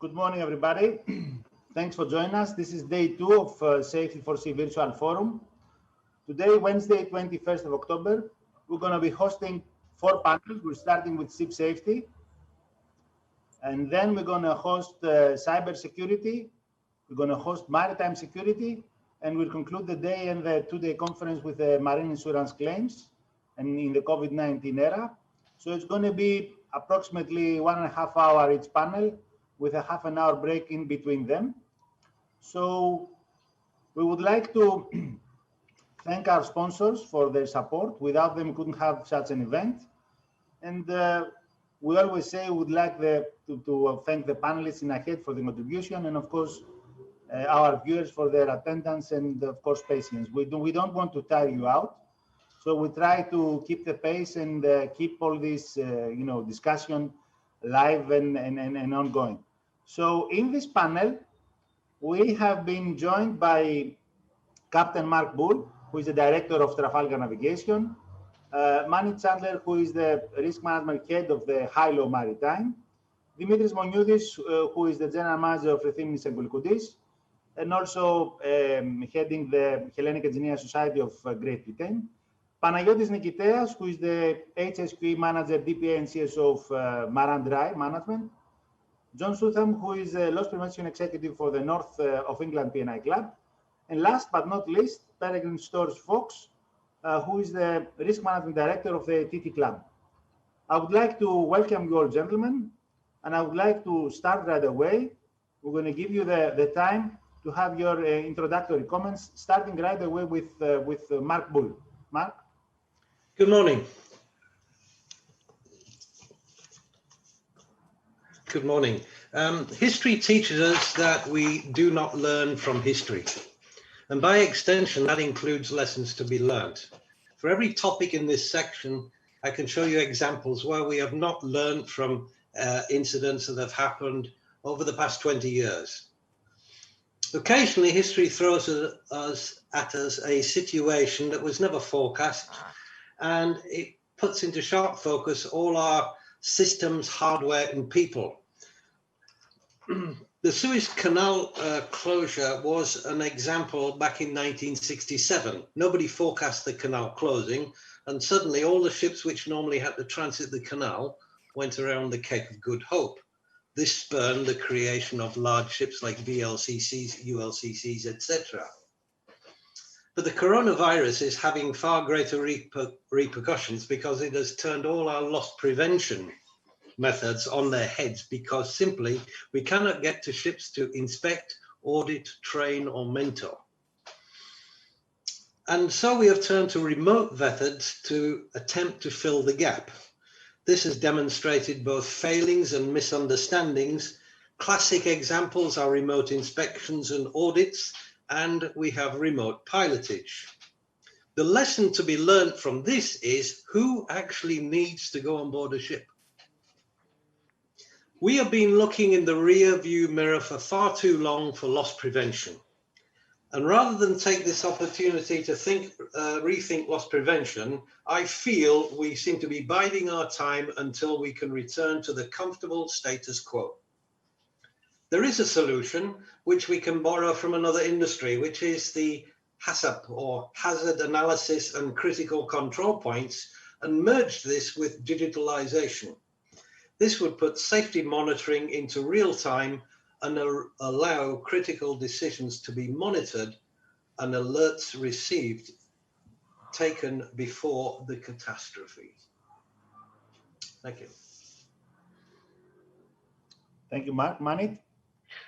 Good morning, everybody. Thanks for joining us. This is day 2 of SAFETY4SEA Virtual Forum. Today, Wednesday, 21st of October, we're going to be hosting 4 panels. We're starting with ship safety, and then we're going to host cyber security. We're going to host maritime security, and we'll conclude the day and the 2-day conference with the marine insurance claims and in the COVID-19 era. So it's going to be approximately 1.5 hours each panel, with a half-an-hour break in between them. So we would like to thank our sponsors for their support. Without them, we couldn't have such an event. And we always say we would like to thank the panelists in ahead for the contribution, and of course, our viewers for their attendance and of course patience. We don't want to tire you out, so we try to keep the pace and keep all this discussion live and ongoing. So in this panel, we have been joined by Captain Mark Bull, who is the Director of Trafalgar Navigation, Manny Chandler, who is the Risk Management Head of the High-Low Maritime, Dimitris Monioudis, who is the General Manager of Rethymnis and Glykodis, and also heading the Hellenic Engineering Society of Great Britain, Panagiotis Nikiteas, who is the HSQE Manager, DPA and CSO of Marine Drive Management, John Southam, who is the Loss Prevention Executive for the North of England P&I Club, and last but not least, Peregrine Stores Fox, who is the Risk Management Director of the TT Club. I would like to welcome you all, gentlemen, and I would like to start right away. We're going to give you the time to have your introductory comments, starting right away with Mark Bull. Mark? Good morning. Good morning. History teaches us that we do not learn from history. And by extension, that includes lessons to be learned. For every topic in this section, I can show you examples where we have not learned from incidents that have happened over the past 20 years. Occasionally, history throws at us a situation that was never forecast, and it puts into sharp focus all our systems, hardware, and people. The Suez Canal closure was an example back in 1967. Nobody forecast the canal closing, and suddenly all the ships which normally had to transit the canal went around the Cape of Good Hope. This spurred the creation of large ships like VLCCs, ULCCs, etc. But the coronavirus is having far greater repercussions because it has turned all our loss prevention methods on their heads, because simply we cannot get to ships to inspect, audit, train, or mentor. And so we have turned to remote methods to attempt to fill the gap. This has demonstrated both failings and misunderstandings. Classic examples are remote inspections and audits, and we have remote pilotage. The lesson to be learned from this is who actually needs to go on board a ship. We have been looking in the rear view mirror for far too long for loss prevention. And rather than take this opportunity to rethink loss prevention, I feel we seem to be biding our time until we can return to the comfortable status quo. There is a solution which we can borrow from another industry, which is the HACCP, or Hazard Analysis and Critical Control Points, and merge this with digitalization. This would put safety monitoring into real time and allow critical decisions to be monitored and alerts received taken before the catastrophe. Thank you. Thank you, Mark. Manny?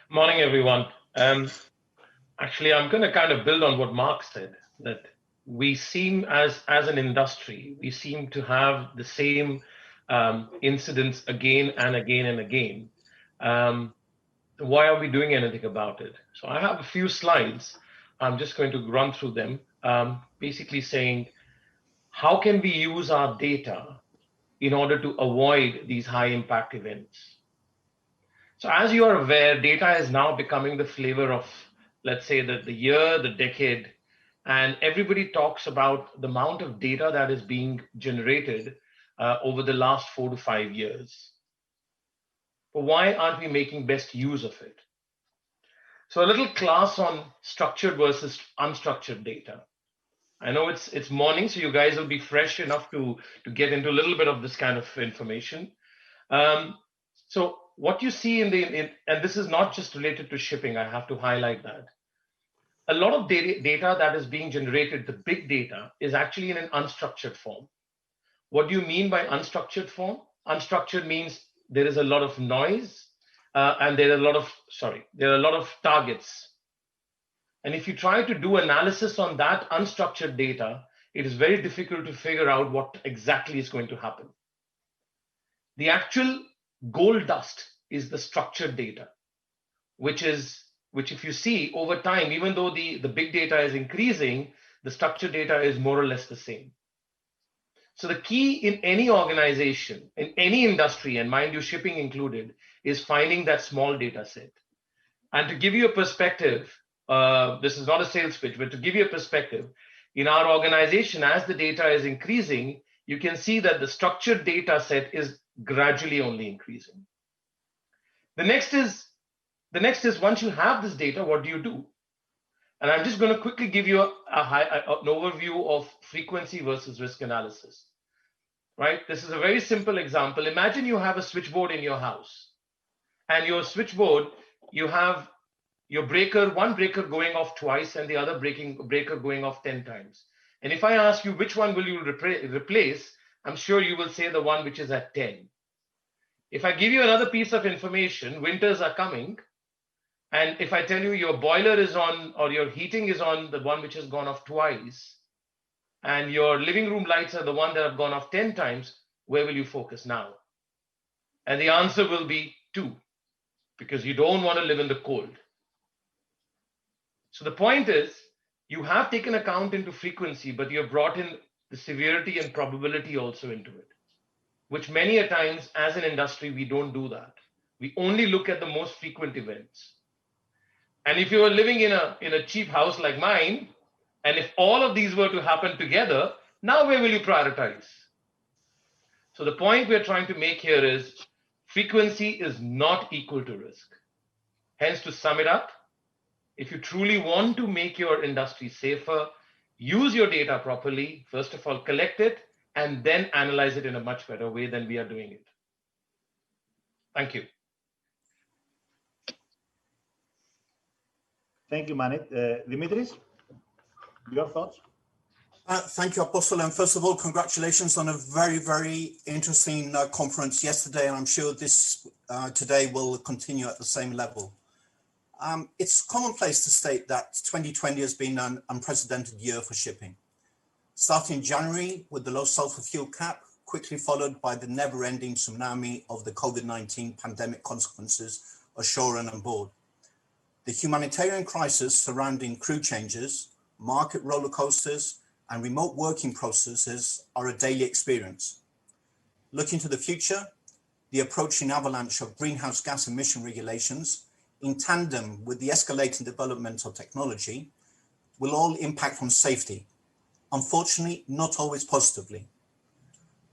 Morning, everyone. Actually, I'm going to kind of build on what Mark said, that we seem, as an industry, we seem to have the same incidents again and again and again. Why are we doing anything about it? So I have a few slides. I'm just going to run through them, basically saying, how can we use our data in order to avoid these high impact events? So as you are aware, data is now becoming the flavor of, let's say, the year, the decade, and everybody talks about the amount of data that is being generated over the last 4 to 5 years. but why aren't we making best use of it? So a little class on structured versus unstructured data. I know it's morning, so you guys will be fresh enough to get into a little bit of this kind of information. So what you see and this is not just related to shipping, I have to highlight that. A lot of data that is being generated, the big data, is actually in an unstructured form. What do you mean by unstructured form? Unstructured means there is a lot of noise and there are a lot of targets. And if you try to do analysis on that unstructured data, it is very difficult to figure out what exactly is going to happen. The actual gold dust is the structured data, which if you see over time, even though the big data is increasing, the structured data is more or less the same. So the key in any organization, in any industry, and mind you, shipping included, is finding that small data set. And to give you a perspective, this is not a sales pitch, but to give you a perspective, in our organization, as the data is increasing, you can see that the structured data set is gradually only increasing. The next is once you have this data, what do you do? And I'm just going to quickly give you an overview of frequency versus risk analysis. Right? This is a very simple example. Imagine you have a switchboard in your house, and your switchboard, you have your one breaker going off twice and the other breaker going off 10 times. And if I ask you which one will you replace, I'm sure you will say the one which is at 10. If I give you another piece of information, winters are coming, and if I tell you your boiler is on or your heating is on the one which has gone off twice, and your living room lights are the one that have gone off 10 times, where will you focus now? And the answer will be 2, because you don't want to live in the cold. So the point is, you have taken account into frequency, but you have brought in the severity and probability also into it, which many a times as an industry, we don't do that. We only look at the most frequent events. And if you are living in a cheap house like mine, and if all of these were to happen together, now where will you prioritize? So the point we're trying to make here is frequency is not equal to risk. Hence, to sum it up, if you truly want to make your industry safer, use your data properly. First of all, collect it and then analyze it in a much better way than we are doing it. Thank you. Thank you, Manit. Dimitris, your thoughts? Thank you, Apostle. And first of all, congratulations on a very, very interesting conference yesterday. And I'm sure this today will continue at the same level. It's commonplace to state that 2020 has been an unprecedented year for shipping. Starting in January with the low sulfur fuel cap, quickly followed by the never-ending tsunami of the COVID-19 pandemic consequences ashore and on board. The humanitarian crisis surrounding crew changes, market roller coasters, and remote working processes are a daily experience. Looking to the future, the approaching avalanche of greenhouse gas emission regulations, in tandem with the escalating development of technology, will all impact on safety. Unfortunately, not always positively.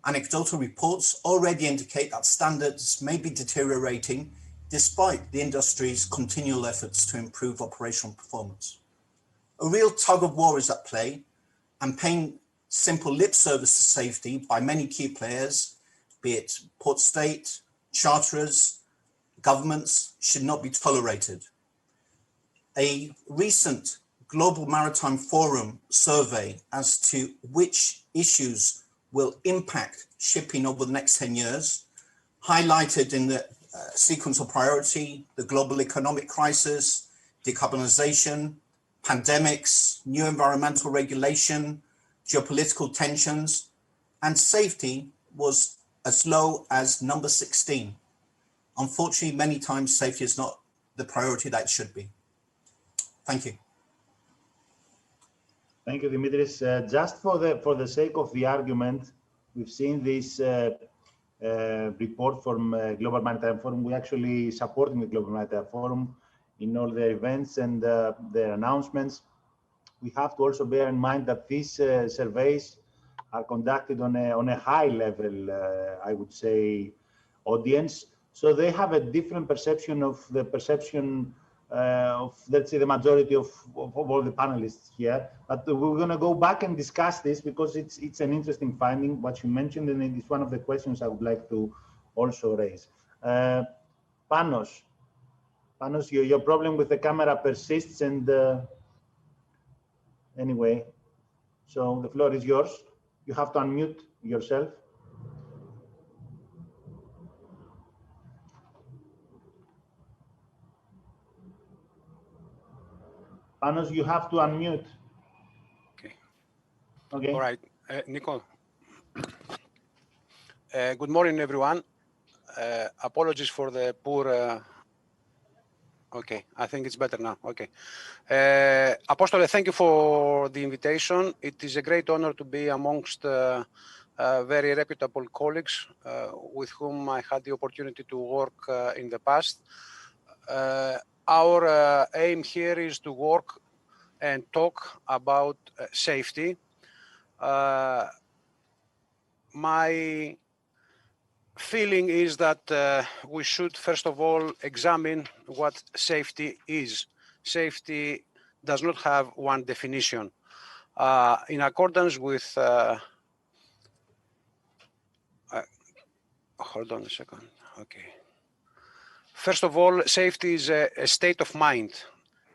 Anecdotal reports already indicate that standards may be deteriorating despite the industry's continual efforts to improve operational performance. A real tug of war is at play, and paying simple lip service to safety by many key players, be it port state, charterers, governments, should not be tolerated. A recent Global Maritime Forum survey as to which issues will impact shipping over the next 10 years, highlighted in the sequence of priority, the global economic crisis, decarbonization, pandemics, new environmental regulation, geopolitical tensions, and safety was as low as number 16. Unfortunately, many times safety is not the priority that it should be. Thank you. Thank you, Dimitris. Just for the sake of the argument, we've seen this report from Global Maritime Forum. We're actually supporting the Global Maritime Forum in all their events and their announcements. We have to also bear in mind that these surveys are conducted on a high level, I would say, audience. So they have a different perception of the perception of, let's say, the majority of all the panelists here. But we're going to go back and discuss this because it's an interesting finding, what you mentioned, and it's one of the questions I would like to also raise. Panos, your problem with the camera persists, and anyway, so the floor is yours. You have to unmute yourself. Panos, you have to unmute. Okay. Okay. All right, Nico. Good morning, everyone. Apologies for the poor. Okay, I think it's better now. Okay. Apostole, thank you for the invitation. It is a great honor to be amongst very reputable colleagues with whom I had the opportunity to work in the past. Our aim here is to work and talk about safety. My feeling is that we should first of all examine what safety is. Safety does not have one definition. In accordance with, hold on a second, okay. First of all, safety is a state of mind.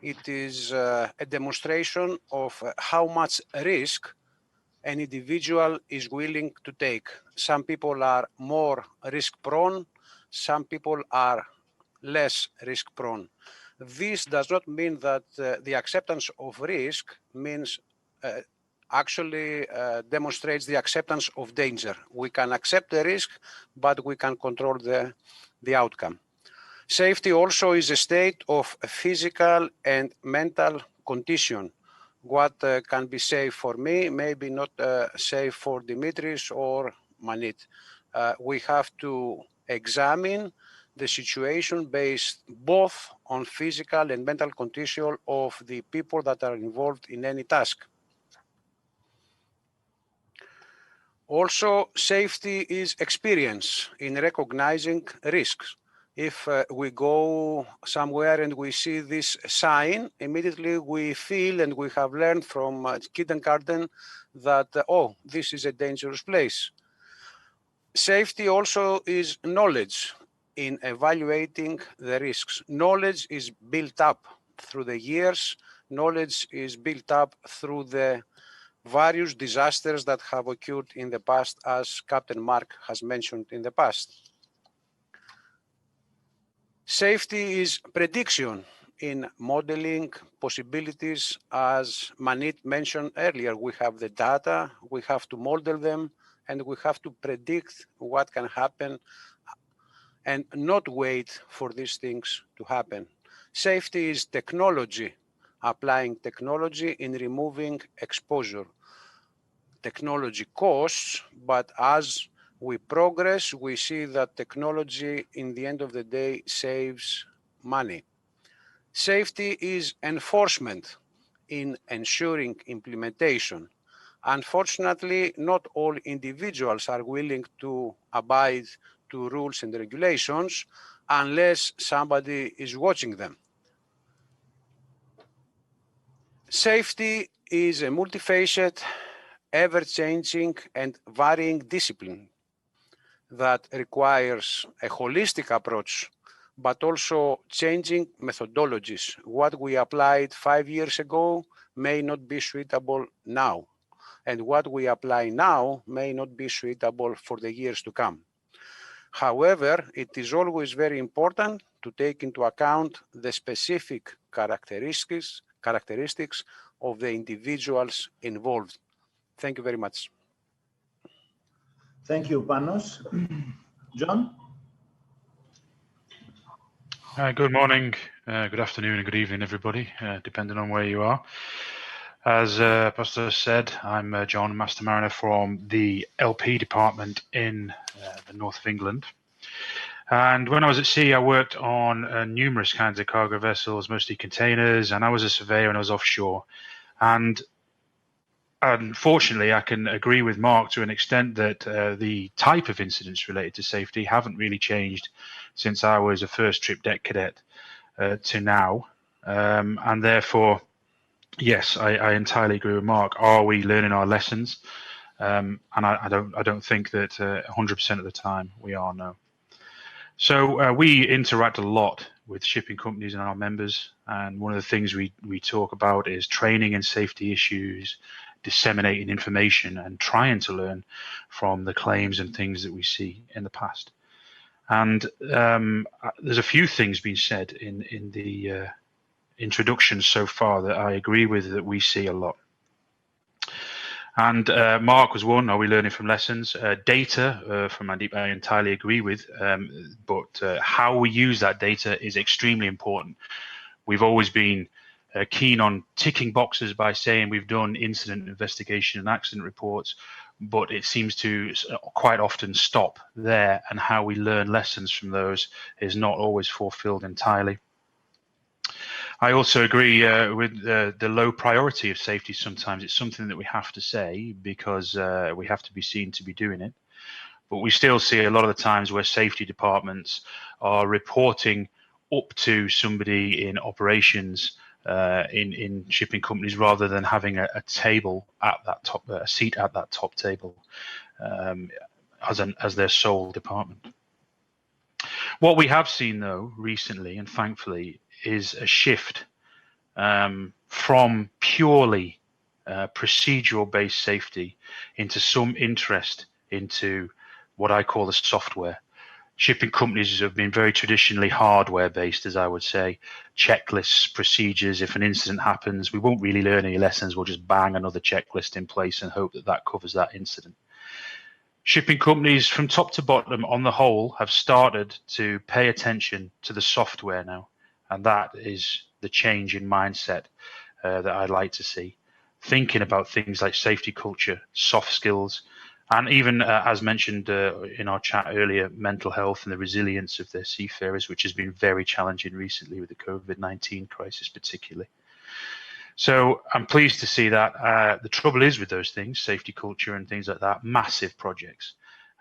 It is a demonstration of how much risk an individual is willing to take. Some people are more risk-prone, some people are less risk-prone. This does not mean that the acceptance of risk means actually demonstrates the acceptance of danger. We can accept the risk, but we can control the outcome. Safety also is a state of physical and mental condition. What can be safe for me may be not safe for Dimitris or Manit. We have to examine the situation based both on physical and mental condition of the people that are involved in any task. Also, safety is experience in recognizing risks. If we go somewhere and we see this sign, immediately we feel, and we have learned from kindergarten that, oh, this is a dangerous place. Safety also is knowledge in evaluating the risks. Knowledge is built up through the years. Knowledge is built up through the various disasters that have occurred in the past, as Captain Mark has mentioned in the past. Safety is prediction in modeling possibilities. As Manit mentioned earlier, we have the data, we have to model them, and we have to predict what can happen and not wait for these things to happen. Safety is technology, applying technology in removing exposure. Technology costs, but as we progress, we see that technology, in the end of the day, saves money. Safety is enforcement in ensuring implementation. Unfortunately, not all individuals are willing to abide to rules and regulations unless somebody is watching them. Safety is a multifaceted, ever-changing and varying discipline that requires a holistic approach, but also changing methodologies. What we applied 5 years ago may not be suitable now, and what we apply now may not be suitable for the years to come. However, it is always very important to take into account the specific characteristics of the individuals involved. Thank you very much. Thank you, Panos. John? Good morning, good afternoon, and good evening, everybody, depending on where you are. As Pastor said, I'm John, Master Mariner from the LP department in the north of England. And when I was at sea, I worked on numerous kinds of cargo vessels, mostly containers, and I was a surveyor and I was offshore. And unfortunately, I can agree with Mark to an extent that the type of incidents related to safety haven't really changed since I was a first trip deck cadet to now. And therefore, yes, I entirely agree with Mark. Are we learning our lessons? And I don't think that 100% of the time we are, no. So we interact a lot with shipping companies and our members, and one of the things we talk about is training and safety issues, disseminating information, and trying to learn from the claims and things that we see in the past. And there's a few things being said in the introduction so far that I agree with, that we see a lot. And Mark was one, are we learning from lessons? Data from Mandeep, I entirely agree with, but how we use that data is extremely important. We've always been keen on ticking boxes by saying we've done incident investigation and accident reports, but it seems to quite often stop there, and how we learn lessons from those is not always fulfilled entirely. I also agree with the low priority of safety. Sometimes it's something that we have to say because we have to be seen to be doing it. But we still see a lot of the times where safety departments are reporting up to somebody in operations in shipping companies, rather than having a table at that top, a seat at that top table as their sole department. What we have seen, though, recently, and thankfully, is a shift from purely procedural-based safety into some interest into what I call the software. Shipping companies have been very traditionally hardware-based, as I would say. Checklists, procedures. If an incident happens, we won't really learn any lessons. We'll just bang another checklist in place and hope that that covers that incident. Shipping companies from top to bottom on the whole have started to pay attention to the software now. And that is the change in mindset that I'd like to see. Thinking about things like safety culture, soft skills, and even, as mentioned in our chat earlier, mental health and the resilience of their seafarers, which has been very challenging recently with the COVID-19 crisis particularly. So I'm pleased to see that. The trouble is with those things, safety culture and things like that, massive projects.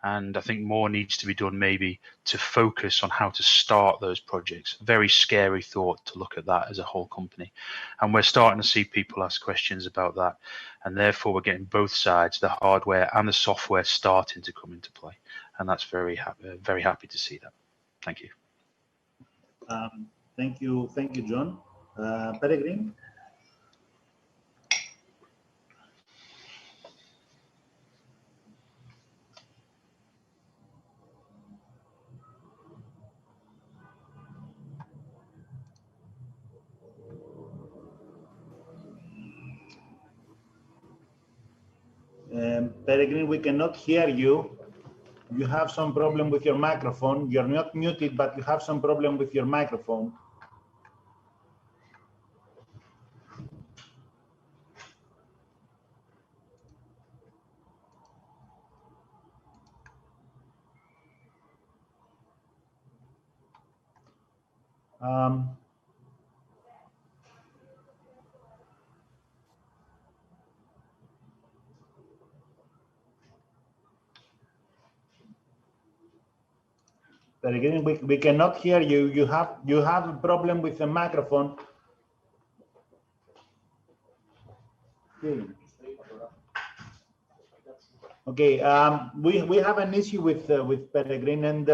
And I think more needs to be done maybe to focus on how to start those projects. Very scary thought to look at that as a whole company. And we're starting to see people ask questions about that. And therefore we're getting both sides, the hardware and the software, starting to come into play. And that's very happy to see that. Thank you. Thank you, John. Peregrine? Peregrine, we cannot hear you. You have some problem with your microphone. You're not muted, but you have some problem with your microphone. Peregrine, we cannot hear you. You have a problem with the microphone. Okay, we have an issue with Peregrine, and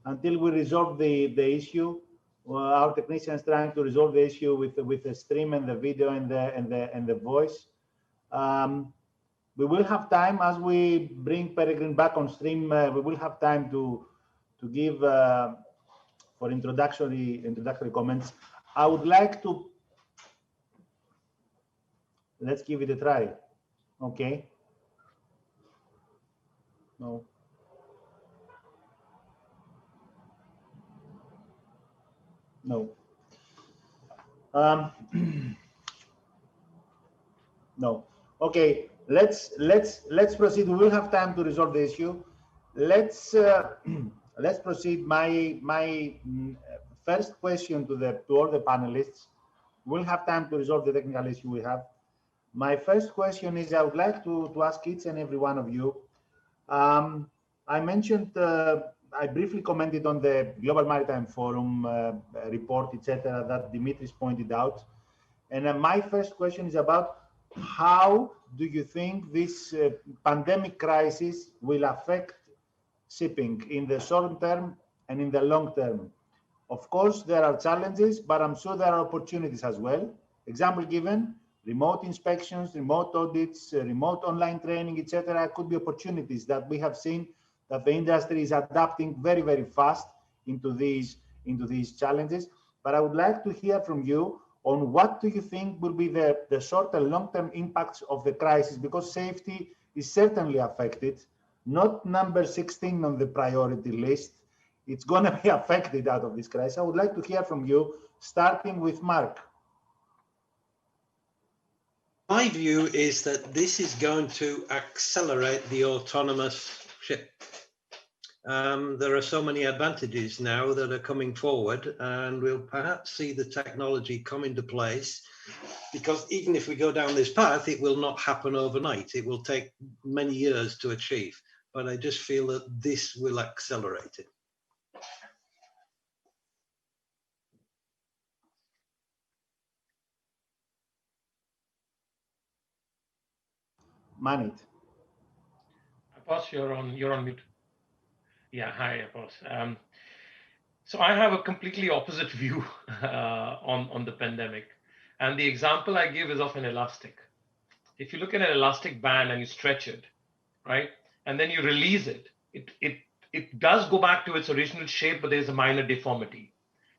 until we resolve the issue, our technician is trying to resolve the issue with the stream and the video and the voice. We will have time as we bring Peregrine back on stream. We will have time to give for introductory comments. I would like to, let's give it a try. Okay. No. No. No. Okay. Let's proceed. We will have time to resolve the issue. Let's proceed. My first question to all the panelists. We'll have time to resolve the technical issue we have. My first question is, I would like to ask each and every one of you. I mentioned, I briefly commented on the Global Maritime Forum report, etc., that Dimitris pointed out. And my first question is about how do you think this pandemic crisis will affect shipping in the short term and in the long term? Of course, there are challenges, but I'm sure there are opportunities as well. Example given, remote inspections, remote audits, remote online training, etc. could be opportunities that we have seen that the industry is adapting very, very fast into these challenges. But I would like to hear from you on what do you think will be the short and long-term impacts of the crisis, because safety is certainly affected, not number 16 on the priority list. It's going to be affected out of this crisis. I would like to hear from you, starting with Mark. My view is that this is going to accelerate the autonomous ship. There are so many advantages now that are coming forward, and we'll perhaps see the technology come into place, because even if we go down this path, it will not happen overnight. It will take many years to achieve, but I just feel that this will accelerate it. Manit. Boss, you're on mute. Yeah, hi, boss. So I have a completely opposite view on the pandemic. And the example I give is of an elastic. If you look at an elastic band and you stretch it, right, and then you release it, it does go back to its original shape, but there's a minor deformity.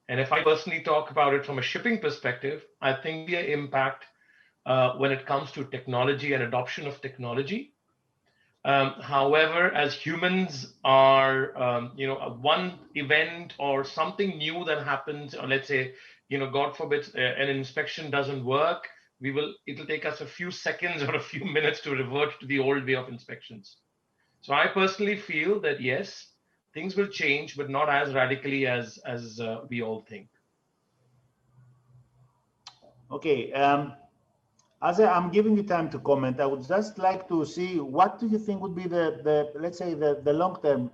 And if I personally talk about it from a shipping perspective, I think the impact when it comes to technology and adoption of technology. However, as humans are, one event or something new that happens, or let's say, God forbid, an inspection doesn't work, it'll take us a few seconds or a few minutes to revert to the old way of inspections. So I personally feel that yes, things will change, but not as radically as we all think. Okay. As I'm giving you time to comment, I would just like to see what do you think would be let's say the long term,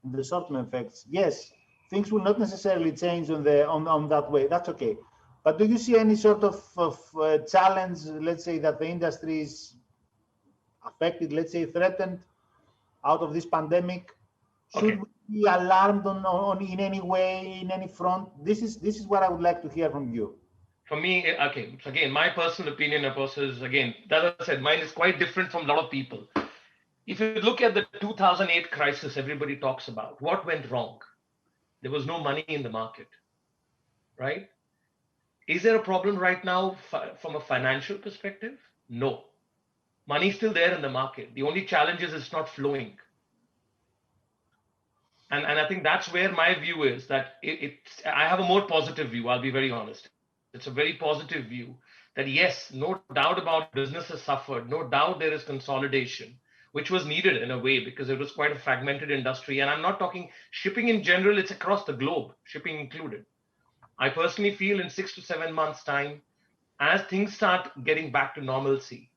the short term effects. Yes, things will not necessarily change on that way. That's okay. But do you see any sort of challenge, let's say, that the industry is affected, let's say, threatened out of this pandemic? Should we be alarmed on in any way, in any front? This is what I would like to hear from you. For me, okay, so again, my personal opinion, of course, is, again, as I said, mine is quite different from a lot of people. If you look at the 2008 crisis everybody talks about, what went wrong? There was no money in the market, right? Is there a problem right now from a financial perspective? No. Money's still there in the market. The only challenge is it's not flowing. And I think that's where my view is, that I have a more positive view, I'll be very honest. It's a very positive view that yes, no doubt about business has suffered. No doubt there is consolidation, which was needed in a way because it was quite a fragmented industry. And I'm not talking shipping in general, it's across the globe, shipping included. I personally feel in 6 to 7 months' time, as things start getting back to normalcy,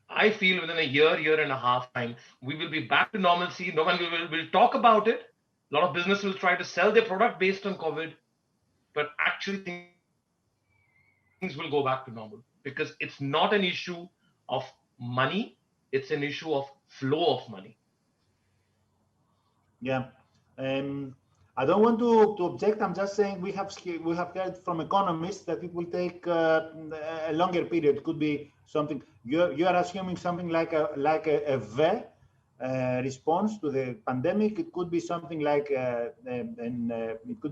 I feel within a year and a half time, we will be back to normalcy. No one will talk about it. A lot of business will try to sell their product based on COVID, but actually things will go back to normal because it's not an issue of money. It's an issue of flow of money. Yeah. I don't want to object. I'm just saying we have heard from economists that it will take a longer period. It could be something you are assuming something like a V response to the pandemic. It could be something like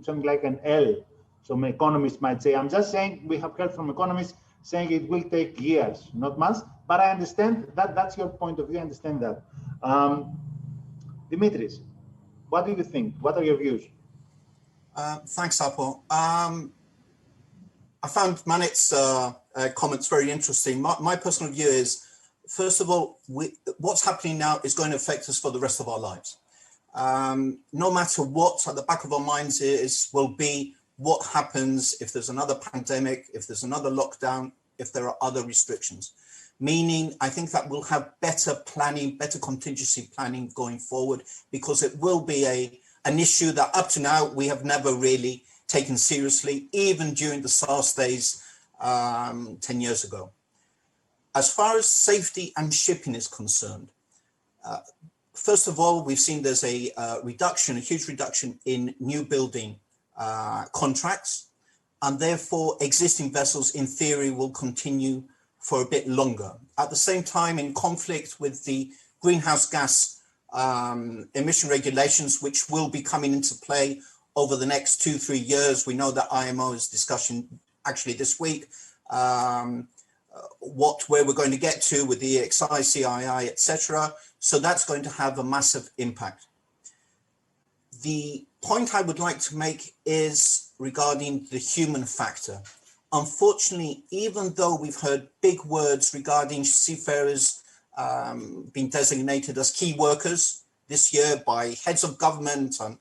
something like an L. Some economists might say. I'm just saying we have heard from economists saying it will take years, not months. But I understand that's your point of view. I understand that. Dimitris, what do you think? What are your views? Thanks, Apo. I found Manit's comments very interesting. My personal view is, first of all, what's happening now is going to affect us for the rest of our lives. No matter what, at the back of our minds will be what happens if there's another pandemic, if there's another lockdown, if there are other restrictions. Meaning, I think that we'll have better planning, better contingency planning going forward, because it will be an issue that up to now we have never really taken seriously, even during the SARS days 10 years ago. As far as safety and shipping is concerned, first of all, we've seen there's a huge reduction in new building contracts, and therefore existing vessels in theory will continue for a bit longer. At the same time, in conflict with the greenhouse gas emission regulations, which will be coming into play over the next 2-3 years. We know that IMO is discussing actually this week where we're going to get to with the EXI, CII, etc. So that's going to have a massive impact. The point I would like to make is regarding the human factor. Unfortunately, even though we've heard big words regarding seafarers being designated as key workers this year by heads of government and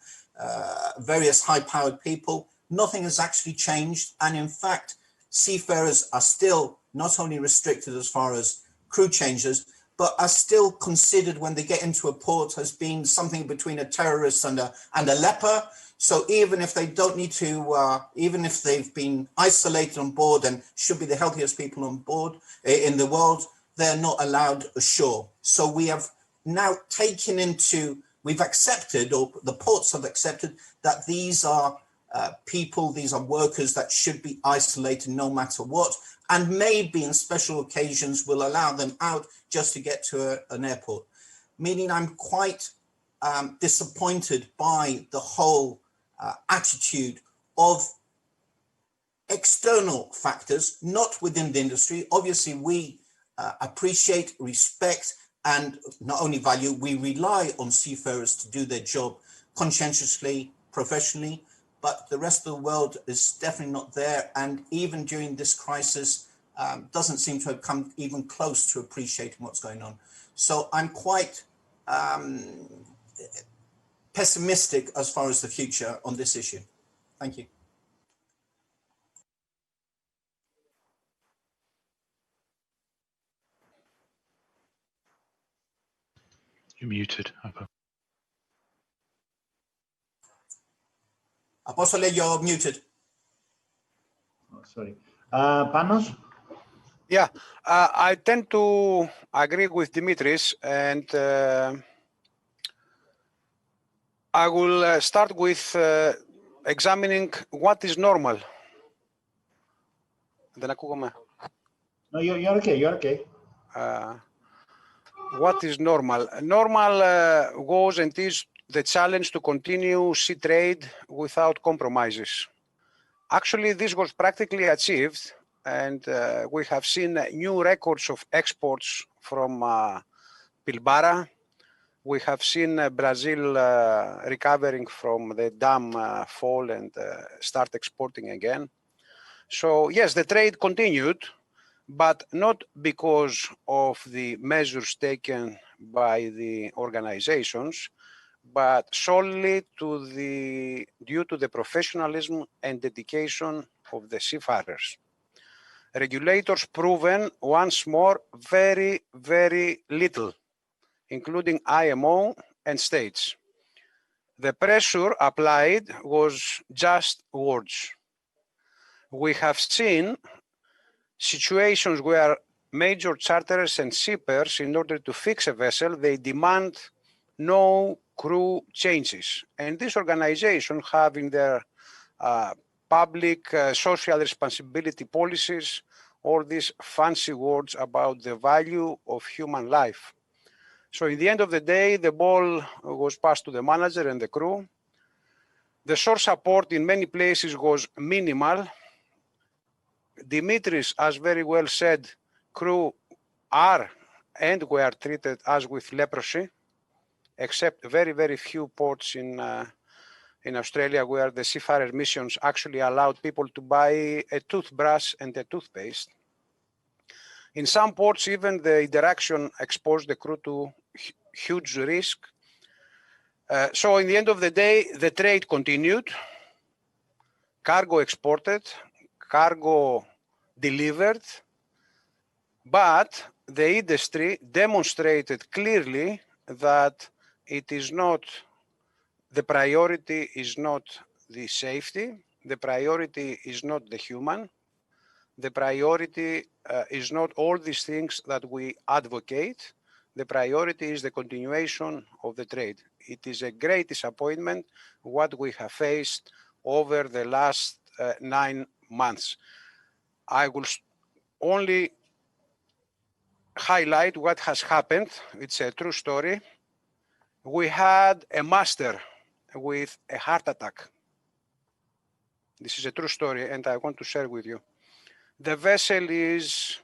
various high-powered people, nothing has actually changed. And in fact, seafarers are still not only restricted as far as crew changes, but are still considered when they get into a port as being something between a terrorist and a leper. So even if they don't need to, even if they've been isolated on board and should be the healthiest people on board in the world, they're not allowed ashore. So we have now we've accepted, or the ports have accepted, that these are people, these are workers that should be isolated no matter what, and maybe in special occasions will allow them out just to get to an airport. Meaning I'm quite disappointed by the whole attitude of external factors, not within the industry. Obviously, we appreciate, respect, and not only value, we rely on seafarers to do their job conscientiously, professionally, but the rest of the world is definitely not there. And even during this crisis, doesn't seem to have come even close to appreciating what's going on. So I'm quite pessimistic as far as the future on this issue. Thank you. You're muted, Apo. Apostole, you're muted. Oh, sorry. Panos? Yeah, I tend to agree with Dimitris, and I will start with examining what is normal. Δεν ακούγομαι. No, you're okay. You're okay. What is normal? Normal was and is the challenge to continue sea trade without compromises. Actually, this was practically achieved, and we have seen new records of exports from Pilbara. We have seen Brazil recovering from the dam fall and start exporting again. So yes, the trade continued, but not because of the measures taken by the organizations, but solely due to the professionalism and dedication of the seafarers. Regulators proven once more very, very little, including IMO and states. The pressure applied was just words. We have seen situations where major charterers and shippers, in order to fix a vessel, they demand no crew changes. And these organizations have in their public social responsibility policies all these fancy words about the value of human life. So in the end of the day, the ball was passed to the manager and the crew. The shore support in many places was minimal. Dimitris, as very well said, crew are and were treated as with leprosy, except very, very few ports in Australia where the seafarer missions actually allowed people to buy a toothbrush and a toothpaste. In some ports, even the interaction exposed the crew to huge risk. So in the end of the day, the trade continued, cargo exported, cargo delivered, But the industry demonstrated clearly that it is not, the priority is not the safety, the priority is not the human, the priority is not all these things that we advocate. The priority is the continuation of the trade. It is a great disappointment what we have faced over the last 9 months. I will only highlight what has happened. It's a true story. We had a master with a heart attack. This is a true story, and I want to share with you. The vessel is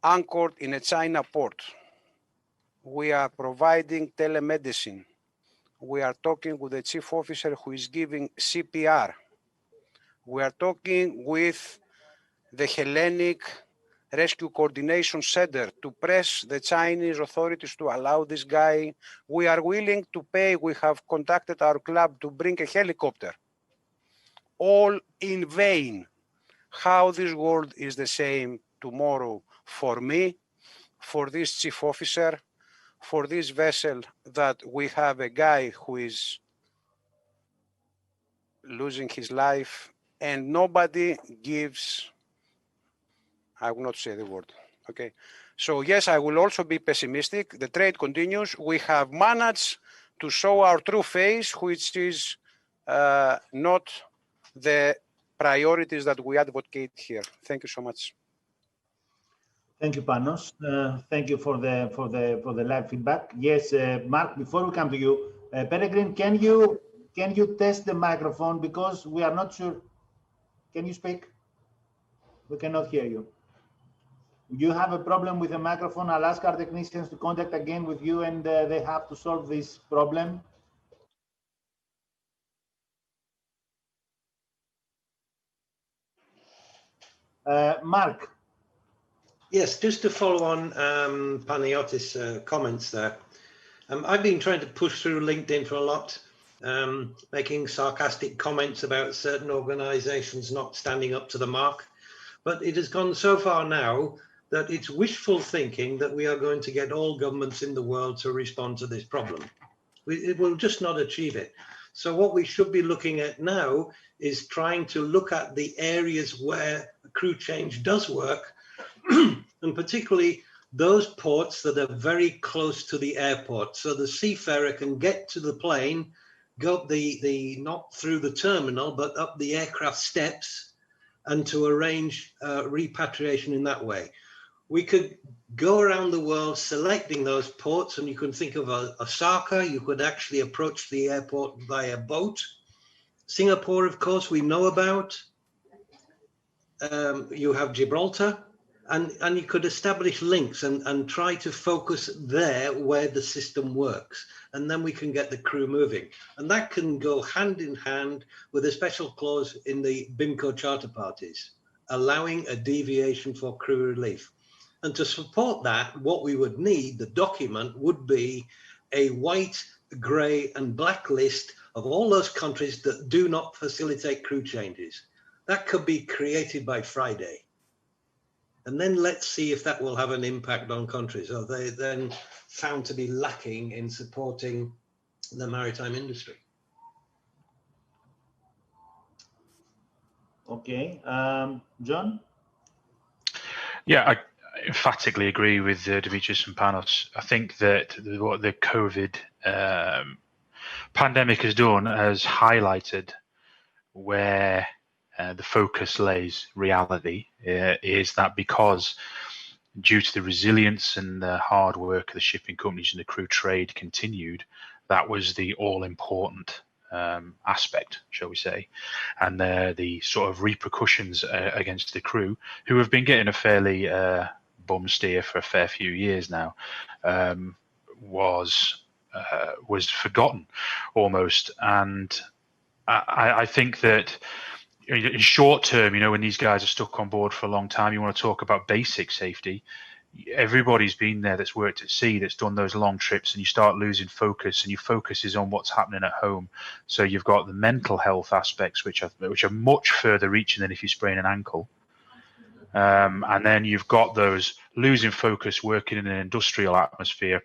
anchored in a China port. We are providing telemedicine. We are talking with the chief officer who is giving CPR. We are talking with the Hellenic Rescue Coordination Center to press the Chinese authorities to allow this guy. We are willing to pay. We have contacted our club to bring a helicopter. All in vain. How this world is the same tomorrow for me, for this chief officer, for this vessel that we have a guy who is losing his life and nobody gives, I will not say the word, okay? So yes, I will also be pessimistic. The trade continues. We have managed to show our true face, which is not the priorities that we advocate here. Thank you so much. Thank you, Panos. Thank you for the live feedback. Yes, Mark. Before we come to you, Peregrine, can you test the microphone because we are not sure? Can you speak? We cannot hear you. You have a problem with the microphone. I'll ask our technicians to contact again with you, and they have to solve this problem. Mark. Yes, just to follow on Panagiotis' comments there. I've been trying to push through LinkedIn for a lot, making sarcastic comments about certain organizations not standing up to the mark. But it has gone so far now that it's wishful thinking that we are going to get all governments in the world to respond to this problem. It will just not achieve it. So what we should be looking at now is trying to look at the areas where crew change does work, and particularly those ports that are very close to the airport. So the seafarer can get to the plane, go up not through the terminal, but up the aircraft steps, and to arrange repatriation in that way. We could go around the world selecting those ports, and you can think of Osaka. You could actually approach the airport via boat. Singapore, of course, we know about. You have Gibraltar, and you could establish links and try to focus there where the system works. And then we can get the crew moving. And that can go hand in hand with a special clause in the BIMCO charter parties, allowing a deviation for crew relief. And to support that, what we would need, the document, would be a white, grey and black list of all those countries that do not facilitate crew changes. That could be created by Friday. And then let's see if that will have an impact on countries. Are they then found to be lacking in supporting the maritime industry? Okay. John? Yeah, I emphatically agree with Dimitris and Panos. I think that what the COVID pandemic has done has highlighted where the focus lays. Reality is that because due to the resilience and the hard work of the shipping companies and the crew trade continued, that was the all-important aspect, shall we say, and the sort of repercussions against the crew, who have been getting a fairly bum steer for a fair few years now, was forgotten almost. And I think that in short term, when these guys are stuck on board for a long time, you want to talk about basic safety. Everybody's been there that's worked at sea, that's done those long trips, and you start losing focus, and your focus is on what's happening at home. So you've got the mental health aspects, which are much further reaching than if you sprain an ankle. And then you've got those losing focus, working in an industrial atmosphere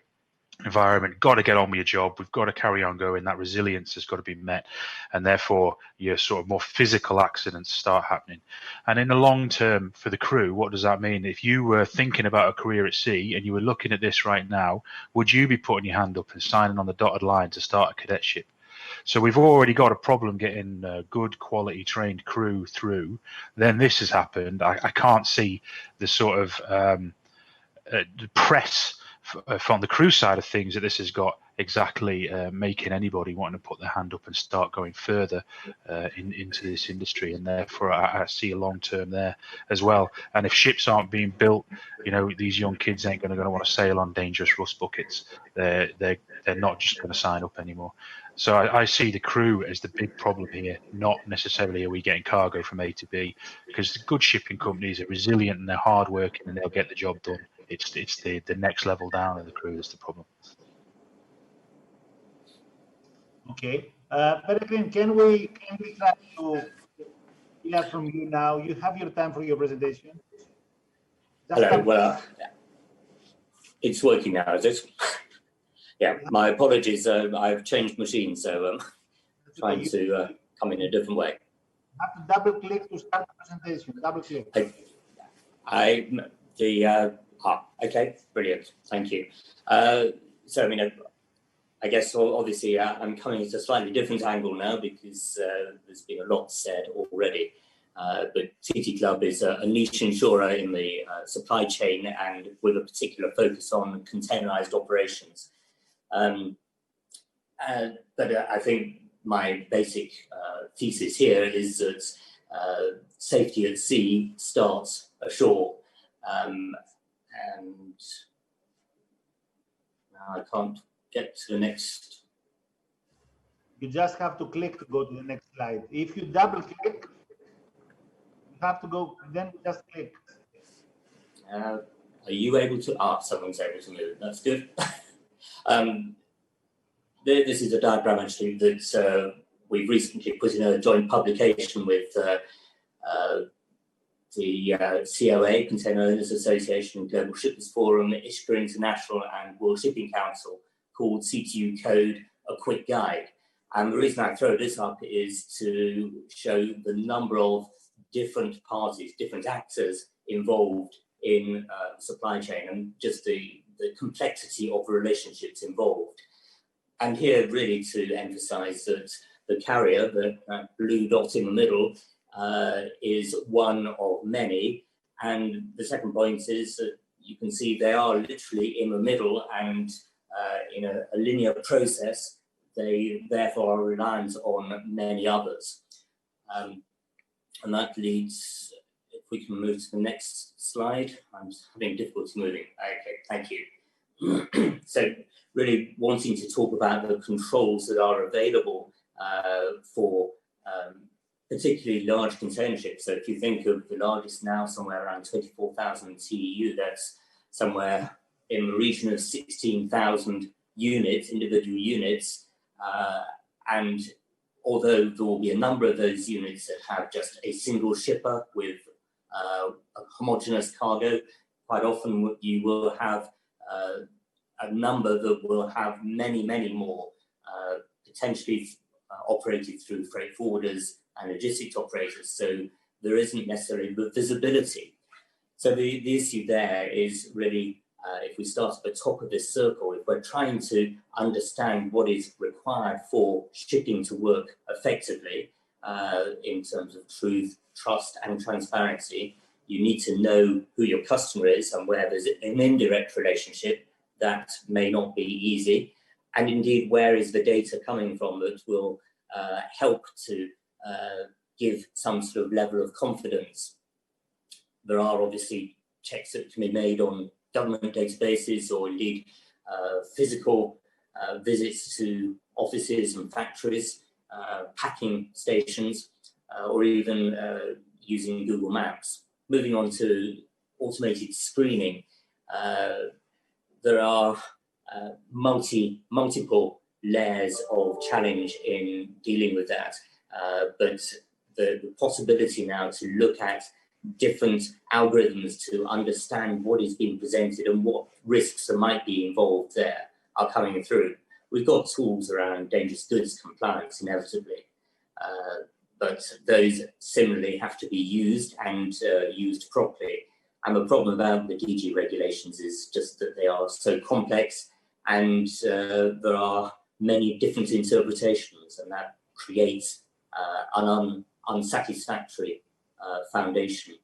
environment. Got to get on with your job. We've got to carry on going. That resilience has got to be met, and therefore your sort of more physical accidents start happening. And in the long term for the crew, what does that mean? If you were thinking about a career at sea and you were looking at this right now, would you be putting your hand up and signing on the dotted line to start a cadetship? So we've already got a problem getting good quality trained crew through. Then this has happened. I can't see the sort of press from the crew side of things that this has got exactly making anybody wanting to put their hand up and start going further into this industry. And therefore I see a long term there as well. And if ships aren't being built, you know, these young kids ain't going to want to sail on dangerous rust buckets. They're not just going to sign up anymore. So I see the crew as the big problem here, not necessarily are we getting cargo from A to B, because the good shipping companies are resilient and they're hardworking and they'll get the job done. It's the next level down of the crew that's the problem. Okay, Peregrine, can we try to hear from you now? You have your time for your presentation. Hello. Well, it's working now, is it? Yeah. My apologies. I've changed machines, so trying to come in a different way. You have to double click to start the presentation. Double click. Okay, brilliant. Thank you. So, I mean, I guess obviously I'm coming at a slightly different angle now because there's been a lot said already. But TT Club is a niche insurer in the supply chain and with a particular focus on containerized operations. But I think my basic thesis here is that safety at sea starts ashore. And now I can't get to the next. You just have to click to go to the next slide. If you double click, you have to go, then just click. Are you able to? Someone's able to move. That's good. This is a diagram actually that we've recently put in a joint publication with the COA, Container Owners Association, Global Shippers Forum, Ishka International and World Shipping Council, called CTU Code, A Quick Guide. And the reason I throw this up is to show the number of different parties, different actors involved in the supply chain and just the complexity of relationships involved. And here really to emphasize that the carrier, the blue dot in the middle, is one of many. And the second point is that you can see they are literally in the middle and in a linear process, they therefore are reliant on many others. And that leads, if we can move to the next slide. I'm having difficulty moving. Okay, thank you. So really wanting to talk about the controls that are available for particularly large container ships. So if you think of the largest now, somewhere around 24,000 TEU, that's somewhere in the region of 16,000 units, individual units. And although there will be a number of those units that have just a single shipper with a homogeneous cargo, quite often you will have a number that will have many, many more, potentially operated through freight forwarders and logistics operators. So there isn't necessarily the visibility. So the issue there is really, if we start at the top of this circle, if we're trying to understand what is required for shipping to work effectively in terms of truth, trust and transparency, you need to know who your customer is and where there's an indirect relationship that may not be easy. And indeed, where is the data coming from that will help to give some sort of level of confidence. There are obviously checks that can be made on government databases or indeed physical visits to offices and factories, packing stations, or even using Google Maps. Moving on to automated screening, there are multiple layers of challenge in dealing with that, but the possibility now to look at different algorithms to understand what is being presented and what risks that might be involved there are coming through. We've got tools around dangerous goods compliance, inevitably, but those similarly have to be used and used properly. And the problem about the DG regulations is just that they are so complex, and there are many different interpretations, and that creates an unsatisfactory foundation.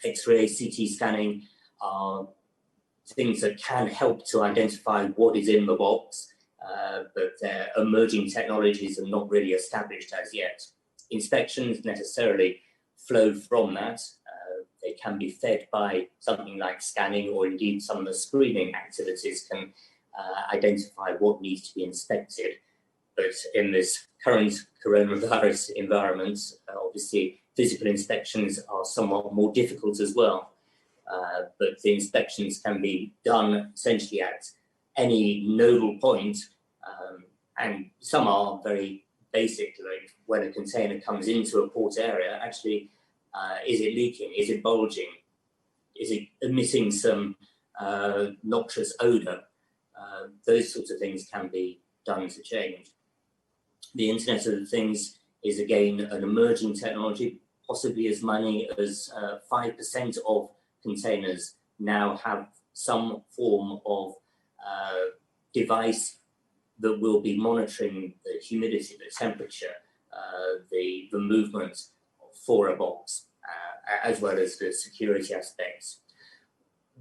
X-ray, CT scanning are things that can help to identify what is in the box, but they're emerging technologies and not really established as yet. Inspections necessarily flow from that. They can be fed by something like scanning, or indeed some of the screening activities can identify what needs to be inspected. But in this current coronavirus environment, obviously physical inspections are somewhat more difficult as well. But the inspections can be done essentially at any nodal point, and some are very basic, like when a container comes into a port area, actually, is it leaking? Is it bulging? Is it emitting some noxious odor? Those sorts of things can be done to change. The Internet of Things is again an emerging technology. Possibly as many as 5% of containers now have some form of device that will be monitoring the humidity, the temperature, the movement for a box, as well as the security aspects.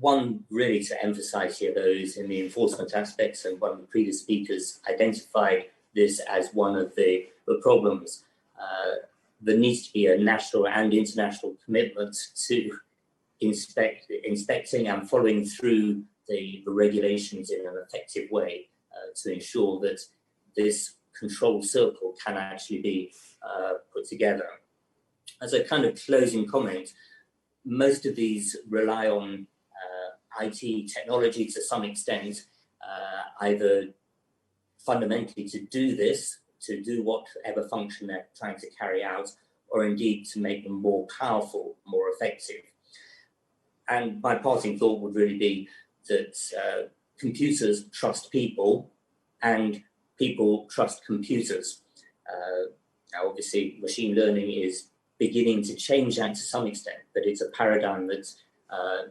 One really to emphasize here, though, is in the enforcement aspects, and one of the previous speakers identified this as one of the problems. There needs to be a national and international commitment to inspecting and following through the regulations in an effective way to ensure that this control circle can actually be put together. As a kind of closing comment, most of these rely on IT technology to some extent, either fundamentally to do this, to do whatever function they're trying to carry out, or indeed to make them more powerful, more effective. And my parting thought would really be that computers trust people and people trust computers. Now, obviously, machine learning is beginning to change that to some extent, but it's a paradigm that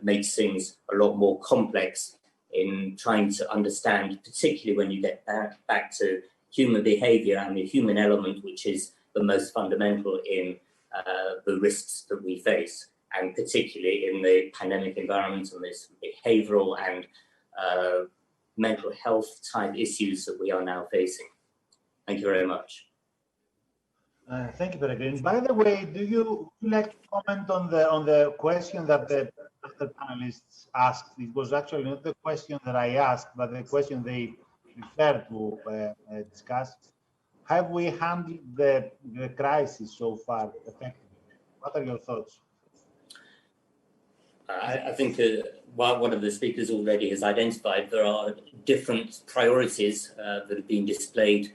makes things a lot more complex in trying to understand, particularly when you get back to human behavior and the human element, which is the most fundamental in the risks that we face, and particularly in the pandemic environment and this behavioral and mental health type issues that we are now facing. Thank you very much. Thank you, Peregrine. By the way, do you like to comment on the question that the other panelists asked? It was actually not the question that I asked, but the question they referred to discuss. Have we handled the crisis so far effectively? What are your thoughts? I think one of the speakers already has identified there are different priorities that have been displayed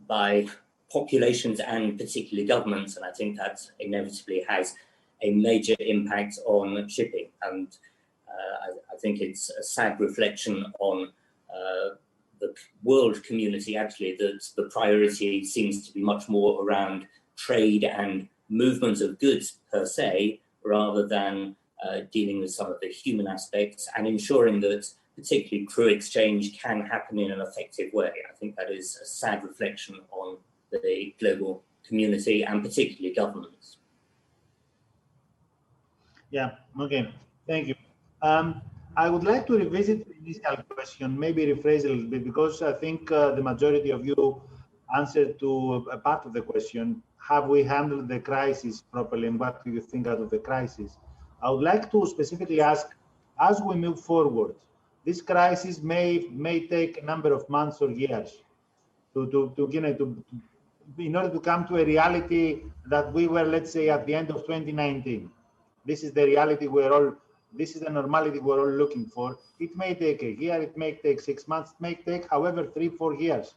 by populations and particularly governments, and I think that inevitably has a major impact on shipping. And I think it's a sad reflection on the world community, actually, that the priority seems to be much more around trade and movement of goods per se, rather than dealing with some of the human aspects and ensuring that particularly crew exchange can happen in an effective way. I think that is a sad reflection on the global community and particularly governments. Yeah, okay, thank you. I would like to revisit the initial question, maybe rephrase a little bit, because I think the majority of you answered to a part of the question. Have we handled the crisis properly, and what do you think out of the crisis? I would like to specifically ask, as we move forward, this crisis may take a number of months or years in order to come to a reality that we were, let's say, at the end of 2019. This is the reality this is the normality we're all looking for. It may take a year, it may take 6 months, it may take, however, 3-4 years.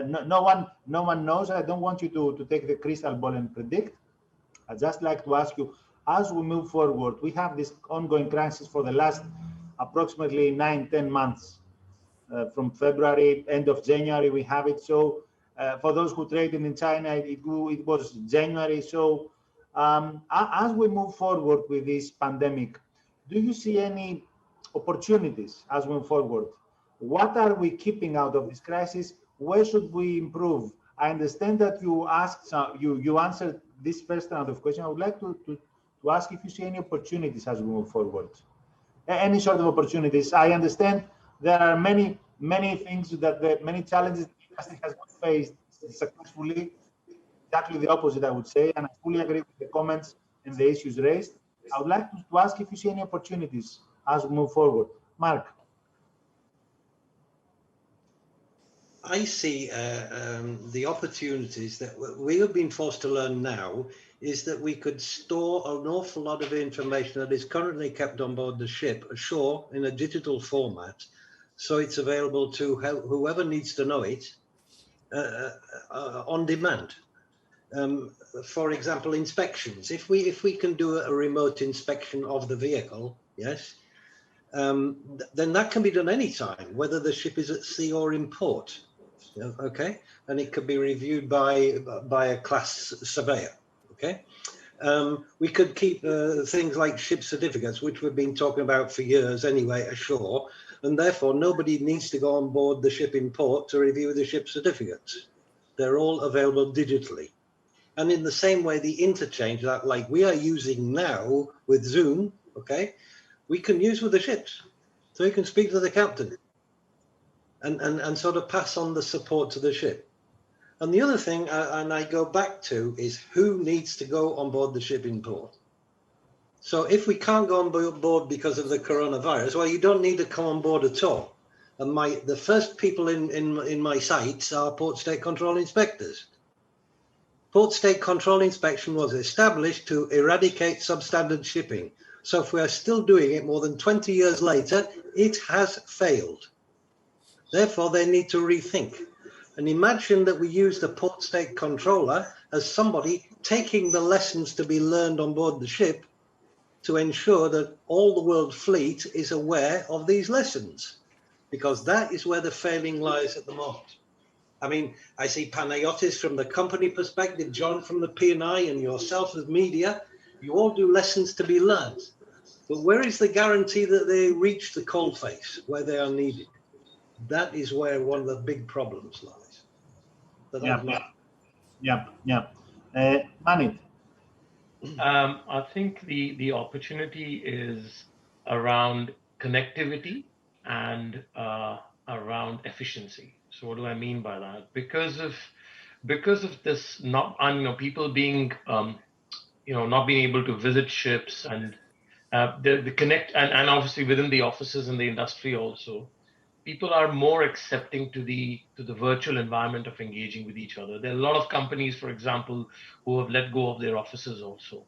No one knows. I don't want you to take the crystal ball and predict. I'd just like to ask you, as we move forward, we have this ongoing crisis for the last approximately 9-10 months. From February, end of January, we have it. So for those who traded in China, it was January. So as we move forward with this pandemic, do you see any opportunities as we move forward? What are we keeping out of this crisis? Where should we improve? I understand that you asked, you answered this first round of questions. I would like to ask if you see any opportunities as we move forward. Any sort of opportunities. I understand there are many things that many challenges the industry has not faced successfully. Exactly the opposite, I would say, and I fully agree with the comments and the issues raised. I would like to ask if you see any opportunities as we move forward. Mark. I see the opportunities that we have been forced to learn now is that we could store an awful lot of information that is currently kept on board the ship ashore in a digital format, so it's available to whoever needs to know it on demand. For example, inspections. If we can do a remote inspection of the vehicle, yes, then that can be done anytime, whether the ship is at sea or in port. Okay, and it could be reviewed by a class surveyor. Okay, we could keep things like ship certificates, which we've been talking about for years anyway, ashore, and therefore nobody needs to go on board the ship in port to review the ship certificates. They're all available digitally. And in the same way, the interchange that like we are using now with Zoom, okay, we can use with the ships. So you can speak to the captain and sort of pass on the support to the ship. And the other thing, and I go back to, is who needs to go on board the ship in port. So if we can't go on board because of the coronavirus, well, you don't need to come on board at all. And the first people in my sites are port state control inspectors. Port state control inspection was established to eradicate substandard shipping. So if we are still doing it more than 20 years later, it has failed. Therefore, they need to rethink. And imagine that we use the port state controller as somebody taking the lessons to be learned on board the ship to ensure that all the world fleet is aware of these lessons, because that is where the failing lies at the moment. I mean, I see Panayotis from the company perspective, John from the P&I, and yourself as media. You all do lessons to be learned. But where is the guarantee that they reach the coalface where they are needed? That is where one of the big problems lies. But Manit. I think the opportunity is around connectivity and around efficiency. So what do I mean by that? Because of this, people being not being able to visit ships and the connect and obviously within the offices and the industry also, people are more accepting to the virtual environment of engaging with each other. There are a lot of companies, for example, who have let go of their offices also.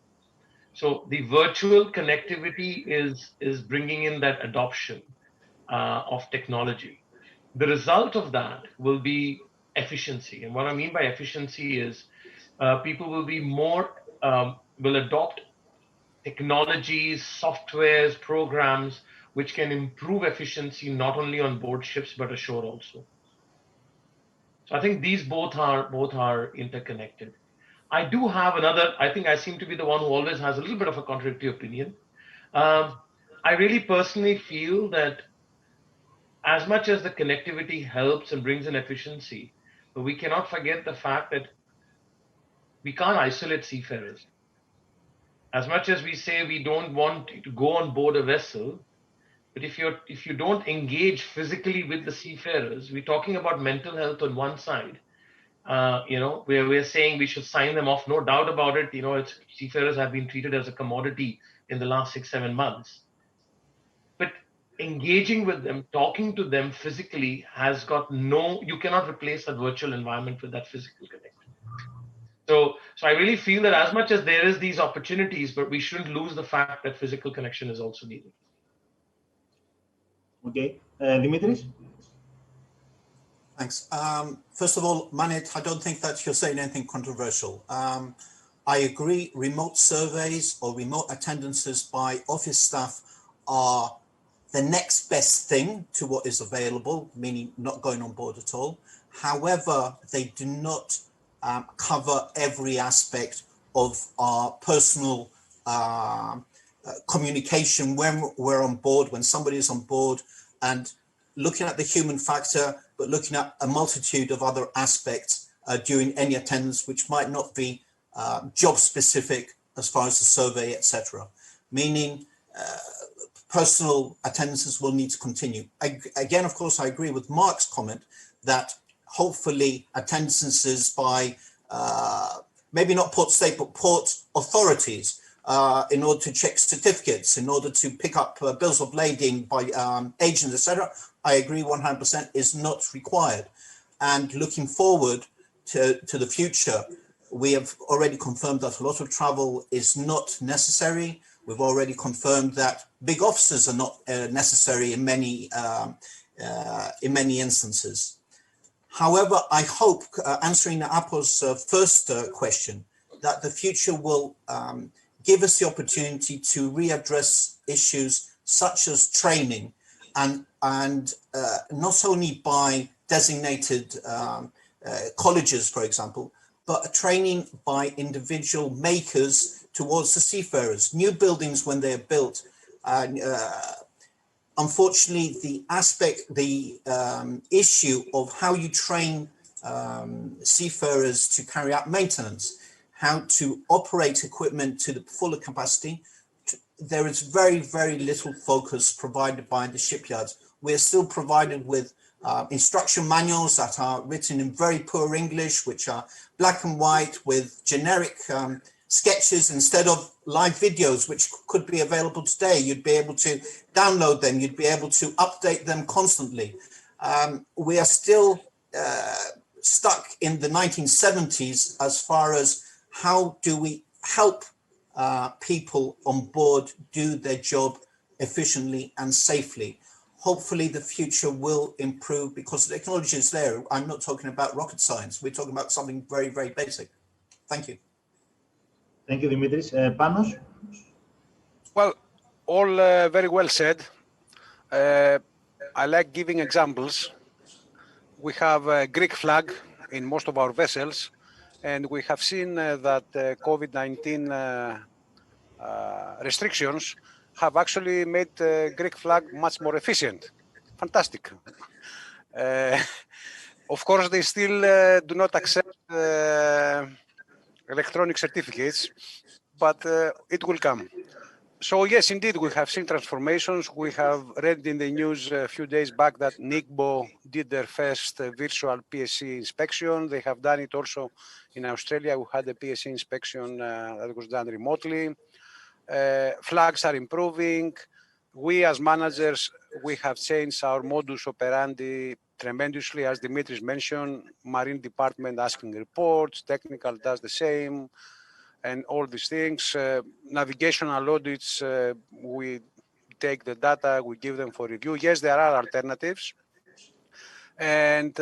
So the virtual connectivity is bringing in that adoption of technology. The result of that will be efficiency. And what I mean by efficiency is people will be more, will adopt technologies, softwares, programs, which can improve efficiency not only on board ships, but ashore also. So I think these both are interconnected. I do have another, I think I seem to be the one who always has a little bit of a contradictory opinion. I really personally feel that as much as the connectivity helps and brings in efficiency, but we cannot forget the fact that we can't isolate seafarers. As much as we say we don't want to go on board a vessel, but if you don't engage physically with the seafarers, we're talking about mental health on one side. We're saying we should sign them off, no doubt about it. Seafarers have been treated as a commodity in the last 6-7 months. But engaging with them, talking to them physically has got you cannot replace that virtual environment with that physical connection. So I really feel that as much as there is these opportunities, but we shouldn't lose the fact that physical connection is also needed. Okay, Dimitris? Thanks. First of all, Manit, I don't think that you're saying anything controversial. I agree, remote surveys or remote attendances by office staff are the next best thing to what is available, meaning not going on board at all. However, they do not cover every aspect of our personal communication when we're on board, when somebody is on board, and looking at the human factor, but looking at a multitude of other aspects during any attendance, which might not be job specific as far as the survey, etc. Meaning personal attendances will need to continue. Again, of course, I agree with Mark's comment that hopefully attendances by maybe not port state, but port authorities in order to check certificates, in order to pick up bills of lading by agents, etc. I agree 100% is not required. And looking forward to the future, we have already confirmed that a lot of travel is not necessary. We've already confirmed that big offices are not necessary in many instances. However, I hope, answering Apo's first question, that the future will give us the opportunity to readdress issues such as training and not only by designated colleges, for example, but training by individual makers towards the seafarers. New buildings, when they're built, unfortunately, the issue of how you train seafarers to carry out maintenance, how to operate equipment to the fuller capacity, there is very, very little focus provided by the shipyards. We're still provided with instruction manuals that are written in very poor English, which are black and white with generic sketches instead of live videos, which could be available today. You'd be able to download them. You'd be able to update them constantly. We are still stuck in the 1970s as far as how do we help people on board do their job efficiently and safely. Hopefully the future will improve because the technology is there. I'm not talking about rocket science. We're talking about something very, very basic. Thank you. Thank you, Dimitris. Panos? Well, all very well said. I like giving examples. We have a Greek flag in most of our vessels, and we have seen that COVID-19 restrictions have actually made the Greek flag much more efficient. Fantastic. Of course, they still do not accept electronic certificates, but it will come. So yes, indeed, we have seen transformations. We have read in the news a few days back that NIGBO did their first virtual PSC inspection. They have done it also in Australia. We had a PSC inspection that was done remotely. Flags are improving. We as managers, we have changed our modus operandi tremendously. As Dimitris mentioned, Marine Department asking reports, technical does the same, and all these things. Navigational audits, we take the data, we give them for review. Yes, there are alternatives. And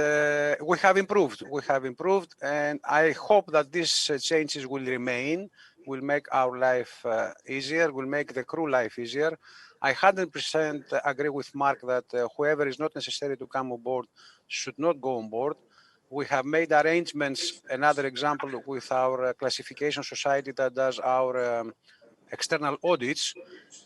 we have improved, and I hope that these changes will remain, will make our life easier, will make the crew life easier. I 100% agree with Mark that whoever is not necessary to come on board should not go on board. We have made arrangements, another example, with our classification society that does our external audits,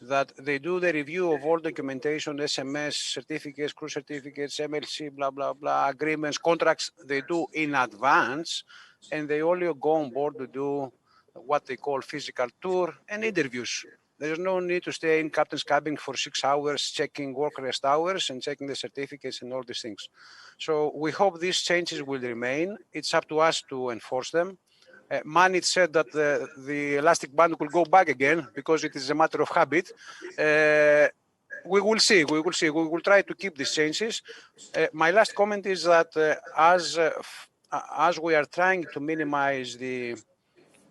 that they do the review of all documentation, SMS, certificates, crew certificates, MLC, blah, blah, blah, agreements, contracts, they do in advance, and they only go on board to do what they call physical tour and interviews. There's no need to stay in captain's cabin for 6 hours, checking work rest hours and checking the certificates and all these things. So we hope these changes will remain. It's up to us to enforce them. Manit said that the elastic band will go back again because it is a matter of habit. We will see. We will try to keep these changes. My last comment is that as we are trying to minimize the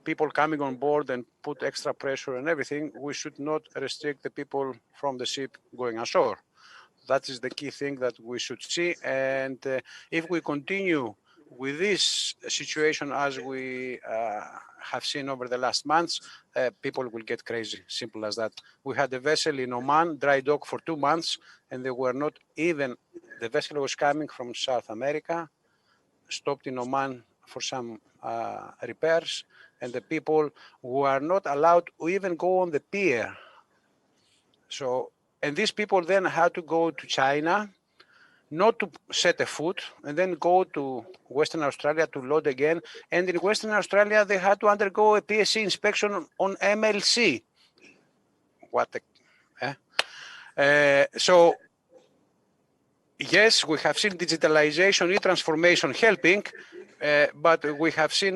people coming on board and put extra pressure and everything, we should not restrict the people from the ship going ashore. That is the key thing that we should see. And if we continue with this situation, as we have seen over the last months, people will get crazy, simple as that. We had a vessel in Oman, dry dock for 2 months, and they were not even, the vessel was coming from South America, stopped in Oman for some repairs, and the people were not allowed to even go on the pier. So, and these people then had to go to China, not to set a foot, and then go to Western Australia to load again. And in Western Australia, they had to undergo a PSC inspection on MLC. What so, yes, we have seen digitalization, e-transformation helping, but we have seen,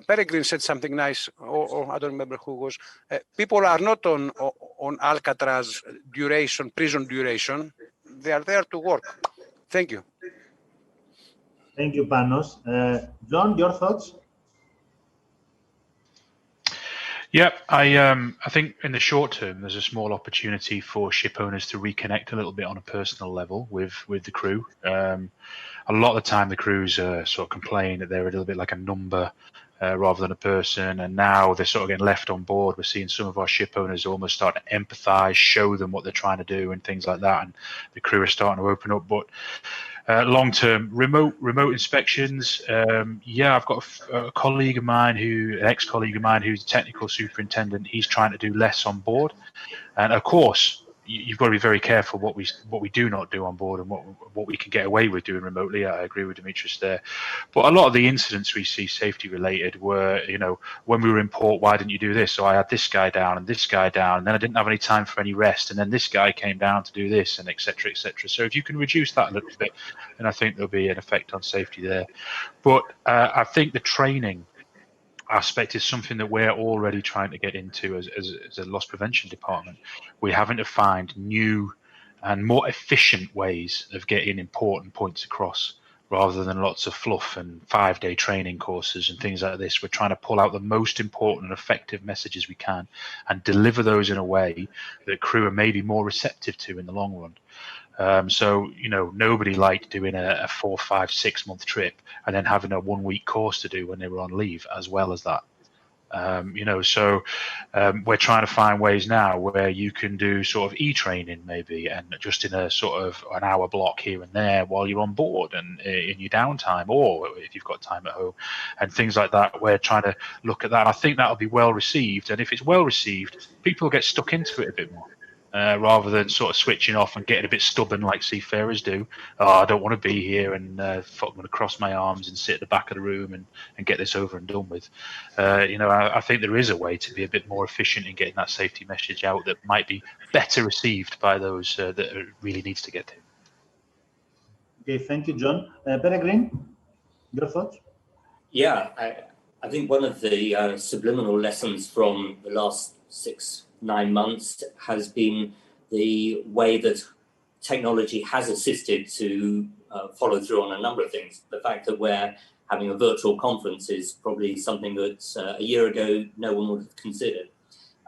Peregrine said something nice, or I don't remember who was, people are not on Alcatraz duration, prison duration. They are there to work. Thank you. Thank you, Panos. John, your thoughts? Yeah, I think in the short term, there's a small opportunity for ship owners to reconnect a little bit on a personal level with the crew. A lot of the time, the crews sort of complain that they're a little bit like a number rather than a person, and now they're sort of getting left on board. We're seeing some of our ship owners almost start to empathise, show them what they're trying to do, and things like that, and the crew are starting to open up. But long-term remote inspections. Yeah, I've got a colleague of mine an ex-colleague of mine who's a technical superintendent. He's trying to do less on board, and of course, you've got to be very careful what we do not do on board and what we can get away with doing remotely. I agree with Dimitris there, but a lot of the incidents we see safety related were, when we were in port, why didn't you do this? So I had this guy down and this guy down, and then I didn't have any time for any rest, and then this guy came down to do this, and etc. etc. So if you can reduce that a little bit, then I think there'll be an effect on safety there. But I think the training aspect is something that we're already trying to get into as a loss prevention department. We're having to find new and more efficient ways of getting important points across, rather than lots of fluff and 5-day training courses and things like this. We're trying to pull out the most important and effective messages we can and deliver those in a way that crew are maybe more receptive to in the long run. So, nobody liked doing a 4, 5, 6 month trip and then having a 1 week course to do when they were on leave as well as that. So we're trying to find ways now where you can do sort of e-training maybe, and just in a sort of an hour block here and there while you're on board and in your downtime, or if you've got time at home and things like that. We're trying to look at that. I think that'll be well received, and if it's well received, people get stuck into it a bit more. Rather than sort of switching off and getting a bit stubborn like seafarers do. Oh, I don't want to be here, and I'm going to cross my arms and sit at the back of the room and get this over and done with. I think there is a way to be a bit more efficient in getting that safety message out that might be better received by those that it really needs to get to. Okay, thank you, John. Peregrine, your thoughts? Yeah, I think one of the subliminal lessons from the last 6-9 months has been the way that technology has assisted to follow through on a number of things. The fact that we're having a virtual conference is probably something that a year ago no one would have considered.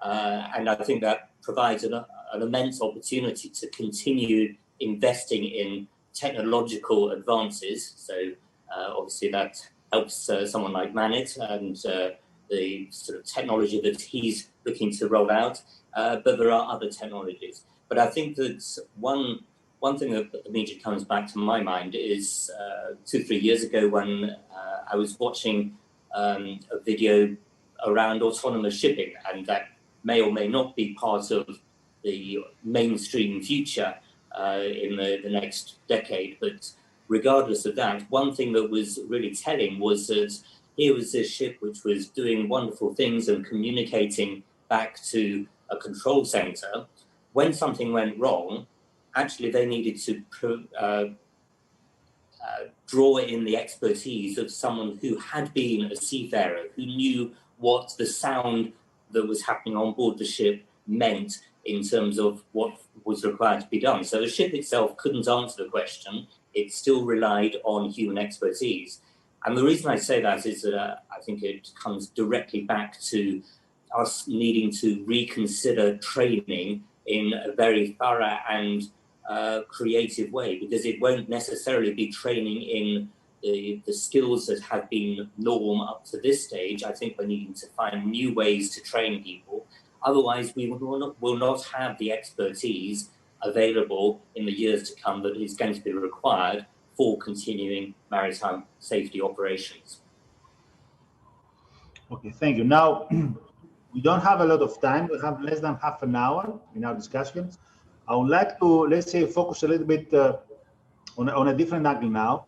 And I think that provides an immense opportunity to continue investing in technological advances. So obviously that helps someone like Manit and the sort of technology that he's looking to roll out, but there are other technologies. But I think that one thing that immediately comes back to my mind is 2-3 years ago when I was watching a video around autonomous shipping, and that may or may not be part of the mainstream future in the next decade. But regardless of that, one thing that was really telling was that here was this ship which was doing wonderful things and communicating back to a control center. When something went wrong, actually they needed to draw in the expertise of someone who had been a seafarer, who knew what the sound that was happening on board the ship meant in terms of what was required to be done. So the ship itself couldn't answer the question. It still relied on human expertise. And the reason I say that is that I think it comes directly back to us needing to reconsider training in a very thorough and creative way, because it won't necessarily be training in the skills that have been norm up to this stage. I think we're needing to find new ways to train people. Otherwise, we will not have the expertise available in the years to come that is going to be required for continuing maritime safety operations. Okay, thank you. Now, we don't have a lot of time. We have less than half an hour in our discussion. I would like to, let's say, focus a little bit on a different angle now.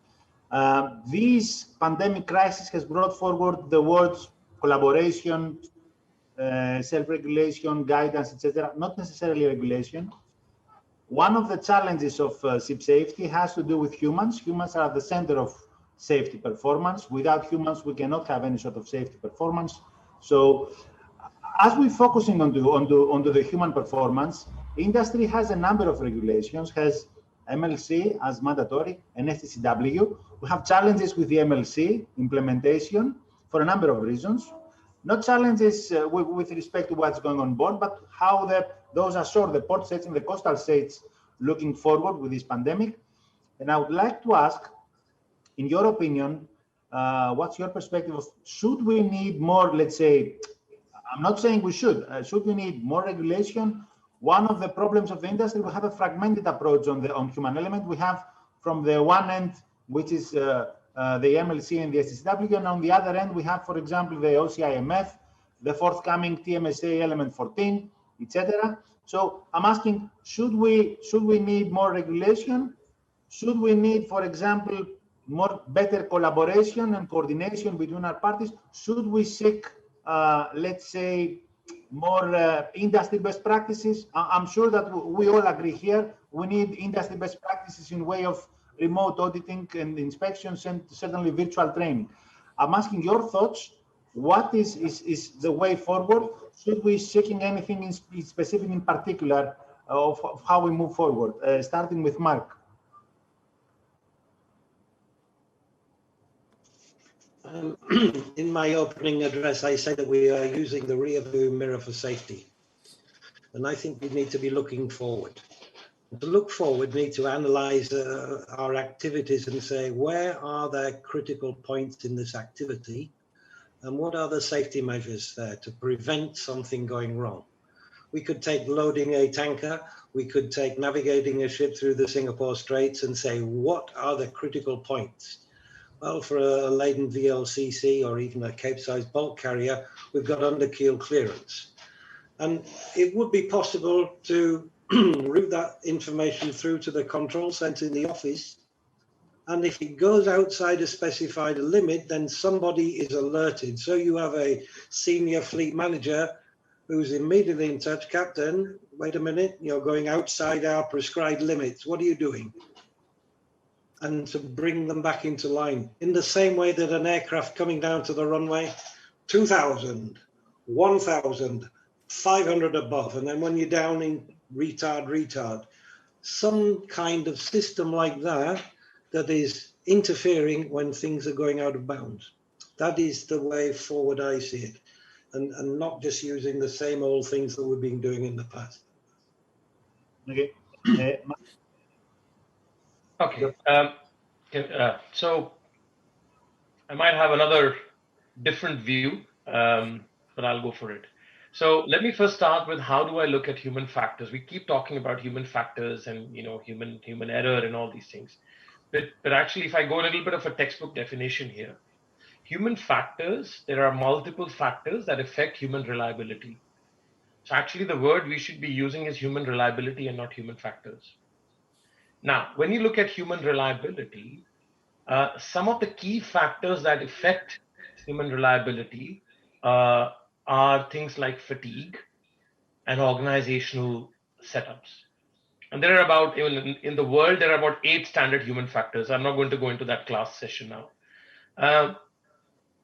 This pandemic crisis has brought forward the words collaboration, self-regulation, guidance, etc., not necessarily regulation. One of the challenges of ship safety has to do with humans. Humans are at the center of safety performance. Without humans, we cannot have any sort of safety performance. So, as we're focusing on the human performance, industry has a number of regulations, has MLC as mandatory and STCW. We have challenges with the MLC implementation for a number of reasons. Not challenges with respect to what's going on board, but how those ashore, the port states and the coastal states, looking forward with this pandemic. And I would like to ask, in your opinion, what's your perspective of, should we need more, let's say, I'm not saying we should we need more regulation? One of the problems of the industry, we have a fragmented approach on human element. We have from the one end, which is the MLC and the STCW, and on the other end, we have, for example, the OCIMF, the forthcoming TMSA element 14, etc. So I'm asking, should we need more regulation? Should we need, for example, better collaboration and coordination between our parties? Should we seek, let's say, more industry best practices? I'm sure that we all agree here, we need industry best practices in way of remote auditing and inspections and certainly virtual training. I'm asking your thoughts. What is the way forward? Should we seeking anything in specific in particular of how we move forward? Starting with Mark. In my opening address, I said that we are using the rear view mirror for safety. And I think we need to be looking forward. To look forward, we need to analyze our activities and say, where are there critical points in this activity? And what are the safety measures there to prevent something going wrong? We could take loading a tanker, we could take navigating a ship through the Singapore Straits and say, what are the critical points? Well, for a laden VLCC or even a Cape-size bulk carrier, we've got under-keel clearance. And it would be possible to route that information through to the control center in the office. And if it goes outside a specified limit, then somebody is alerted. So you have a senior fleet manager who's immediately in touch. Captain, wait a minute, you're going outside our prescribed limits. What are you doing? And to bring them back into line. In the same way that an aircraft coming down to the runway, 2,000, 1,000, 500 above. And then when you're down in retard, some kind of system like that is interfering when things are going out of bounds. That is the way forward I see it. And not just using the same old things that we've been doing in the past. Okay. Okay. So I might have another different view, but I'll go for it. So let me first start with, how do I look at human factors? We keep talking about human factors and human error and all these things. But actually, if I go a little bit of a textbook definition here, human factors, there are multiple factors that affect human reliability. So actually, the word we should be using is human reliability and not human factors. Now, when you look at human reliability, some of the key factors that affect human reliability are things like fatigue and organizational setups. And there are about, in the world, there are about 8 standard human factors. I'm not going to go into that class session now.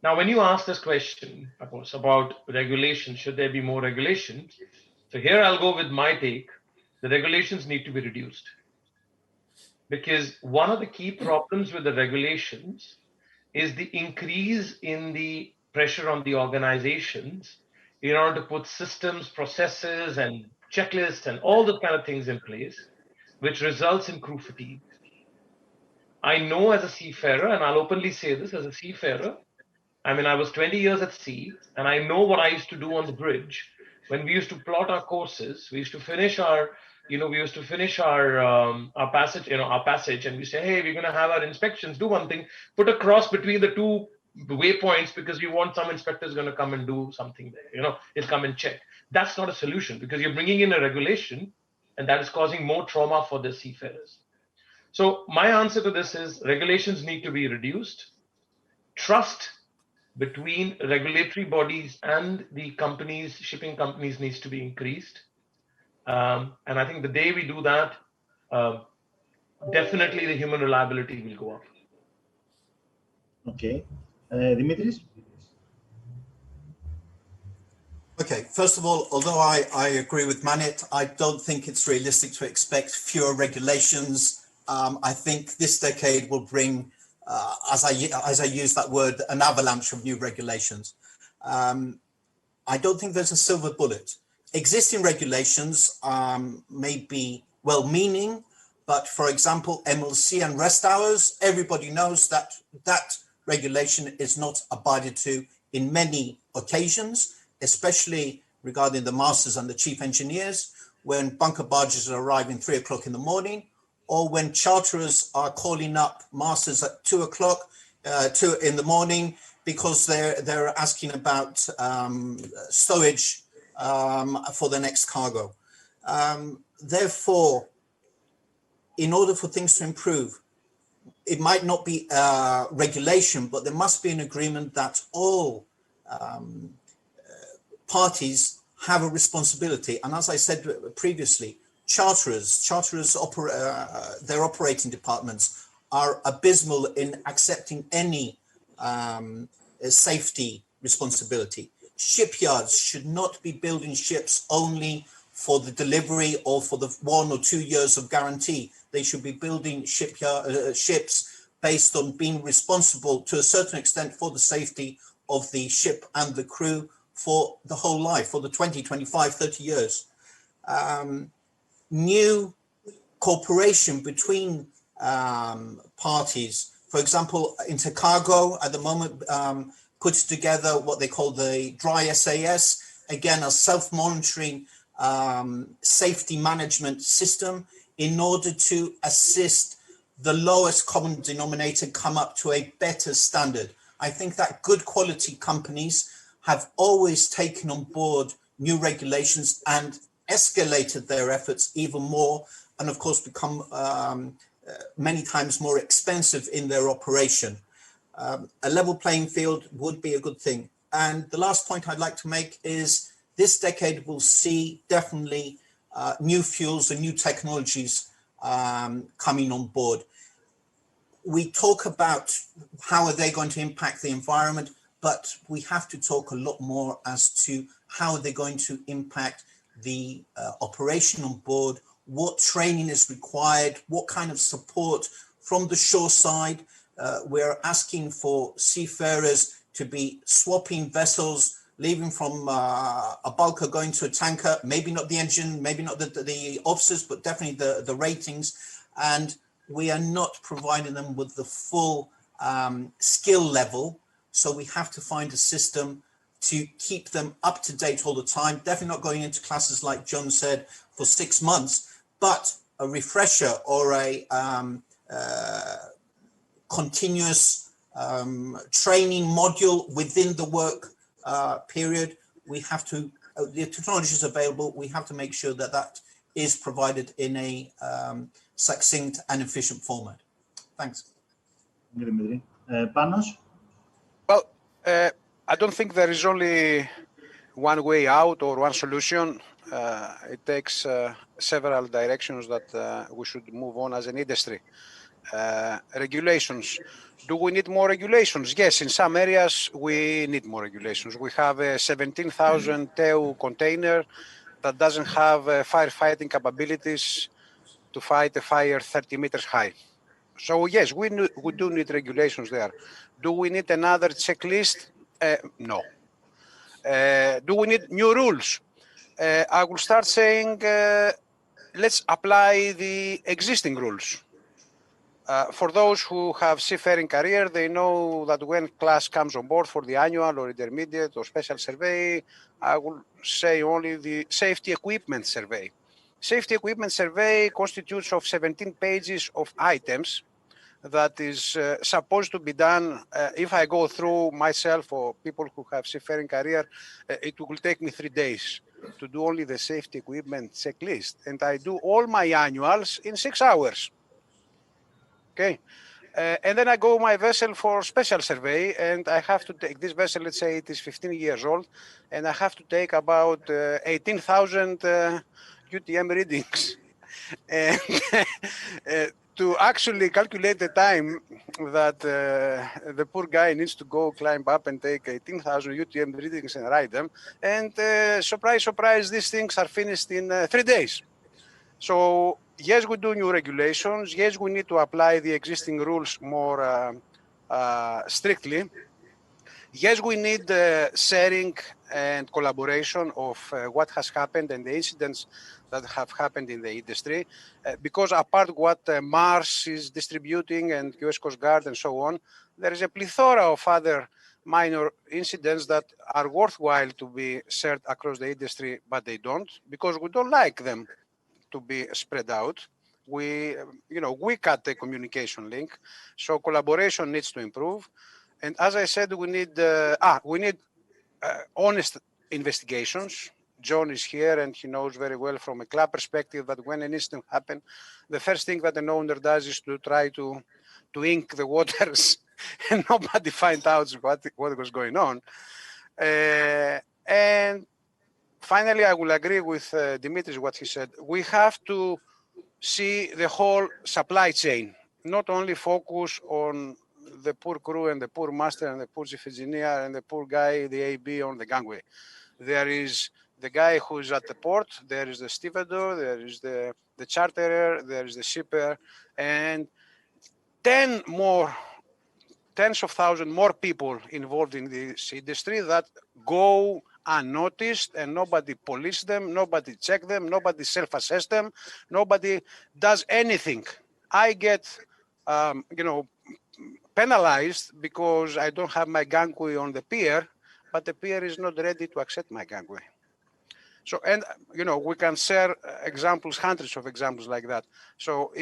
Now, when you ask this question, of course, about regulation, should there be more regulations? So here I'll go with my take. The regulations need to be reduced. Because one of the key problems with the regulations is the increase in the pressure on the organizations in order to put systems, processes, and checklists and all those kind of things in place, which results in crew fatigue. I know as a seafarer, and I'll openly say this as a seafarer, I mean, I was 20 years at sea, and I know what I used to do on the bridge. When we used to plot our courses, we used to finish our, our passage, our passage, and we say, hey, we're going to have our inspections. Do one thing, put a cross between the two waypoints because we want some inspectors going to come and do something there. He'll come and check. That's not a solution because you're bringing in a regulation, and that is causing more trauma for the seafarers. So my answer to this is regulations need to be reduced. Trust between regulatory bodies and the companies, shipping companies, needs to be increased. And I think the day we do that, definitely the human reliability will go up. Okay. Dimitris? Okay, first of all, although I agree with Manit, I don't think it's realistic to expect fewer regulations. I think this decade will bring, as I use that word, an avalanche of new regulations. I don't think there's a silver bullet. Existing regulations may be well-meaning, but for example, MLC and rest hours, everybody knows that that regulation is not abided to in many occasions, especially regarding the masters and the chief engineers, when bunker barges are arriving 3 o'clock in the morning, or when charterers are calling up masters at 2 o'clock, 2 in the morning, because they're asking about stowage for the next cargo. Therefore, in order for things to improve, it might not be regulation, but there must be an agreement that all parties have a responsibility. And as I said previously, charterers, their operating departments are abysmal in accepting any safety responsibility. Shipyards should not be building ships only for the delivery or for the 1 or 2 years of guarantee. They should be building ships based on being responsible to a certain extent for the safety of the ship and the crew for the whole life, for the 20, 25, 30 years. New cooperation between parties, for example, Intercargo at the moment puts together what they call the dry SAS, again, a self-monitoring safety management system in order to assist the lowest common denominator come up to a better standard. I think that good quality companies have always taken on board new regulations and escalated their efforts even more, and of course become many times more expensive in their operation. A level playing field would be a good thing. And the last point I'd like to make is this decade will see definitely new fuels and new technologies coming on board. We talk about how are they going to impact the environment, but we have to talk a lot more as to how they're going to impact the operation on board, what training is required, what kind of support from the shore side. We're asking for seafarers to be swapping vessels, leaving from a bulker going to a tanker, maybe not the engine, maybe not the officers, but definitely the ratings. And we are not providing them with the full skill level. So we have to find a system to keep them up to date all the time. Definitely not going into classes like John said for 6 months, but a refresher or a continuous training module within the work period. We have to, the technology is available. We have to make sure that that is provided in a succinct and efficient format. Thanks. Panos? Well, I don't think there is only one way out or one solution. It takes several directions that we should move on as an industry. Regulations. Do we need more regulations? Yes, in some areas we need more regulations. We have a 17,000 TEU container that doesn't have firefighting capabilities to fight a fire 30 meters high. So yes, we do need regulations there. Do we need another checklist? No. Do we need new rules? I will start saying, let's apply the existing rules. For those who have seafaring career, they know that when class comes on board for the annual or intermediate or special survey, I will say only the safety equipment survey. Safety equipment survey constitutes of 17 pages of items that is supposed to be done. If I go through myself or people who have seafaring career, it will take me 3 days to do only the safety equipment checklist. And I do all my annuals in 6 hours. Okay. And then I go my vessel for special survey, and I have to take this vessel, let's say it is 15 years old, and I have to take about 18,000 UTM readings. And to actually calculate the time that the poor guy needs to go climb up and take 18,000 UTM readings and write them. And surprise, surprise, these things are finished in 3 days. So yes, we do new regulations. Yes, we need to apply the existing rules more strictly. Yes, we need sharing and collaboration of what has happened and the incidents that have happened in the industry, because apart what Mars is distributing and US Coast Guard and so on, there is a plethora of other minor incidents that are worthwhile to be shared across the industry, but they don't, because we don't like them to be spread out. We cut the communication link, so collaboration needs to improve. And as I said, we need honest investigations. John is here and he knows very well from a club perspective that when an incident happens, the first thing that an owner does is to try to ink the waters and nobody finds out what was going on. And finally, I will agree with Dimitris what he said. We have to see the whole supply chain, not only focus on the poor crew and the poor master and the poor chief engineer and the poor guy, the AB on the gangway. There is the guy who is at the port, there is the stevedore, there is the charterer, there is the shipper, and tens of thousands more people involved in this industry that go unnoticed and nobody police them, nobody check them, nobody self-assess them, nobody does anything. I get, penalized because I don't have my gangway on the pier, but the pier is not ready to accept my gangway. So, and we can share examples, hundreds of examples like that. So,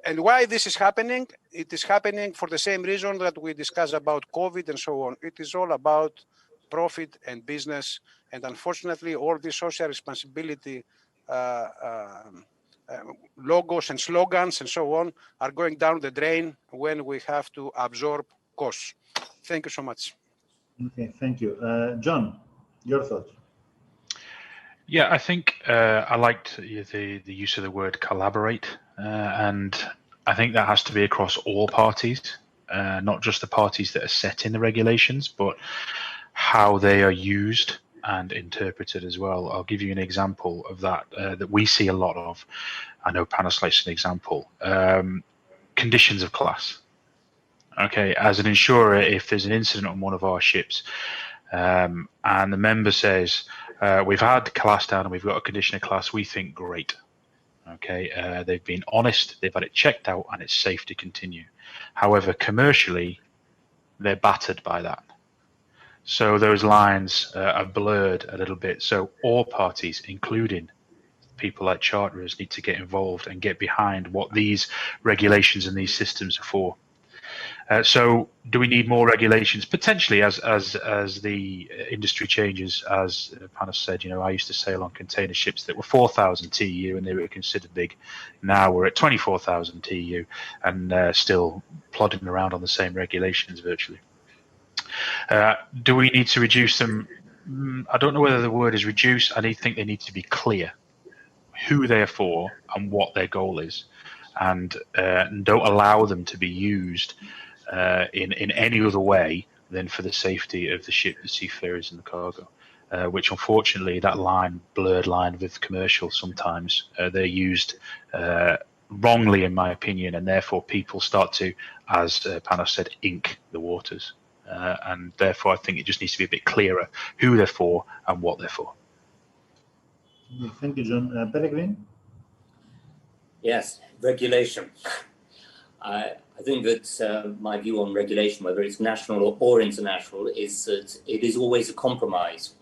and why this is happening? It is happening for the same reason that we discussed about COVID and so on. It is all about profit and business, and unfortunately, all the social responsibility logos and slogans and so on are going down the drain when we have to absorb costs. Thank you so much. Okay, thank you. John, your thoughts? Yeah, I think I liked the use of the word collaborate, and I think that has to be across all parties, not just the parties that are set in the regulations, but how they are used and interpreted as well. I'll give you an example of that that we see a lot of. I know Panasonic is an example. Conditions of class. Okay, as an insurer, if there's an incident on one of our ships, and the member says, we've had class down and we've got a condition of class, we think great. Okay, they've been honest, they've had it checked out, and it's safe to continue. However, commercially, they're battered by that. So those lines are blurred a little bit. So all parties, including people like charterers, need to get involved and get behind what these regulations and these systems are for. So do we need more regulations? Potentially, as the industry changes. As Panos said, I used to sail on container ships that were 4,000 TEU and they were considered big. Now we're at 24,000 TEU and still plodding around on the same regulations virtually. Do we need to reduce them? I don't know whether the word is reduce. I think they need to be clear who they're for and what their goal is, and don't allow them to be used in any other way than for the safety of the ship, the seafarers, and the cargo. Which unfortunately, that blurred line with commercial, sometimes they're used wrongly, in my opinion, and therefore people start to, as Panos said, ink the waters. And therefore, I think it just needs to be a bit clearer who they're for and what they're for. Thank you, John. Peregrine? Yes, regulation. I think that my view on regulation, whether it's national or international, is that it is always a compromise.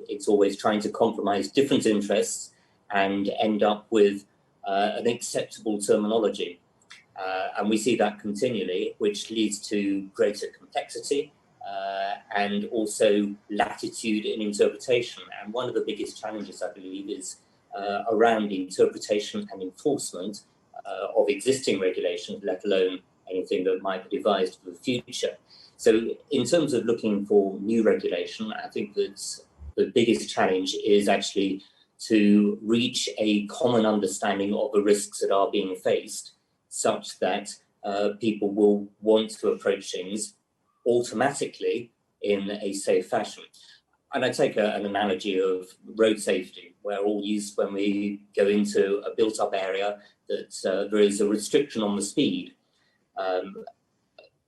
It's always trying to compromise different interests and end up with an acceptable terminology. And we see that continually, which leads to greater complexity and also latitude in interpretation. And one of the biggest challenges, I believe, is around interpretation and enforcement of existing regulations, let alone anything that might be devised for the future. So in terms of looking for new regulation, I think that the biggest challenge is actually to reach a common understanding of the risks that are being faced, such that people will want to approach things automatically in a safe fashion. And I take an analogy of road safety. We're all used when we go into a built-up area that there is a restriction on the speed.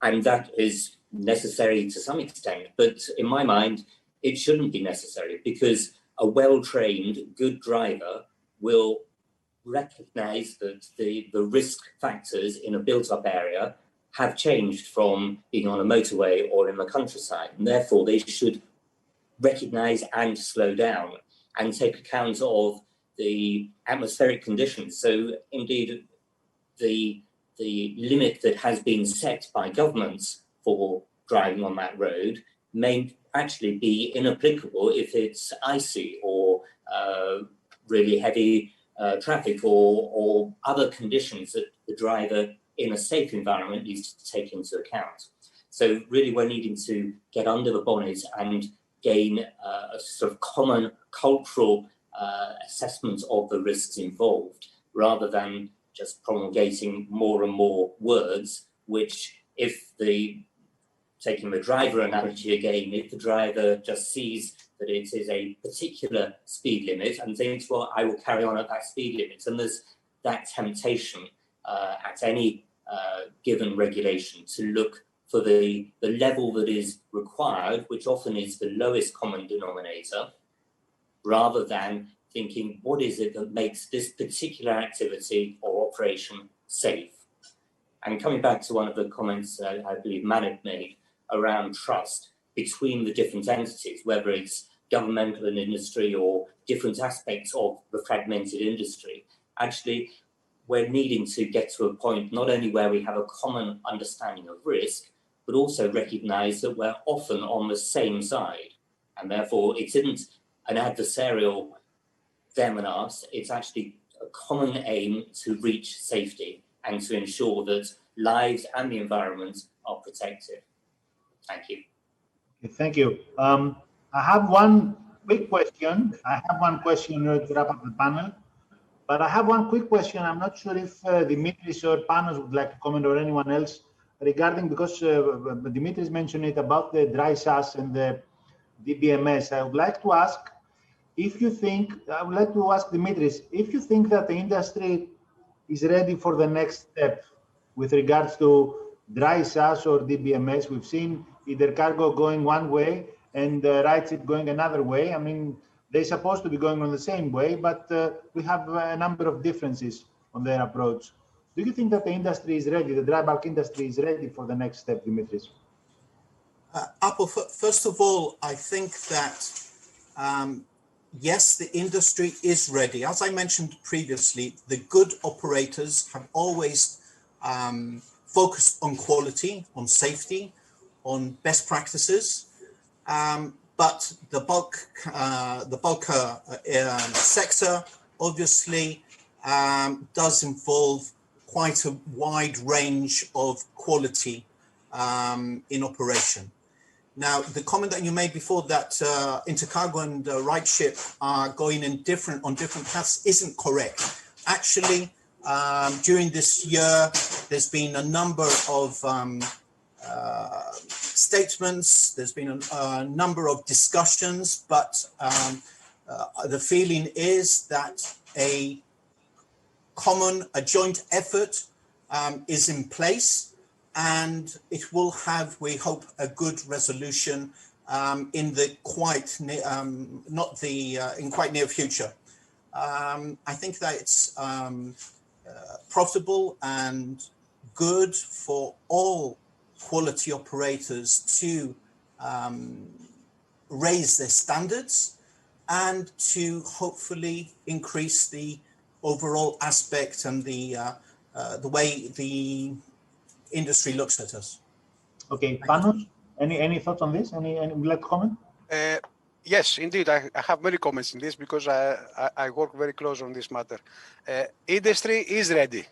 And that is necessary to some extent, but in my mind, it shouldn't be necessary, because a well-trained, good driver will recognize that the risk factors in a built-up area have changed from being on a motorway or in the countryside, and therefore they should recognize and slow down and take account of the atmospheric conditions. So indeed, the limit that has been set by governments for driving on that road may actually be inapplicable if it's icy or really heavy traffic or other conditions that the driver in a safe environment needs to take into account. So really we're needing to get under the bonnet and gain a sort of common cultural assessment of the risks involved, rather than just promulgating more and more words, which taking the driver analogy again, if the driver just sees that it is a particular speed limit and thinks, well, I will carry on at that speed limit. And there's that temptation at any given regulation to look for the level that is required, which often is the lowest common denominator, rather than thinking, what is it that makes this particular activity or operation safe? And coming back to one of the comments I believe Manit made around trust between the different entities, whether it's governmental and industry or different aspects of the fragmented industry, actually we're needing to get to a point not only where we have a common understanding of risk, but also recognize that we're often on the same side. And therefore it isn't an adversarial them and us, it's actually a common aim to reach safety and to ensure that lives and the environment are protected. Thank you. Thank you. I have one quick question. I have one question in order to wrap up the panel, but I have one quick question. I'm not sure if Dimitris or Panos would like to comment, or anyone else, regarding, because Dimitris mentioned it about the dry SAS and the DBMS. I would like to ask if you think, I would like to ask Dimitris, if you think that the industry is ready for the next step with regards to dry SAS or DBMS. We've seen either cargo going one way and RightShip going another way. I mean, they're supposed to be going on the same way, but we have a number of differences on their approach. Do you think that the industry is ready, the dry bulk industry is ready for the next step, Dimitris? Apple, first of all, I think that yes, the industry is ready. As I mentioned previously, the good operators have always focused on quality, on safety, on best practices. But the bulker sector obviously does involve quite a wide range of quality in operation. Now, the comment that you made before that Intercargo and RightShip are going in on different paths isn't correct. Actually, during this year, there's been a number of statements, there's been a number of discussions, but the feeling is that a joint effort is in place, and it will have, we hope, a good resolution in the quite near future. I think that it's profitable and good for all quality operators to raise their standards and to hopefully increase the overall aspect and the way the industry looks at us. Okay, Panos, any thoughts on this? Any would you like to comment? Yes, indeed. I have many comments in this because I work very close on this matter. Industry is ready.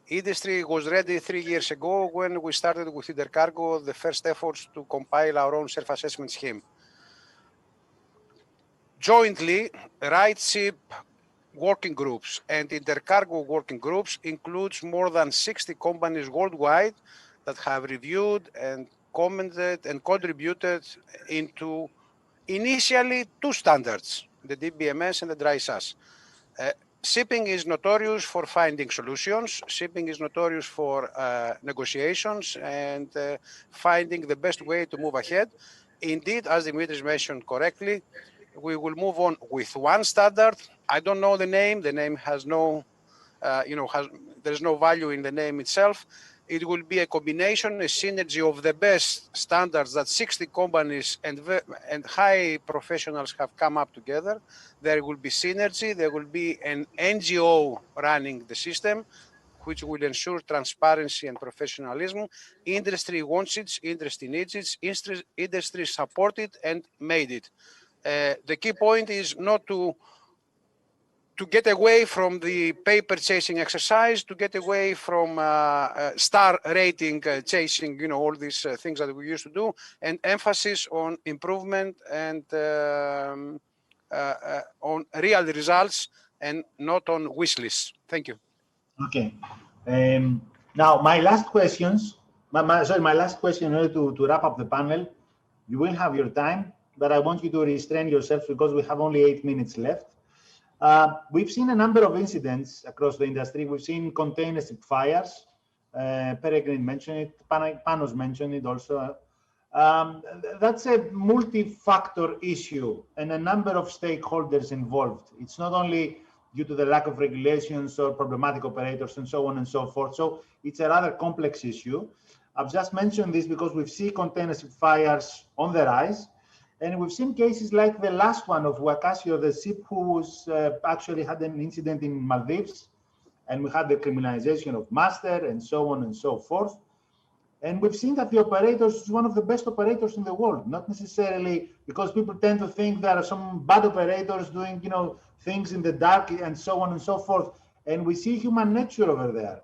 Industry was ready 3 years ago when we started with Intercargo the first efforts to compile our own self-assessment scheme. Jointly, RightShip working groups and Intercargo working groups includes more than 60 companies worldwide that have reviewed and commented and contributed into initially 2 standards, the DBMS and the dry SAS. Shipping is notorious for finding solutions. Shipping is notorious for negotiations and finding the best way to move ahead. Indeed, as Dimitris mentioned correctly, we will move on with 1 standard. I don't know the name. The name has no, there's no value in the name itself. It will be a combination, a synergy of the best standards that 60 companies and high professionals have come up together. There will be synergy. There will be an NGO running the system, which will ensure transparency and professionalism. Industry wants it, industry needs it, industry supported and made it. The key point is not to get away from the paper chasing exercise, to get away from star rating chasing, all these things that we used to do, and emphasis on improvement and on real results and not on wish lists. Thank you. Okay. Now, my last questions, my last question in order to wrap up the panel. You will have your time, but I want you to restrain yourselves because we have only 8 minutes left. We've seen a number of incidents across the industry. We've seen container ship fires. Peregrine mentioned it. Panos mentioned it also. That's a multi-factor issue and a number of stakeholders involved. It's not only due to the lack of regulations or problematic operators and so on and so forth. So it's a rather complex issue. I've just mentioned this because we've seen container ship fires on the rise. And we've seen cases like the last one of Wakasio, the ship who was actually had an incident in Maldives, and we had the criminalization of master and so on and so forth. And we've seen that the operator is one of the best operators in the world, not necessarily because people tend to think there are some bad operators doing, things in the dark and so on and so forth. And we see human nature over there.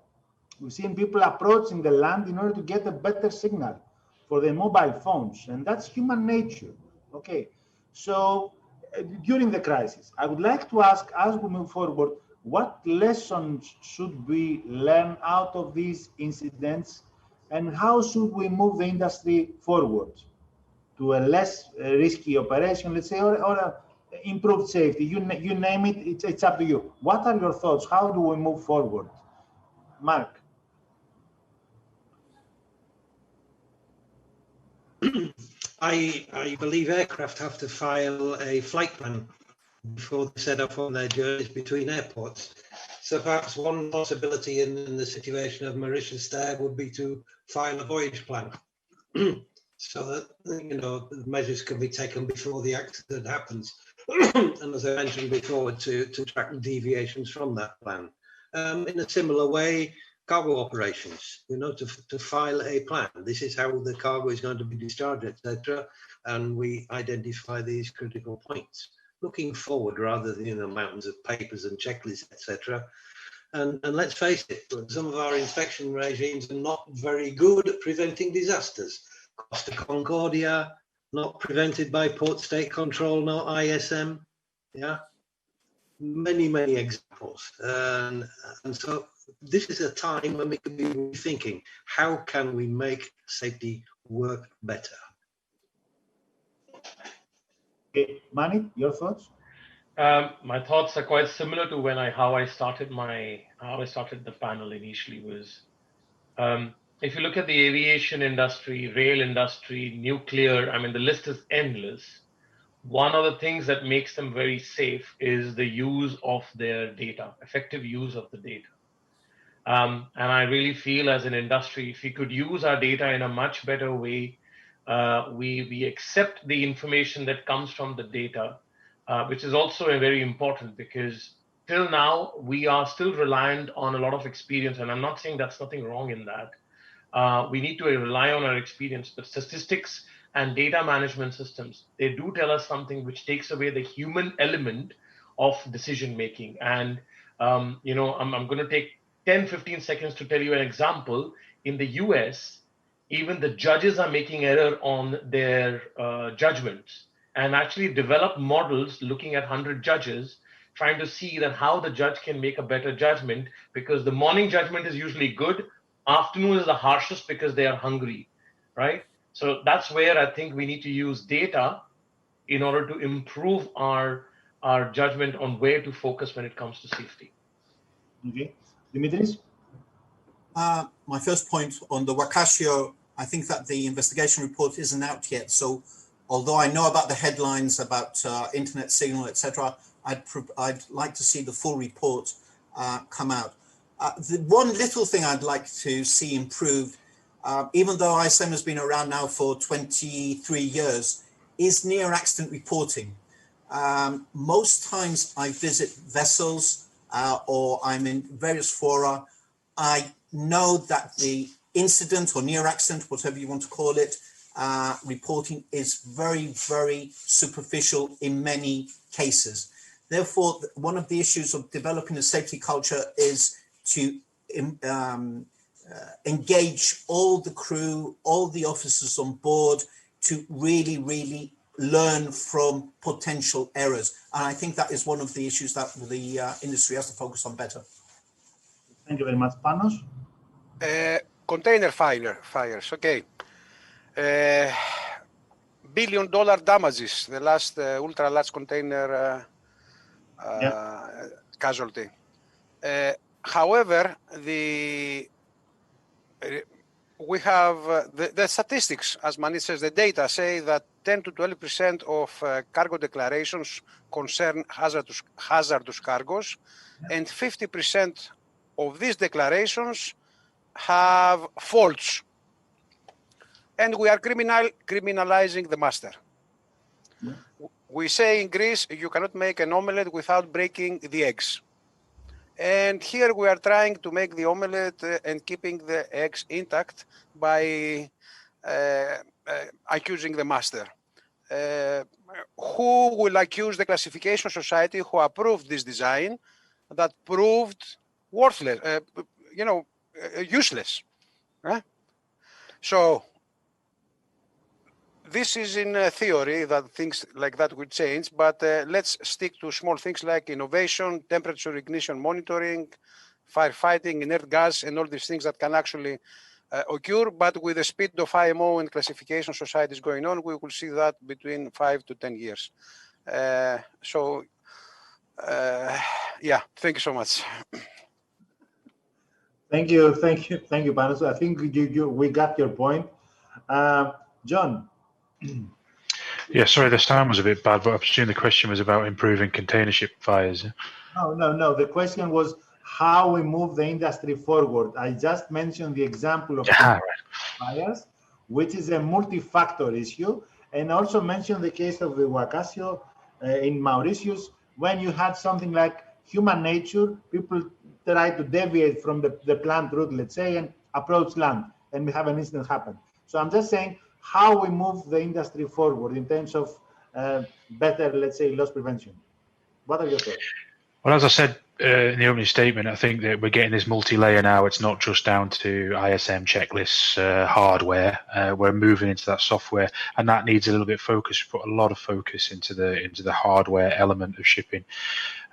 We've seen people approaching the land in order to get a better signal for their mobile phones, and that's human nature. Okay, so during the crisis, I would like to ask, as we move forward, what lessons should we learn out of these incidents, and how should we move the industry forward to a less risky operation, let's say, or improved safety? You name it, it's up to you. What are your thoughts? How do we move forward? Mark. I believe aircraft have to file a flight plan before they set off on their journeys between airports. So perhaps one possibility in the situation of Mauritius there would be to file a voyage plan so that measures can be taken before the accident happens. And as I mentioned before, to track deviations from that plan. In a similar way, cargo operations, to file a plan. This is how the cargo is going to be discharged, etc. And we identify these critical points, looking forward rather than mountains of papers and checklists, etc. And let's face it, some of our inspection regimes are not very good at preventing disasters. Costa Concordia, not prevented by Port State Control, not ISM. Yeah, many examples. And so this is a time when we can be rethinking, how can we make safety work better? Okay, Mani, your thoughts? My thoughts are quite similar to how I started the panel initially was, if you look at the aviation industry, rail industry, nuclear, the list is endless. One of the things that makes them very safe is the use of their data, effective use of the data. And I really feel as an industry, if we could use our data in a much better way, we accept the information that comes from the data, which is also very important, because till now we are still reliant on a lot of experience, and I'm not saying that's nothing wrong in that. We need to rely on our experience, but statistics and data management systems, they do tell us something which takes away the human element of decision making. And I'm going to take 10-15 seconds to tell you an example. In the US, even the judges are making error on their judgments, and actually develop models looking at 100 judges, trying to see that how the judge can make a better judgment, because the morning judgment is usually good, afternoon is the harshest because they are hungry, right? So that's where I think we need to use data in order to improve our judgment on where to focus when it comes to safety. Okay, Dimitris? My first point on the Wakasio, I think that the investigation report isn't out yet. So although I know about the headlines about internet signal, etc., I'd like to see the full report come out. The one little thing I'd like to see improved, even though ISM has been around now for 23 years, is near accident reporting. Most times I visit vessels or I'm in various fora, I know that the incident or near accident, whatever you want to call it, reporting is very, very superficial in many cases. Therefore, one of the issues of developing a safety culture is to engage all the crew, all the officers on board to really, really learn from potential errors. And I think that is one of the issues that the industry has to focus on better. Thank you very much, Panos. Container fires, okay. $1 billion damages, the last ultra large container casualty. However, we have the statistics, as Manit says, the data say that 10 to 12% of cargo declarations concern hazardous cargoes, and 50% of these declarations have faults. And we are criminalizing the master. Yeah. We say in Greece, you cannot make an omelette without breaking the eggs. And here we are trying to make the omelette and keeping the eggs intact by accusing the master. Who will accuse the classification society who approved this design that proved worthless, useless? So this is in theory that things like that would change, but let's stick to small things like innovation, temperature ignition monitoring, firefighting, inert gas, and all these things that can actually occur. But with the speed of IMO and classification societies going on, we will see that between 5 to 10 years. Yeah, thank you so much. Thank you, Panos. I think we got your point. John. Yeah, sorry, the sound was a bit bad, but I presume the question was about improving container ship fires. No. The question was how we move the industry forward. I just mentioned the example of fires, which is a multi-factor issue, and also mentioned the case of the Wakasio in Mauritius, when you had something like human nature, people try to deviate from the planned route, let's say, and approach land, and we have an incident happen. So I'm just saying how we move the industry forward in terms of better, let's say, loss prevention. What are your thoughts? Well, as I said in the opening statement, I think that we're getting this multi-layer now. It's not just down to ISM checklists, hardware. We're moving into that software, and that needs a little bit of focus. We put a lot of focus into the hardware element of shipping,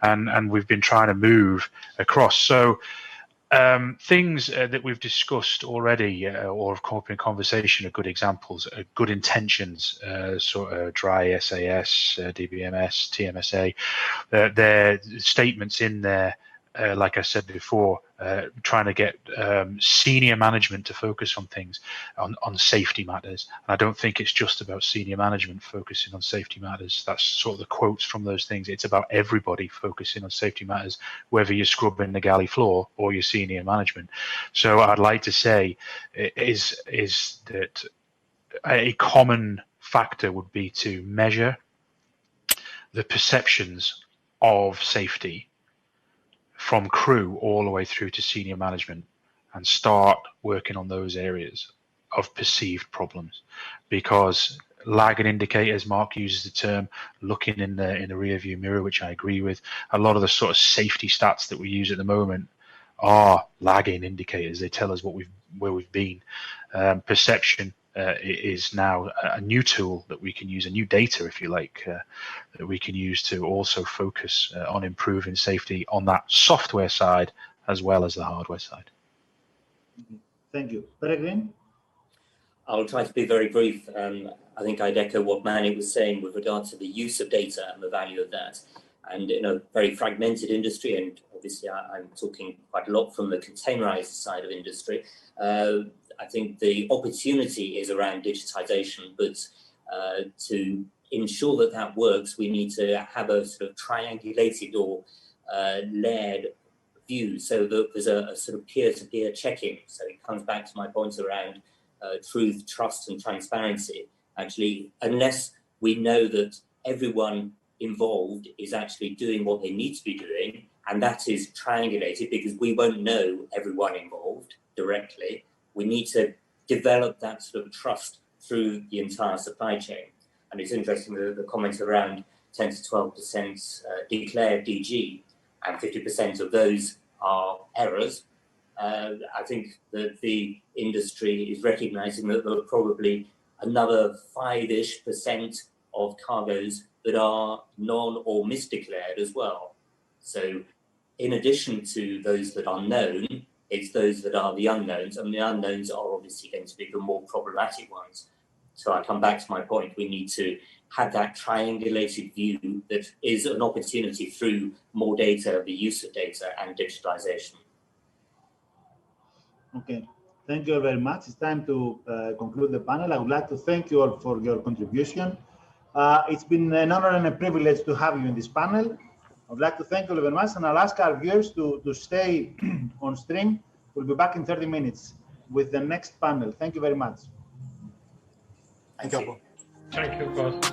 and we've been trying to move across. So things that we've discussed already or have come up in conversation are good examples, good intentions, sort of dry SAS, DBMS, TMSA. There are statements in there, like I said before, trying to get senior management to focus on things, on safety matters. And I don't think it's just about senior management focusing on safety matters. That's sort of the quotes from those things. It's about everybody focusing on safety matters, whether you're scrubbing the galley floor or your senior management. So I'd like to say is that a common factor would be to measure the perceptions of safety from crew all the way through to senior management, and start working on those areas of perceived problems. Because lagging indicators, Mark uses the term, looking in the rear view mirror, which I agree with. A lot of the sort of safety stats that we use at the moment are lagging indicators. They tell us where we've been. Perception is now a new tool that we can use, a new data, if you like, that we can use to also focus on improving safety on that software side as well as the hardware side. Thank you. Peregrine? I'll try to be very brief. I think I'd echo what Manny was saying with regard to the use of data and the value of that. And in a very fragmented industry, and obviously I'm talking quite a lot from the containerized side of industry, I think the opportunity is around digitization, but to ensure that that works, we need to have a sort of triangulated or layered view, so that there's a sort of peer-to-peer checking. So it comes back to my points around truth, trust, and transparency. Actually, unless we know that everyone involved is actually doing what they need to be doing, and that is triangulated, because we won't know everyone involved directly. We need to develop that sort of trust through the entire supply chain. And it's interesting the comments around 10 to 12% declared DG, and 50% of those are errors. I think that the industry is recognizing that there are probably another 5-ish% of cargoes that are non or misdeclared as well. So in addition to those that are known, it's those that are the unknowns, and the unknowns are obviously going to be the more problematic ones. So I come back to my point, we need to have that triangulated view that is an opportunity through more data, the use of data, and digitalization. Okay, thank you very much. It's time to conclude the panel. I would like to thank you all for your contribution. It's been an honor and a privilege to have you in this panel. I would like to thank you very much, and I'll ask our viewers to stay on stream. We'll be back in 30 minutes with the next panel. Thank you very much. Thank you. Thank you, boss.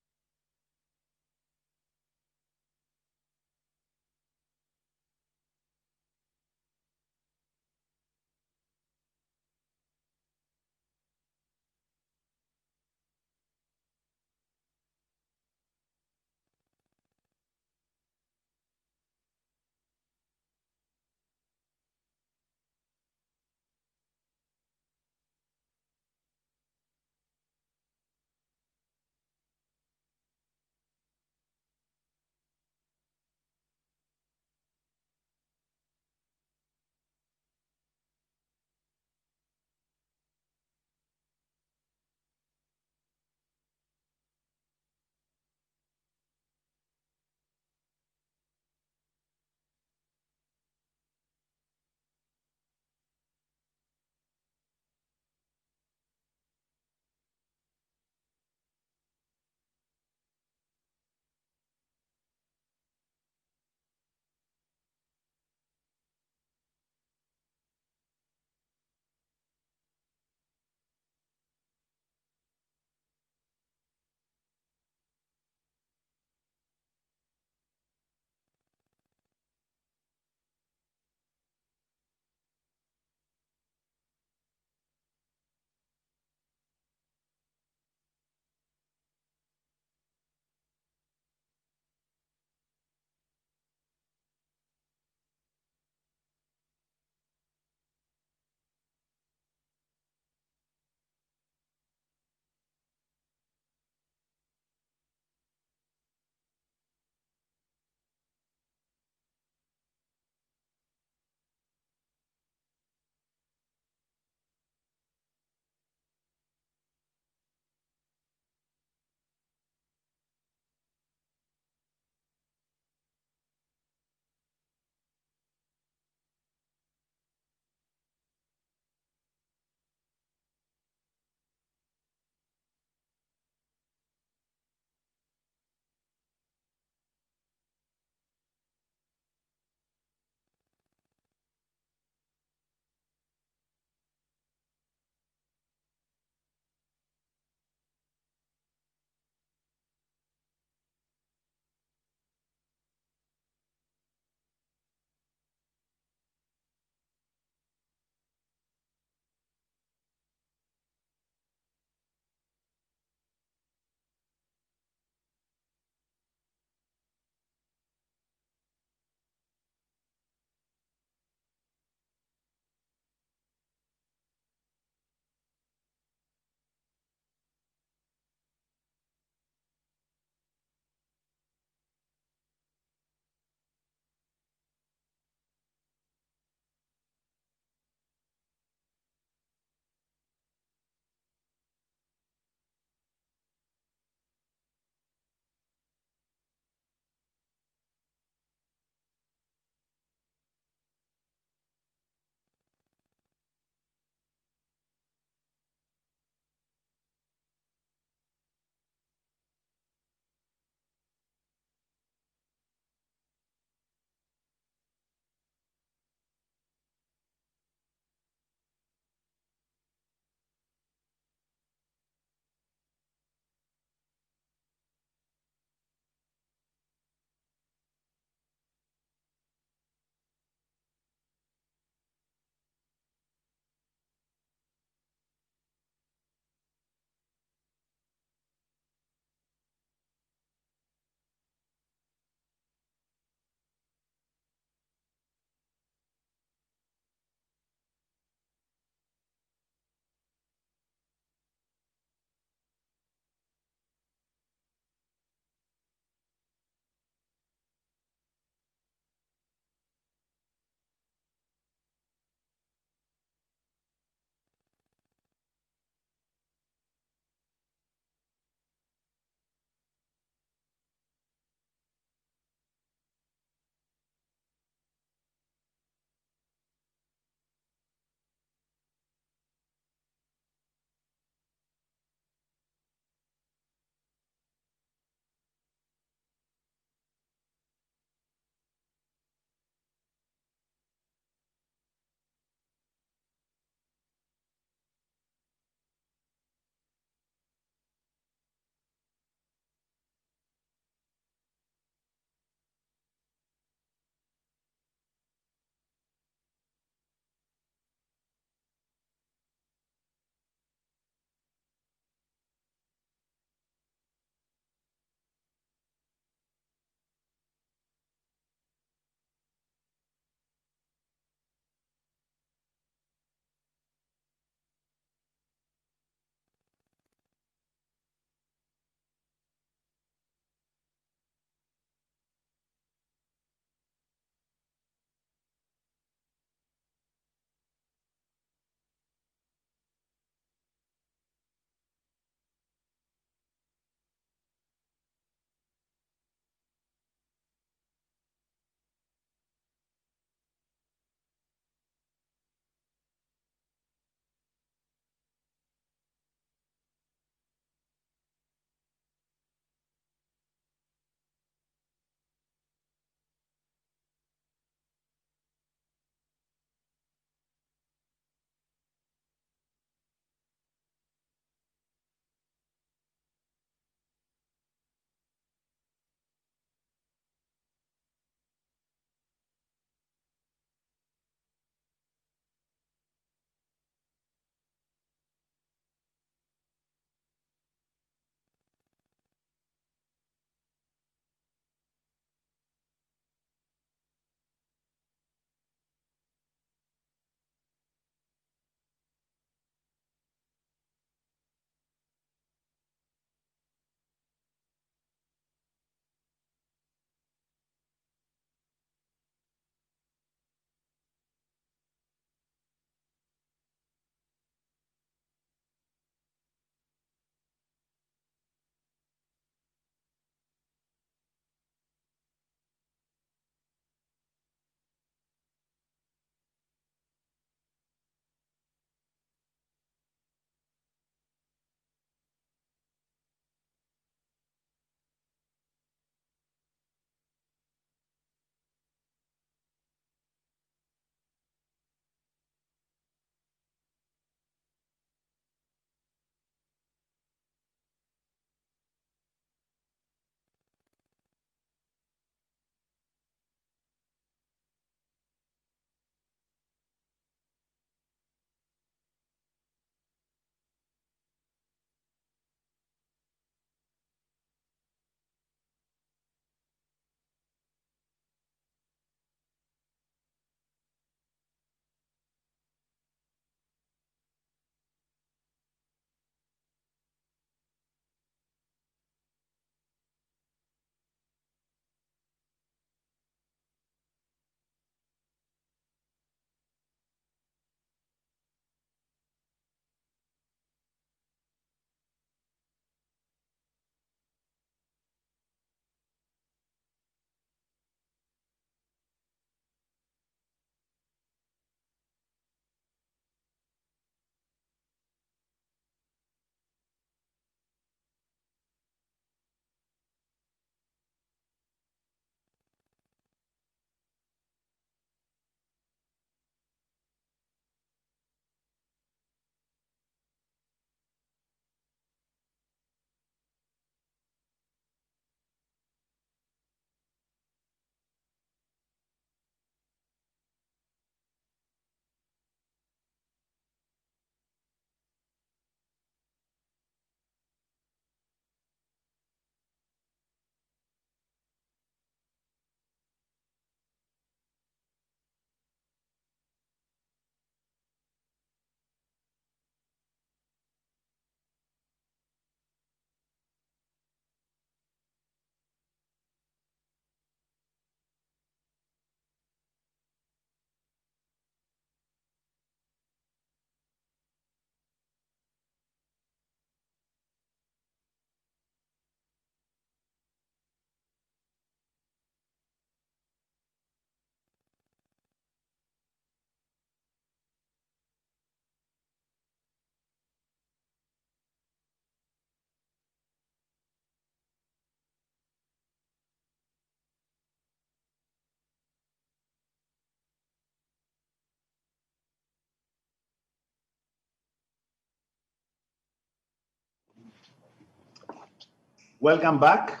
Welcome back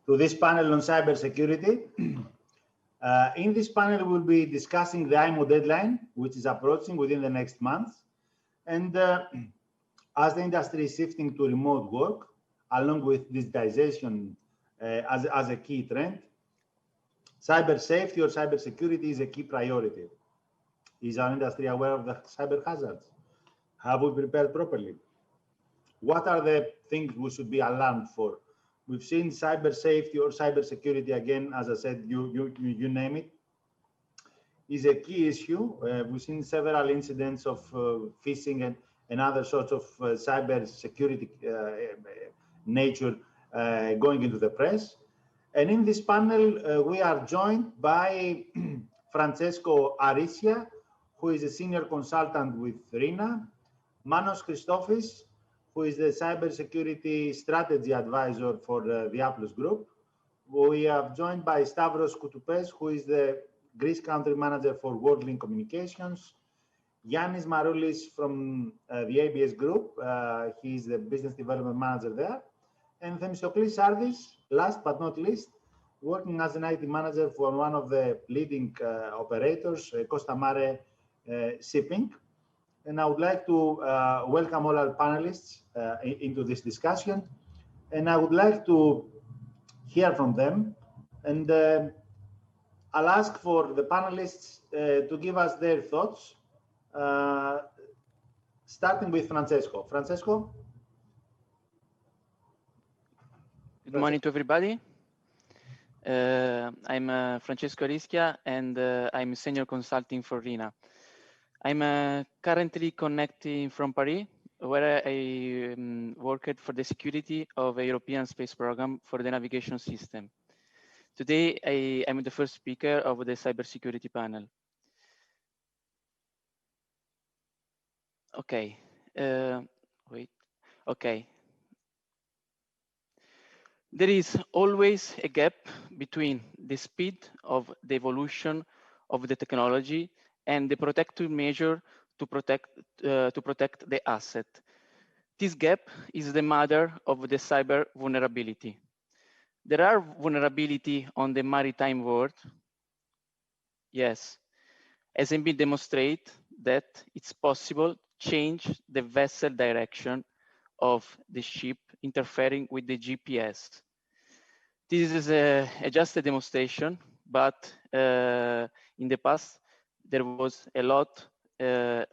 to this panel on cybersecurity. In this panel, we'll be discussing the IMO deadline, which is approaching within the next month. And as the industry is shifting to remote work, along with digitization as a key trend, cyber safety or cybersecurity is a key priority. Is our industry aware of the cyber hazards? Have we prepared properly? What are the things we should be alarmed for? We've seen cyber safety or cybersecurity, again, as I said, you name it, is a key issue. We've seen several incidents of phishing and other sorts of cyber security nature going into the press. And in this panel, we are joined by Francesco Aricia, who is a senior consultant with RINA, Manos Christofis, who is the cybersecurity strategy advisor for the Applus Group. We are joined by Stavros Koutoupes, who is the Greece country manager for WorldLink Communications, Yannis Maroulis from the ABS Group. He's the business development manager there. And Themistoklis Sardis, last but not least, working as an IT manager for one of the leading operators, Costa Mare Shipping. And I would like to welcome all our panelists into this discussion. And I would like to hear from them. And I'll ask for the panelists to give us their thoughts, starting with Francesco. Francesco? Good morning to everybody. I'm Francesco Aricia, and I'm senior consulting for RINA. I'm currently connecting from Paris, where I worked for the security of a European space program for the navigation system. Today, I am the first speaker of the cybersecurity panel. Okay, wait, okay. There is always a gap between the speed of the evolution of the technology and the protective measure to protect the asset. This gap is the mother of the cyber vulnerability. There are vulnerability on the maritime world. Yes, as has been demonstrated that it's possible to change the vessel direction of the ship interfering with the GPS. This is just a demonstration, but in the past, there was a lot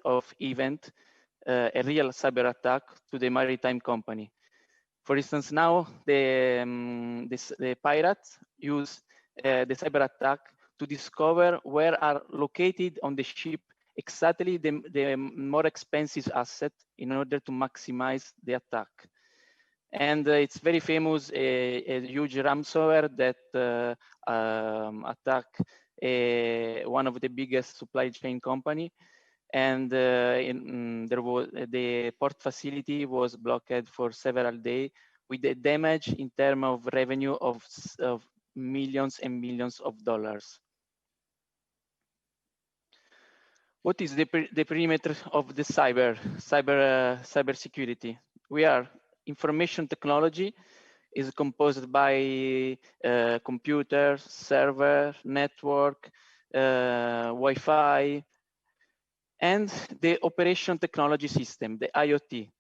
of event, a real cyber attack to the maritime company. For instance, now the pirates use the cyber attack to discover where are located on the ship exactly the more expensive asset in order to maximize the attack. And it's very famous, a huge ransomware that attacked one of the biggest supply chain company. And there was the port facility was blocked for several days with the damage in terms of revenue of millions and millions of dollars. What is the perimeter of the cybersecurity? We are information technology is composed by computers, server, network, Wi-Fi, and the operation technology system, the IoT.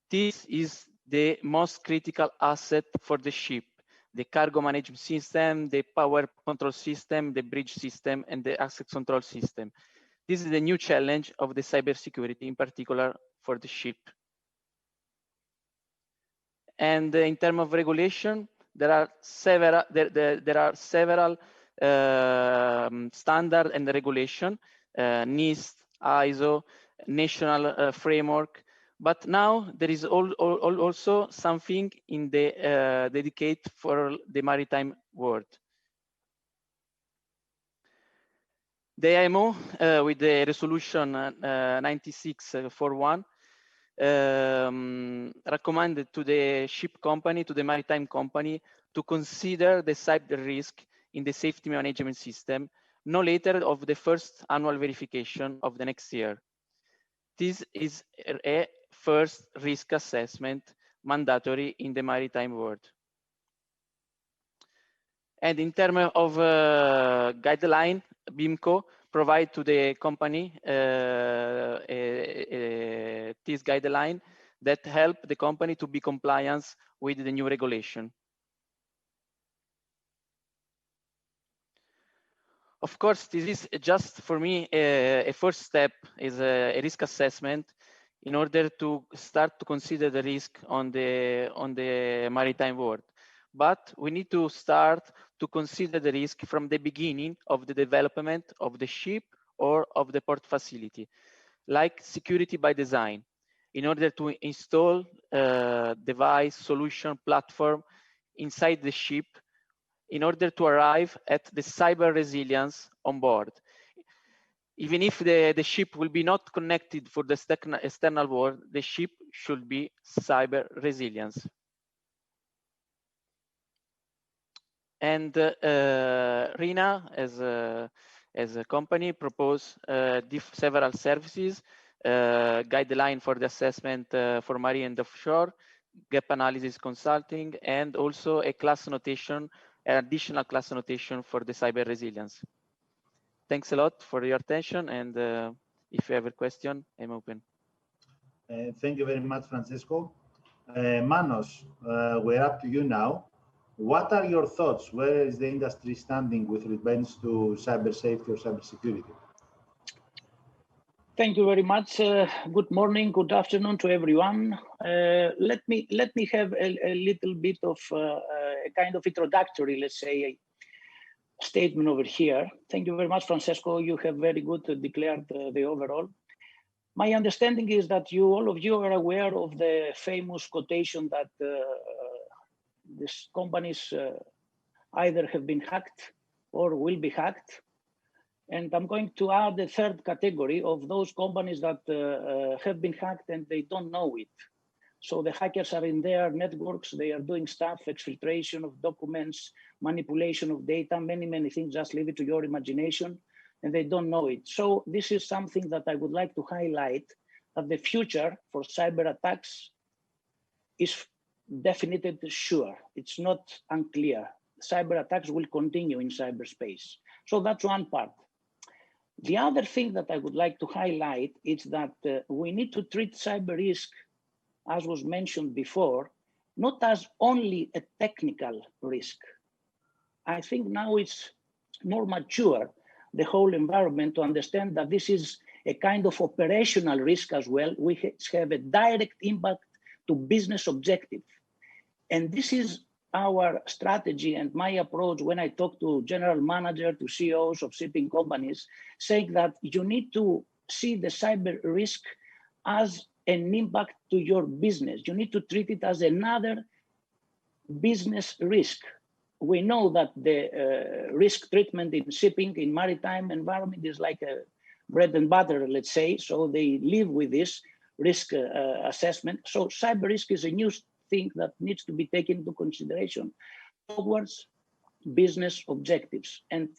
This is the most critical asset for the ship, the cargo management system, the power control system, the bridge system, and the access control system. This is the new challenge of the cybersecurity, in particular for the ship. And in terms of regulation, there are several standard and regulation, NIST, ISO, national framework. But now there is also something in the dedicated for the maritime world. The IMO, with the resolution 9641, recommended to the ship company, to the maritime company, to consider the cyber risk in the safety management system no later of the first annual verification of the next year. This is a first risk assessment mandatory in the maritime world. And in terms of guideline, BIMCO provide to the company this guideline that help the company to be compliant with the new regulation. Of course, this is just for me a first step, is a risk assessment in order to start to consider the risk on the maritime world. But we need to start to consider the risk from the beginning of the development of the ship or of the port facility, like security by design, in order to install device, solution, platform inside the ship in order to arrive at the cyber resilience on board. Even if the ship will be not connected for the external world, the ship should be cyber resilience. And RINA, as a company, propose several services, guideline for the assessment for marine and offshore, gap analysis consulting, and also a class notation, an additional class notation for the cyber resilience. Thanks a lot for your attention, and if you have a question, I'm open. Thank you very much, Francesco. Manos, we're up to you now. What are your thoughts? Where is the industry standing with regards to cyber safety or cyber security? Thank you very much. Good morning, good afternoon to everyone. Let me have a little bit of a kind of introductory, let's say, statement over here. Thank you very much, Francesco. You have very good declared the overall. My understanding is that all of you are aware of the famous quotation that these companies either have been hacked or will be hacked. And I'm going to add the third category of those companies that have been hacked and they don't know it. So the hackers are in their networks, they are doing stuff, exfiltration of documents, manipulation of data, many things, just leave it to your imagination, and they don't know it. So this is something that I would like to highlight, that the future for cyber attacks is definitely sure. It's not unclear. Cyber attacks will continue in cyberspace. So that's one part. The other thing that I would like to highlight is that we need to treat cyber risk, as was mentioned before, not as only a technical risk. I think now it's more mature, the whole environment, to understand that this is a kind of operational risk as well. We have a direct impact to business objective. And this is our strategy and my approach when I talk to general manager, to CEOs of shipping companies, saying that you need to see the cyber risk as an impact to your business. You need to treat it as another business risk. We know that the risk treatment in shipping, in maritime environment is like a bread and butter, let's say. So they live with this risk assessment. So cyber risk is a new thing that needs to be taken into consideration towards business objectives. And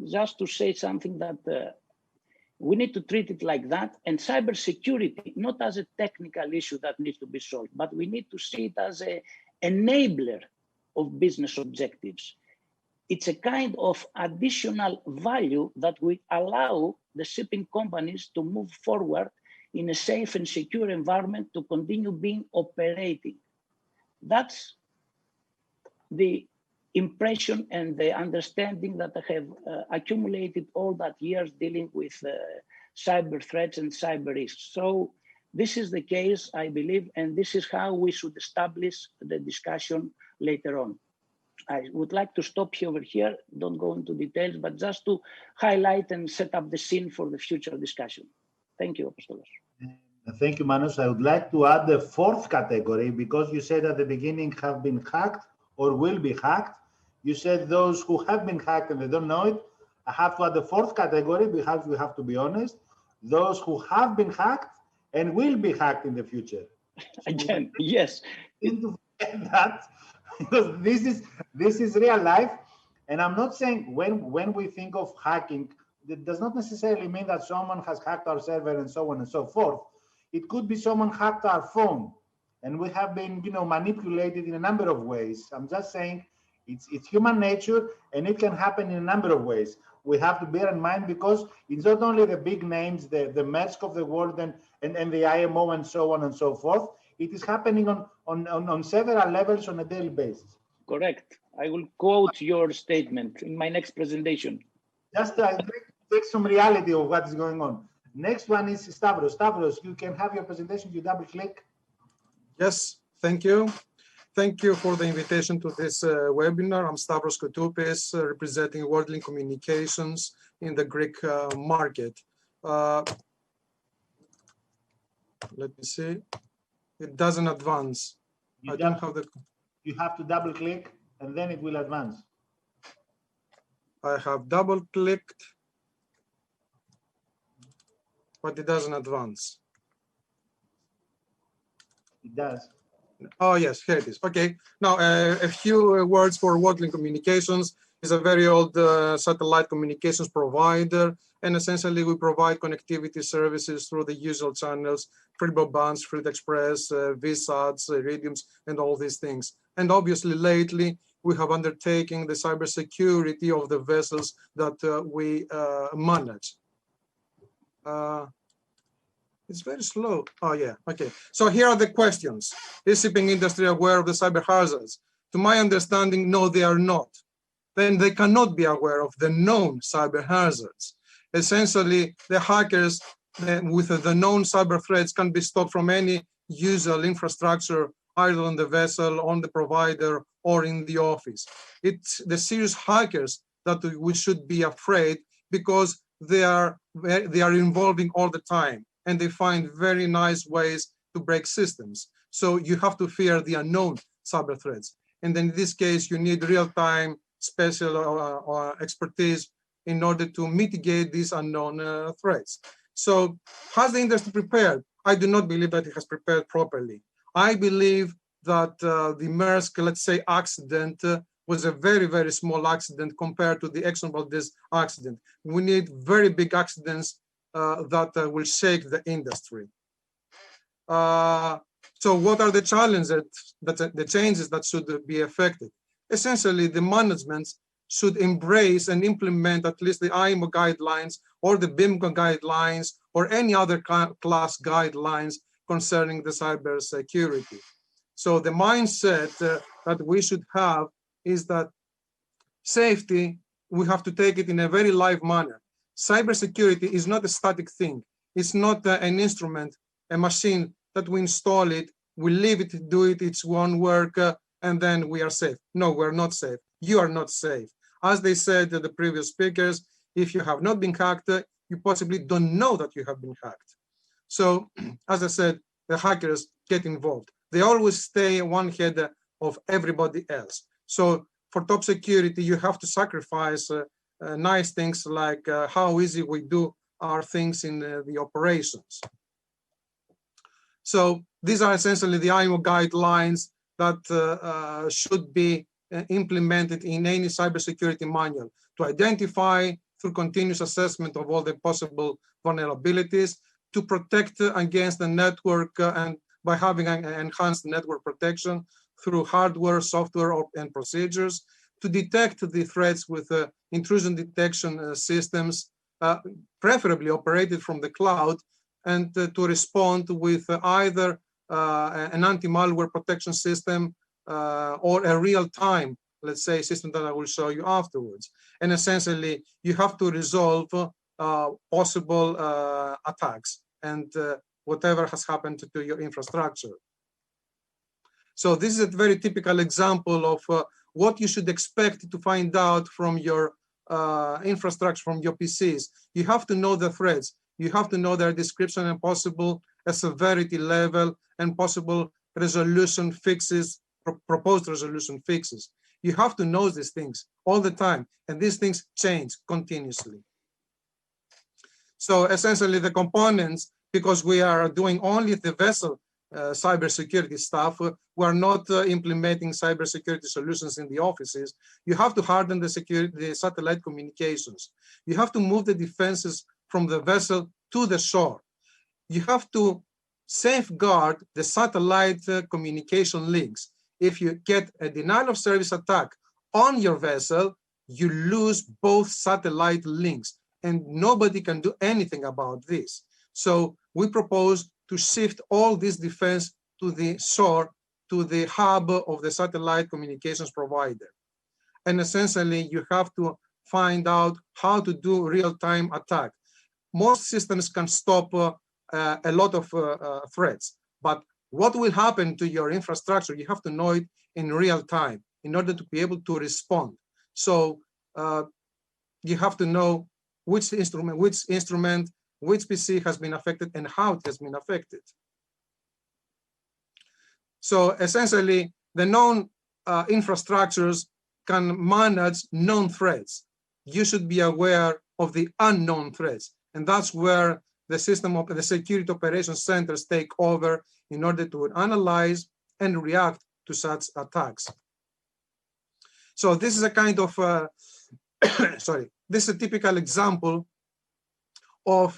just to say something that we need to treat it like that, and cybersecurity not as a technical issue that needs to be solved, but we need to see it as an enabler of business objectives. It's a kind of additional value that will allow the shipping companies to move forward in a safe and secure environment to continue being operating. That's the impression and the understanding that I have accumulated all that years dealing with cyber threats and cyber risks. So this is the case, I believe, and this is how we should establish the discussion later on. I would like to stop over here, don't go into details, but just to highlight and set up the scene for the future discussion. Thank you, Apostolos. Thank you, Manos. I would like to add the fourth category, because you said at the beginning have been hacked or will be hacked. You said those who have been hacked and they don't know it. I have to add the fourth category because we have to be honest. Those who have been hacked and will be hacked in the future. Again, yes. To forget that, because this is real life. And I'm not saying when we think of hacking, it does not necessarily mean that someone has hacked our server and so on and so forth. It could be someone hacked our phone and we have been, manipulated in a number of ways. I'm just saying it's human nature, and it can happen in a number of ways. We have to bear in mind, because it's not only the big names, the Maersk of the world and the IMO and so on and so forth. It is happening on several levels on a daily basis. Correct. I will quote your statement in my next presentation. Just to take some reality of what is going on. Next one is Stavros. Stavros, you can have your presentation. You double click. Yes, thank you. Thank you for the invitation to this webinar. I'm Stavros Kotoupis, representing Worldlink Communications in the Greek market. Let me see. It doesn't advance. I don't have the. You have to double click and then it will advance. I have double clicked, but it doesn't advance. It does. Oh, yes, here it is. Okay. Now, a few words for Worldlink Communications. Is a very old satellite communications provider, and essentially we provide connectivity services through the usual channels, free broadbands, free express, VSATs, iridiums, and all these things. And obviously, lately, we have undertaken the cybersecurity of the vessels that we manage. It's very slow. Oh, yeah. Okay. So here are the questions. Is shipping industry aware of the cyber hazards? To my understanding, no, they are not. Then they cannot be aware of the known cyber hazards. Essentially, the hackers with the known cyber threats can be stopped from any usual infrastructure, either on the vessel, on the provider, or in the office. It's the serious hackers that we should be afraid, because they are involving all the time, and they find very nice ways to break systems. So you have to fear the unknown cyber threats. And in this case, you need real-time special expertise in order to mitigate these unknown threats. So has the industry prepared? I do not believe that it has prepared properly. I believe that the Maersk, let's say, accident was a very, very small accident compared to the Exxon Valdez accident. We need very big accidents that will shake the industry. So what are the challenges, the changes that should be affected? Essentially, the management should embrace and implement at least the IMO guidelines or the BIMCO guidelines or any other class guidelines concerning the cyber security. So the mindset that we should have is that safety, we have to take it in a very live manner. Cybersecurity is not a static thing. It's not an instrument, a machine that we install it, we leave it to do its own work, and then we are safe. No, we're not safe. You are not safe. As they said to the previous speakers, if you have not been hacked, you possibly don't know that you have been hacked. So, as I said, the hackers get involved. They always stay one head of everybody else. So, for top security, you have to sacrifice nice things like how easy we do our things in the operations. So, these are essentially the IMO guidelines that should be implemented in any cybersecurity manual to identify through continuous assessment of all the possible vulnerabilities, to protect against the network and by having an enhanced network protection through hardware, software, and procedures, to detect the threats with intrusion detection systems, preferably operated from the cloud, and to respond with either an anti-malware protection system or a real-time, let's say, system that I will show you afterwards. And essentially, you have to resolve possible attacks and whatever has happened to your infrastructure. So this is a very typical example of what you should expect to find out from your infrastructure, from your PCs. You have to know the threats. You have to know their description and possible severity level and possible resolution fixes, proposed resolution fixes. You have to know these things all the time, and these things change continuously. So essentially the components, because we are doing only the vessel cybersecurity stuff, we are not implementing cybersecurity solutions in the offices. You have to harden the security, the satellite communications. You have to move the defenses from the vessel to the shore. You have to safeguard the satellite communication links. If you get a denial of service attack on your vessel, you lose both satellite links, and nobody can do anything about this. So we propose to shift all this defense to the shore, to the hub of the satellite communications provider. And essentially, you have to find out how to do real-time attack. Most systems can stop a lot of threats, but what will happen to your infrastructure, you have to know it in real time in order to be able to respond. So you have to know which instrument, which PC has been affected and how it has been affected. So essentially, the known infrastructures can manage known threats. You should be aware of the unknown threats. And that's where the system of the security operations centers take over in order to analyze and react to such attacks. So this is a kind of, this is a typical example of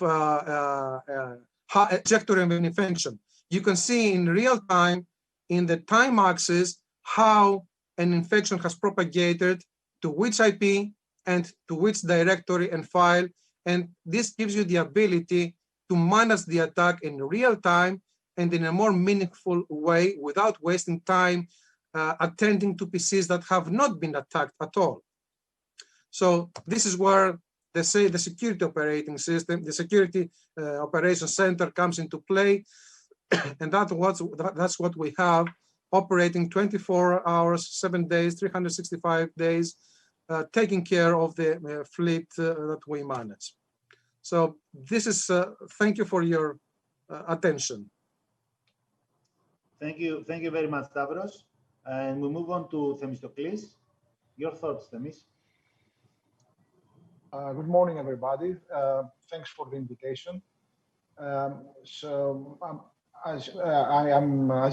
trajectory of an infection. You can see in real time, in the time axis, how an infection has propagated, to which IP, and to which directory and file. And this gives you the ability to manage the attack in real time and in a more meaningful way without wasting time attending to PCs that have not been attacked at all. So this is where the security operating system, the security operations center comes into play. And that's what we have, operating 24 hours, 7 days, 365 days, taking care of the fleet that we manage. So this is, thank you for your attention. Thank you very much, Stavros. And we move on to Themistoklis. Your thoughts, Themis? Good morning, everybody. Thanks for the invitation. As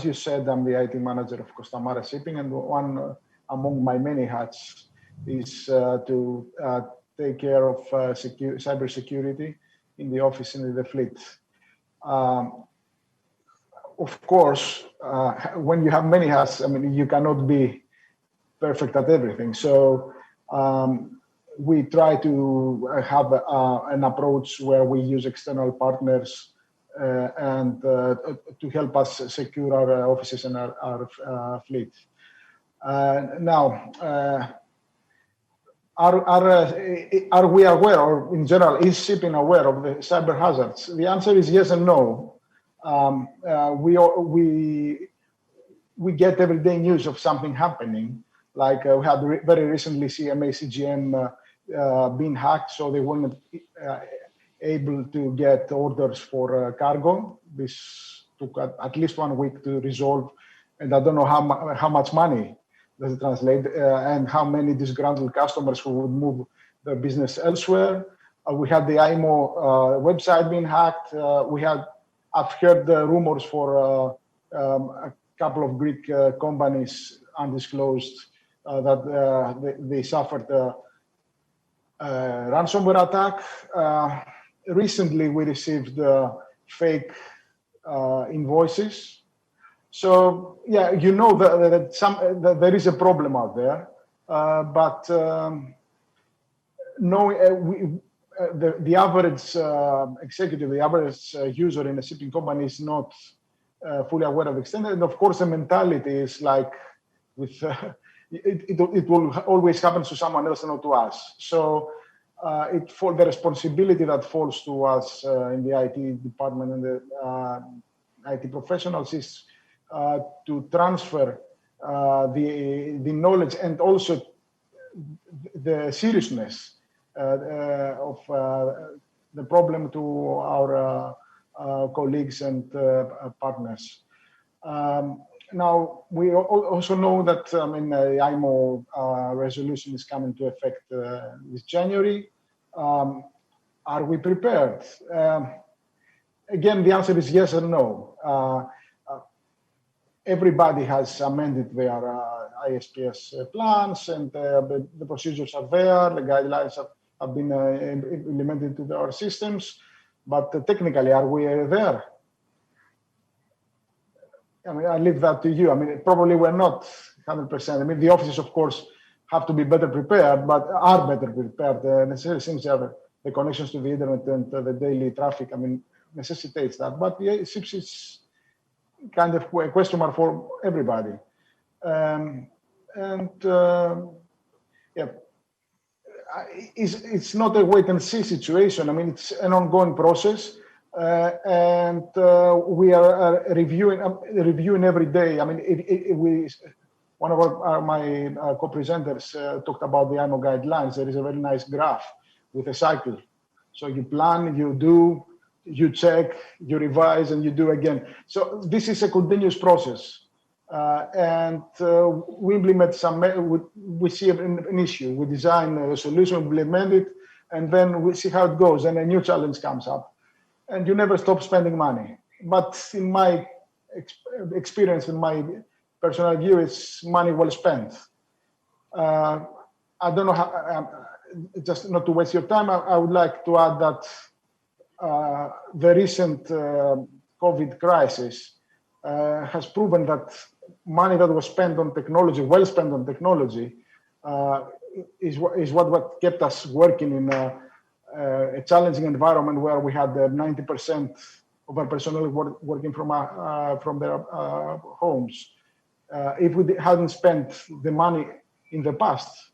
you said, I'm the IT manager of Costamare Shipping, and one among my many hats is to take care of cybersecurity in the office and in the fleet. Of course, when you have many hats, I mean, you cannot be perfect at everything. So we try to have an approach where we use external partners and to help us secure our offices and our fleet. Now, are we aware, or in general, is shipping aware of the cyber hazards? The answer is yes and no. We get everyday news of something happening. Like we had very recently CMA CGM being hacked, so they weren't able to get orders for cargo. This took at least 1 week to resolve, and I don't know how much money does it translate, and how many disgruntled customers who would move their business elsewhere. We had the IMO website being hacked. I've heard the rumors for a couple of Greek companies, undisclosed, that they suffered a ransomware attack. Recently, we received fake invoices. So yeah, you know that there is a problem out there, but the average executive, the average user in a shipping company is not fully aware of the extent. And of course, the mentality is like with it will always happen to someone else and not to us. So the responsibility that falls to us in the IT department and the IT professionals is to transfer the knowledge and also the seriousness of the problem to our colleagues and partners. Now, we also know that the IMO resolution is coming to effect this January. Are we prepared? Again, the answer is yes and no. Everybody has amended their ISPS plans, and the procedures are there. The guidelines have been implemented into our systems. But technically, are we there? I mean, I leave that to you. I mean, probably we're not 100%. I mean, the offices, of course, have to be better prepared, but are better prepared. Necessarily, since the connections to the internet and the daily traffic, I mean, necessitates that. But yeah, SIPS is kind of a question mark for everybody. It's not a wait and see situation. I mean, it's an ongoing process, and we are reviewing every day. I mean, one of my co-presenters talked about the IMO guidelines. There is a very nice graph with a cycle. So you plan, you do, you check, you revise, and you do again. So this is a continuous process. We implement we see an issue, we design a solution, implement it, and then we see how it goes, and a new challenge comes up. And you never stop spending money. But in my experience, in my personal view, it's money well spent. I don't know how, just not to waste your time, I would like to add that the recent COVID crisis has proven that money that was spent on technology, well spent on technology, is what kept us working in a challenging environment where we had 90% of our personnel working from their homes. If we hadn't spent the money in the past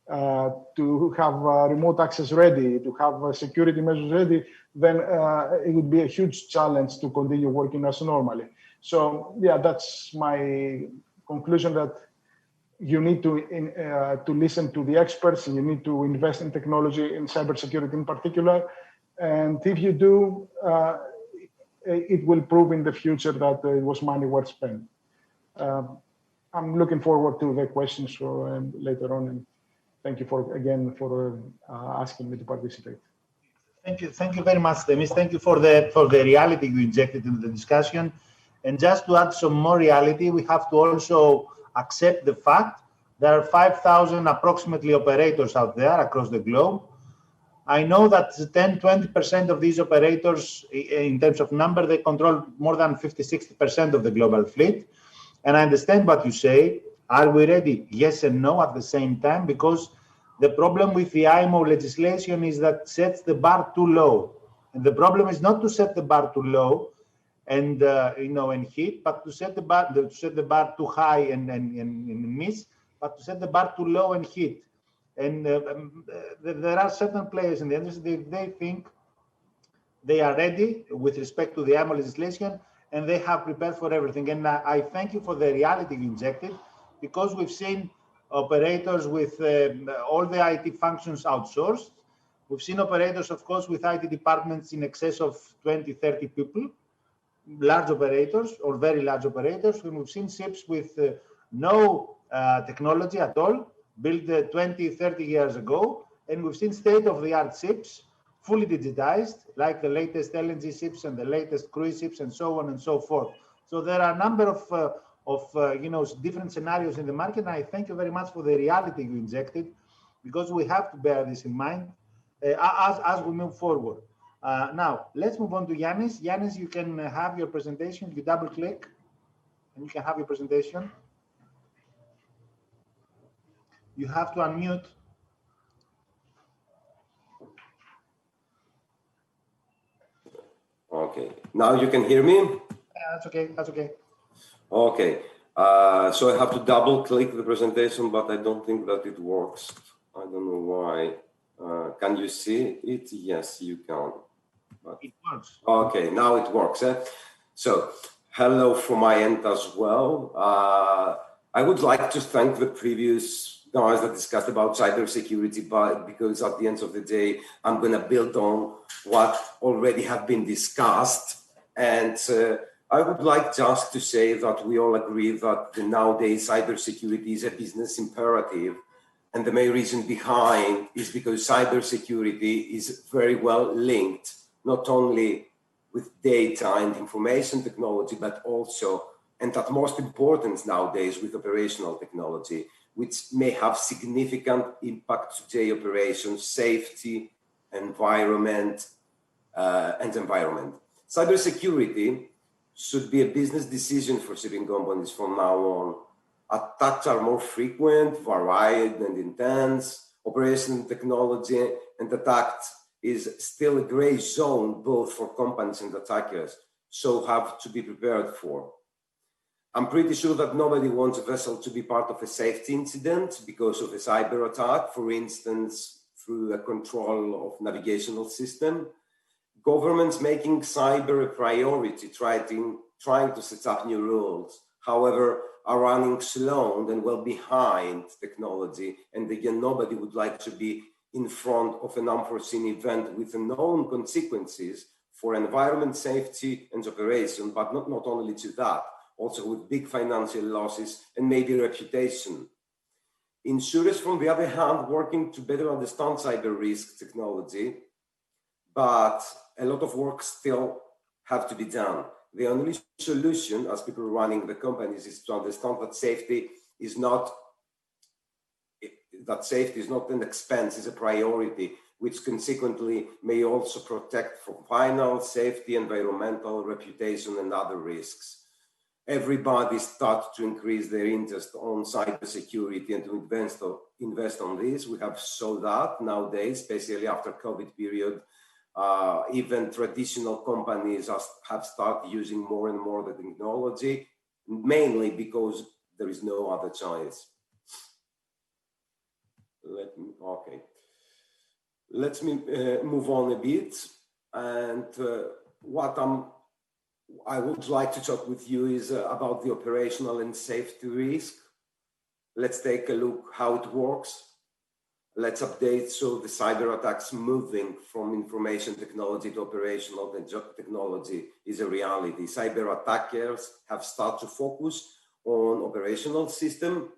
to have remote access ready, to have security measures ready, then it would be a huge challenge to continue working as normally. So yeah, that's my conclusion, that you need to listen to the experts, and you need to invest in technology, in cybersecurity in particular. And if you do, it will prove in the future that it was money worth spent. I'm looking forward to the questions later on, and thank you again for asking me to participate. Thank you very much, Demis. Thank you for the reality you injected into the discussion. And just to add some more reality, we have to also accept the fact there are 5,000 approximately operators out there across the globe. I know that 10-20% of these operators, in terms of number, they control more than 50-60% of the global fleet. And I understand what you say. Are we ready? Yes and no at the same time, because the problem with the IMO legislation is that it sets the bar too low. And the problem is not to set the bar too low and and hit, but to set the bar too high and miss, but to set the bar too low and hit. And there are certain players in the industry, they think they are ready with respect to the IMO legislation, and they have prepared for everything. And I thank you for the reality you injected, because we've seen operators with all the IT functions outsourced. We've seen operators, of course, with IT departments in excess of 20, 30 people, large operators or very large operators. And we've seen ships with no technology at all, built 20, 30 years ago. And we've seen state-of-the-art ships, fully digitized, like the latest LNG ships and the latest cruise ships and so on and so forth. So there are a number of different scenarios in the market. And I thank you very much for the reality you injected, because we have to bear this in mind as we move forward. Now, let's move on to Yanis. Yanis, you can have your presentation. You double click and you can have your presentation. You have to unmute. Okay, now you can hear me? Yeah, that's okay, that's okay. Okay, so I have to double click the presentation, but I don't think that it works. I don't know why. Can you see it? Yes, you can. But... It works. Okay, now it works. So, hello from my end as well. I would like to thank the previous guys that discussed about cybersecurity, because at the end of the day, I'm going to build on what already have been discussed. And I would like just to say that we all agree that nowadays cybersecurity is a business imperative. And the main reason behind is because cybersecurity is very well linked, not only with data and information technology, but also, and at most importance nowadays, with operational technology, which may have significant impact to day operations, safety, environment, and environment. Cybersecurity should be a business decision for shipping companies from now on. Attacks are more frequent, varied, and intense. Operation technology and attack is still a gray zone, both for companies and attackers, so have to be prepared for. I'm pretty sure that nobody wants a vessel to be part of a safety incident because of a cyber attack, for instance, through a control of navigational system. Governments making cyber a priority, trying to set up new rules, however, are running slow and well behind technology, and again, nobody would like to be in front of an unforeseen event with known consequences for environment, safety, and operation, but not only to that, also with big financial losses and maybe reputation. Insurers, from the other hand, working to better understand cyber risk technology, but a lot of work still have to be done. The only solution, as people running the companies, is to understand that safety is not an expense, it's a priority, which consequently may also protect from final safety, environmental, reputation, and other risks. Everybody starts to increase their interest on cybersecurity and to invest on this. We have saw that nowadays, especially after COVID period. Even traditional companies have started using more and more the technology, mainly because there is no other choice. Let me move on a bit. And what I would like to talk with you is about the operational and safety risk. Let's take a look how it works. Let's update so the cyber attacks moving from information technology to operational technology is a reality. Cyber attackers have started to focus on operational system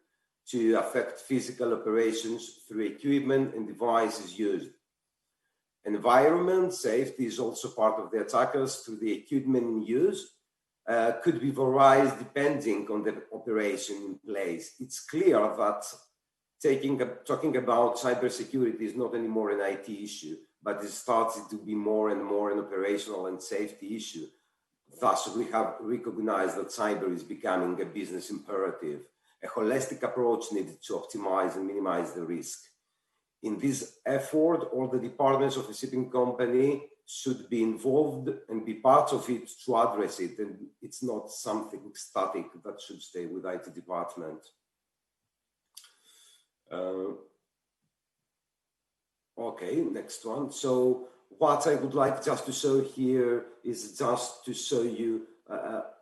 to affect physical operations through equipment and devices used. Environment safety is also part of the attackers through the equipment in use. Could be varied depending on the operation in place. It's clear that talking about cybersecurity is not anymore an IT issue, but it starts to be more and more an operational and safety issue. Thus, we have recognized that cyber is becoming a business imperative. A holistic approach needed to optimize and minimize the risk. In this effort, all the departments of a shipping company should be involved and be part of it to address it. And it's not something static that should stay with IT department. Okay, next one. So what I would like just to show here is just to show you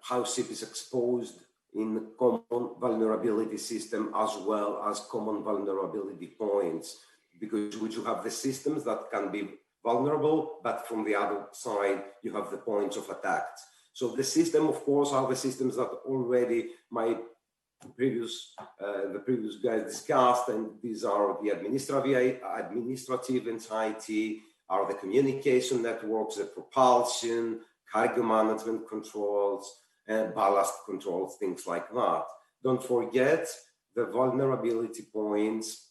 how ship is exposed in common vulnerability system as well as common vulnerability points, because you have the systems that can be vulnerable, but from the other side, you have the points of attack. So the system, of course, are the systems that already the previous guys discussed, and these are the administrative and IT, are the communication networks, the propulsion, cargo management controls, and ballast controls, things like that. Don't forget the vulnerability points,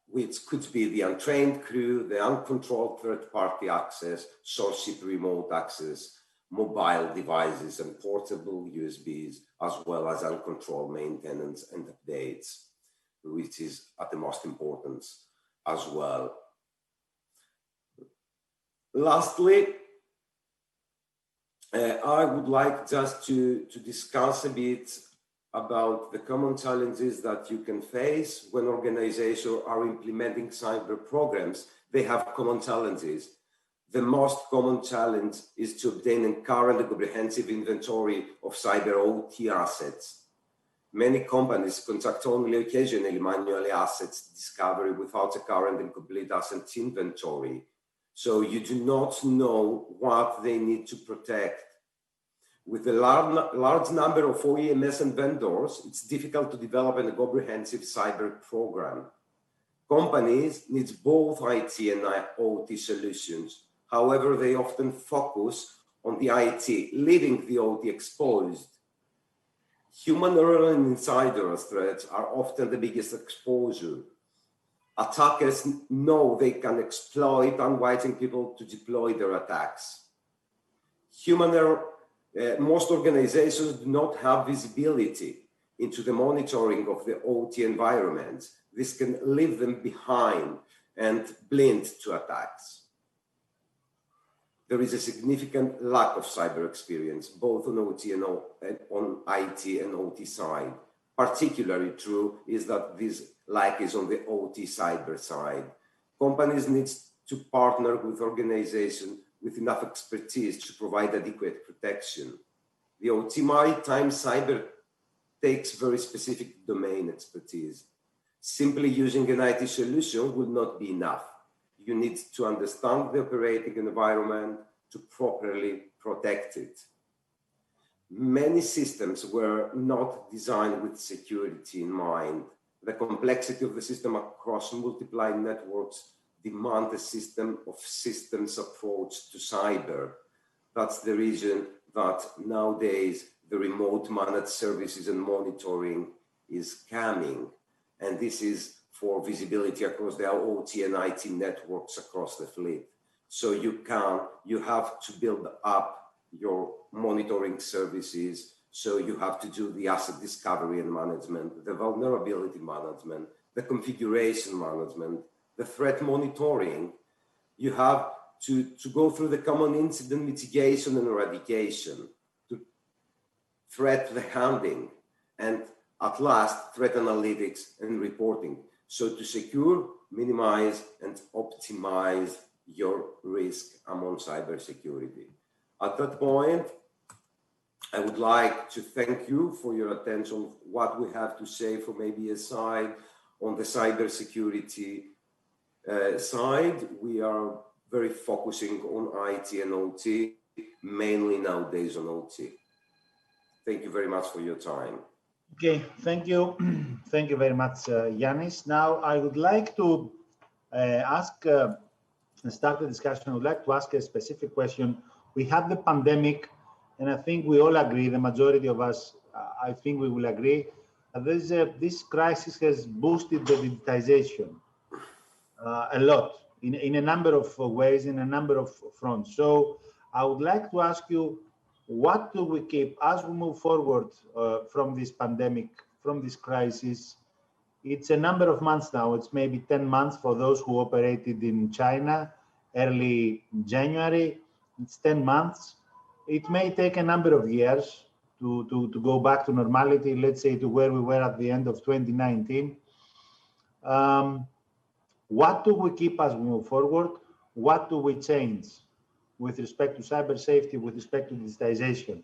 which could be the untrained crew, the uncontrolled third-party access, source ship remote access, mobile devices and portable USBs, as well as uncontrolled maintenance and updates, which is at the most importance as well. Lastly, I would like just to discuss a bit about the common challenges that you can face when organizations are implementing cyber programs. They have common challenges. The most common challenge is to obtain a current and comprehensive inventory of cyber OT assets. Many companies conduct only occasionally manual assets discovery without a current and complete asset inventory. So you do not know what they need to protect. With a large number of OEMs and vendors, it's difficult to develop a comprehensive cyber program. Companies need both IT and OT solutions. However, they often focus on the IT, leaving the OT exposed. Human error and insider threats are often the biggest exposure. Attackers know they can exploit, inviting people to deploy their attacks. Most organizations do not have visibility into the monitoring of the OT environments. This can leave them behind and blind to attacks. There is a significant lack of cyber experience, both on OT and on IT and OT side. Particularly true is that this lack is on the OT cyber side. Companies need to partner with organizations with enough expertise to provide adequate protection. The OT Maritime cyber takes very specific domain expertise. Simply using an IT solution will not be enough. You need to understand the operating environment to properly protect it. Many systems were not designed with security in mind. The complexity of the system across multiple networks demand a system of systems approach to cyber. That's the reason that nowadays the remote managed services and monitoring is coming. And this is for visibility across the OT and IT networks across the fleet. So you have to build up your monitoring services. So you have to do the asset discovery and management, the vulnerability management, the configuration management, the threat monitoring. You have to go through the common incident mitigation and eradication, to threat handling, and at last, threat analytics and reporting. So to secure, minimize, and optimize your risk among cybersecurity. At that point, I would like to thank you for your attention. What we have to say from ABSI on the cybersecurity side, we are very focusing on IT and OT, mainly nowadays on OT. Thank you very much for your time. Okay, thank you. Thank you very much, Yanis. Now, I would like to start the discussion. I would like to ask a specific question. We have the pandemic, and I think we all agree, the majority of us, I think we will agree, that this crisis has boosted the digitization a lot in a number of ways, in a number of fronts. So I would like to ask you, what do we keep as we move forward from this pandemic, from this crisis? It's a number of months now. It's maybe 10 months for those who operated in China early January. It's 10 months. It may take a number of years to go back to normality, let's say to where we were at the end of 2019. What do we keep as we move forward? What do we change with respect to cyber safety, with respect to digitization?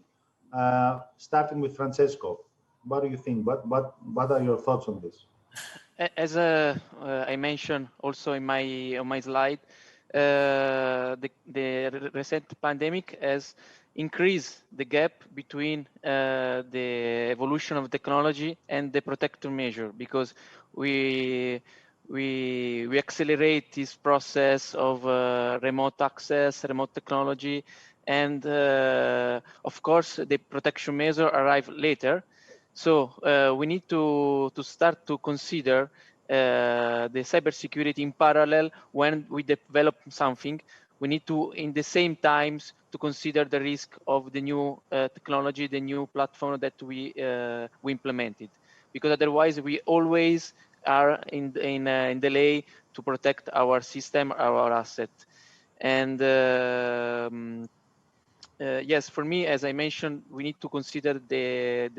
Starting with Francesco, what do you think? What are your thoughts on this? As I mentioned also on my slide, the recent pandemic has increased the gap between the evolution of technology and the protective measure, because we accelerate this process of remote access, remote technology, and of course the protection measure arrive later. So we need to start to consider the cybersecurity in parallel. When we develop something, we need to, in the same times, to consider the risk of the new technology, the new platform that we implemented, because otherwise we always are in delay to protect our system, our asset. And yes, for me, as I mentioned, we need to consider the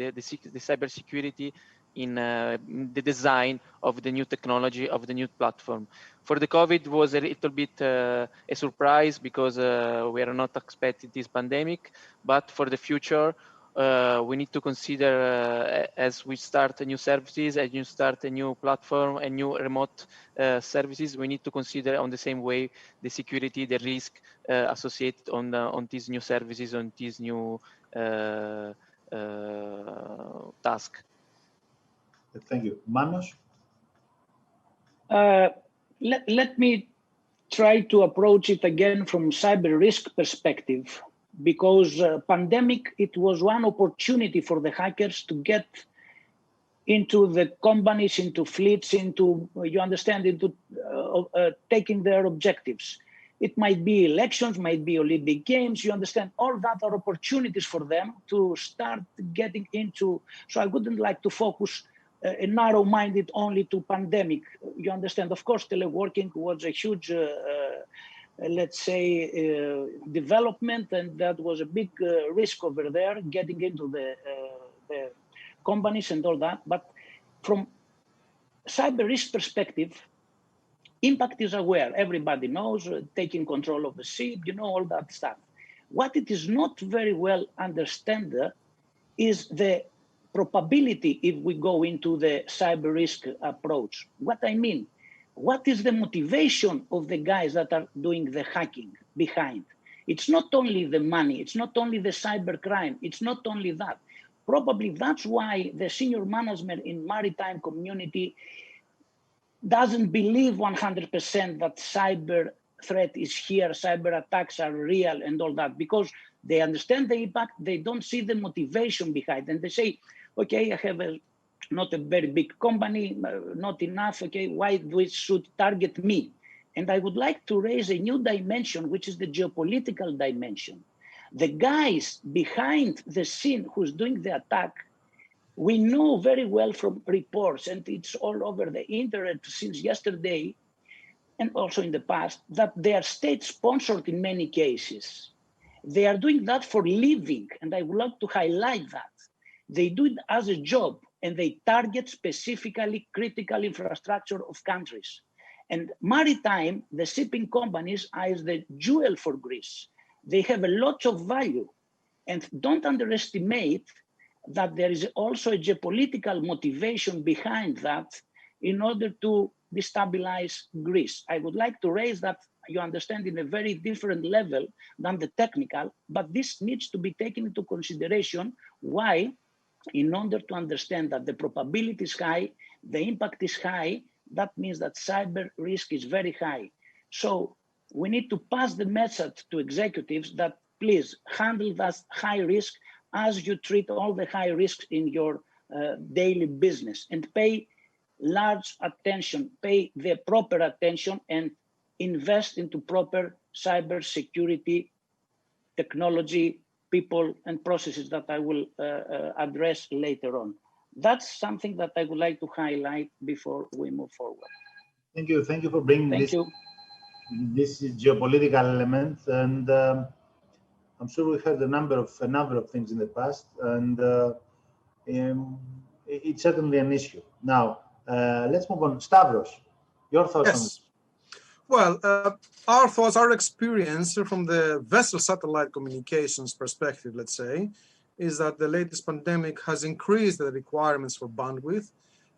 cybersecurity in the design of the new technology, of the new platform. For the COVID was a little bit a surprise, because we are not expecting this pandemic, but for the future, we need to consider as we start new services, as you start a new platform, a new remote services, we need to consider on the same way the security, the risk associated on these new services, on these new task. Thank you. Manos? Let me try to approach it again from cyber risk perspective, because pandemic, it was one opportunity for the hackers to get into the companies, into fleets, into, you understand, into taking their objectives. It might be elections, might be Olympic Games, you understand, all that are opportunities for them to start getting into, so I wouldn't like to focus narrow-minded only to pandemic. You understand, of course, teleworking was a huge, let's say, development, and that was a big risk over there, getting into the companies and all that. But from cyber risk perspective, impact is aware. Everybody knows, taking control of the ship, you know, all that stuff. What it is not very well understood is the probability if we go into the cyber risk approach. What I mean, what is the motivation of the guys that are doing the hacking behind? It's not only the money, it's not only the cyber crime, it's not only that. Probably that's why the senior management in maritime community doesn't believe 100% that cyber threat is here, cyber attacks are real and all that, because they understand the impact, they don't see the motivation behind, and they say, okay, I have not a very big company, not enough, okay, why we should target me? And I would like to raise a new dimension, which is the geopolitical dimension. The guys behind the scene who's doing the attack, we know very well from reports, and it's all over the internet since yesterday, and also in the past, that they are state-sponsored in many cases. They are doing that for living, and I would like to highlight that. They do it as a job, and they target specifically critical infrastructure of countries. And maritime, the shipping companies, are the jewel for Greece. They have a lot of value, and don't underestimate that there is also a geopolitical motivation behind that in order to destabilize Greece. I would like to raise that, you understand, in a very different level than the technical, but this needs to be taken into consideration. Why? In order to understand that the probability is high, the impact is high, that means that cyber risk is very high. So we need to pass the message to executives that please handle that high risk as you treat all the high risks in your daily business, and pay large attention, pay the proper attention, and invest into proper cyber security technology, people, and processes that I will address later on. That's something that I would like to highlight before we move forward. Thank you for bringing this geopolitical element, and I'm sure we heard a number of things in the past, and it's certainly an issue. Now, let's move on. Stavros, your thoughts on this? Well, our thoughts, our experience from the vessel satellite communications perspective, let's say, is that the latest pandemic has increased the requirements for bandwidth.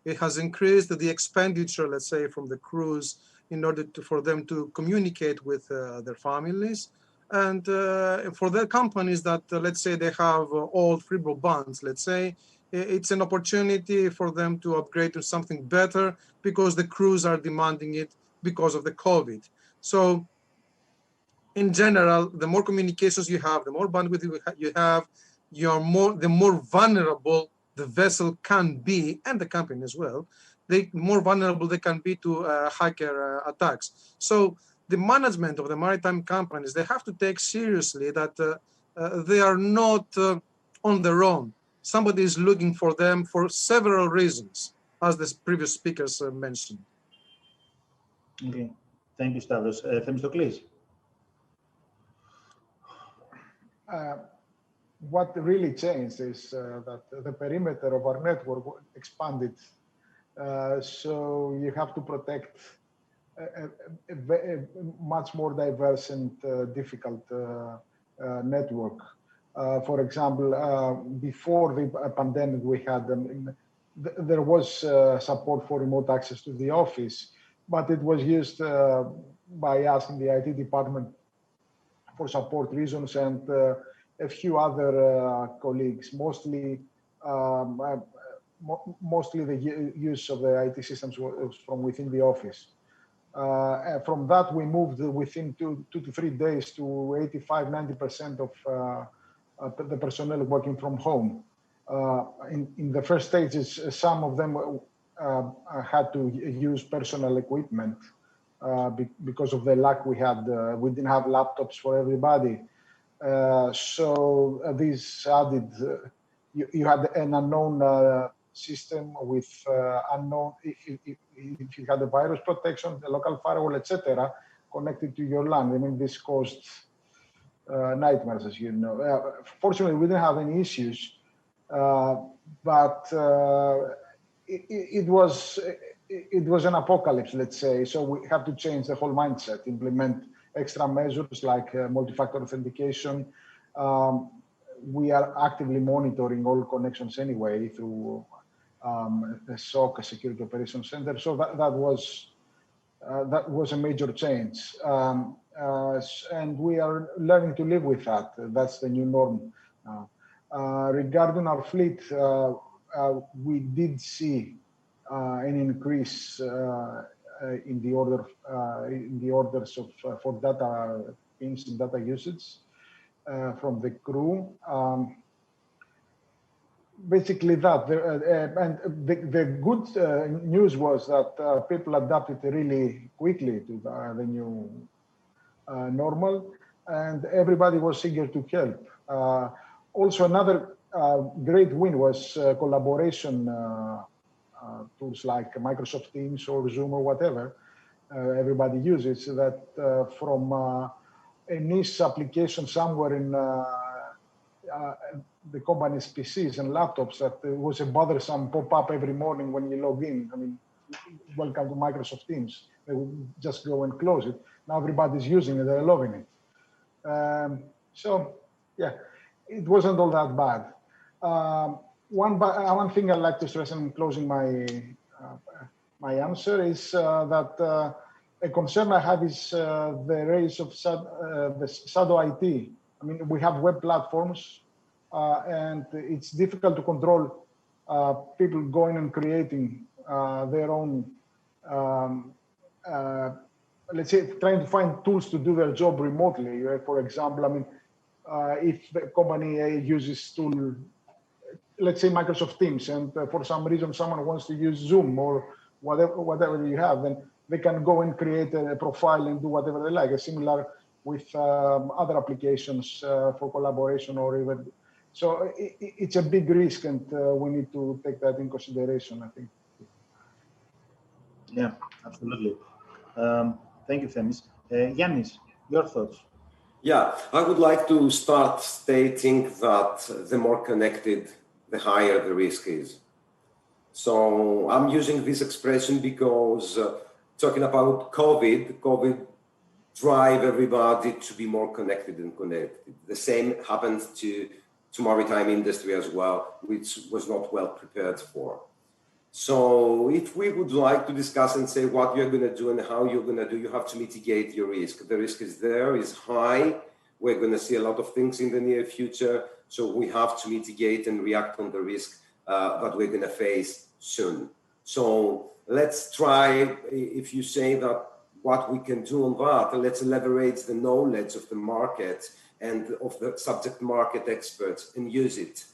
It has increased the expenditure, let's say, from the crews in order for them to communicate with their families. And for the companies that, let's say, they have old free broadbands, let's say, it's an opportunity for them to upgrade to something better because the crews are demanding it because of the COVID. So in general, the more communications you have, the more bandwidth you have, the more vulnerable the vessel can be, and the company as well, the more vulnerable they can be to hacker attacks. So the management of the maritime companies, they have to take seriously that they are not on their own. Somebody is looking for them for several reasons, as the previous speakers mentioned. Okay, thank you, Stavros. Themistoklis. What really changed is that the perimeter of our network expanded. So you have to protect a much more diverse and difficult network. For example, before the pandemic, we had there was support for remote access to the office, but it was used by us in the IT department for support reasons and a few other colleagues, mostly the use of the IT systems was from within the office. And from that, we moved within two to 3 days to 85–90% of the personnel working from home. In the first stages, some of them had to use personal equipment because of the lack we had. We didn't have laptops for everybody. So this added, you had an unknown system with unknown, if you had the virus protection, the local firewall, etc., connected to your LAN. I mean, this caused nightmares, as you know. Fortunately, we didn't have any issues, but it was an apocalypse, let's say. So we have to change the whole mindset, implement extra measures like multi-factor authentication. We are actively monitoring all connections anyway through the SOC, a Security Operations Center. So that was a major change. And we are learning to live with that. That's the new norm now. Regarding our fleet, we did see an increase in the orders for data pins and data usage from the crew. Basically that, and the good news was that people adapted really quickly to the new normal, and everybody was eager to help. Also, another great win was collaboration tools like Microsoft Teams or Zoom or whatever everybody uses, that from a niche application somewhere in the company's PCs and laptops, that there was a bothersome pop-up every morning when you log in. I mean, welcome to Microsoft Teams. They would just go and close it. Now everybody's using it, they're loving it. So, yeah, it wasn't all that bad. One thing I'd like to stress in closing my answer is that a concern I have is the rise of the shadow IT. I mean, we have web platforms, and it's difficult to control people going and creating their own, let's say, trying to find tools to do their job remotely. For example, I mean, if the company uses tool, let's say Microsoft Teams, and for some reason someone wants to use Zoom or whatever you have, then they can go and create a profile and do whatever they like. Similar with other applications for collaboration or even. So it's a big risk, and we need to take that in consideration, I think. Yeah, absolutely. Thank you, Themis. Yannis, your thoughts? Yeah, I would like to start stating that the more connected, the higher the risk is. So I'm using this expression because talking about COVID drive everybody to be more connected and connected. The same happened to maritime industry as well, which was not well prepared for. So if we would like to discuss and say what you're going to do and how you're going to do, you have to mitigate your risk. The risk is there, is high. We're going to see a lot of things in the near future. So we have to mitigate and react on the risk that we're going to face soon. So let's try, if you say that what we can do on that, let's leverage the knowledge of the market and of the subject market experts and use it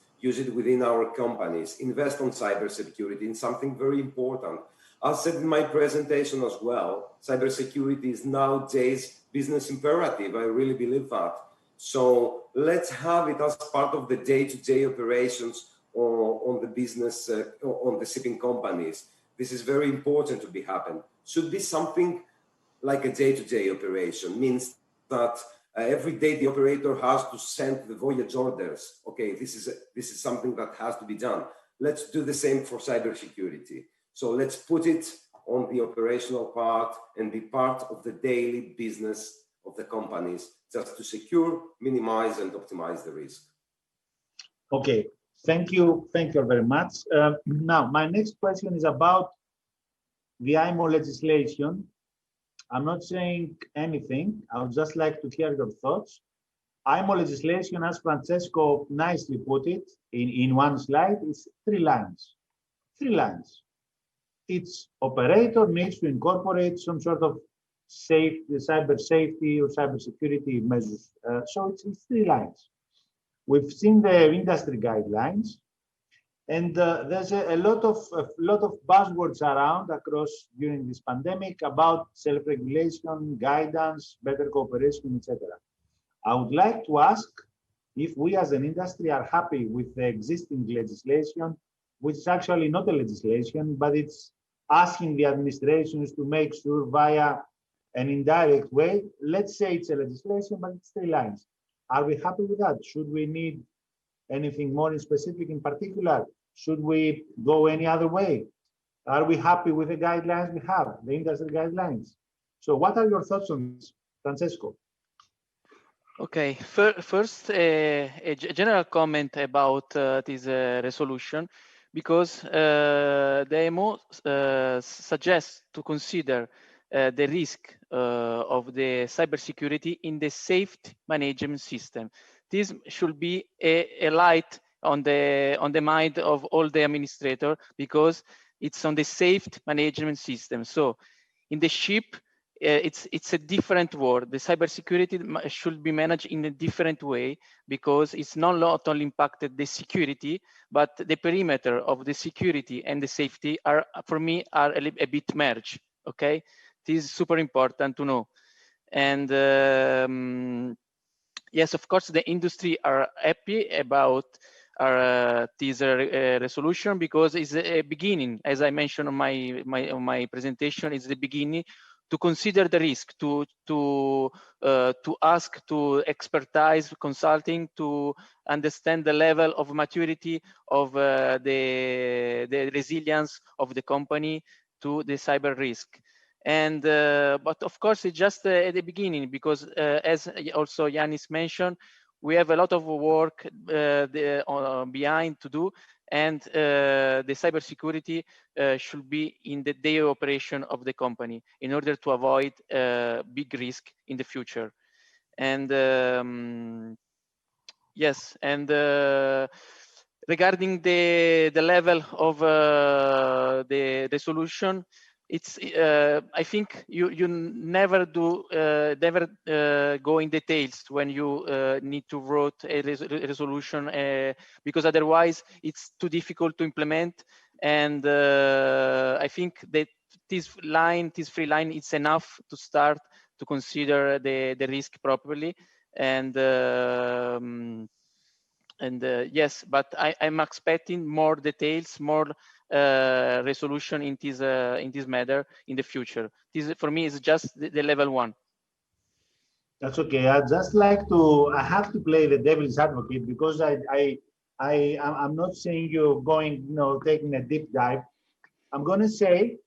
within our companies, invest on cybersecurity in something very important. I said in my presentation as well, cybersecurity is nowadays business imperative. I really believe that. So let's have it as part of the day-to-day operations on the business, on the shipping companies. This is very important to be happen. Should be something like a day-to-day operation, means that every day the operator has to send the voyage orders. Okay, this is something that has to be done. Let's do the same for cybersecurity. So let's put it on the operational part and be part of the daily business of the companies, just to secure, minimize, and optimize the risk. Okay, thank you very much. Now, my next question is about the IMO legislation. I'm not saying anything. I would just like to hear your thoughts. IMO legislation, as Francesco nicely put it in one slide, is 3 lines. 3 lines. Each operator needs to incorporate some sort of cyber safety or cyber security measures. So it's 3 lines. We've seen the industry guidelines. And there's a lot of buzzwords around across during this pandemic about self-regulation, guidance, better cooperation, etc. I would like to ask if we as an industry are happy with the existing legislation, which is actually not a legislation, but it's asking the administrations to make sure via an indirect way. Let's say it's a legislation, but it's 3 lines. Are we happy with that? Should we need anything more in specific in particular? Should we go any other way? Are we happy with the guidelines we have, the industry guidelines? So what are your thoughts on this, Francesco? Okay, first, a general comment about this resolution, because the IMO suggests to consider the risk of the cybersecurity in the safety management system. This should be a light on the mind of all the administrator, because it's on the safety management system. So in the ship, it's a different world. The cybersecurity should be managed in a different way, because it's not only impacted the security, but the perimeter of the security and the safety are, for me, are a bit merged. Okay, this is super important to know. And yes, of course, the industry are happy about this resolution, because it's a beginning. As I mentioned on my presentation, it's the beginning to consider the risk, to ask, to expertise consulting, to understand the level of maturity of the resilience of the company to the cyber risk. And but of course, it's just at the beginning, because as also Yanis mentioned, we have a lot of work behind to do, and the cybersecurity should be in the day operation of the company in order to avoid big risk in the future. And yes, and regarding the level of the resolution, it's I think you never go in details when you need to write a resolution, because otherwise it's too difficult to implement. And I think that this free line, it's enough to start to consider the risk properly. And yes, but I'm expecting more details, more resolution in this matter in the future. This for me is just the level 1. That's okay. I just like to. I have to play the devil's advocate, because I'm not saying you're going, taking a deep dive. I'm going to say,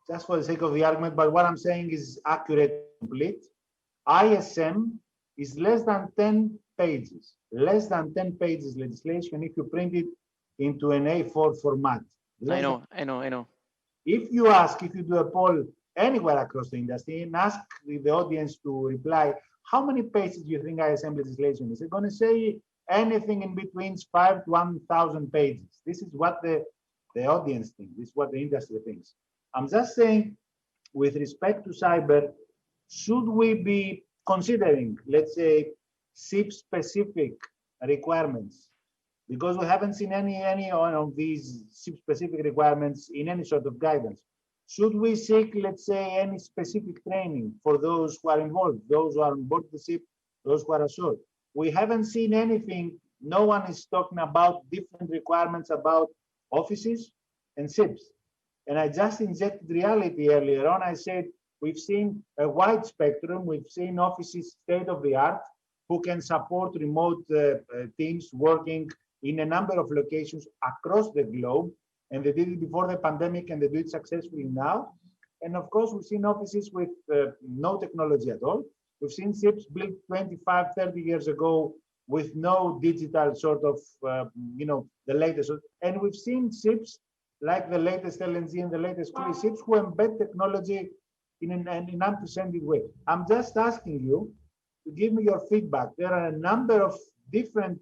just for the sake of the argument, but what I'm saying is accurate, complete. ISM is less than 10 pages. Less than 10 pages legislation if you print it into an A4 format. I know. If you do a poll anywhere across the industry and ask the audience to reply, how many pages do you think ISM legislation is? They're going to say anything in between 5 to 1,000 pages. This is what the audience thinks. This is what the industry thinks. I'm just saying, with respect to cyber, should we be considering, let's say, SIP-specific requirements? Because we haven't seen any of these SIP-specific requirements in any sort of guidance. Should we seek, let's say, any specific training for those who are involved, those who are on board the ship, those who are ashore? We haven't seen anything. No one is talking about different requirements about offices and ships. And I just injected reality earlier on. I said, we've seen a wide spectrum. We've seen offices state of the art who can support remote teams working in a number of locations across the globe. And they did it before the pandemic, and they do it successfully now. And of course, we've seen offices with no technology at all. We've seen ships built 25, 30 years ago with no digital sort of, the latest. And we've seen ships like the latest LNG and the latest cruise ships who embed technology in an unprecedented way. I'm just asking you to give me your feedback. There are a number of different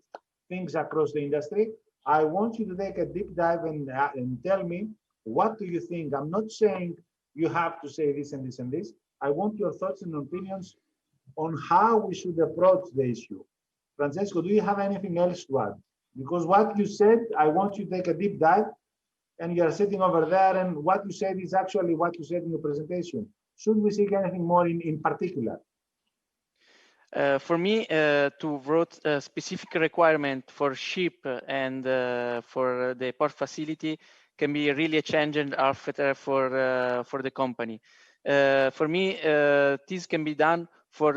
things across the industry. I want you to take a deep dive and tell me, what do you think? I'm not saying you have to say this and this and this. I want your thoughts and opinions on how we should approach the issue. Francesco, do you have anything else to add Because what you said, I want you to take a deep dive, and you are sitting over there, and what you said is actually what you said in the presentation. Should we seek anything more in particular? For me, to write a specific requirement for ship and for the port facility can be really a change and factor for the company. For me, this can be done for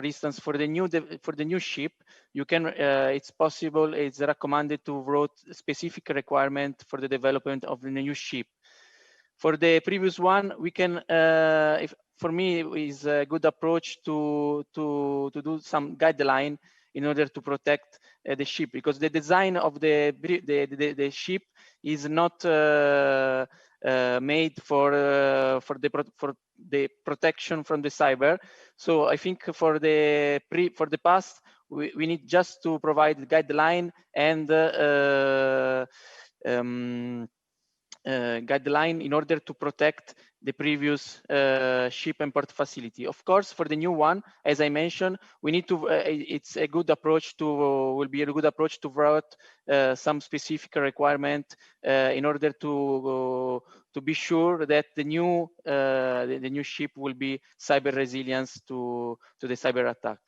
instance, for the new ship. You can, it's possible, it's recommended to write a specific requirement for the development of the new ship. For the previous one, we can, for me, is a good approach to do some guideline in order to protect the ship, because the design of the ship is not made for the protection from the cyber. So I think for the past, we need just to provide guideline and guideline in order to protect the previous ship and port facility. Of course, for the new one, as I mentioned, we need to. It's a good approach to will be a good approach to write some specific requirement in order to be sure that the new ship will be cyber resilience to the cyber attack.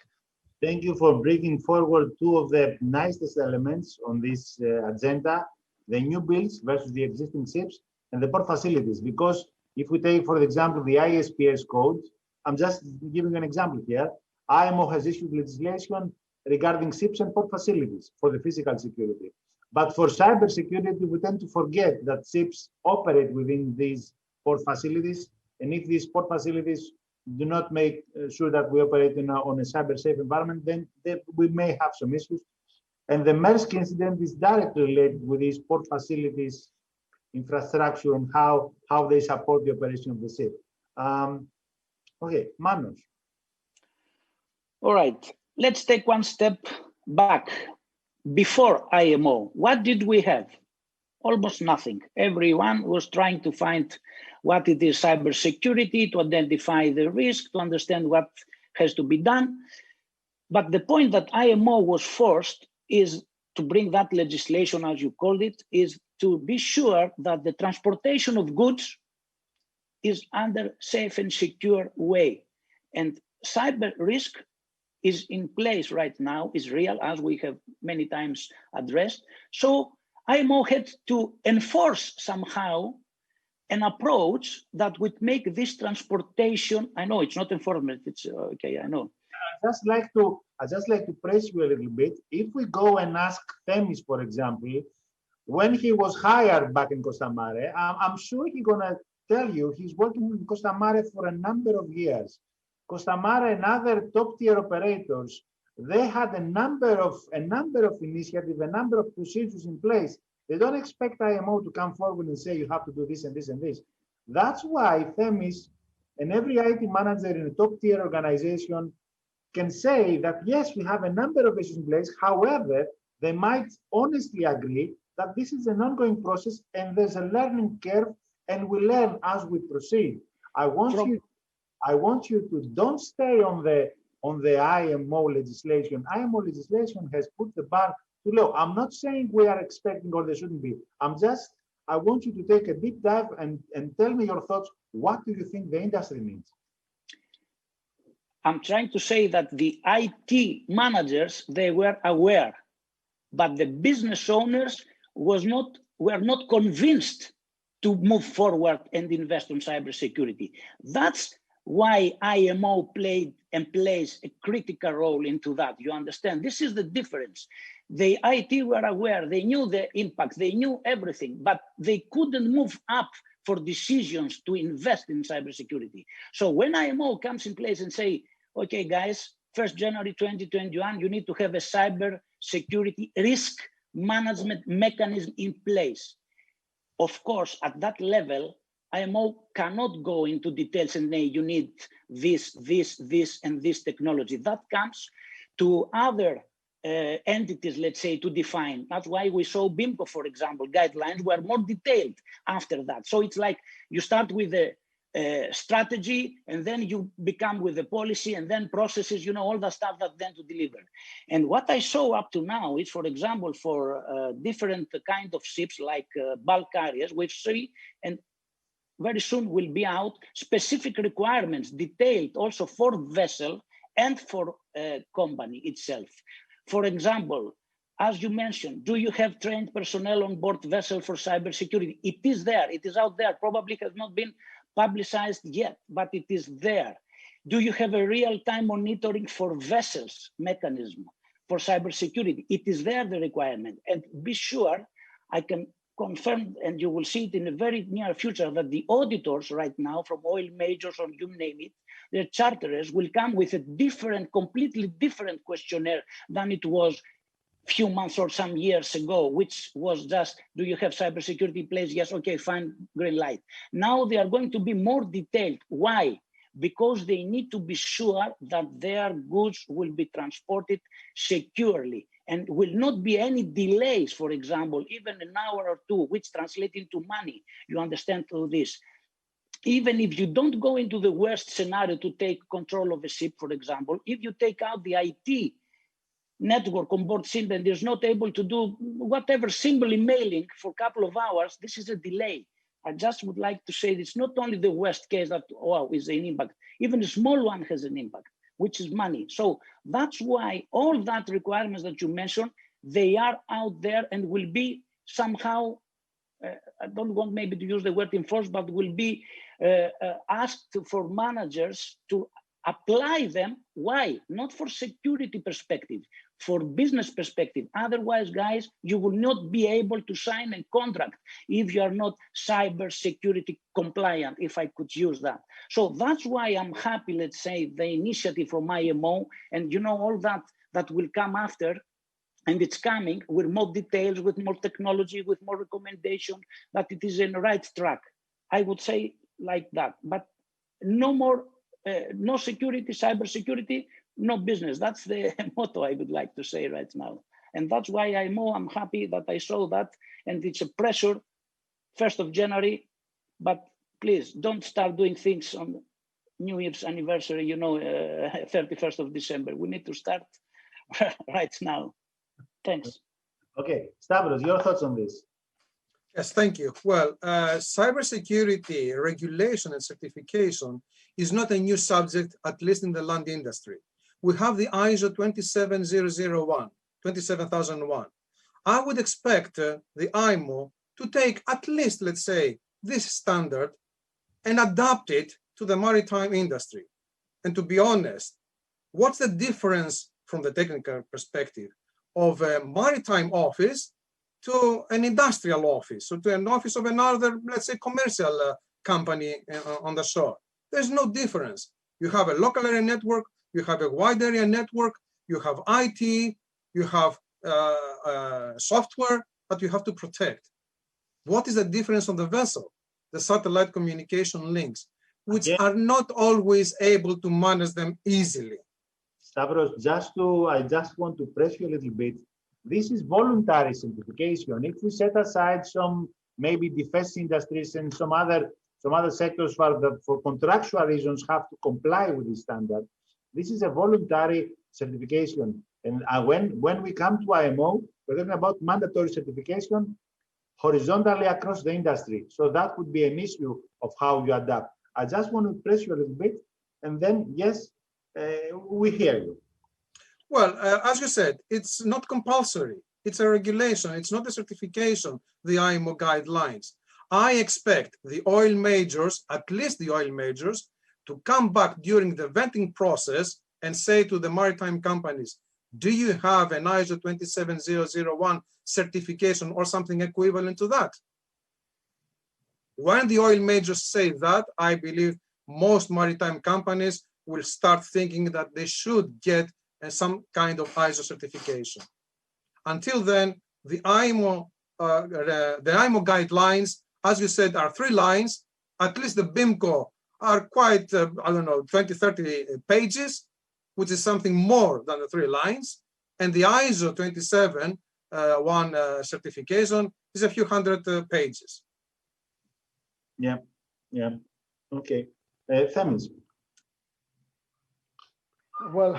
Thank you for bringing forward two of the nicest elements on this agenda: the new builds versus the existing ships, and the port facilities. Because if we take, for example, the ISPS code, I'm just giving an example here. IMO has issued legislation regarding ships and port facilities for the physical security. But for cyber security, we tend to forget that ships operate within these port facilities. And if these port facilities do not make sure that we operate on a cyber safe environment, then we may have some issues. And the Maersk incident is directly related with these port facilities infrastructure and how they support the operation of the ship. Okay, Manos. All right, let's take one step back. Before IMO, what did we have? Almost nothing. Everyone was trying to find what it is cybersecurity, to identify the risk, to understand what has to be done. But the point that IMO was forced is to bring that legislation, as you called it, is to be sure that the transportation of goods is under safe and secure way. And cyber risk is in place right now, is real, as we have many times addressed. So IMO had to enforce somehow an approach that would make this transportation, I know it's not enforcement, it's okay, I know. I just like to press you a little bit. If we go and ask Themis, for example, when he was hired back in Costa Mare, I'm sure he's gonna tell you he's working in Costa Mare for a number of years. Costa Mare and other top-tier operators, they had a number of initiatives, a number of procedures in place. They don't expect IMO to come forward and say you have to do this and this and this. That's why Themis and every IT manager in a top-tier organization can say that yes, we have a number of issues in place. However, they might honestly agree that this is an ongoing process and there's a learning curve, and we learn as we proceed. I want you to don't stay on the IMO legislation. IMO legislation has put the bar too low. I'm not saying we are expecting or there shouldn't be. I want you to take a deep dive and tell me your thoughts. What do you think the industry needs? I'm trying to say that the IT managers, they were aware, but the business owners were not convinced to move forward and invest in cybersecurity. That's why IMO played and plays a critical role into that. You understand? This is the difference. The IT were aware, they knew the impact, they knew everything, but they couldn't move up for decisions to invest in cybersecurity. So when IMO comes in place and say, okay, guys, 1st January 2021, you need to have a cyber security risk management mechanism in place. Of course, at that level, IMO cannot go into details and say, you need this, and this technology. That comes to other entities, let's say, to define. That's why we saw BIMCO, for example, guidelines were more detailed after that. So it's like you start with the strategy, and then you become with the policy, and then processes, you know, all the stuff that then to deliver. And what I saw up to now is, for example, for different kind of ships like bulk carriers, we've seen, and very soon will be out, specific requirements detailed also for vessel and for company itself. For example, as you mentioned, do you have trained personnel on board vessel for cybersecurity? It is there, it is out there, probably has not been publicized yet, but it is there. Do you have a real-time monitoring for vessels mechanism for cybersecurity? It is there, the requirement. And be sure, I can confirm, and you will see it in the very near future, that the auditors right now from oil majors or you name it, their charterers will come with a different, completely different questionnaire than it was few months or some years ago, which was just, do you have cybersecurity in place? Yes, okay, fine, green light. Now they are going to be more detailed. Why? Because they need to be sure that their goods will be transported securely and will not be any delays, for example, even an hour or two, which translate into money. You understand all this. Even if you don't go into the worst scenario to take control of a ship, for example, if you take out the IT network on board ship and is not able to do whatever simple emailing for a couple of hours, this is a delay. I just would like to say it's not only the worst case that, wow, is an impact, even a small one has an impact, which is money. So that's why all that requirements that you mentioned, they are out there and will be somehow, I don't want maybe to use the word enforced, but will be asked for managers to apply them. Why? Not for security perspective, for business perspective. Otherwise, guys, you will not be able to sign a contract if you are not cyber security compliant, if I could use that. So that's why I'm happy, let's say, the initiative from IMO and, you know, all that will come after. And it's coming with more details, with more technology, with more recommendation, that it is in the right track. I would say like that, but no more, no security, cyber security, no business. That's the motto I would like to say right now. And that's why I'm happy that I saw that, and it's a pressure, 1st of January, but please don't start doing things on New Year's anniversary, you know, 31st of December. We need to start right now. Thanks. Okay, Stavros, your thoughts on this? Yes, thank you. Well, cybersecurity regulation and certification is not a new subject, at least in the land industry. We have the ISO 27001. I would expect the IMO to take at least, let's say, this standard and adapt it to the maritime industry. And to be honest, what's the difference from the technical perspective of a maritime office to an industrial office, or to an office of another, let's say, commercial company on the shore? There's no difference. You have a local area network, you have a wide area network, you have IT, you have software that you have to protect. What is the difference on the vessel? The satellite communication links, which are not always able to manage them easily. Stavros, I just want to press you a little bit. This is voluntary certification. If we set aside some maybe defense industries and some other sectors for contractual reasons have to comply with this standard, this is a voluntary certification. And when we come to IMO, we're talking about mandatory certification horizontally across the industry. So that would be an issue of how you adapt. I just want to press you a little bit, and then yes, we hear you. Well, as you said, it's not compulsory. It's a regulation. It's not a certification, the IMO guidelines. I expect the oil majors, at least the oil majors, to come back during the vetting process and say to the maritime companies, do you have an ISO 27001 certification or something equivalent to that? When the oil majors say that, I believe most maritime companies will start thinking that they should get some kind of ISO certification. Until then, the IMO guidelines, as you said, are 3 lines. At least the BIMCO are quite, I don't know, 20, 30 pages, which is something more than the 3 lines. And the ISO 27001 certification is a few hundred pages. Yeah. Okay, Themis. Well,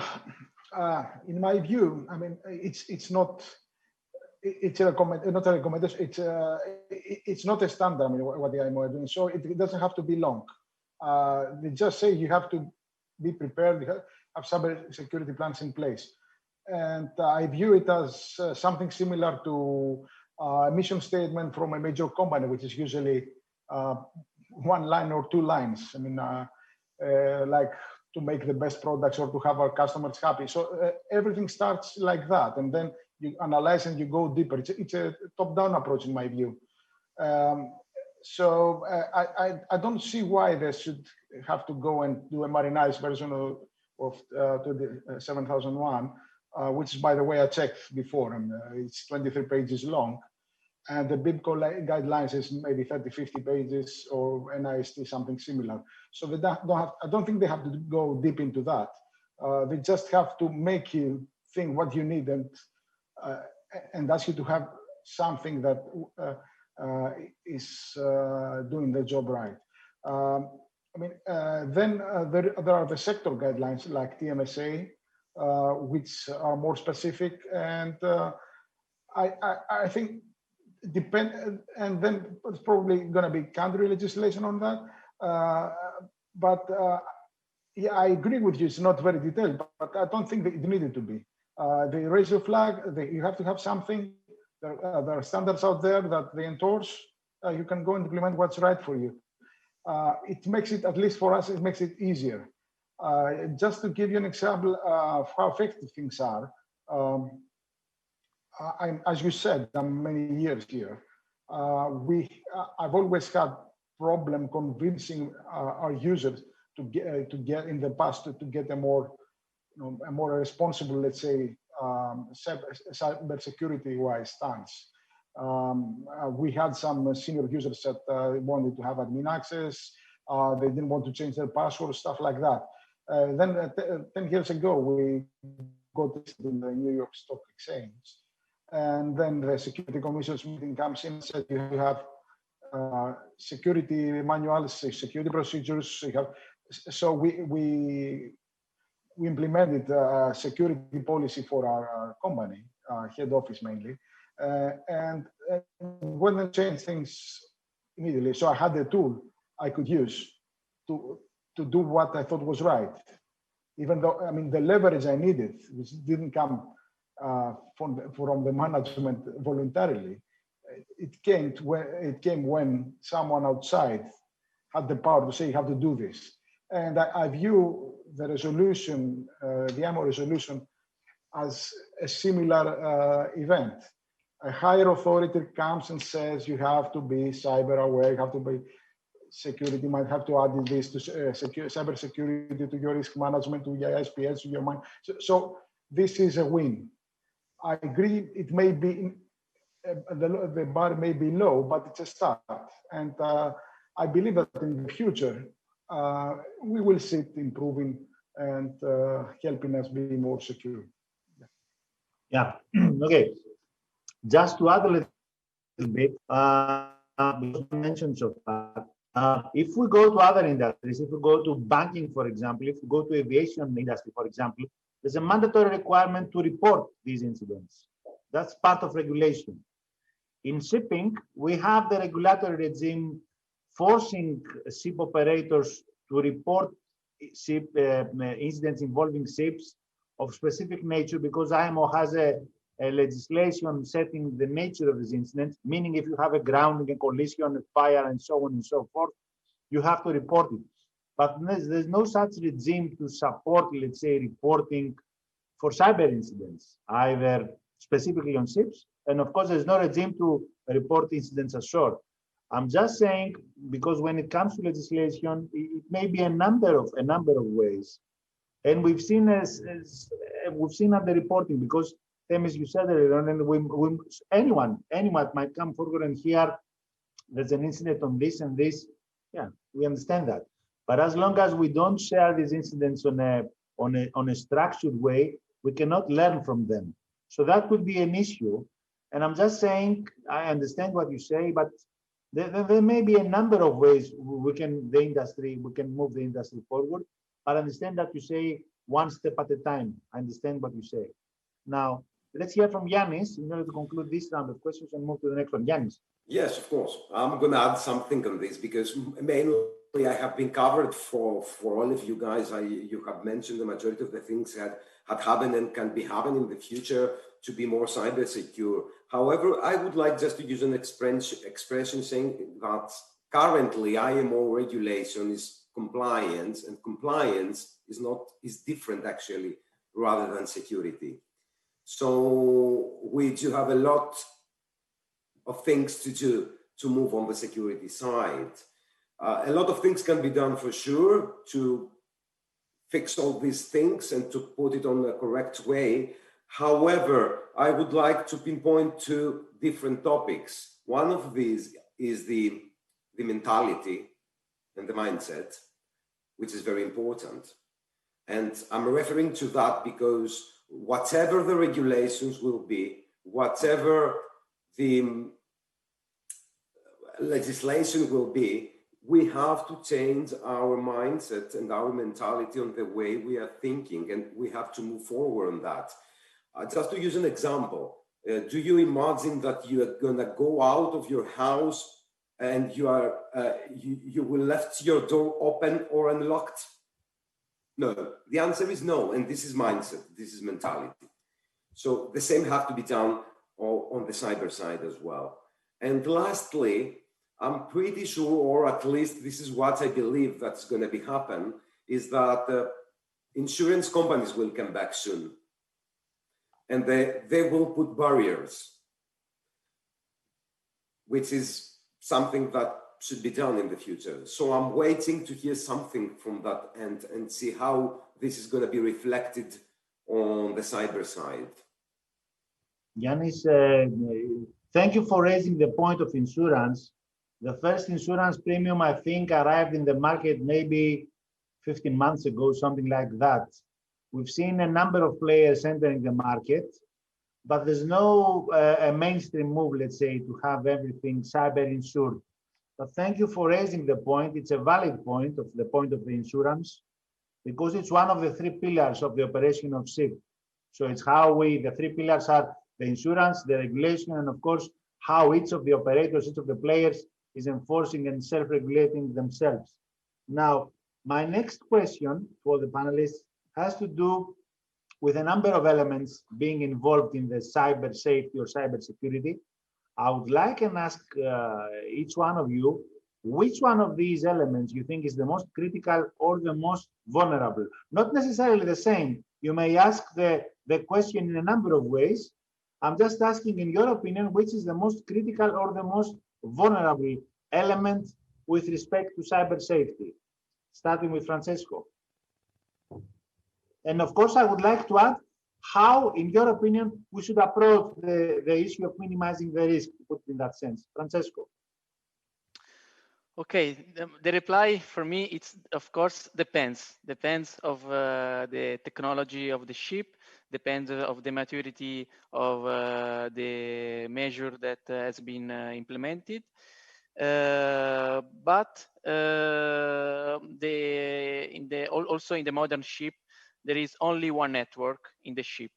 in my view, I mean, it's not a recommendation. It's not a standard. I mean, what the IMO are doing. So it doesn't have to be long. They just say you have to be prepared. You have cyber security plans in place, and I view it as something similar to a mission statement from a major company, which is usually one line or two lines. I mean, like to make the best products or to have our customers happy. So everything starts like that, and then you analyze and you go deeper. It's a top-down approach, in my view. So I don't see why they should have to go and do a marinized version of the 7001, which is, by the way, I checked before, and it's 23 pages long. And the BIB guidelines is maybe 30, 50 pages, or NIST, something similar. So they I don't think they have to go deep into that. They just have to make you think what you need and ask you to have something that is doing the job right. I mean, then there are the sector guidelines like TMSA, which are more specific, and I think and then it's probably going to be country legislation on that. Yeah, I agree with you. It's not very detailed, but I don't think that it needed to be. They raise your flag. You have to have something. There are standards out there that they endorse. You can go and implement what's right for you. It makes it, at least for us, it makes it easier. Just to give you an example of how effective things are, as you said, I'm many years here. I've always had problem convincing our users to get in the past to get a more, a more responsible, let's say, cyber security wise stance. We had some senior users that wanted to have admin access. They didn't want to change their password, stuff like that. Then 10 years ago, we got this in the New York Stock Exchange. And then the Security Commission's meeting comes in and said you have security manuals, security procedures. So we implemented a security policy for our company, head office mainly, and when they changed things immediately. So I had the tool I could use to do what I thought was right, even though, I mean, the leverage I needed, which didn't come from the management voluntarily, it came when someone outside had the power to say you have to do this. And I view the resolution, the IMO resolution, as a similar event. A higher authority comes and says you have to be cyber aware, you have to be security, might have to add this to cyber security, to your risk management, to your SPS, to your mind. So this is a win. I agree, it may be, the bar may be low, but it's a start. And I believe that in the future, we will see it improving and helping us be more secure. Yeah, okay. Just to add a little bit, because I mentioned so far, if we go to other industries, if we go to banking, for example, if we go to aviation industry, for example, there's a mandatory requirement to report these incidents. That's part of regulation. In shipping, we have the regulatory regime forcing ship operators to report ship incidents involving ships of specific nature, because IMO has a legislation setting the nature of these incidents, meaning if you have a grounding, a collision, a fire, and so on and so forth, you have to report it. But there's no such regime to support, let's say, reporting for cyber incidents, either specifically on ships, and of course, there's no regime to report incidents ashore. I'm just saying, because when it comes to legislation, it may be a number of ways, and we've seen under reporting, because as you said earlier, and anyone might come forward and hear there's an incident on this and this. Yeah, we understand that. But as long as we don't share these incidents on a structured way, we cannot learn from them. So that could be an issue. And I'm just saying, I understand what you say, but There may be a number of ways we can move the industry forward. But I understand that you say one step at a time. I understand what you say. Now, let's hear from Yanis in order to conclude this round of questions and move to the next one. Yanis. Yes, of course. I'm going to add something on this because mainly I have been covered for all of you guys. You have mentioned the majority of the things that had happened and can be happening in the future to be more cyber secure. However, I would like just to use an expression saying that currently IMO regulation is compliance, and compliance is different actually rather than security. So we do have a lot of things to do to move on the security side. A lot of things can be done for sure to fix all these things and to put it on the correct way. However, I would like to pinpoint two different topics. One of these is the mentality and the mindset, which is very important. And I'm referring to that because whatever the regulations will be, whatever the legislation will be, we have to change our mindset and our mentality on the way we are thinking, and we have to move forward on that. Just to use an example, do you imagine that you are going to go out of your house and you will left your door open or unlocked? No, the answer is no, and this is mindset, this is mentality. So the same have to be done on the cyber side as well. And lastly, I'm pretty sure, or at least this is what I believe that's going to be happen, is that insurance companies will come back soon. And they will put barriers, which is something that should be done in the future. So I'm waiting to hear something from that end and see how this is going to be reflected on the cyber side. Yanis, thank you for raising the point of insurance. The first insurance premium, I think, arrived in the market maybe 15 months ago, something like that. We've seen a number of players entering the market, but there's no a mainstream move, let's say, to have everything cyber insured. But thank you for raising the point. It's a valid point of the insurance, because it's one of the three pillars of the operation of SIP. So it's how the three pillars are the insurance, the regulation, and of course, how each of the operators, each of the players is enforcing and self-regulating themselves. Now, my next question for the panelists has to do with a number of elements being involved in the cyber safety or cyber security. I would like and ask each one of you, which one of these elements you think is the most critical or the most vulnerable? Not necessarily the same. You may ask the question in a number of ways. I'm just asking, in your opinion, which is the most critical or the most vulnerable element with respect to cyber safety? Starting with Francesco. And of course, I would like to add how, in your opinion, we should approach the issue of minimizing the risk, to put it in that sense. Francesco. Okay, the reply for me, it's of course depends of the technology of the ship, depends of the maturity of the measure that has been implemented. But also in the modern ship, there is only one network in the ship,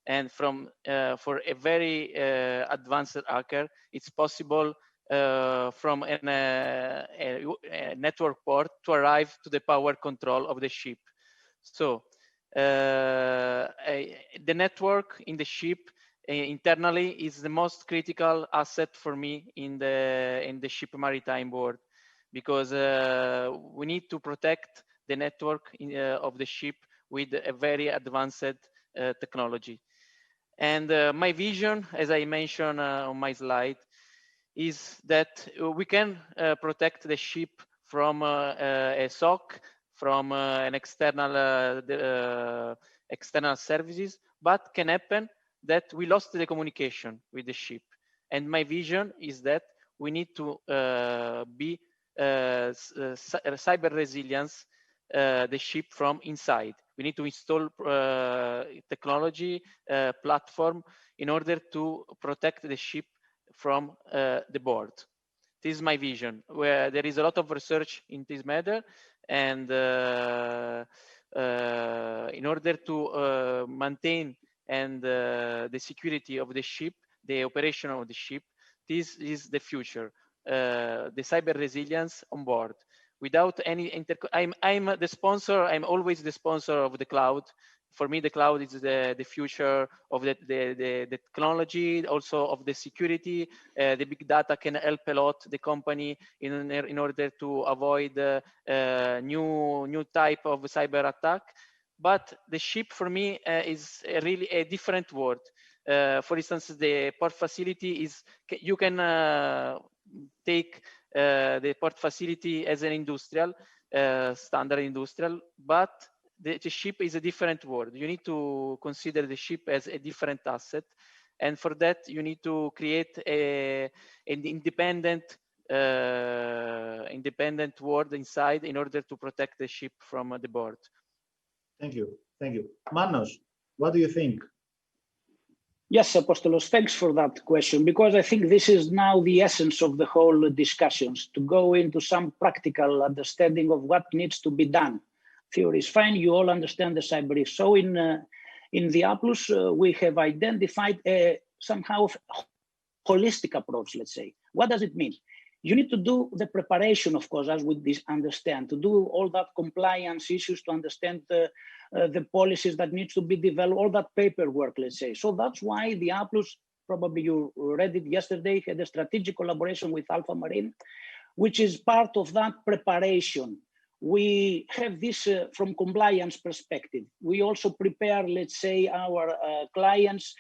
and for a very advanced hacker, it's possible from a network port to arrive to the power control of the ship. So the network in the ship internally is the most critical asset for me in the ship maritime board, because we need to protect the network of the ship with a very advanced technology. And my vision, as I mentioned on my slide, is that we can protect the ship from a SOC, from an external services, but can happen that we lost the communication with the ship. And my vision is that we need to be cyber resilience the ship from inside. We need to install technology platform in order to protect the ship from the board. This is my vision, where there is a lot of research in this matter, and in order to maintain and the security of the ship, the operation of the ship, this is the future. The cyber resilience on board. Without any I'm the sponsor. I'm always the sponsor of the cloud. For me, the cloud is the future of the technology, also of the security. The big data can help a lot the company in order to avoid new type of cyber attack. But the ship for me is really a different world. For instance, the port facility is, you can take the port facility as an industrial, standard industrial, but the ship is a different world. You need to consider the ship as a different asset. And for that, you need to create an independent world inside in order to protect the ship from the board. Thank you. Thank you. Manos, what do you think? Yes, Apostolos, thanks for that question, because I think this is now the essence of the whole discussions, to go into some practical understanding of what needs to be done. Theory is fine, you all understand the cyber risk. So in the APLUS, we have identified a somehow holistic approach, let's say. What does it mean? You need to do the preparation, of course, as we understand, to do all that compliance issues, to understand the policies that needs to be developed, all that paperwork, let's say. So that's why the APLUS, probably you read it yesterday, had a strategic collaboration with Alpha Marine, which is part of that preparation. We have this from compliance perspective. We also prepare, let's say, our clients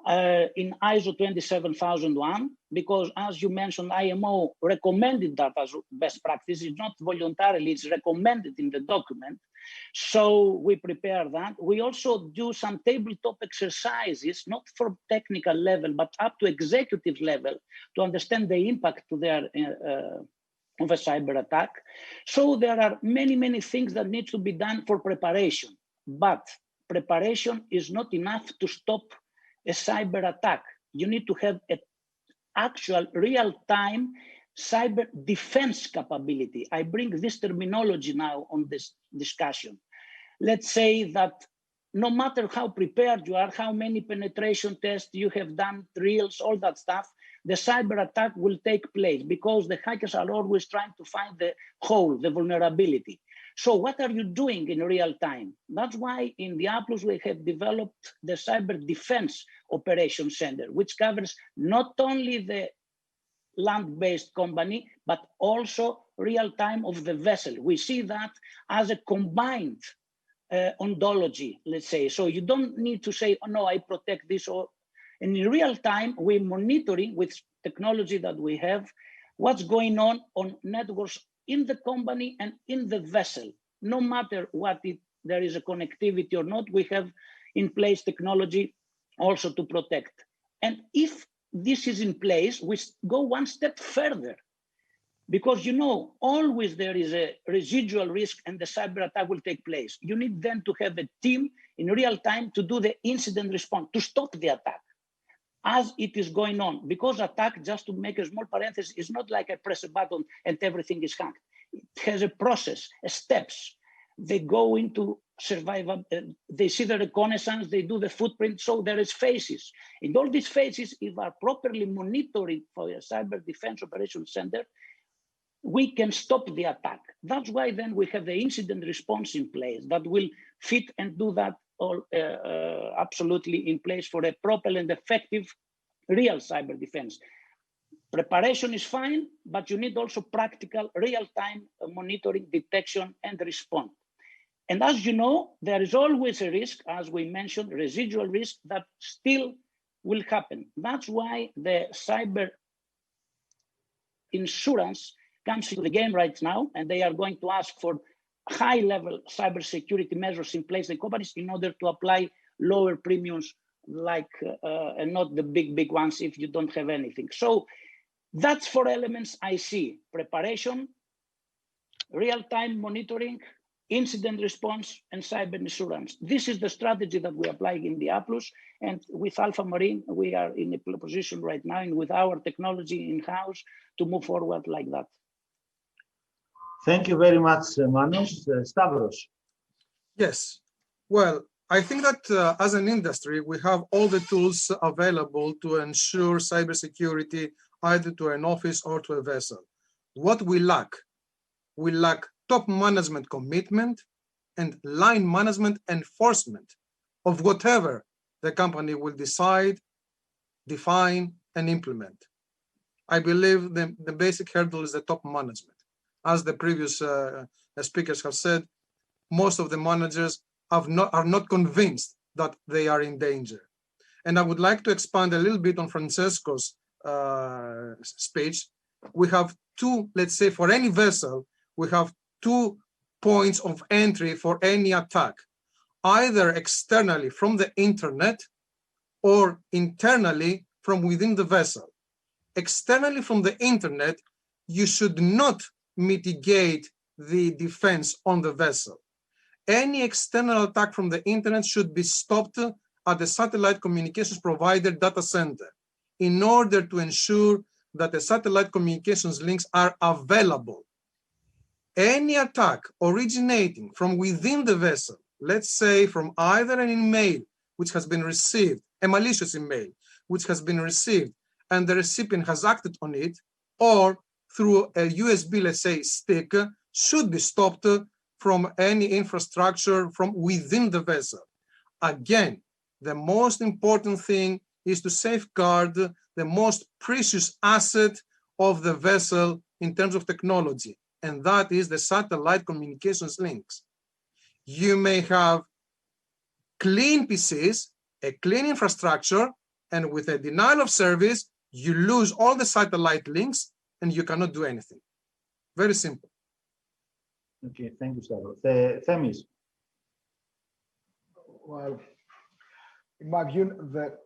in ISO 27001, because as you mentioned, IMO recommended that as best practice. It's not voluntarily, it's recommended in the document. So we prepare that. We also do some tabletop exercises, not for technical level, but up to executive level, to understand the impact to their of a cyber attack. So there are many, many things that need to be done for preparation, but preparation is not enough to stop a cyber attack. You need to have an actual real-time cyber defense capability. I bring this terminology now on this discussion. Let's say that no matter how prepared you are, how many penetration tests you have done, drills, all that stuff, the cyber attack will take place because the hackers are always trying to find the hole, the vulnerability. So what are you doing in real time? That's why in the APLUS we have developed the Cyber Defense Operations Center, which covers not only the land-based company, but also real time of the vessel. We see that as a combined ontology, let's say. So you don't need to say, oh, no, I protect this. Or in real time, we're monitoring with technology that we have what's going on networks in the company and in the vessel. No matter what there is a connectivity or not, we have in place technology also to protect. And if this is in place, we go one step further, because you know, always there is a residual risk and the cyber attack will take place. You need then to have a team in real time to do the incident response, to stop the attack as it is going on. Because attack, just to make a small parenthesis, is not like I press a button and everything is hacked. It has a process, steps. They go into survival, they see the reconnaissance, they do the footprint, so there is phases. In all these phases, if are properly monitored for a Cyber Defense Operations Center, we can stop the attack. That's why then we have the incident response in place that will fit and do that all absolutely in place for a proper and effective real cyber defense. Preparation is fine, but you need also practical real-time monitoring, detection, and response. And as you know, there is always a risk, as we mentioned, residual risk that still will happen. That's why the cyber insurance comes into the game right now, and they are going to ask for high-level cybersecurity measures in place in companies in order to apply lower premiums, like and not the big ones if you don't have anything. So that's 4 elements I see: preparation, real-time monitoring, incident response, and cyber insurance. This is the strategy that we apply in the Applus, and with Alpha Marine, we are in a position right now, and with our technology in-house, to move forward like that. Thank you very much, Manos. Stavros. Yes. Well, I think that as an industry, we have all the tools available to ensure cybersecurity either to an office or to a vessel. What we lack top management commitment and line management enforcement of whatever the company will decide, define, and implement. I believe the basic hurdle is the top management. As the previous speakers have said, most of the managers are not convinced that they are in danger. And I would like to expand a little bit on Francesco's speech. We have two, let's say for any vessel, we have 2 points of entry for any attack, either externally from the internet or internally from within the vessel. Externally from the internet, you should not mitigate the defense on the vessel. Any external attack from the internet should be stopped at the satellite communications provider data center in order to ensure that the satellite communications links are available. Any attack originating from within the vessel, let's say from either an email which has been received, a malicious email which has been received and the recipient has acted on it, or through a USB, let's say, stick, should be stopped from any infrastructure from within the vessel. Again, the most important thing is to safeguard the most precious asset of the vessel in terms of technology, and that is the satellite communications links. You may have clean PCs, a clean infrastructure, and with a denial of service, you lose all the satellite links and you cannot do anything. Very simple. Okay, thank you, Stavros. Themis. Well, in my view, the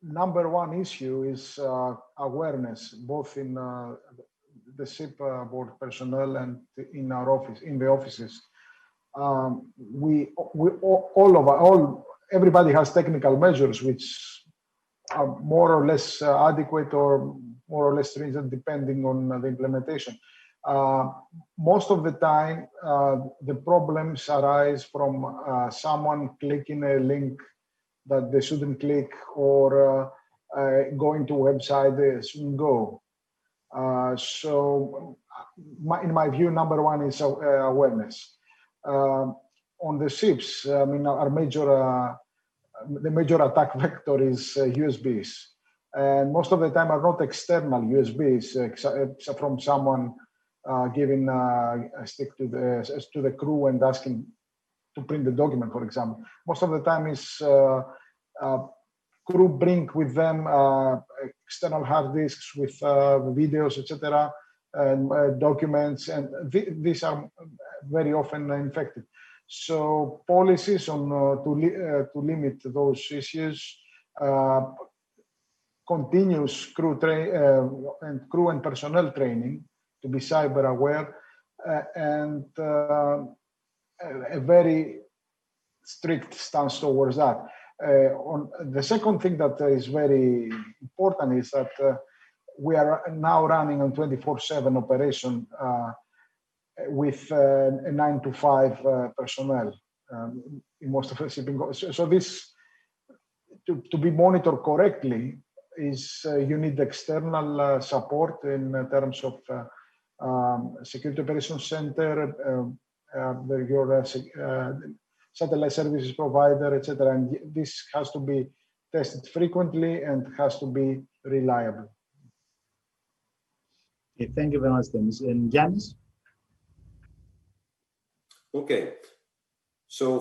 number one issue is awareness, both in the ship board personnel and in our office, in the offices. Everybody has technical measures which are more or less adequate or more or less stringent depending on the implementation. Most of the time, the problems arise from someone clicking a link that they shouldn't click, or going to a website they shouldn't go. So in my view, number one is awareness. On the ships, I mean, the major attack vector is USBs. And most of the time are not external USBs, except from someone giving a stick to the crew and asking to print the document, for example. Most of the time is crew bring with them external hard disks with videos, etc., and documents, and these are very often infected. So policies on to limit those issues, continuous crew and personnel training to be cyber aware, and a very strict stance towards that. On the second thing that is very important is that we are now running on 24/7 operation with a 9 to 5 personnel in most of the shipping. So this, to be monitored correctly, is you need external support in terms of security operations center, your satellite services provider, etc. And this has to be tested frequently and has to be reliable. Okay, thank you very much, Denis. And Giannis? Okay, so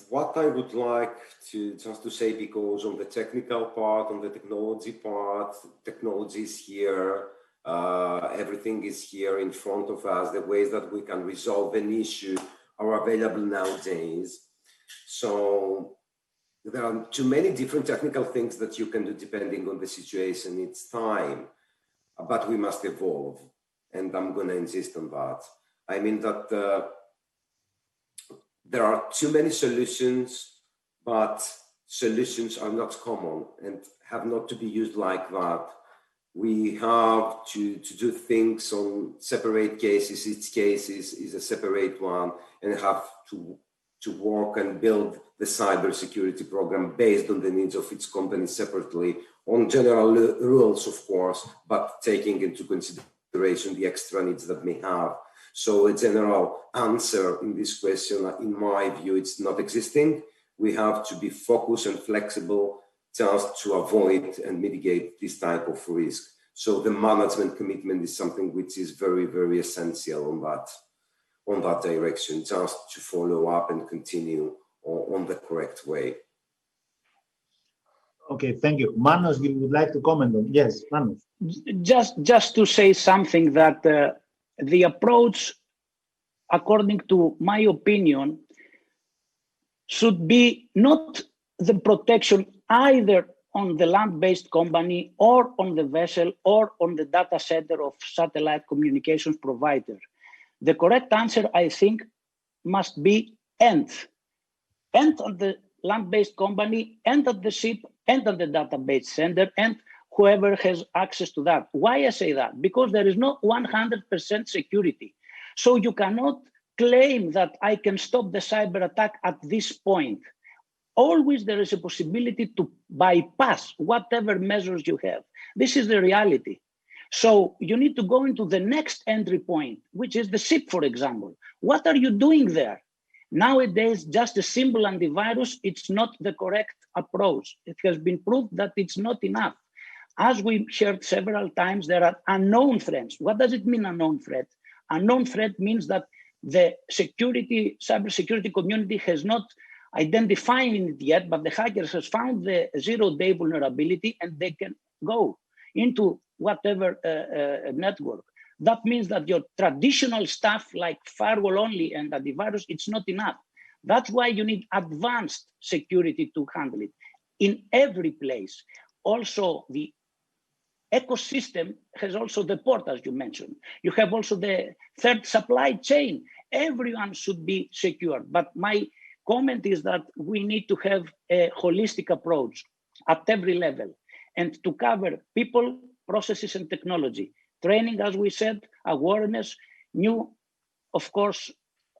what I would like to just to say, because on the technical part, on the technology part, technology is here, everything is here in front of us. The ways that we can resolve an issue are available nowadays. So there are too many different technical things that you can do depending on the situation. It's time, but we must evolve, and I'm going to insist on that. I mean that there are too many solutions, but solutions are not common and have not to be used like that. We have to do things on separate cases. Each case is a separate one, and have to work and build the cybersecurity program based on the needs of each company separately, on general rules, of course, but taking into consideration the extra needs that may have. So a general answer in this question, in my view, it's not existing. We have to be focused and flexible just to avoid and mitigate this type of risk. So the management commitment is something which is very, very essential on that direction, just to follow up and continue on the correct way. Okay, thank you. Manos, you would like to comment on? Yes, Manos. Just to say something, that the approach, according to my opinion, should be not the protection either on the land-based company or on the vessel or on the data center of satellite communications provider. The correct answer, I think, must be end. End on the land-based company, end on the ship, end on the database center, and whoever has access to that. Why I say that? Because there is no 100% security. So you cannot claim that I can stop the cyber attack at this point. Always there is a possibility to bypass whatever measures you have. This is the reality. So you need to go into the next entry point, which is the ship, for example. What are you doing there? Nowadays, just a simple antivirus, it's not the correct approach. It has been proved that it's not enough. As we shared several times, there are unknown threats. What does it mean, unknown threat? Unknown threat means that the cybersecurity community has not identified it yet, but the hackers has found the zero-day vulnerability and they can go into whatever network. That means that your traditional stuff like firewall only and antivirus, it's not enough. That's why you need advanced security to handle it in every place. Also, the ecosystem has also the port, as you mentioned. You have also the third supply chain. Everyone should be secure. But my comment is that we need to have a holistic approach at every level and to cover people, processes, and technology. Training, as we said, awareness, new, of course,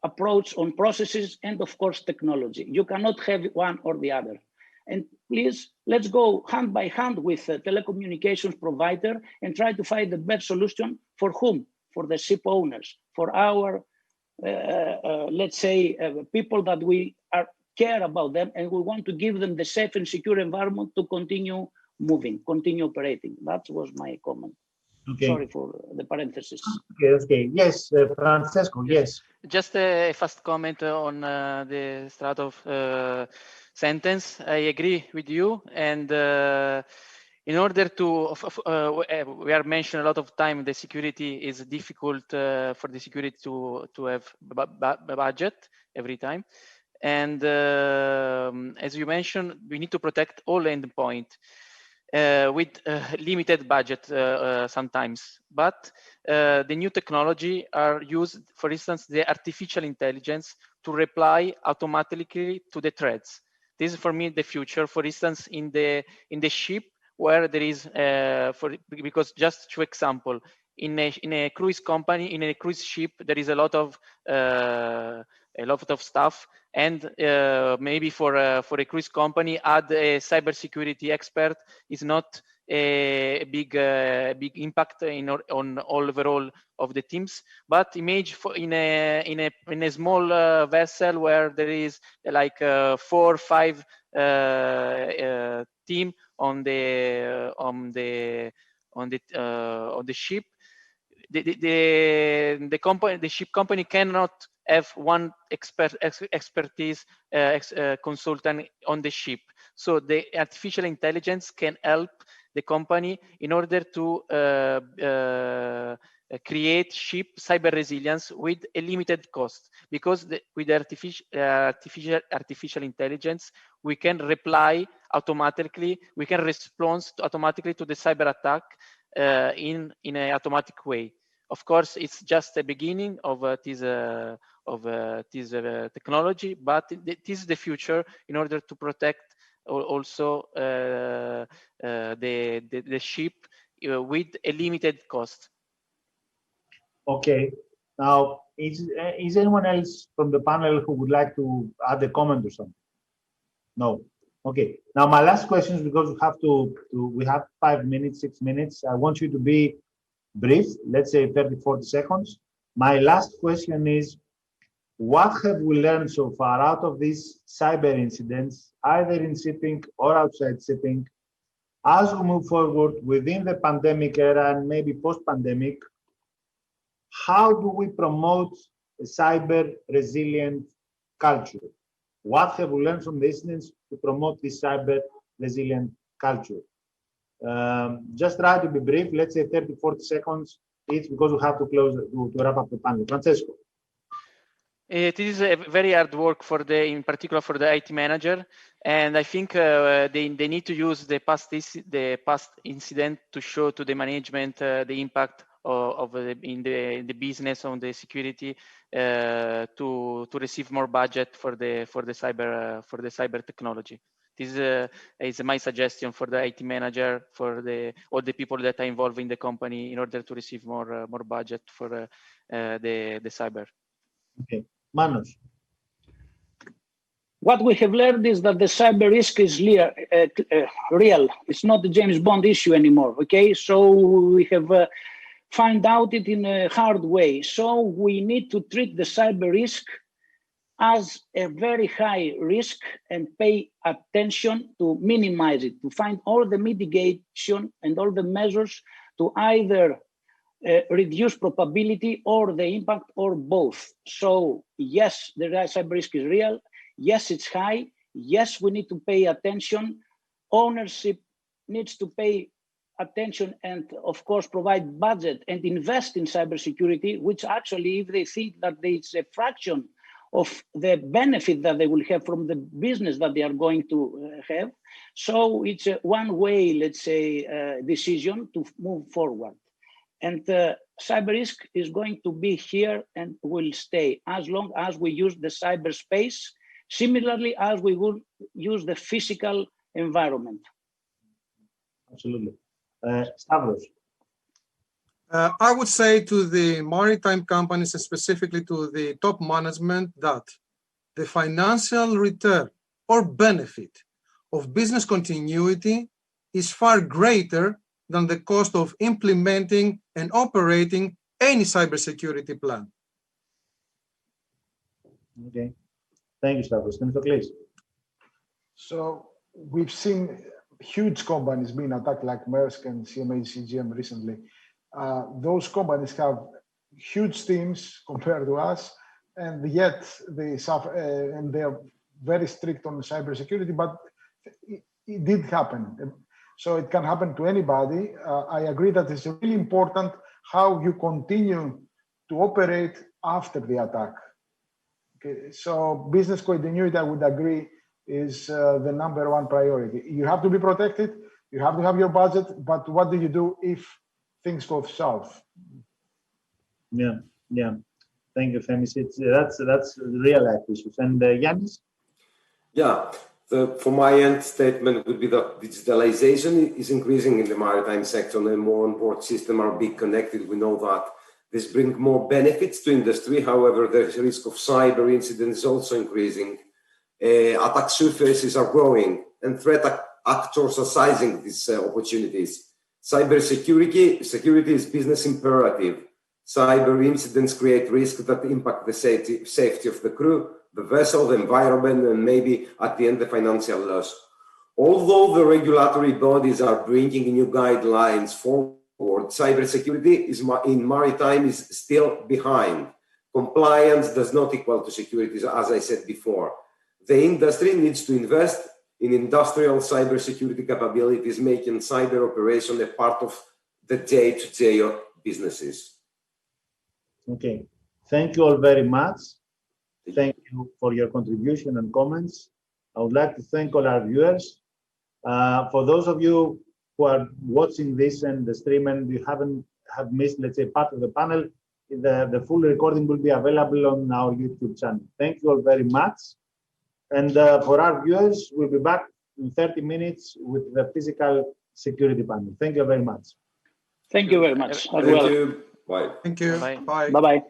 approach on processes, and of course, technology. You cannot have one or the other. And please, let's go hand by hand with a telecommunications provider and try to find the best solution for whom? For the ship owners, for our, let's say, people that we care about them, and we want to give them the safe and secure environment to continue moving, continue operating. That was my comment. Okay. Sorry for the parenthesis. Okay. Yes, Francesco, yes. Just a fast comment on the start of sentence. I agree with you. And in order to, we are mentioning a lot of time, the security is difficult for the security to have budget every time. And as you mentioned, we need to protect all endpoints. With limited budget sometimes, but the new technology are used, for instance, the artificial intelligence to reply automatically to the threats. This is for me the future. For instance, in the ship where there is, because just to example, in a cruise company, in a cruise ship, there is a lot of stuff, and maybe for a cruise company, add a cybersecurity expert is not a big impact on all overall of the teams. But image in a small vessel where there is like 4 or 5 team on the ship. The ship company cannot have one expertise consultant on the ship. So the artificial intelligence can help the company in order to create ship cyber resilience with a limited cost, because with artificial intelligence, we can reply automatically, we can respond automatically to the cyber attack in an automatic way. Of course, it's just the beginning of technology, but it is the future in order to protect also the ship with a limited cost. Okay. Now, is anyone else from the panel who would like to add a comment or something? No. Okay. Now, my last question is, because we have 5 minutes, 6 minutes. I want you to be brief, let's say 30, 40 seconds. My last question is, what have we learned so far out of these cyber incidents, either in shipping or outside shipping, as we move forward within the pandemic era and maybe post-pandemic? How do we promote a cyber resilient culture? What have we learned from the incidents to promote this cyber resilient culture? Just try to be brief, let's say 30, 40 seconds each, because we have to close to wrap up the panel. Francesco. It is a very hard work in particular for the IT manager, and I think they need to use the past incident to show to the management the impact in the business on the security to receive more budget for the cyber technology. This is my suggestion for the IT manager, for all the people that are involved in the company, in order to receive more budget for the cyber. Okay, Manos. What we have learned is that the cyber risk is real. It's not the James Bond issue anymore. Okay, so we have found out it in a hard way. So we need to treat the cyber risk as a very high risk and pay attention to minimize it, to find all the mitigation and all the measures to either reduce probability or the impact or both. So yes, the cyber risk is real. Yes, it's high. Yes, we need to pay attention. Ownership needs to pay attention and, of course, provide budget and invest in cybersecurity, which actually, if they think that it's a fraction of the benefit that they will have from the business that they are going to have. So it's a one-way, let's say, decision to move forward. And cyber risk is going to be here and will stay as long as we use the cyberspace, similarly as we will use the physical environment. Absolutely. Stavros. I would say to the maritime companies, and specifically to the top management, that the financial return or benefit of business continuity is far greater than the cost of implementing and operating any cybersecurity plan. Okay. Thank you, Stavros. Please. So we've seen huge companies being attacked like Maersk and CMA CGM recently. Those companies have huge teams compared to us, and yet they suffer, and they are very strict on cybersecurity, but it did happen. So it can happen to anybody. I agree that it's really important how you continue to operate after the attack. Okay, so business continuity, I would agree, is the #1 priority. You have to be protected, you have to have your budget, but what do you do if things go south? Yeah. Thank you, Femis. That's real life issues. And Yannis? Yeah, for my end statement would be that digitalization is increasing in the maritime sector, and more on-board systems are being connected. We know that this brings more benefits to industry. However, the risk of cyber incidents is also increasing. Attack surfaces are growing, and threat actors are seizing these opportunities. Security is business imperative. Cyber incidents create risks that impact the safety of the crew, the vessel, the environment, and maybe at the end the financial loss. Although the regulatory bodies are bringing new guidelines forward, cybersecurity in maritime is still behind. Compliance does not equal to security, as I said before. The industry needs to invest in industrial cybersecurity capabilities, making cyber operation a part of the day-to-day businesses. Okay, thank you all very much. Thank you for your contribution and comments. I would like to thank all our viewers. For those of you who are watching this and the stream and you have missed, let's say, part of the panel, the full recording will be available on our YouTube channel. Thank you all very much. And for our viewers, we'll be back in 30 minutes with the physical security panel. Thank you very much. Thank you very much. Thank you. Bye. Thank you. Bye. Bye. Bye-bye.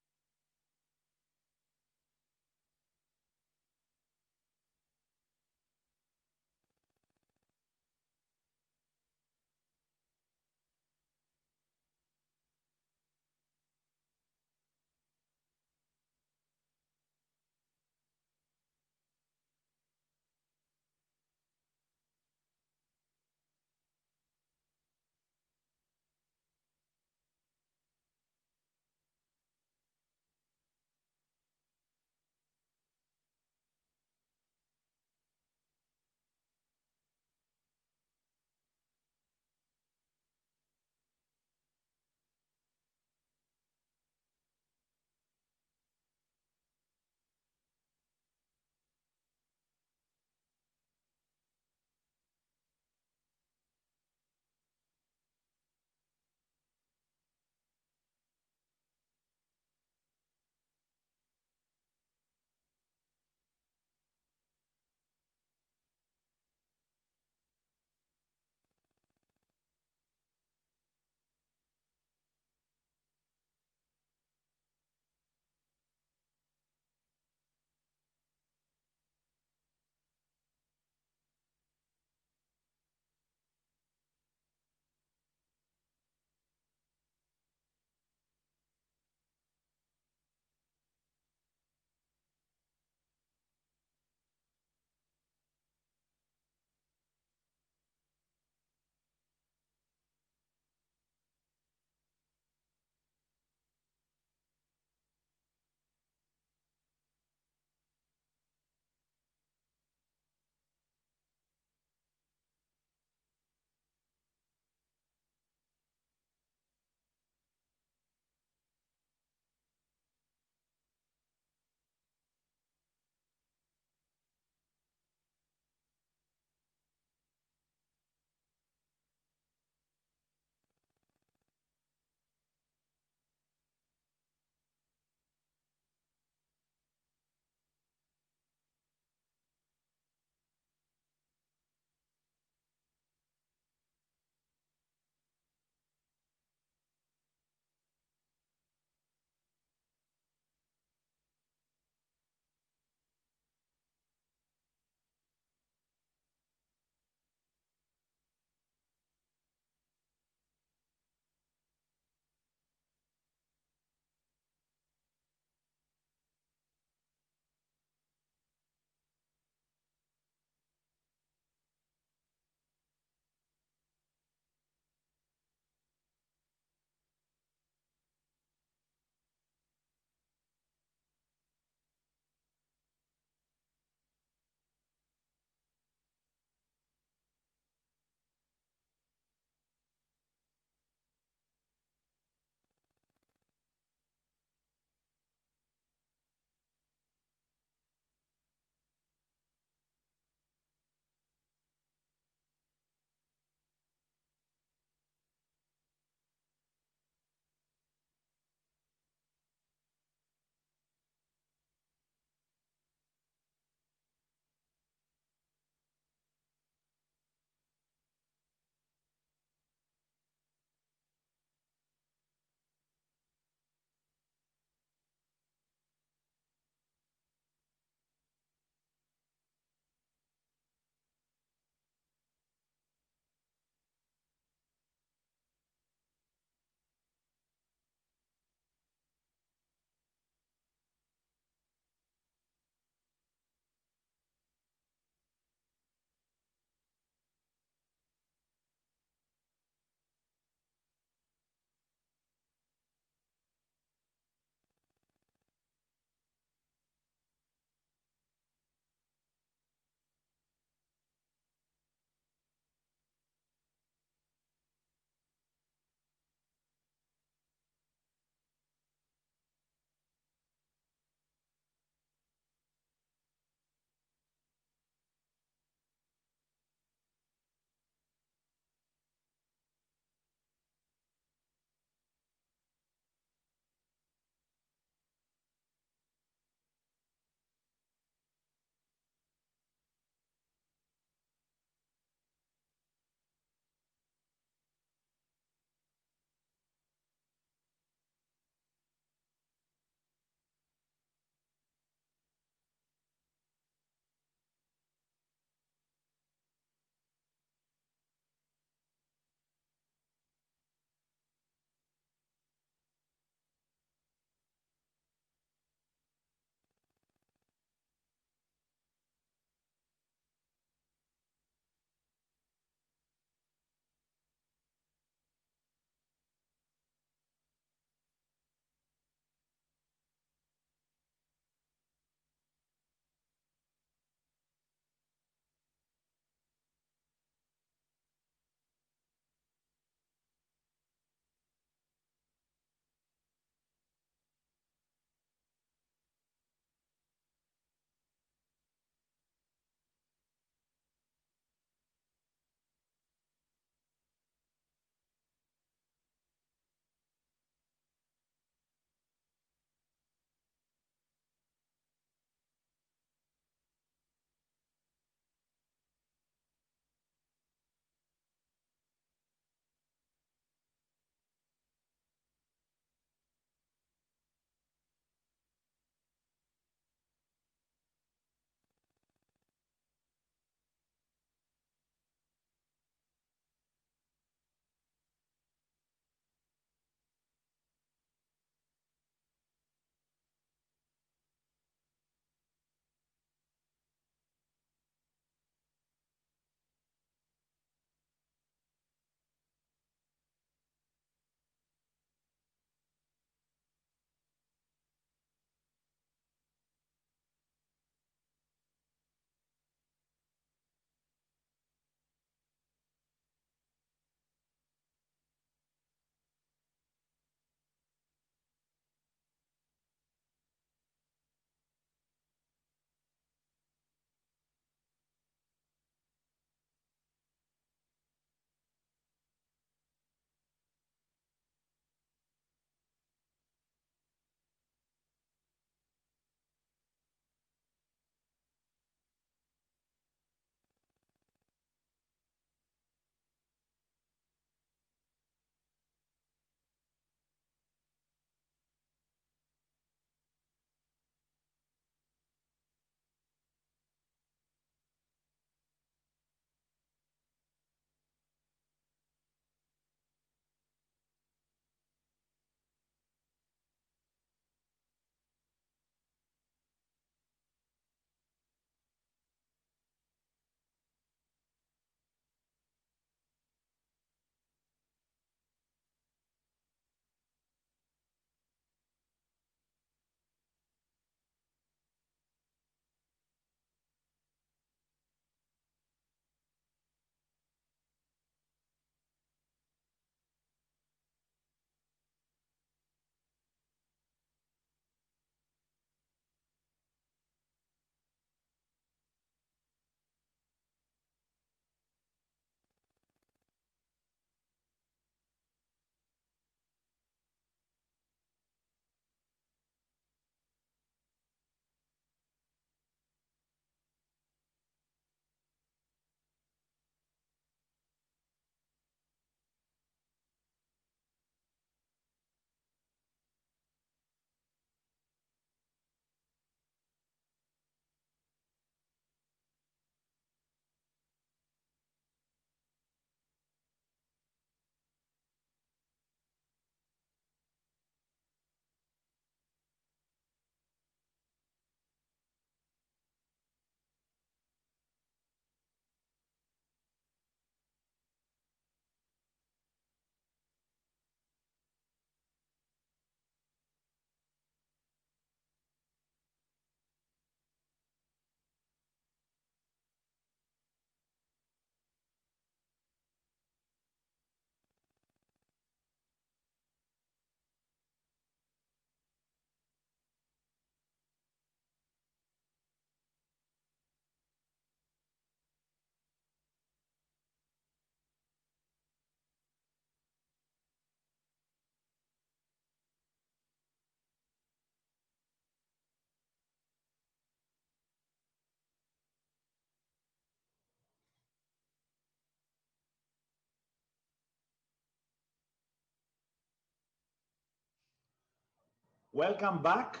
Welcome back.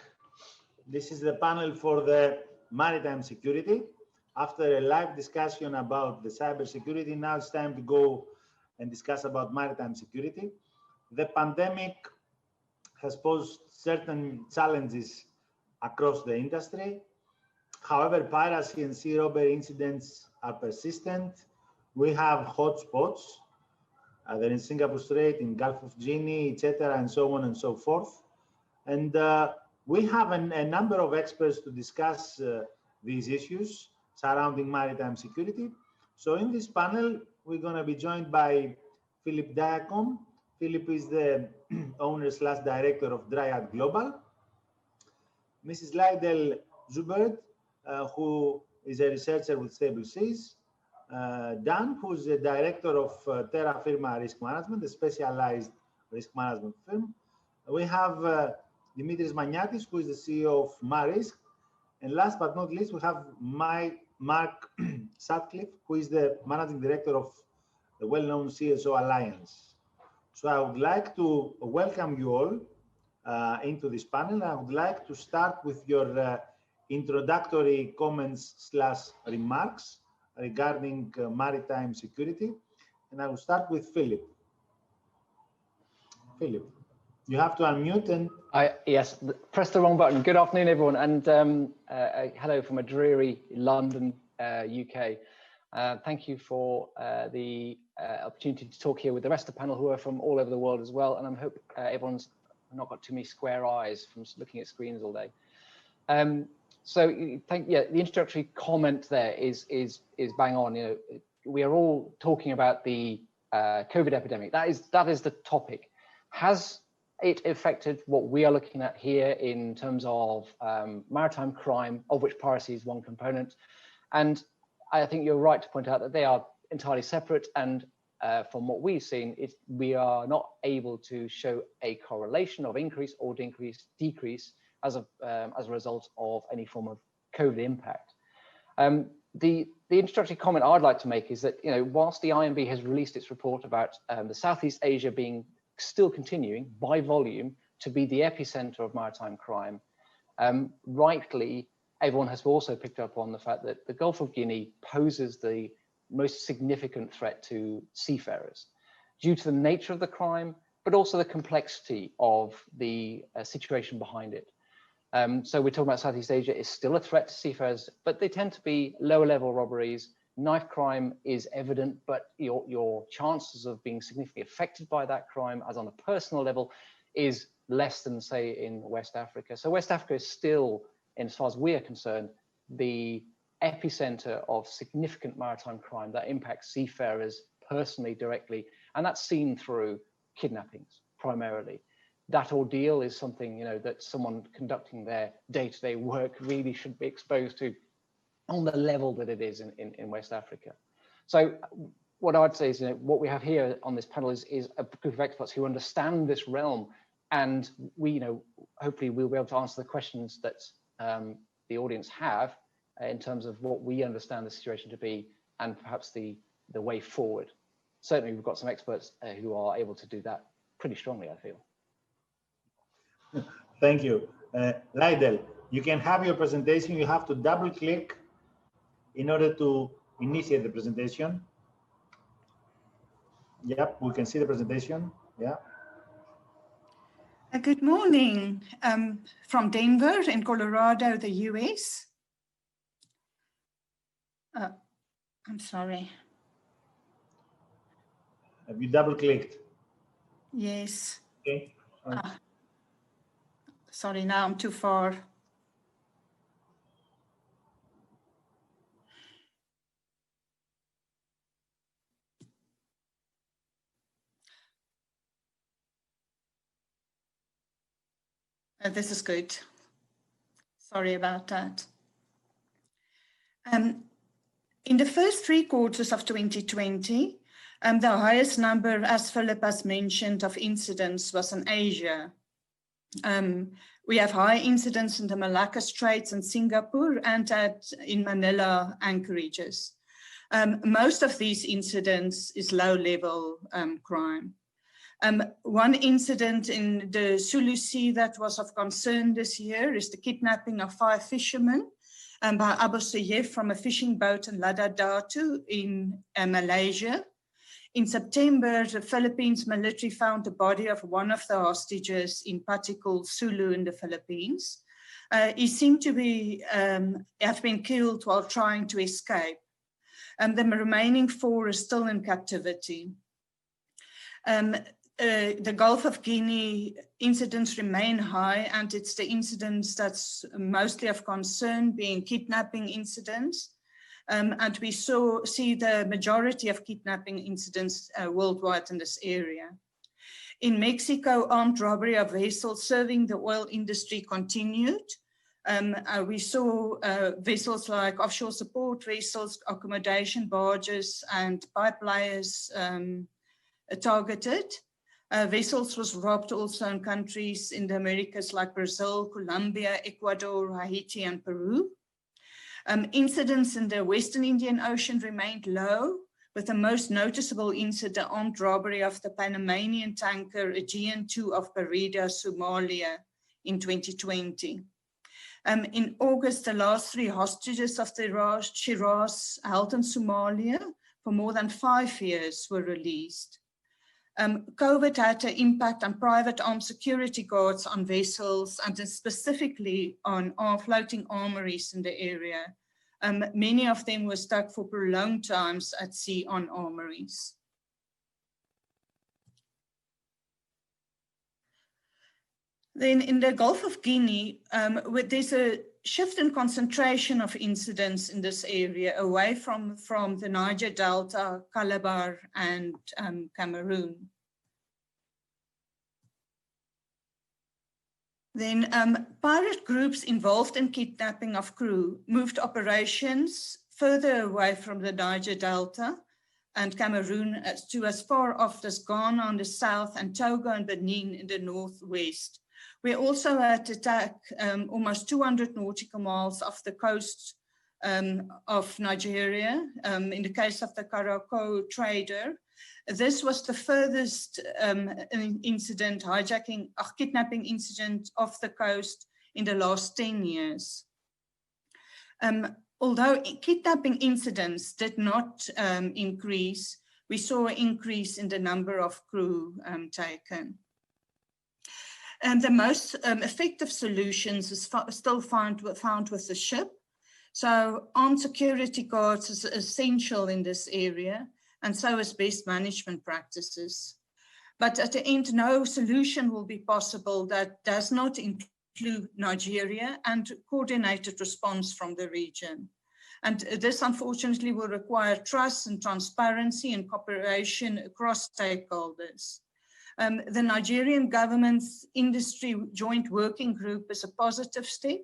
This is the panel for the maritime security. After a live discussion about the cybersecurity, now it's time to go and discuss about maritime security. The pandemic has posed certain challenges across the industry. However, piracy and sea robbery incidents are persistent. We have hotspots, either in Singapore Strait, in Gulf of Guinea, etc., and so on and so forth. And we have a number of experts to discuss these issues surrounding maritime security. So in this panel, we're going to be joined by Philip Diacom. Philip is the owner/director of Dryad Global. Mrs. Lydell Zubert, who is a researcher with Stable Seas. Dan, who's the director of Terra Firma Risk Management, a specialized risk management firm. We have Dimitris Maniatis, who is the CEO of MaRisk. And last but not least, we have Mark Sutcliffe, who is the managing director of the well-known CSO Alliance. So I would like to welcome you all into this panel. I would like to start with your introductory comments/remarks regarding maritime security. And I will start with Philip. Philip, you have to unmute and... Yes, press the wrong button. Good afternoon, everyone. And hello from a dreary London, UK. Thank you for the opportunity to talk here with the rest of the panel who are from all over the world as well. And I hope everyone's not got too many square eyes from looking at screens all day. So the introductory comment there is bang on. You know, we are all talking about the COVID epidemic. That is the topic. Has it affected what we are looking at here in terms of maritime crime, of which piracy is one component? And I think you're right to point out that they are entirely separate. And from what we've seen, we are not able to show a correlation of increase or decrease as a result of any form of COVID impact. The introductory comment I'd like to make is that, you know, whilst the IMB has released its report about the Southeast Asia being still continuing by volume to be the epicenter of maritime crime, rightly, everyone has also picked up on the fact that the Gulf of Guinea poses the most significant threat to seafarers due to the nature of the crime, but also the complexity of the situation behind it. So we're talking about Southeast Asia is still a threat to seafarers, but they tend to be lower level robberies. Knife crime is evident, but your chances of being significantly affected by that crime as on a personal level is less than, say, in West Africa. So West Africa is still, as far as we are concerned, the epicenter of significant maritime crime that impacts seafarers personally, directly, and that's seen through kidnappings primarily. That ordeal is something, you know, that someone conducting their day-to-day work really should be exposed to on the level that it is in West Africa. So what I'd say is, you know, what we have here on this panel is a group of experts who understand this realm, and we, you know, hopefully we'll be able to answer the questions that the audience have in terms of what we understand the situation to be and perhaps the way forward. Certainly we've got some experts who are able to do that pretty strongly, I feel. Thank you. Lydell, you can have your presentation. You have to double click in order to initiate the presentation. Yep, we can see the presentation. Yeah. Good morning from Denver in Colorado, the US. I'm sorry. Have you double clicked? Yes. Okay. Sorry, now I'm too far. This is good. Sorry about that. In the first 3 quarters of 2020, the highest number, as Philip has mentioned, of incidents was in Asia. We have high incidents in the Malacca Straits and Singapore and in Manila anchorages. Most of these incidents is low-level crime. One incident in the Sulu Sea that was of concern this year is the kidnapping of 5 fishermen by Abu Sayyaf from a fishing boat in Lada Datu in Malaysia. In September, the Philippines military found the body of one of the hostages in Patikul, Sulu in the Philippines. He seemed to have been killed while trying to escape. The remaining 4 are still in captivity. The Gulf of Guinea incidents remain high, and it's the incidents that's mostly of concern being kidnapping incidents. And we see the majority of kidnapping incidents worldwide in this area. In Mexico, armed robbery of vessels serving the oil industry continued. We saw vessels like offshore support vessels, accommodation barges, and pipe layers targeted. Vessels was robbed also in countries in the Americas like Brazil, Colombia, Ecuador, Haiti, and Peru. Incidents in the Western Indian Ocean remained low, with the most noticeable incident, armed robbery of the Panamanian tanker Aegean II of Berida, Somalia in 2020. In August, the last 3 hostages of the Shiraz held in Somalia for more than 5 years were released. COVID had an impact on private armed security guards on vessels and specifically on floating armories in the area. Many of them were stuck for prolonged times at sea on armories. Then in the Gulf of Guinea, there's a shift in concentration of incidents in this area away from the Niger Delta, Calabar, and Cameroon. Then pirate groups involved in kidnapping of crew moved operations further away from the Niger Delta and Cameroon to as far off as Ghana on the south and Togo and Benin in the northwest. We also had to attack almost 200 nautical miles off the coast of Nigeria. In the case of the Karako trader, this was the furthest incident, kidnapping incident off the coast in the last 10 years. Although kidnapping incidents did not increase, we saw an increase in the number of crew taken. And the most effective solutions is still found with the ship. So armed security guards is essential in this area, and so is best management practices. But at the end, no solution will be possible that does not include Nigeria and coordinated response from the region. And this unfortunately will require trust and transparency and cooperation across stakeholders. The Nigerian government's industry joint working group is a positive step.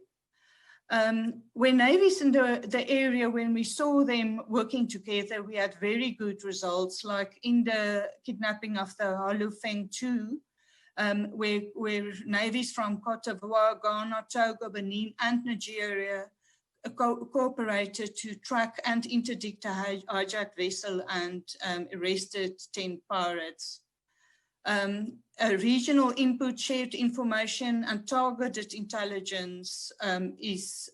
When navies in the area, when we saw them working together, we had very good results, like in the kidnapping of the Halufeng II, where navies from Cote d'Ivoire, Ghana, Togo, Benin, and Nigeria cooperated to track and interdict a hijacked vessel and arrested 10 pirates. A regional input, shared information, and targeted intelligence is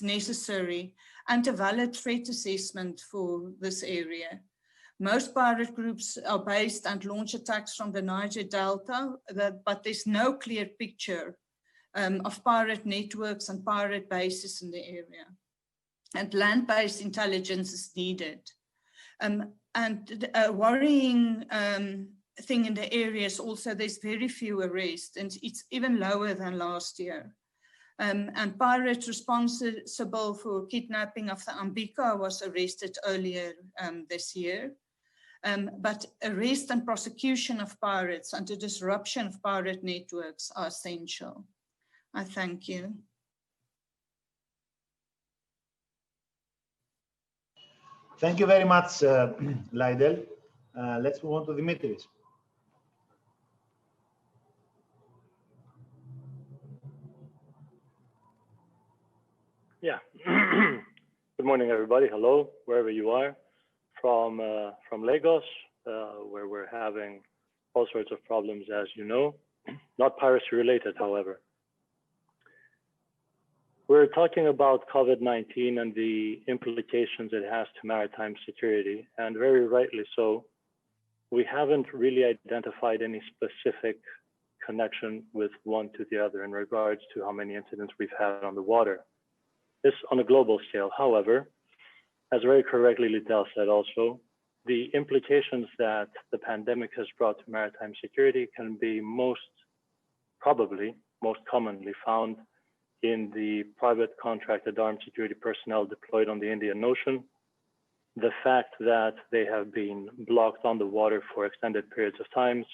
necessary, and a valid threat assessment for this area. Most pirate groups are based and launch attacks from the Niger Delta, but there's no clear picture of pirate networks and pirate bases in the area. And land-based intelligence is needed. And a worrying thing in the area is also there's very few arrests, and it's even lower than last year. And pirates responsible for kidnapping of the Ambika was arrested earlier this year. But arrest and prosecution of pirates and the disruption of pirate networks are essential. I thank you. Thank you very much, Lydell. Let's move on to Dimitris. Yeah. Good morning, everybody. Hello, wherever you are. From Lagos, where we're having all sorts of problems, as you know, not piracy related, however. We're talking about COVID-19 and the implications it has to maritime security, and very rightly so. We haven't really identified any specific connection with one to the other in regards to how many incidents we've had on the water. This on a global scale. However, as very correctly Liddell said also, the implications that the pandemic has brought to maritime security can be most commonly found in the private contracted armed security personnel deployed on the Indian Ocean, the fact that they have been blocked on the water for extended periods of times,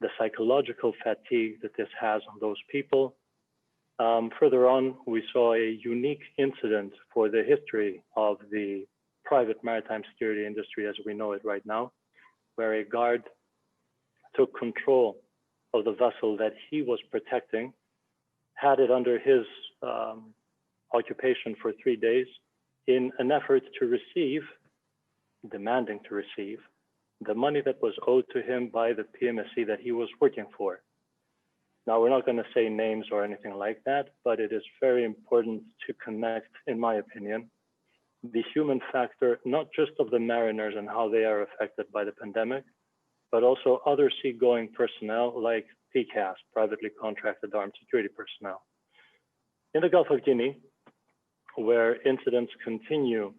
the psychological fatigue that this has on those people. Further on, we saw a unique incident for the history of the private maritime security industry as we know it right now, where a guard took control of the vessel that he was protecting, had it under his occupation for 3 days in an effort to receive, demanding to receive, the money that was owed to him by the PMSC that he was working for. Now, we're not going to say names or anything like that, but it is very important to connect, in my opinion, the human factor, not just of the mariners and how they are affected by the pandemic, but also other seagoing personnel like PCAS, privately contracted armed security personnel. In the Gulf of Guinea, where incidents continue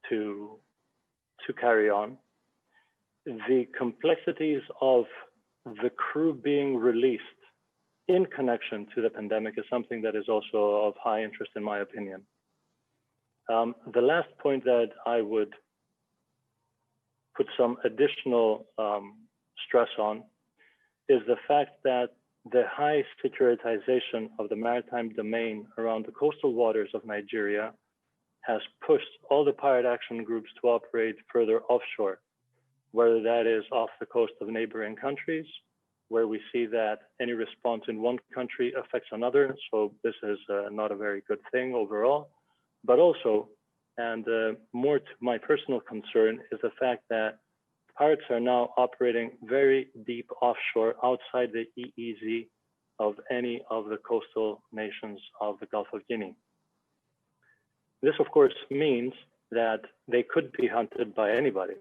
to carry on, the complexities of the crew being released in connection to the pandemic is something that is also of high interest in my opinion. The last point that I would put some additional stress on is the fact that the high securitization of the maritime domain around the coastal waters of Nigeria has pushed all the pirate action groups to operate further offshore, whether that is off the coast of neighboring countries, where we see that any response in one country affects another. So this is not a very good thing overall, but also, and more to my personal concern, is the fact that pirates are now operating very deep offshore outside the EEZ of any of the coastal nations of the Gulf of Guinea. This, of course, means that they could be hunted by anybody,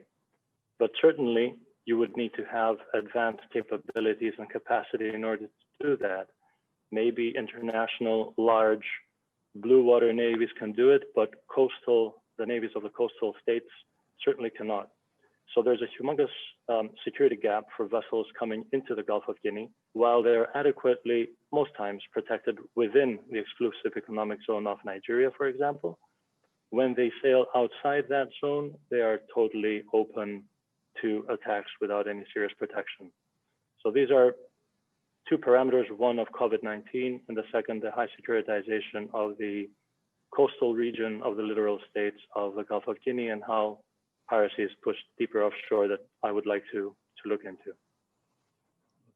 but certainly you would need to have advanced capabilities and capacity in order to do that. Maybe international large blue water navies can do it, but the navies of the coastal states certainly cannot. So there's a humongous security gap for vessels coming into the Gulf of Guinea, while they're adequately, most times, protected within the exclusive economic zone of Nigeria, for example. When they sail outside that zone, they are totally open to attacks without any serious protection. So these are two parameters, one of COVID-19, and the second, the high securitization of the coastal region of the littoral states of the Gulf of Guinea and how piracy is pushed deeper offshore that I would like to look into.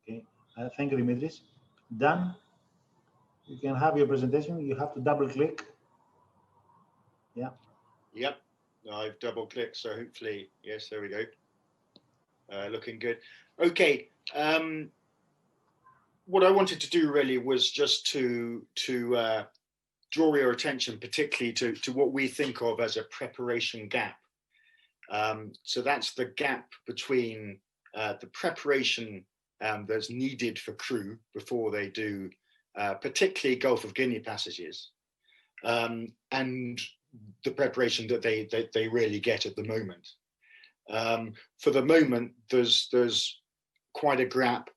Okay, thank you, Dimitris. Dan, you can have your presentation. You have to double click. Yeah. Yep, I've double clicked, so hopefully, yes, there we go. Looking good. Okay, what I wanted to do really was just to draw your attention particularly to what we think of as a preparation gap. So that's the gap between the preparation that's needed for crew before they do particularly Gulf of Guinea passages, and the preparation that they really get at the moment. For the moment, there's quite a gap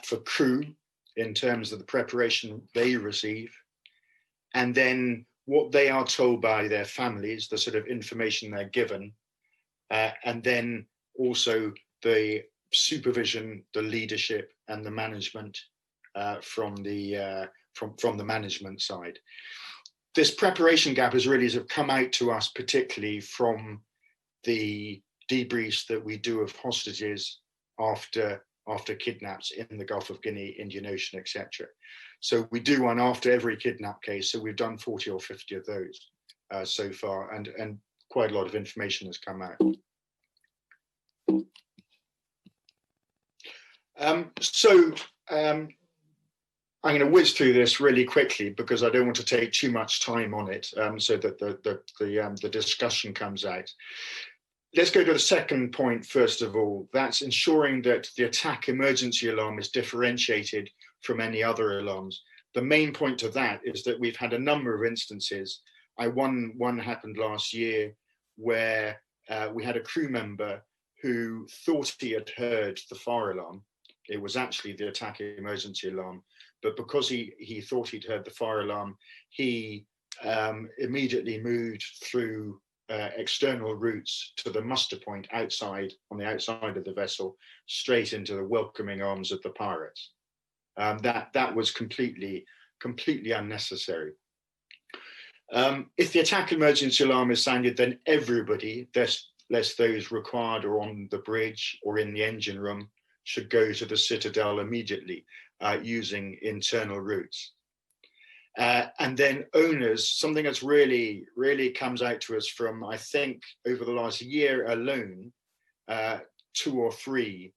for crew in terms of the preparation they receive, and then what they are told by their families, the sort of information they're given, and then also the supervision, the leadership, and the management from the management side. This preparation gap has really sort of come out to us, particularly from the debriefs that we do of hostages after kidnaps in the Gulf of Guinea, Indian Ocean, etc. So we do one after every kidnap case. So we've done 40 or 50 of those so far, and quite a lot of information has come out. I'm going to whiz through this really quickly because I don't want to take too much time on it, so that the discussion comes out. Let's go to the second point first of all. That's ensuring that the attack emergency alarm is differentiated from any other alarms. The main point of that is that we've had a number of instances. One happened last year where we had a crew member who thought he had heard the fire alarm. It was actually the attack emergency alarm, but because he thought he'd heard the fire alarm, he immediately moved through external routes to the muster point on the outside of the vessel, straight into the welcoming arms of the pirates. That was completely unnecessary. If the attack emergency alarm is sounded, then everybody, less those required or on the bridge or in the engine room, should go to the citadel immediately using internal routes. And then owners, something that's really comes out to us from, I think, over the last year alone, two or three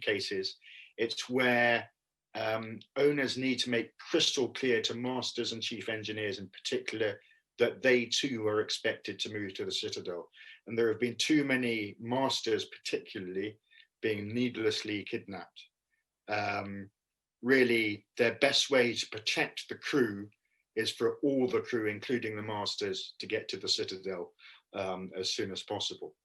cases. It's where owners need to make crystal clear to masters and chief engineers in particular that they too are expected to move to the citadel. And there have been too many masters particularly being needlessly kidnapped. Really, their best way to protect the crew is for all the crew, including the masters, to get to the citadel as soon as possible.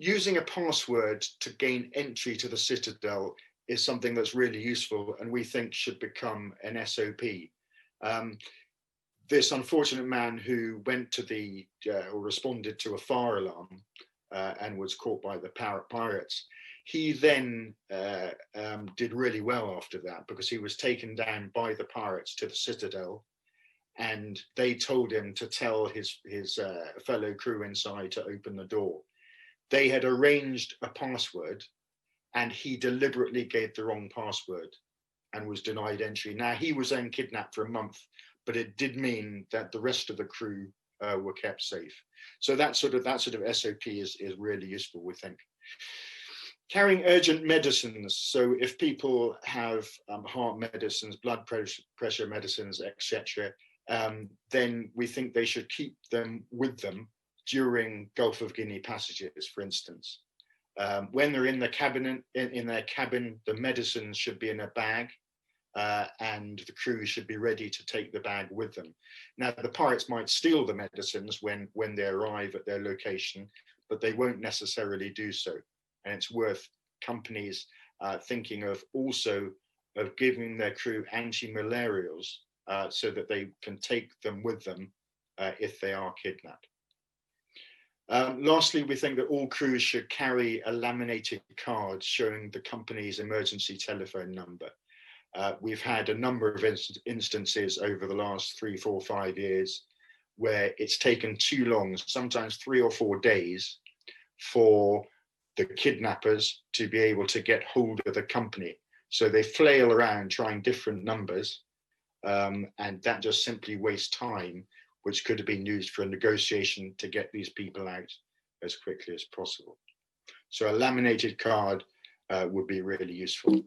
Using a password to gain entry to the citadel is something that's really useful and we think should become an SOP. This unfortunate man who went to or responded to a fire alarm and was caught by the pirates, he then did really well after that because he was taken down by the pirates to the citadel and they told him to tell his fellow crew inside to open the door. They had arranged a password and he deliberately gave the wrong password and was denied entry. Now, he was then kidnapped for a month, but it did mean that the rest of the crew were kept safe. So that sort of SOP is really useful, we think. Carrying urgent medicines. So if people have heart medicines, blood pressure medicines, etc., then we think they should keep them with them during Gulf of Guinea passages, for instance. When they're in the cabin, in their cabin, the medicines should be in a bag and the crew should be ready to take the bag with them. Now, the pirates might steal the medicines when they arrive at their location, but they won't necessarily do so. And it's worth companies thinking of also of giving their crew anti-malarials so that they can take them with them if they are kidnapped. Lastly, we think that all crews should carry a laminated card showing the company's emergency telephone number. We've had a number of instances over the last 3, 4, 5 years where it's taken too long, sometimes 3 or 4 days, for the kidnappers to be able to get hold of the company. So they flail around trying different numbers, and that just simply wastes time, which could have been used for a negotiation to get these people out as quickly as possible. So a laminated card would be really useful.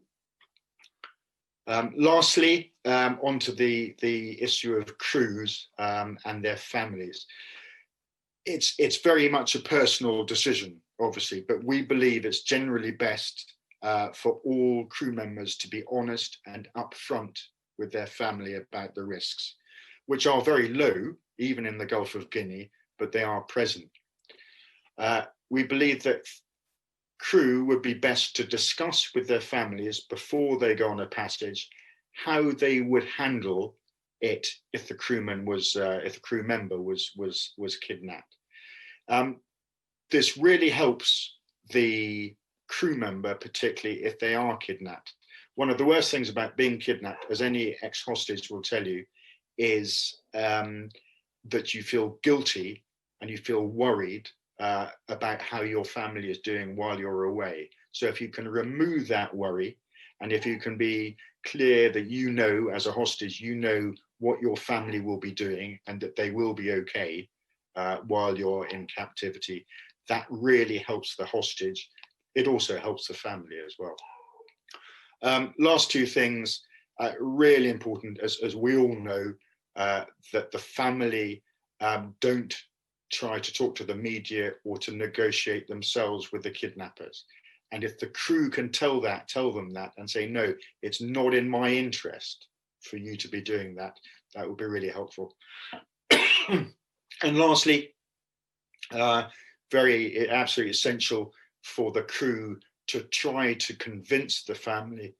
Lastly, onto the issue of crews and their families. It's very much a personal decision, obviously, but we believe it's generally best for all crew members to be honest and upfront with their family about the risks, which are very low, even in the Gulf of Guinea, but they are present. We believe that crew would be best to discuss with their families before they go on a passage how they would handle it if the crew member was kidnapped. This really helps the crew member, particularly if they are kidnapped. One of the worst things about being kidnapped, as any ex-hostage will tell you, is that you feel guilty and you feel worried about how your family is doing while you're away. So if you can remove that worry, and if you can be clear that you know, as a hostage, you know what your family will be doing and that they will be okay while you're in captivity, that really helps the hostage. It also helps the family as well. Last two things, really important, as we all know, that the family don't try to talk to the media or to negotiate themselves with the kidnappers. And if the crew can tell them that and say, no, it's not in my interest for you to be doing that, that would be really helpful. And lastly, very absolutely essential for the crew to try to convince the family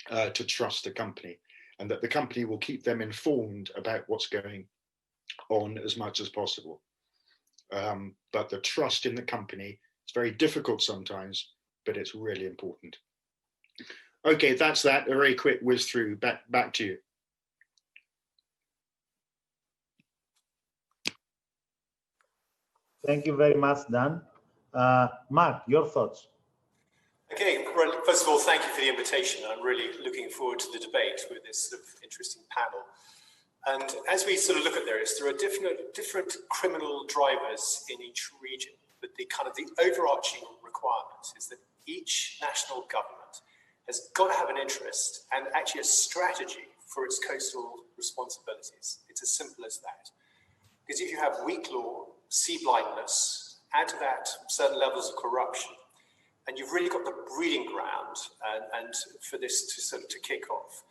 to trust the company, and that the company will keep them informed about what's going on as much as possible. But the trust in the company, it's very difficult sometimes, but it's really important. Okay, that's that. A very quick whiz through. Back to you. Thank you very much, Dan. Mark, your thoughts? Okay, well, first of all, thank you for the invitation. I'm really looking forward to the debate with this sort of interesting panel. And as we sort of look at this, there are different criminal drivers in each region, but the kind of the overarching requirement is that each national government has got to have an interest and actually a strategy for its coastal responsibilities. It's as simple as that. Because if you have weak law, sea blindness, add to that certain levels of corruption, and you've really got the breeding ground and for this to sort of to kick off.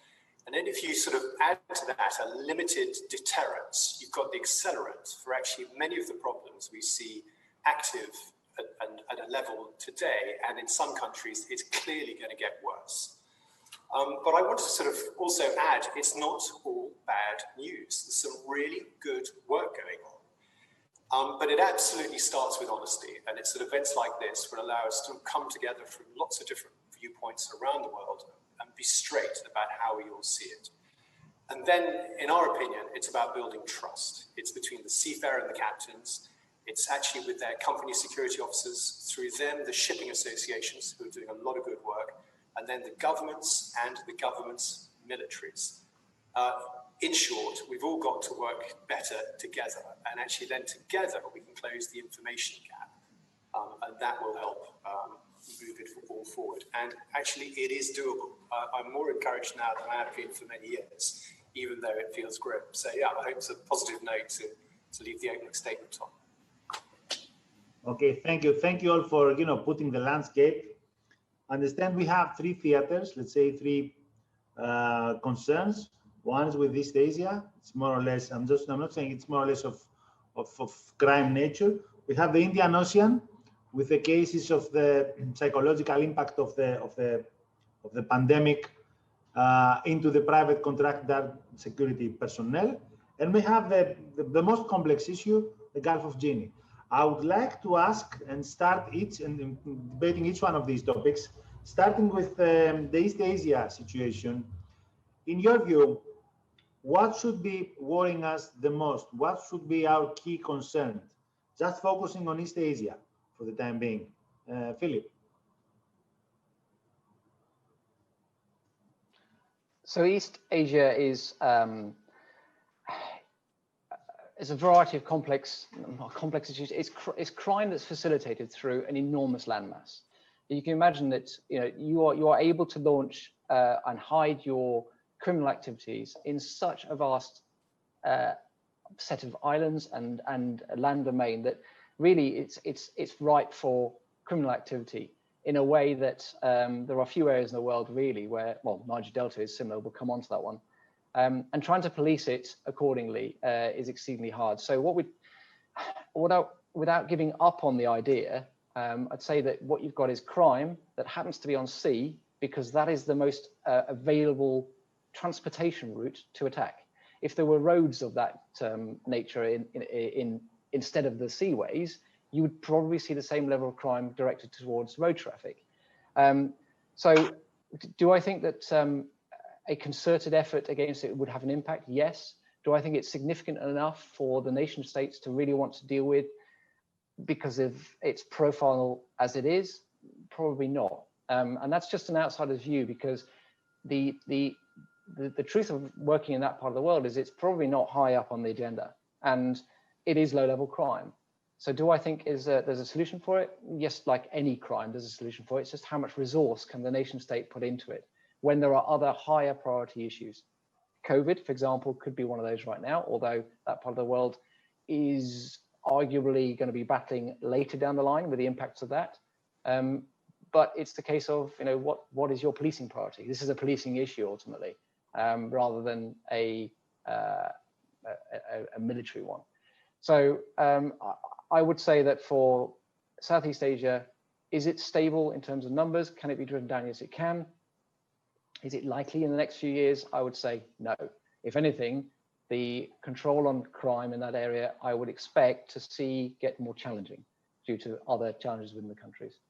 And then if you sort of add to that a limited deterrence, you've got the accelerant for actually many of the problems we see active at a level today, and in some countries it's clearly going to get worse. But I want to sort of also add, it's not all bad news. There's some really good work going on. But it absolutely starts with honesty, and it's at events like this will allow us to come together from lots of different viewpoints around the world and be straight about how we all see it. And then, in our opinion, it's about building trust. It's between the seafarer and the captains. It's actually with their company security officers, through them, the shipping associations, who are doing a lot of good work, and then the governments and the government's militaries. In short, we've all got to work better together, and actually then together we can close the information gap, and that will help move it all forward. And actually it is doable. I'm more encouraged now than I have been for many years, even though it feels grim. So yeah, I hope it's a positive note to leave the opening statement on. Okay, thank you. Thank you all for putting the landscape. Understand we have three theaters, let's say three concerns. One is with East Asia. It's more or less, I'm not saying it's more or less of crime nature. We have the Indian Ocean with the cases of the psychological impact of the pandemic into the private contractor security personnel. And we have the most complex issue, the Gulf of Guinea. I would like to ask and start debating each one of these topics, starting with the East Asia situation. In your view, what should be worrying us the most? What should be our key concern? Just focusing on East Asia for the time being. Philip. So East Asia is a variety of complex issues. It's crime that's facilitated through an enormous landmass. You can imagine that you are able to launch and hide your criminal activities in such a vast set of islands and land domain that really it's ripe for criminal activity in a way that there are few areas in the world really where, well, Niger Delta is similar, we'll come on to that one. And trying to police it accordingly is exceedingly hard. So without giving up on the idea, I'd say that what you've got is crime that happens to be on sea because that is the most available transportation route to attack. If there were roads of that nature instead of the seaways, you would probably see the same level of crime directed towards road traffic. So do I think that a concerted effort against it would have an impact? Yes. Do I think it's significant enough for the nation states to really want to deal with because of its profile as it is? Probably not. And that's just an outsider's view, because the truth of working in that part of the world is it's probably not high up on the agenda, and it is low-level crime. So do I think there's a solution for it? Yes, like any crime, there's a solution for it. It's just how much resource can the nation state put into it when there are other higher priority issues. COVID, for example, could be one of those right now, although that part of the world is arguably going to be battling later down the line with the impacts of that. But it's the case of, what is your policing priority? This is a policing issue ultimately, rather than a military one. So I would say that for Southeast Asia, is it stable in terms of numbers? Can it be driven down? Yes, it can. Is it likely in the next few years? I would say no. If anything, the control on crime in that area, I would expect to see get more challenging due to other challenges within the countries.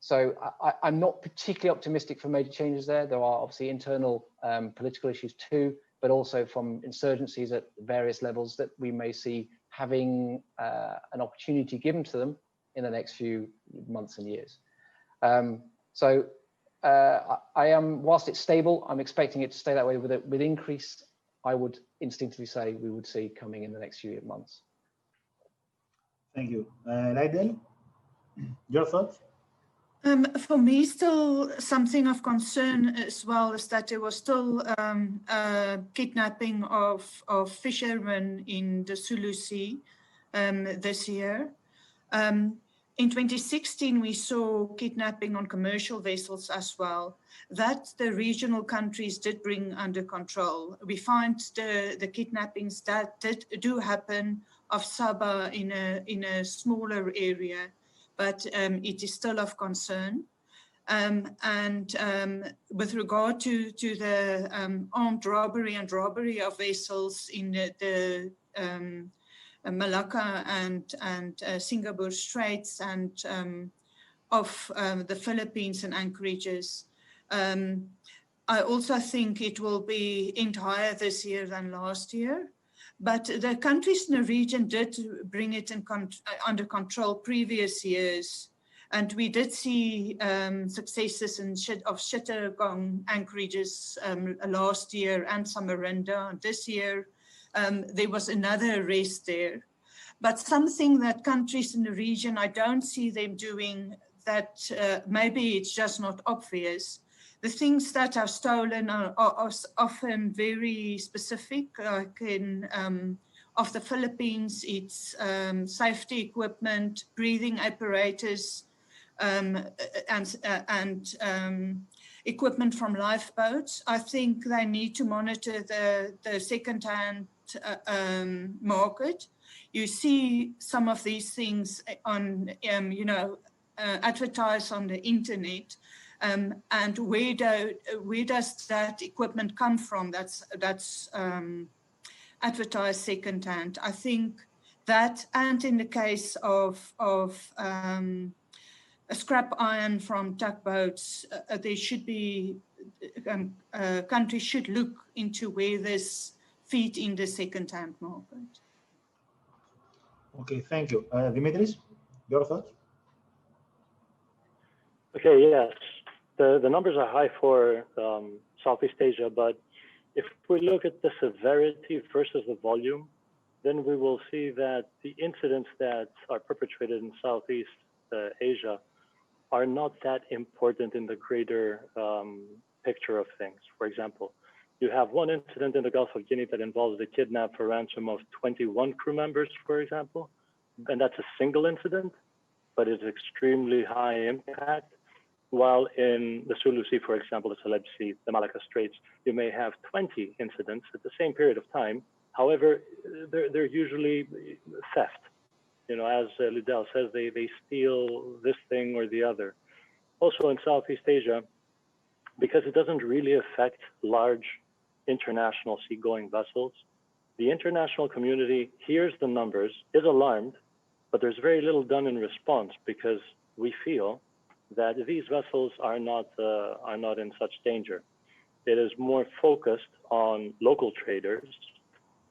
So I'm not particularly optimistic for major changes there. There are obviously internal political issues too, but also from insurgencies at various levels that we may see having an opportunity given to them in the next few months and years. I am, whilst it's stable, I'm expecting it to stay that way with increase. I would instinctively say we would see coming in the next few months. Thank you. Lydell, your thoughts? For me, still something of concern as well is that there was still kidnapping of fishermen in the Sulu Sea this year. In 2016, we saw kidnapping on commercial vessels as well. That the regional countries did bring under control. We find the kidnappings that do happen of Sabah in a smaller area, but it is still of concern. With regard to the armed robbery and robbery of vessels in the Malacca and Singapore Straits and of the Philippines and anchorages. I also think it will be higher this year than last year, but the countries in the region did bring it under control previous years. And we did see successes of Chittagong anchorages last year and Samarinda. This year, there was another arrest there. But something that countries in the region, I don't see them doing that, maybe it's just not obvious. The things that are stolen are often very specific, like in of the Philippines, it's safety equipment, breathing apparatus, and equipment from lifeboats. I think they need to monitor the second-hand market. You see some of these things on, advertised on the internet, and where does that equipment come from? That's advertised second-hand. I think that, and in the case of a scrap iron from tugboats, there should be, countries should look into where this feed in the second-hand market. Okay, thank you. Dimitris, your thoughts? Okay, yes. The numbers are high for Southeast Asia, but if we look at the severity versus the volume, then we will see that the incidents that are perpetrated in Southeast Asia are not that important in the greater picture of things. For example, you have one incident in the Gulf of Guinea that involves the kidnap for ransom of 21 crew members, for example, and that's a single incident, but it's extremely high impact. While in the Sulu Sea, for example, the Celeb Sea, the Malacca Straits, you may have 20 incidents at the same period of time. However, they're usually theft. As Lydell says, they steal this thing or the other. Also in Southeast Asia, because it doesn't really affect large international seagoing vessels, the international community hears the numbers, is alarmed, but there's very little done in response because we feel that these vessels are not in such danger. It is more focused on local traders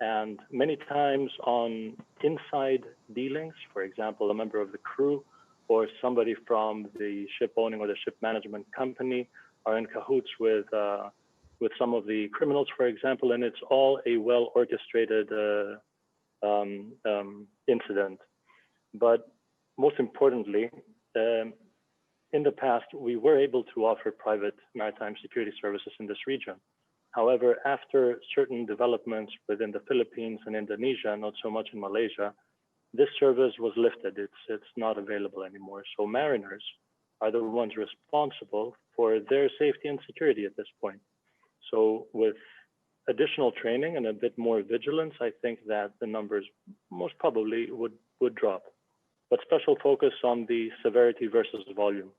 and many times on inside dealings. For example, a member of the crew or somebody from the ship owning or the ship management company are in cahoots with some of the criminals, for example, and it's all a well orchestrated incident. But most importantly, in the past, we were able to offer private maritime security services in this region. However, after certain developments within the Philippines and Indonesia, not so much in Malaysia, this service was lifted. It's not available anymore. So mariners are the ones responsible for their safety and security at this point. So with additional training and a bit more vigilance, I think that the numbers most probably would drop. But special focus on the severity versus volume.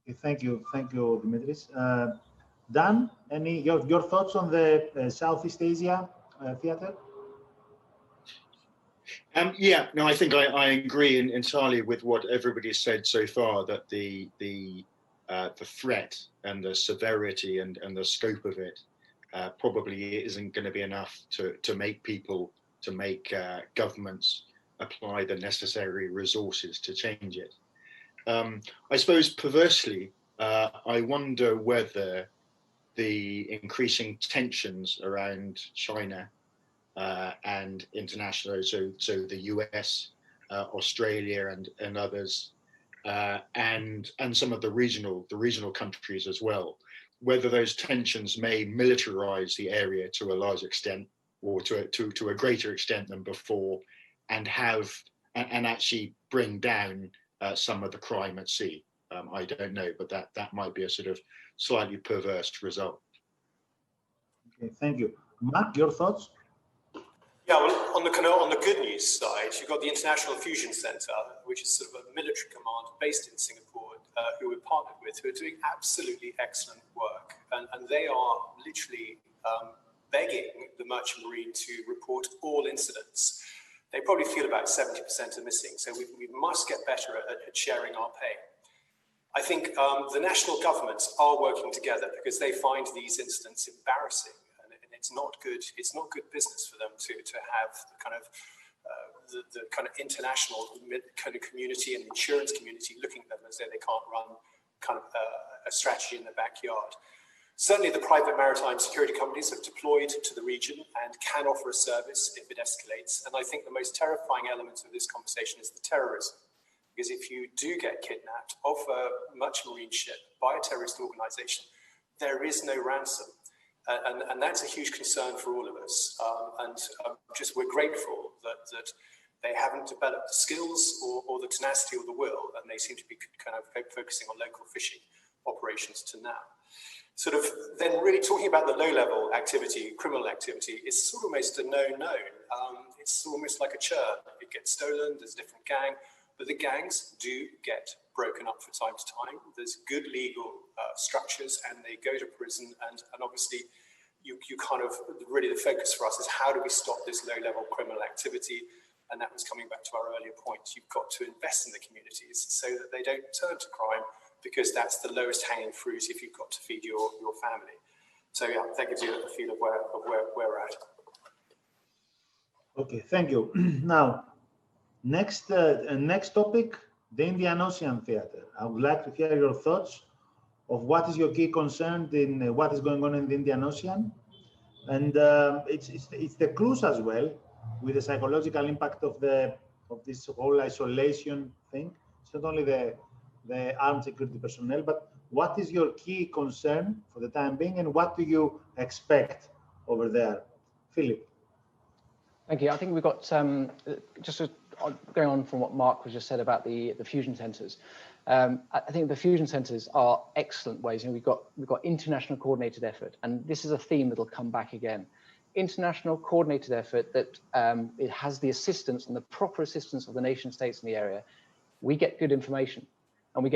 Okay, thank you, Dimitris. Dan, your thoughts on the Southeast Asia theater? Yeah, no, I think I agree entirely with what everybody said so far, that the threat and the severity and the scope of it probably isn't going to be enough to make people, to make governments apply the necessary resources to change it. I suppose perversely, I wonder whether the increasing tensions around China and international, so the US, Australia, and others, and some of the regional countries as well, whether those tensions may militarize the area to a large extent, or to a greater extent than before, and actually bring down some of the crime at sea. I don't know, but that might be a sort of slightly perverse result. Okay, thank you. Mark, your thoughts? Yeah, well, on the good news side, you've got the International Fusion Center, which is sort of a military command based in Singapore, who we're partnered with, who are doing absolutely excellent work. And they are literally begging the merchant marine to report all incidents. They probably feel about 70% are missing, so we must get better at sharing our pay. I think the national governments are working together because they find these incidents embarrassing. It's not good. It's not good business for them to have the kind of the kind of international kind of community and insurance community looking at them as though they can't run kind of a strategy in the backyard. Certainly, the private maritime security companies have deployed to the region and can offer a service if it escalates. And I think the most terrifying element of this conversation is the terrorism, because if you do get kidnapped off a merchant marine ship by a terrorist organization, there is no ransom. And that's a huge concern for all of us. We're grateful that they haven't developed the skills or the tenacity or the will, and they seem to be kind of focusing on local fishing operations to now. Sort of then really talking about the low-level activity, criminal activity, is sort of almost a known. It's almost like a churn. It gets stolen, there's a different gang, but the gangs do get broken up from time to time. There's good legal structures, and they go to prison, and obviously you kind of, really the focus for us is how do we stop this low-level criminal activity, and that was coming back to our earlier point. You've got to invest in the communities so that they don't turn to crime, because that's the lowest hanging fruit if you've got to feed your family. So yeah, that gives you a feel of where we're at. Okay, thank you. Now, next topic, the Indian Ocean theater. I would like to hear your thoughts of what is your key concern in what is going on in the Indian Ocean, and it's the cruise as well, with the psychological impact of this whole isolation thing. It's not only the armed security personnel, but what is your key concern for the time being, and what do you expect over there? Philip. Thank you. I think we've got, going on from what Mark was just said about the fusion centres. I think the fusion centres are excellent ways, and we've got international coordinated effort, and this is a theme that'll come back again. International coordinated effort that it has the assistance and the proper assistance of the nation states in the area. We get good information, and we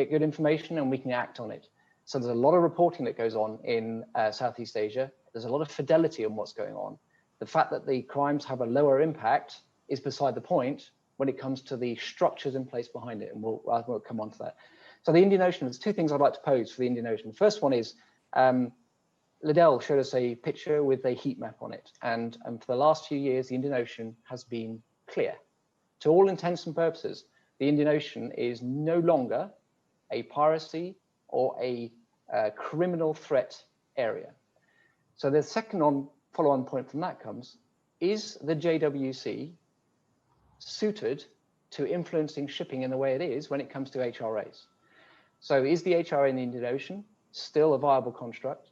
can act on it. So there's a lot of reporting that goes on in Southeast Asia. There's a lot of fidelity on what's going on. The fact that the crimes have a lower impact is beside the point when it comes to the structures in place behind it, and we'll come on to that. So the Indian Ocean, there's two things I'd like to pose for the Indian Ocean. The first one is, Liddell showed us a picture with a heat map on it, and for the last few years, the Indian Ocean has been clear. To all intents and purposes, the Indian Ocean is no longer a piracy or a criminal threat area. So the second follow-on point from that comes, is the JWC suited to influencing shipping in the way it is when it comes to HRAs. So is the HRA in the Indian Ocean still a viable construct?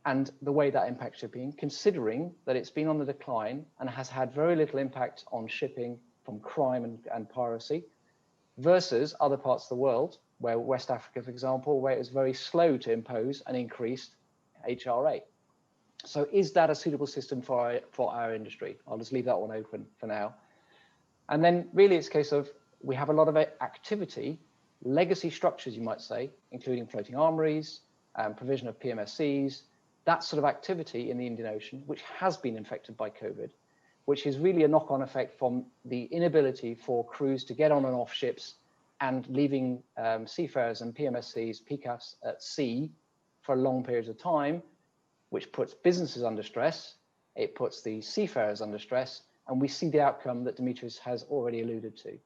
And the way that impacts shipping, considering that it's been on the decline and has had very little impact on shipping from crime and piracy, versus other parts of the world, where West Africa, for example, where it was very slow to impose an increased HRA. So is that a suitable system for our industry? I'll just leave that one open for now. And then really it's a case of, we have a lot of activity, legacy structures, you might say, including floating armories, provision of PMSCs, that sort of activity in the Indian Ocean, which has been infected by COVID, which is really a knock-on effect from the inability for crews to get on and off ships and leaving seafarers and PMSCs, PCAFs at sea for long periods of time, which puts businesses under stress, it puts the seafarers under stress, and we see the outcome that Dimitris has already alluded to.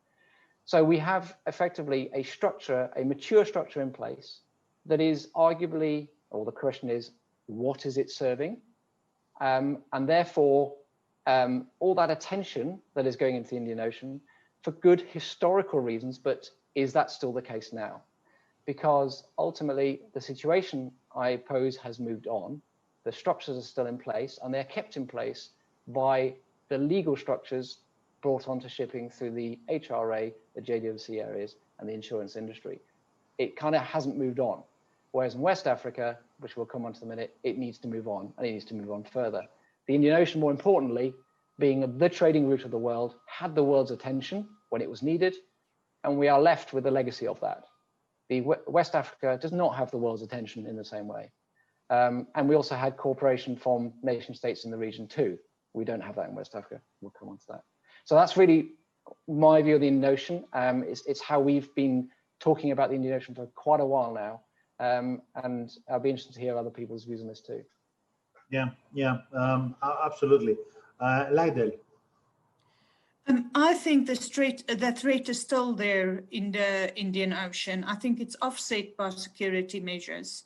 So we have effectively a structure, a mature structure in place that is arguably, or the question is, what is it serving? And therefore, all that attention that is going into the Indian Ocean for good historical reasons, but is that still the case now? Because ultimately the situation I pose has moved on, the structures are still in place and they're kept in place by the legal structures brought onto shipping through the HRA, the JWC areas and the insurance industry. It kind of hasn't moved on. Whereas in West Africa, which we'll come on to in a minute, it needs to move on and it needs to move on further. The Indian Ocean, more importantly, being the trading route of the world, had the world's attention when it was needed, and we are left with the legacy of that. The West Africa does not have the world's attention in the same way. And we also had cooperation from nation states in the region too. We don't have that in West Africa. We'll come on to that. So that's really my view of the Indian Ocean. It's how we've been talking about the Indian Ocean for quite a while now. And I'll be interested to hear other people's views on this too. Yeah, absolutely. Lydell. I think the threat is still there in the Indian Ocean. I think it's offset by security measures.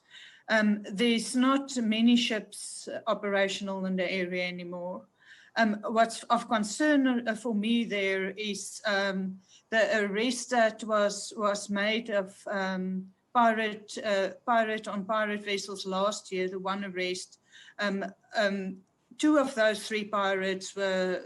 There's not many ships operational in the area anymore. What's of concern for me there is the arrest that was made of pirate vessels last year, the one arrest. Two of those three pirates were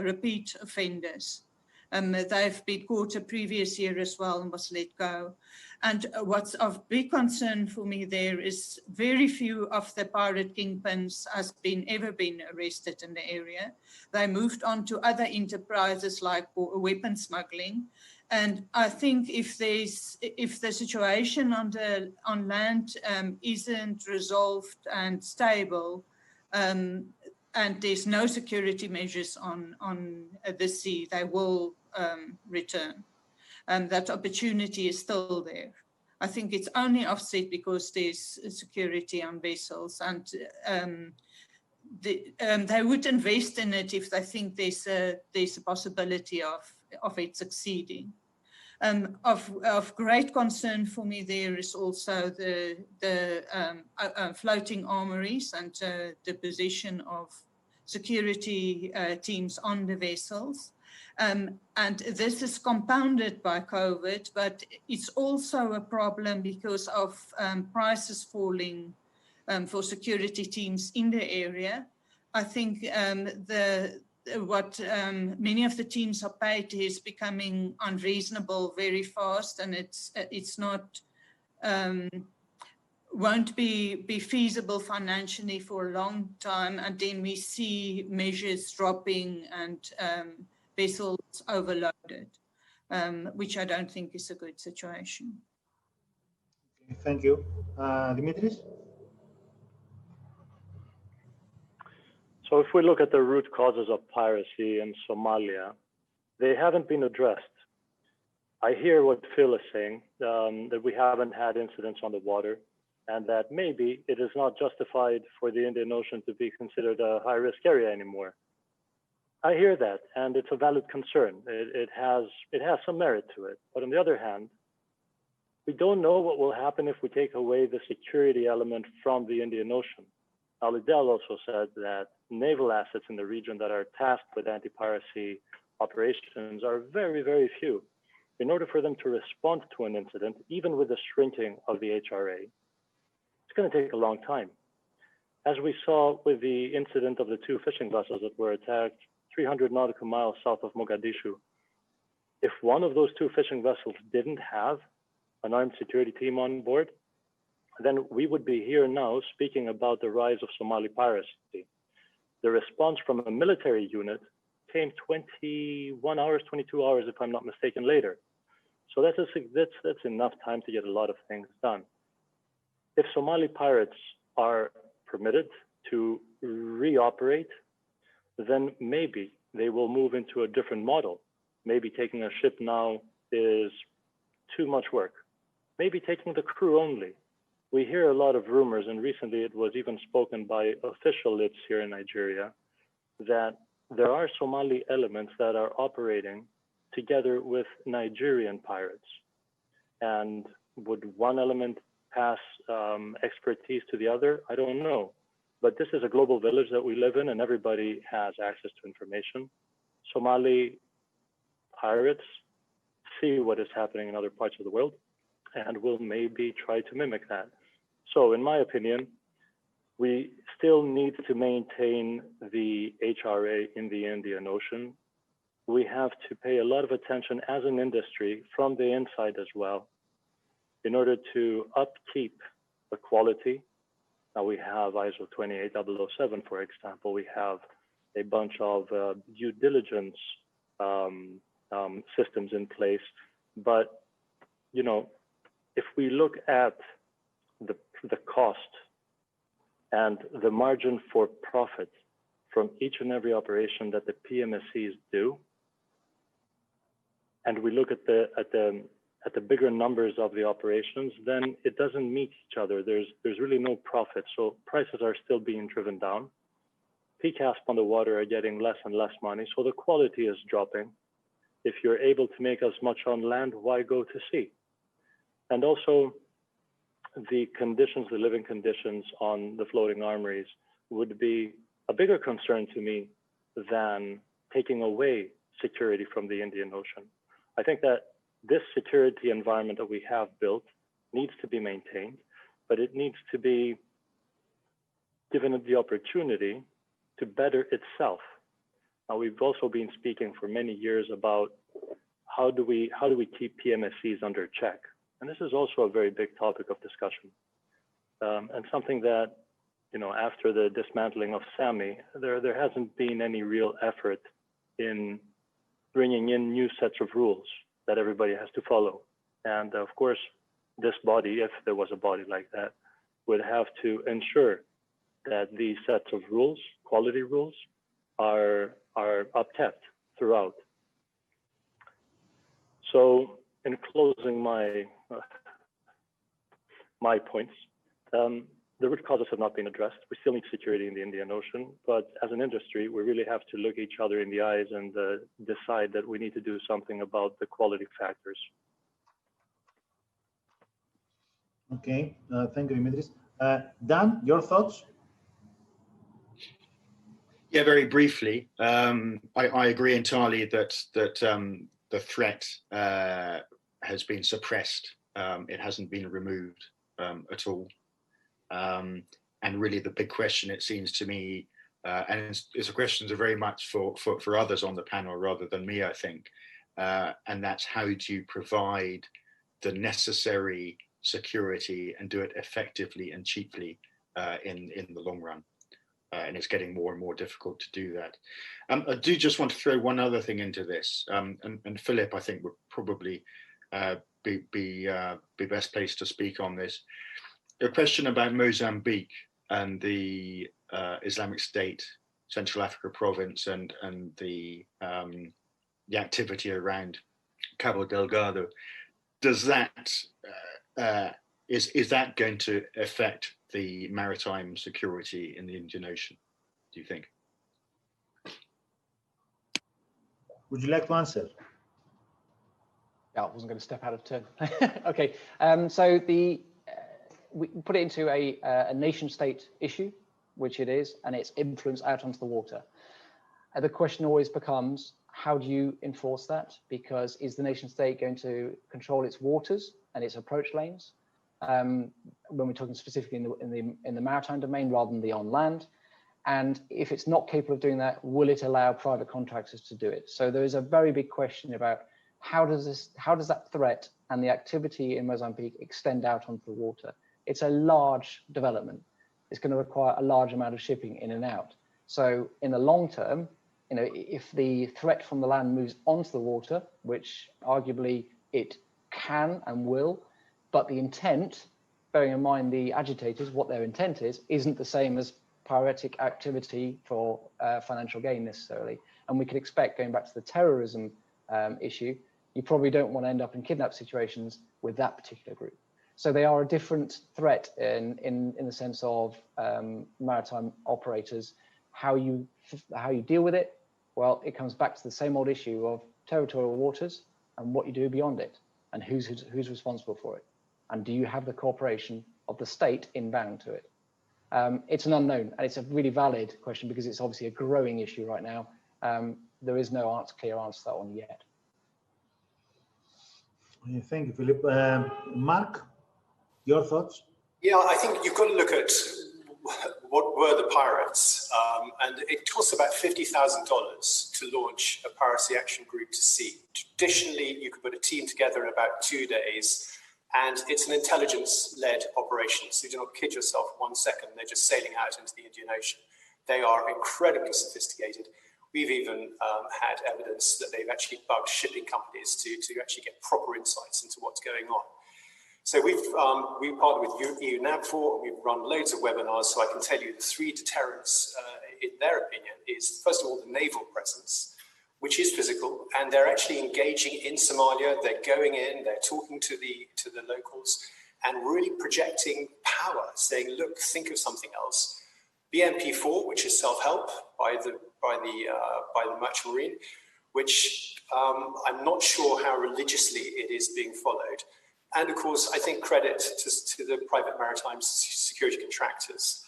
repeat offenders. They've been caught a previous year as well and was let go. And what's of big concern for me there is very few of the pirate kingpins has ever been arrested in the area. They moved on to other enterprises like weapon smuggling. And I think if the situation on land isn't resolved and stable, and there's no security measures on the sea, they will return. That opportunity is still there. I think it's only offset because there's security on vessels, and they would invest in it if they think there's a possibility of it succeeding. Of great concern for me there is also the floating armories and the position of security teams on the vessels. And this is compounded by COVID, but it's also a problem because of prices falling for security teams in the area. I think what many of the teams are paid is becoming unreasonable very fast, and it's not won't be feasible financially for a long time, and then we see measures dropping and vessels overloaded, which I don't think is a good situation. Thank you. Dimitris? So if we look at the root causes of piracy in Somalia, they haven't been addressed. I hear what Phil is saying, that we haven't had incidents on the water, and that maybe it is not justified for the Indian Ocean to be considered a high-risk area anymore. I hear that, and it's a valid concern. It has some merit to it. But on the other hand, we don't know what will happen if we take away the security element from the Indian Ocean. Lydell also said that naval assets in the region that are tasked with anti-piracy operations are very, very few. In order for them to respond to an incident, even with the shrinking of the HRA, it's going to take a long time. As we saw with the incident of the 2 fishing vessels that were attacked 300 nautical miles south of Mogadishu, if one of those 2 fishing vessels didn't have an armed security team on board, then we would be here now speaking about the rise of Somali piracy. The response from a military unit came 21 hours, 22 hours, if I'm not mistaken, later. So that's enough time to get a lot of things done. If Somali pirates are permitted to reoperate, then maybe they will move into a different model. Maybe taking a ship now is too much work. Maybe taking the crew only. We hear a lot of rumors, and recently it was even spoken by official lips here in Nigeria, that there are Somali elements that are operating together with Nigerian pirates. And would one element pass expertise to the other? I don't know. But this is a global village that we live in, and everybody has access to information. Somali pirates see what is happening in other parts of the world and will maybe try to mimic that. So in my opinion, we still need to maintain the HRA in the Indian Ocean. We have to pay a lot of attention as an industry from the inside as well in order to upkeep the quality. Now we have ISO 28007, for example. We have a bunch of due diligence systems in place. But, you know, if we look at the cost and the margin for profit from each and every operation that the PMSCs do, and we look at the bigger numbers of the operations, then it doesn't meet each other. There's really no profit. So prices are still being driven down. PCASP on the water are getting less and less money, so the quality is dropping. If you're able to make as much on land, why go to sea? And also, the conditions, the living conditions on the floating armories would be a bigger concern to me than taking away security from the Indian Ocean. I think that this security environment that we have built needs to be maintained, but it needs to be given the opportunity to better itself. Now, we've also been speaking for many years about how do we keep PMSCs under check? And this is also a very big topic of discussion, and something that, you know, after the dismantling of SAMI, there hasn't been any real effort in bringing in new sets of rules that everybody has to follow. And of course, this body, if there was a body like that, would have to ensure that these sets of rules, quality rules, are upkept throughout. So in closing my points, the root causes have not been addressed. We still need security in the Indian Ocean, but as an industry, we really have to look each other in the eyes and decide that we need to do something about the quality factors. Okay, thank you, Dimitris. Dan, your thoughts? Yeah, very briefly, I agree entirely that the threat has been suppressed. It hasn't been removed at all. And really the big question, it seems to me, and it's a question very much for others on the panel rather than me, I think, and that's how do you provide the necessary security and do it effectively and cheaply in the long run. And it's getting more and more difficult to do that. I do just want to throw one other thing into this, and Philip, I think, would probably be best placed to speak on this. A question about Mozambique and the Islamic State, Central Africa province, and the activity around Cabo Delgado. Does that is that going to affect the maritime security in the Indian Ocean, do you think? Would you like to answer? Yeah, I wasn't going to step out of turn. Okay, so we put it into a nation state issue, which it is, and its influence out onto the water. And the question always becomes, how do you enforce that? Because is the nation state going to control its waters and its approach lanes? When we're talking specifically in the maritime domain rather than the on land. And if it's not capable of doing that, will it allow private contractors to do it? So there is a very big question about how does that threat and the activity in Mozambique extend out onto the water? It's a large development. It's going to require a large amount of shipping in and out. So in the long term, if the threat from the land moves onto the water, which arguably it can and will, but the intent, bearing in mind the agitators, what their intent is, isn't the same as piratic activity for financial gain necessarily. And we could expect, going back to the terrorism issue, you probably don't want to end up in kidnap situations with that particular group. So they are a different threat in the sense of maritime operators. How you deal with it, well, it comes back to the same old issue of territorial waters and what you do beyond it, and who's responsible for it, and do you have the cooperation of the state inbound to it? It's an unknown, and it's a really valid question because it's obviously a growing issue right now. There is no clear answer to that one yet. Thank you, Philip. Mark, your thoughts? Yeah, I think you've got to look at what were the pirates, and it costs about $50,000 to launch a piracy action group to sea. Traditionally, you could put a team together in about 2 days, and it's an intelligence-led operation. So you do not kid yourself 1 second, they're just sailing out into the Indian Ocean. They are incredibly sophisticated. We've even had evidence that they've actually bugged shipping companies to actually get proper insights into what's going on. So we've partnered with EU NAVFOR, we've run loads of webinars, so I can tell you the 3 deterrents, in their opinion, is first of all the naval presence, which is physical, and they're actually engaging in Somalia. They're going in, they're talking to the locals, and really projecting power, saying, "Look, think of something else." BMP4, which is self-help by the Merchant Marine, which I'm not sure how religiously it is being followed. And of course, I think credit to the private maritime security contractors.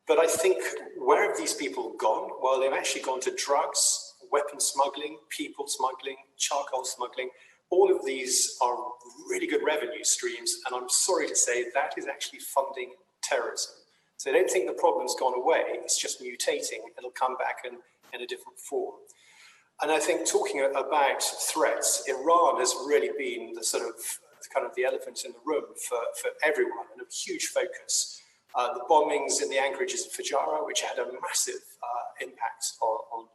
But I think, where have these people gone? Well, they've actually gone to drugs, weapon smuggling, people smuggling, charcoal smuggling. All of these are really good revenue streams. And I'm sorry to say that is actually funding terrorism. So I don't think the problem's gone away. It's just mutating. It'll come back in a different form. And I think, talking about threats, Iran has really been the sort of kind of the elephant in the room for everyone, and a huge focus. The bombings in the anchorages of Fujairah, which had a massive impact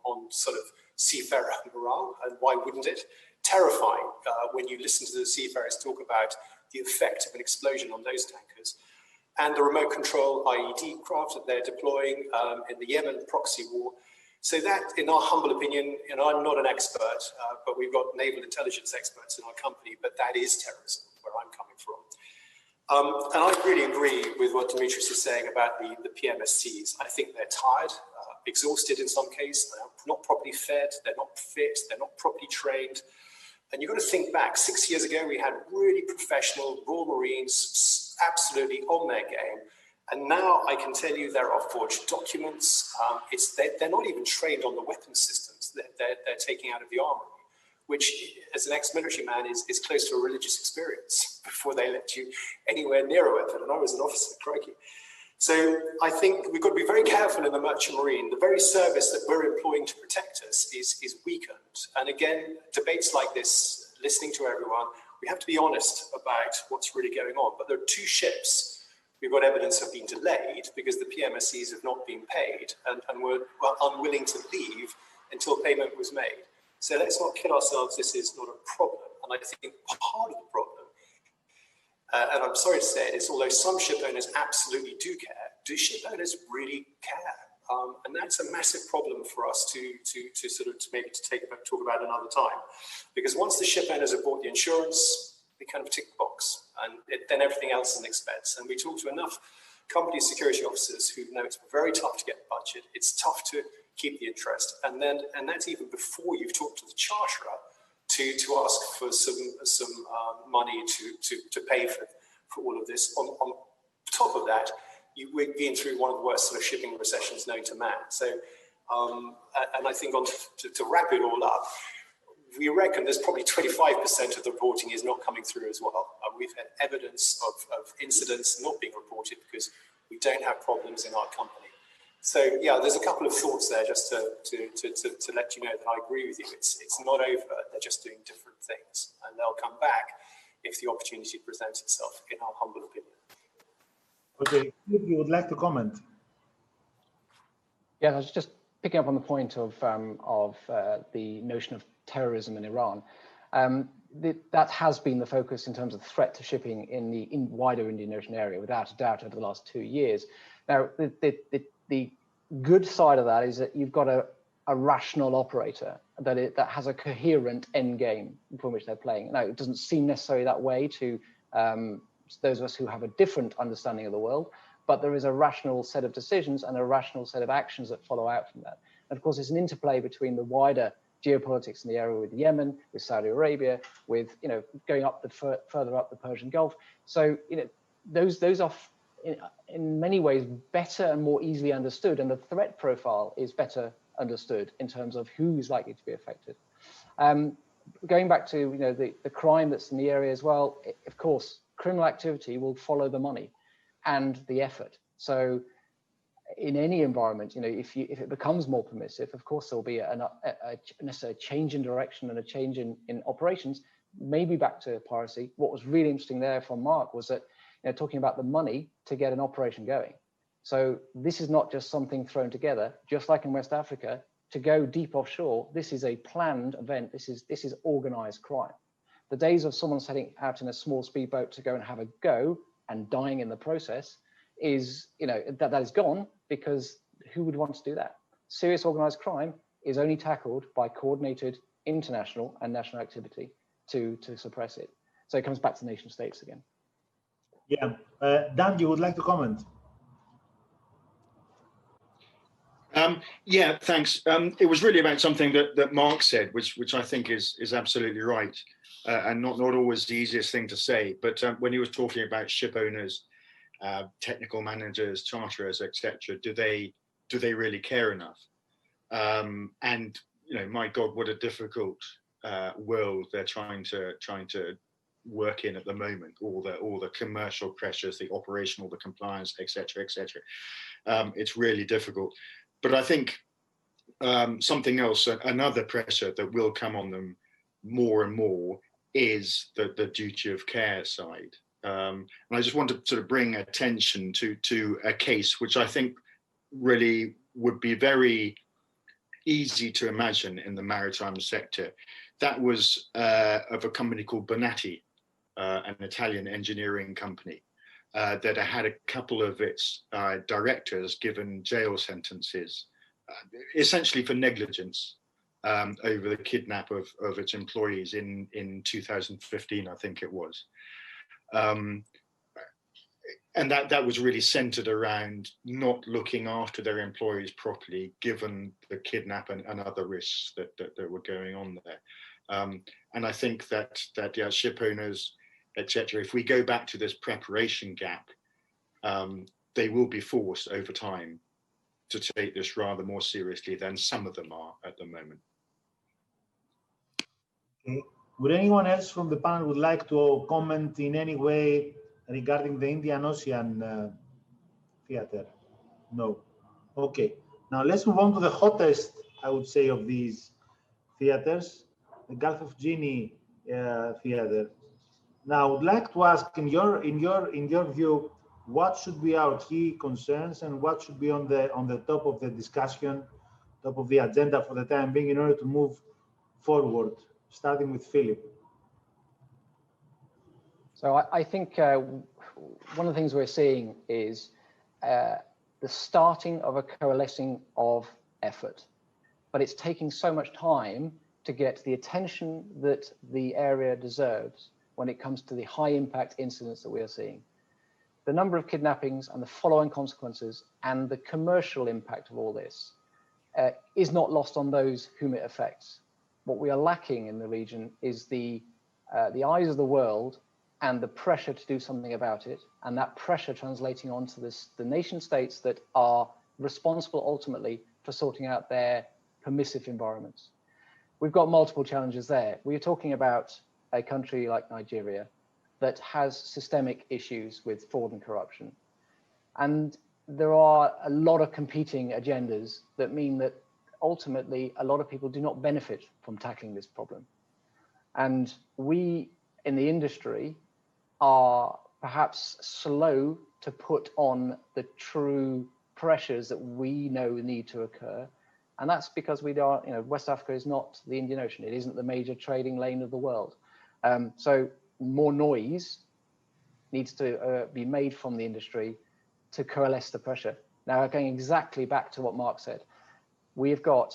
on sort of seafarer morale, and why wouldn't it? Terrifying when you listen to the seafarers talk about the effect of an explosion on those tankers. And the remote control IED craft that they're deploying in the Yemen proxy war. So that, in our humble opinion, and I'm not an expert, but we've got naval intelligence experts in our company, but that is terrorism, where I'm coming from. And I really agree with what Dimitris is saying about the PMSCs. I think they're tired, exhausted in some cases, they're not properly fed, they're not fit, they're not properly trained. And you've got to think back, 6 years ago, we had really professional Royal Marines absolutely on their game. And now I can tell you there are forged documents. They're not even trained on the weapon systems that they're taking out of the armory, which, as an ex-military man, is close to a religious experience before they let you anywhere near a weapon. And I was an officer, crikey. So I think we've got to be very careful in the Merchant Marine. The very service that we're employing to protect us is weakened. And again, debates like this, listening to everyone, we have to be honest about what's really going on. But there are 2 ships we've got evidence have been delayed because the PMSCs have not been paid and were unwilling to leave until payment was made. So let's not kid ourselves, this is not a problem. And I think part of the problem, and I'm sorry to say it, is although some ship owners absolutely do care, do ship owners really care? And that's a massive problem for us to talk about another time. Because once the ship owners have bought the insurance, they kind of tick the box, and then everything else is an expense. And we talk to enough company security officers who know it's very tough to get the budget, it's tough to keep the interest, and that's even before you've talked to the charterer to ask for some money to pay for all of this. On top of that, we've been through one of the worst sort of shipping recessions known to man. So And I think to wrap it all up, we reckon there's probably 25% of the reporting is not coming through as well. We've had evidence of incidents not being reported because we don't have problems in our company. So yeah, there's a couple of thoughts there just to let you know that I agree with you. It's not over, they're just doing different things, and they'll come back if the opportunity presents itself, in our humble opinion. Okay, if you would like to comment. Yeah, I was just picking up on the point of the notion of terrorism in Iran. That has been the focus in terms of threat to shipping in the wider Indian Ocean area, without a doubt, over the last 2 years. Now, the good side of that is that you've got a rational operator that has a coherent end game from which they're playing. Now, it doesn't seem necessarily that way to those of us who have a different understanding of the world, but there is a rational set of decisions and a rational set of actions that follow out from that. And of course, it's an interplay between the wider geopolitics in the area with Yemen, with Saudi Arabia, with going up further up the Persian Gulf. So those are in many ways better and more easily understood, and the threat profile is better understood in terms of who is likely to be affected. Going back to the crime that's in the area as well, of course, criminal activity will follow the money and the effort. So in any environment, if it becomes more permissive, of course there'll be a change in direction and a change in operations, maybe back to piracy. What was really interesting there from Mark was that talking about the money to get an operation going. So this is not just something thrown together, just like in West Africa, to go deep offshore. This is a planned event. This is organized crime. The days of someone setting out in a small speedboat to go and have a go and dying in the process is, that is gone, because who would want to do that? Serious organized crime is only tackled by coordinated international and national activity to suppress it. So it comes back to nation states again. Yeah, Dan, you would like to comment? Yeah, thanks. It was really about something that Mark said, which I think is absolutely right, and not always the easiest thing to say. But when he was talking about ship owners, technical managers, charterers, etc., do they really care enough? And my God, what a difficult world they're trying to work in at the moment. All the commercial pressures, the operational, the compliance, etc., etc. It's really difficult. But I think something else, another pressure that will come on them more and more, is the duty of care side. And I just want to sort of bring attention to a case which I think really would be very easy to imagine in the maritime sector. That was of a company called Bonatti, an Italian engineering company, that had a couple of its directors given jail sentences, essentially for negligence, over the kidnap of its employees in 2015, I think it was. And that was really centered around not looking after their employees properly, given the kidnap and other risks that were going on there. And I think that yeah, ship owners, etc., if we go back to this preparation gap, they will be forced over time to take this rather more seriously than some of them are at the moment. Okay. Would anyone else from the panel would like to comment in any way regarding the Indian Ocean theater? No. Okay. Now let's move on to the hottest, I would say, of these theaters, the Gulf of Guinea theater. Now, I would like to ask, in your view, what should be our key concerns and what should be on the top of the discussion, top of the agenda for the time being, in order to move forward, starting with Philip? So I think one of the things we're seeing is the starting of a coalescing of effort, but it's taking so much time to get the attention that the area deserves when it comes to the high impact incidents that we are seeing. The number of kidnappings and the following consequences and the commercial impact of all this is not lost on those whom it affects. What we are lacking in the region is the eyes of the world and the pressure to do something about it, and that pressure translating onto the nation states that are responsible ultimately for sorting out their permissive environments. We've got multiple challenges there. We're talking about a country like Nigeria that has systemic issues with fraud and corruption. And there are a lot of competing agendas that mean that ultimately a lot of people do not benefit from tackling this problem. And we in the industry are perhaps slow to put on the true pressures that we know need to occur. And that's because we are, West Africa is not the Indian Ocean. It isn't the major trading lane of the world. So more noise needs to be made from the industry to coalesce the pressure. Now, going exactly back to what Mark said, we've got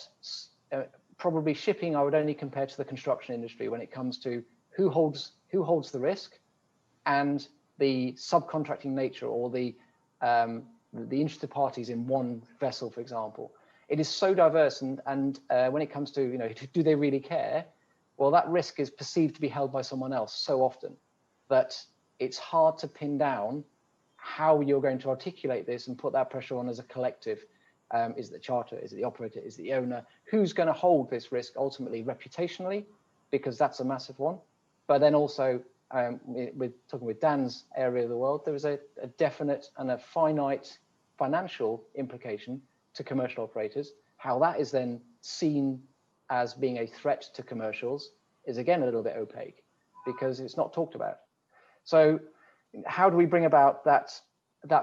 probably shipping I would only compare to the construction industry when it comes to who holds the risk and the subcontracting nature or the interested parties in one vessel, for example. It is so diverse, and when it comes to, do they really care? Well, that risk is perceived to be held by someone else so often that it's hard to pin down how you're going to articulate this and put that pressure on as a collective. Is it the charter? Is it the operator? Is it the owner? Who's going to hold this risk ultimately reputationally? Because that's a massive one. But then also, with talking with Dan's area of the world, there is a definite and a finite financial implication to commercial operators. How that is then seen as being a threat to commercials is again a little bit opaque because it's not talked about. So how do we bring about that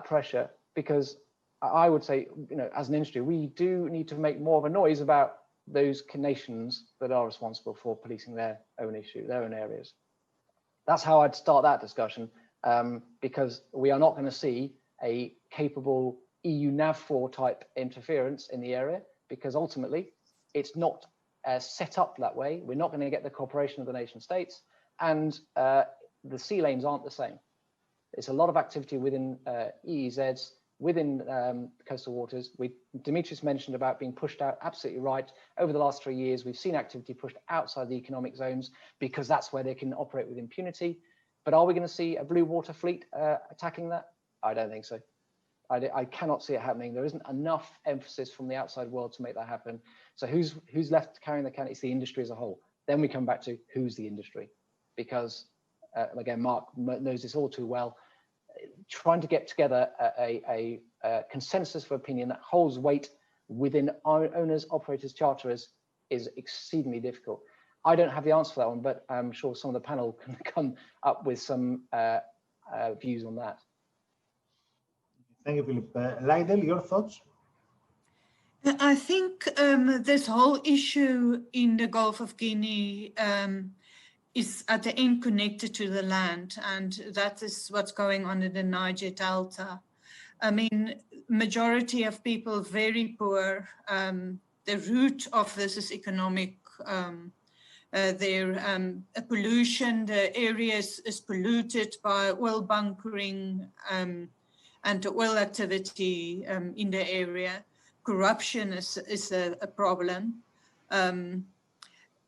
pressure? Because I would say, as an industry, we do need to make more of a noise about those nations that are responsible for policing their own issue, their own areas. That's how I'd start that discussion, because we are not going to see a capable EU NAV4 type interference in the area, because ultimately it's not set up that way. We're not going to get the cooperation of the nation states, and the sea lanes aren't the same. There's a lot of activity within EEZs, within coastal waters. Dimitris mentioned about being pushed out, absolutely right. Over the last 3 years, we've seen activity pushed outside the economic zones because that's where they can operate with impunity. But are we going to see a blue water fleet attacking that? I don't think so. I cannot see it happening. There isn't enough emphasis from the outside world to make that happen. So who's left carrying the can? It's the industry as a whole. Then we come back to who's the industry, because again, Mark knows this all too well. Trying to get together a consensus of opinion that holds weight within owners, operators, charterers is exceedingly difficult. I don't have the answer for that one, but I'm sure some of the panel can come up with some views on that. Thank you, Philip. Lydell, your thoughts? I think this whole issue in the Gulf of Guinea is at the end connected to the land, and that is what's going on in the Niger Delta. I mean, majority of people very poor. The root of this is economic. Pollution, the area is polluted by oil bunkering and oil activity in the area. Corruption is a problem.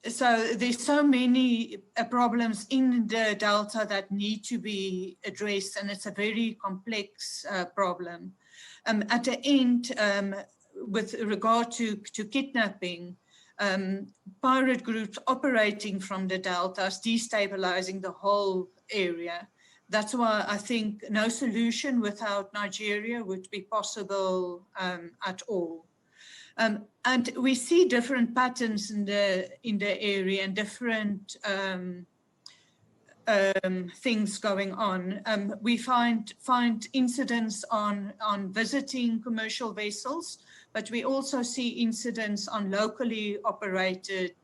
So there's so many problems in the Delta that need to be addressed, and it's a very complex problem. At the end, with regard to kidnapping, pirate groups operating from the deltas, destabilizing the whole area. That's why I think no solution without Nigeria would be possible at all. And we see different patterns in the area and different things going on. We find incidents on visiting commercial vessels, but we also see incidents on locally operated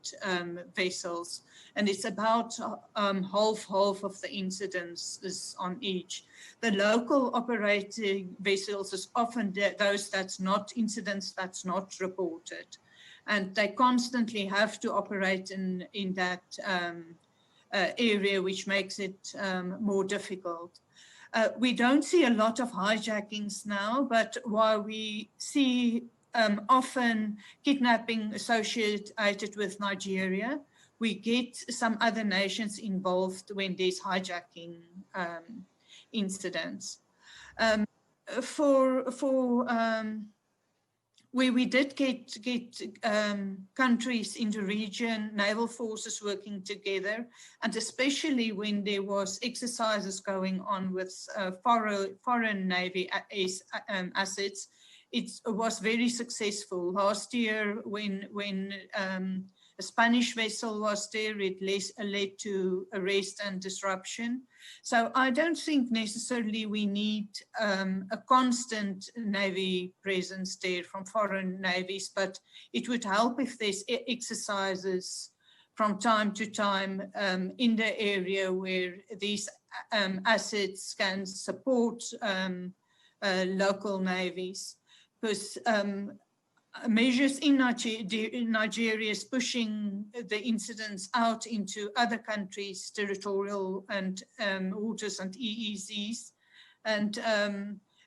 vessels, and it's about half of the incidents is on each. The local operating vessels is often those that's not incidents that's not reported, and they constantly have to operate in that area, which makes it more difficult. We don't see a lot of hijackings now, but while we see often kidnapping associated with Nigeria, we get some other nations involved when there's hijacking where we did get countries in the region, naval forces working together, and especially when there was exercises going on with foreign Navy assets, it was very successful. Last year, when a Spanish vessel was there, it led to arrest and disruption. So I don't think necessarily we need a constant Navy presence there from foreign navies, but it would help if there's exercises from time to time in the area where these assets can support local navies. Because measures in Nigeria is pushing the incidents out into other countries, territorial and waters and EEZs, and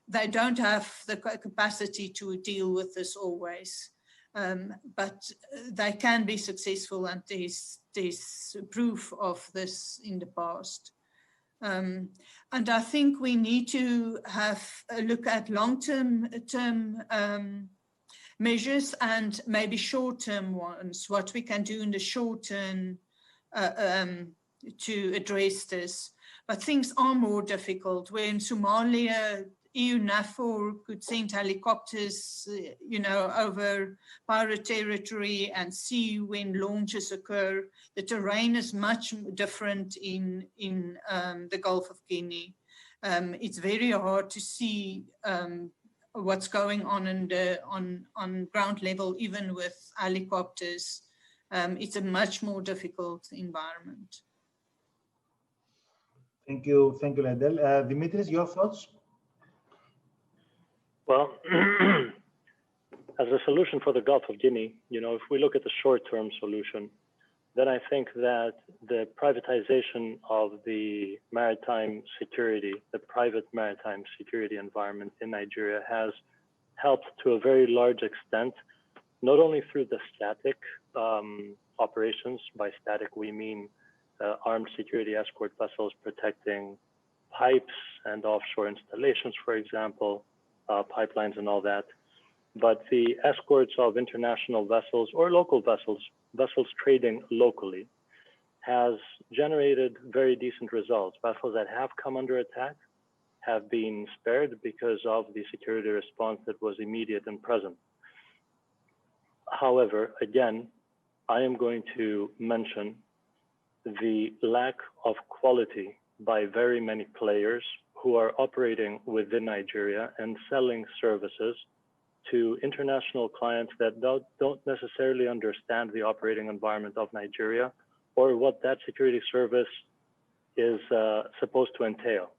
they don't have the capacity to deal with this always. But they can be successful, and there's proof of this in the past. And I think we need to have a look at long-term measures and maybe short-term ones, what we can do in the short term to address this. But things are more difficult. Where in Somalia, EU NAVFOR could send helicopters, over pirate territory and see when launches occur. The terrain is much different in the Gulf of Guinea. It's very hard to see what's going on on ground level, even with helicopters. It's a much more difficult environment. Thank you, Ledel. Dimitris, your thoughts? Well, as a solution for the Gulf of Guinea, if we look at the short-term solution, then I think that the privatization of the maritime security, the private maritime security environment in Nigeria has helped to a very large extent, not only through the static operations. By static, we mean armed security escort vessels protecting pipes and offshore installations, for example, pipelines and all that. But the escorts of international vessels or local vessels trading locally has generated very decent results. Vessels that have come under attack have been spared because of the security response that was immediate and present. However, again, I am going to mention the lack of quality by very many players who are operating within Nigeria and selling services to international clients that don't necessarily understand the operating environment of Nigeria or what that security service is supposed to entail.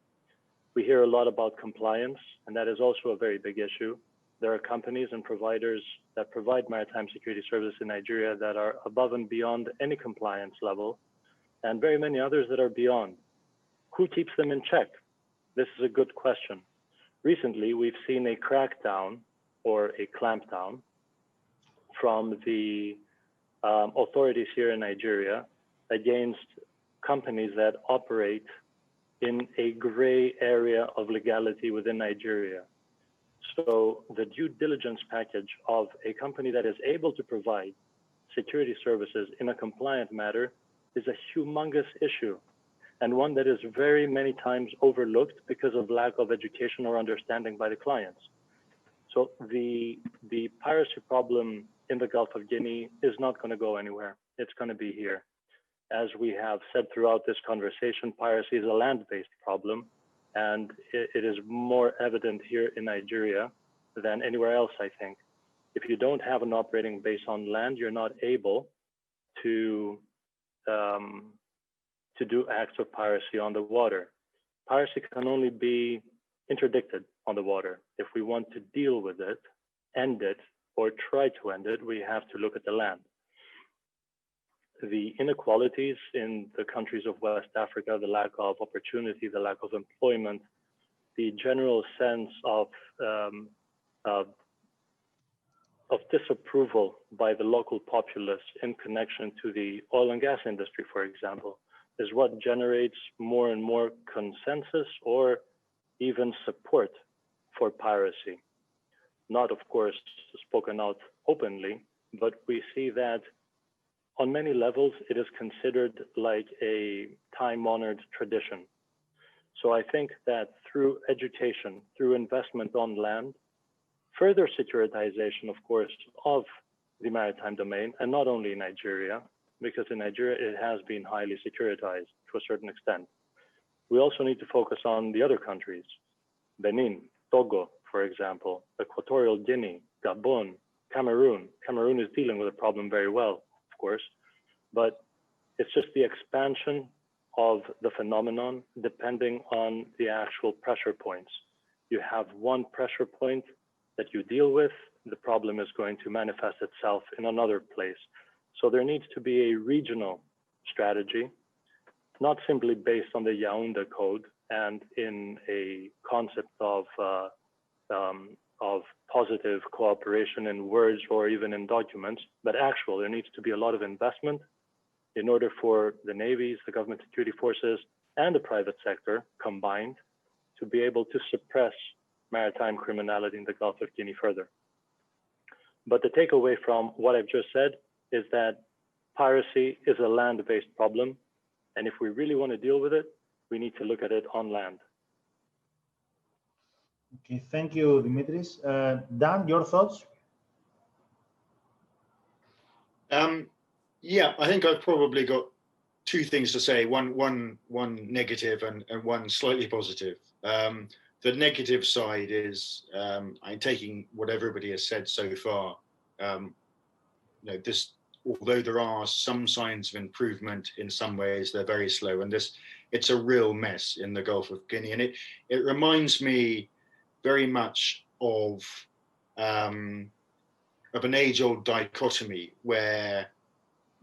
We hear a lot about compliance, and that is also a very big issue. There are companies and providers that provide maritime security services in Nigeria that are above and beyond any compliance level, and very many others that are beyond. Who keeps them in check? This is a good question. Recently, we've seen a crackdown or a clampdown from the authorities here in Nigeria against companies that operate in a gray area of legality within Nigeria. So the due diligence package of a company that is able to provide security services in a compliant manner is a humongous issue, and one that is very many times overlooked because of lack of education or understanding by the clients. So the piracy problem in the Gulf of Guinea is not going to go anywhere. It's going to be here. As we have said throughout this conversation, piracy is a land-based problem, and it is more evident here in Nigeria than anywhere else, I think. If you don't have an operating base on land, you're not able to do acts of piracy on the water. Piracy can only be interdicted on the water. If we want to deal with it, end it, or try to end it, we have to look at the land. The inequalities in the countries of West Africa, the lack of opportunity, the lack of employment, the general sense of disapproval by the local populace in connection to the oil and gas industry, for example, is what generates more and more consensus or even support for piracy. not, of course, spoken out openly, but we see that on many levels, it is considered like a time-honored tradition. So I think that through education, through investment on land, further securitization, of course, of the maritime domain, and not only in Nigeria, because in Nigeria, it has been highly securitized to a certain extent. We also need to focus on the other countries, Benin, Togo, for example, Equatorial Guinea, Gabon, Cameroon. Cameroon is dealing with the problem very well, of course, but it's just the expansion of the phenomenon depending on the actual pressure points. You have one pressure point that you deal with, the problem is going to manifest itself in another place. So there needs to be a regional strategy, not simply based on the Yaoundé Code and in a concept of positive cooperation in words or even in documents, but actual, there needs to be a lot of investment in order for the navies, the government security forces, and the private sector combined to be able to suppress maritime criminality in the Gulf of Guinea further. But the takeaway from what I've just said is that piracy is a land-based problem. And if we really want to deal with it, we need to look at it on land. Okay, thank you, Dimitris. Dan, your thoughts? Yeah, I think I've probably got two things to say, one negative and one slightly positive. The negative side is I'm taking what everybody has said so far. Although there are some signs of improvement in some ways, they're very slow, and it's a real mess in the Gulf of Guinea. And it reminds me very much of an age-old dichotomy where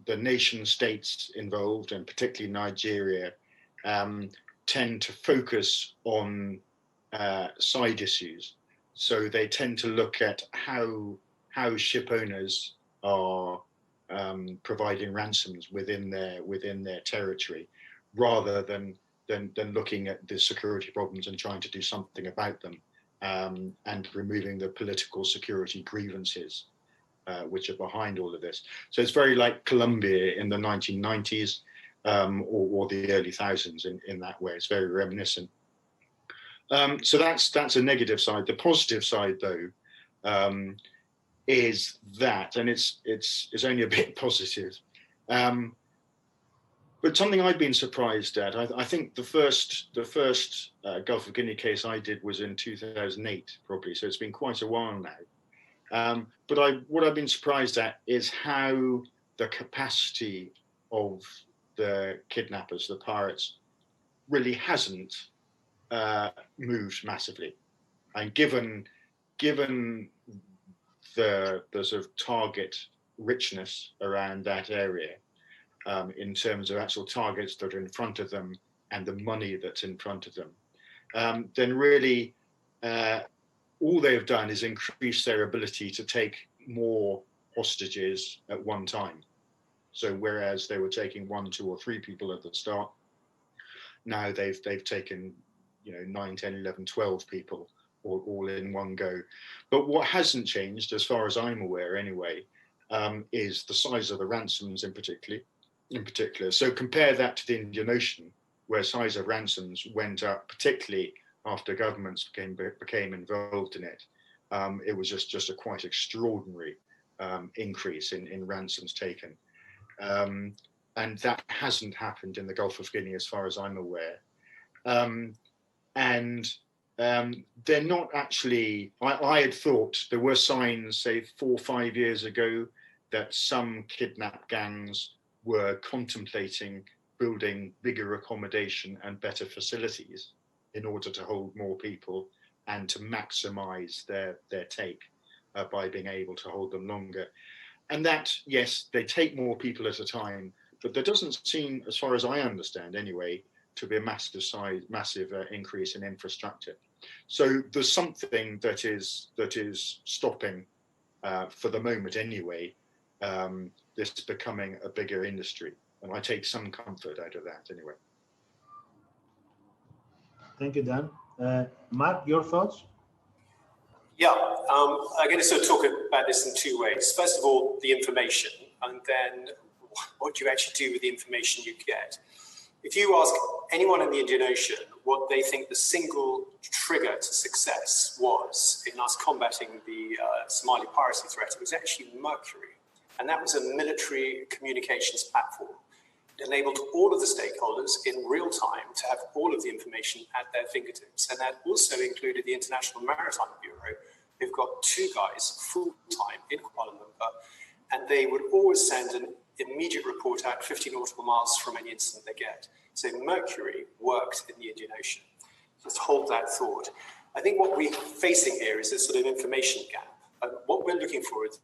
the nation states involved, and particularly Nigeria, tend to focus on side issues. So they tend to look at how ship owners are providing ransoms within their territory, rather than looking at the security problems and trying to do something about them, and removing the political security grievances which are behind all of this. So it's very like Colombia in the 1990s or the early thousands in that way. It's very reminiscent. So that's a negative side. The positive side, though, is that, and it's only a bit positive, but something I've been surprised at. I think the first Gulf of Guinea case I did was in 2008, probably. So it's been quite a while now. But what I've been surprised at is how the capacity of the kidnappers, the pirates, really hasn't moved massively. And given the sort of target richness around that area, in terms of actual targets that are in front of them and the money that's in front of them, then really all they've done is increase their ability to take more hostages at one time. So whereas they were taking 1, 2, or 3 people at the start, now they've taken 9, 10, 11, 12 people all in one go. But what hasn't changed, as far as I'm aware anyway, is the size of the ransoms in particular. So compare that to the Indian Ocean, where size of ransoms went up, particularly after governments became involved in it. It was just a quite extraordinary increase in ransoms taken. And that hasn't happened in the Gulf of Guinea, as far as I'm aware. They're not actually, I had thought there were signs, say 4 or 5 years ago, that some kidnap gangs were contemplating building bigger accommodation and better facilities in order to hold more people and to maximize their take by being able to hold them longer. And that, yes, they take more people at a time, but there doesn't seem, as far as I understand anyway, to be a massive increase in infrastructure. So there's something that is stopping, for the moment anyway, this becoming a bigger industry. And I take some comfort out of that anyway. Thank you, Dan. Mark, your thoughts? Yeah, I'm going to sort of talk about this in two ways. First of all, the information, and then what do you actually do with the information you get? If you ask anyone in the Indian Ocean what they think the single trigger to success was in us combating the Somali piracy threat, it was actually Mercury. And that was a military communications platform. It enabled all of the stakeholders in real time to have all of the information at their fingertips. And that also included the International Maritime Bureau, who've got two guys full-time in Kuala Lumpur, and they would always send an immediate report out 50 nautical miles from any incident they get. So Mercury worked in the Indian Ocean. Just hold that thought. I think what we're facing here is this sort of information gap. And what we're looking for is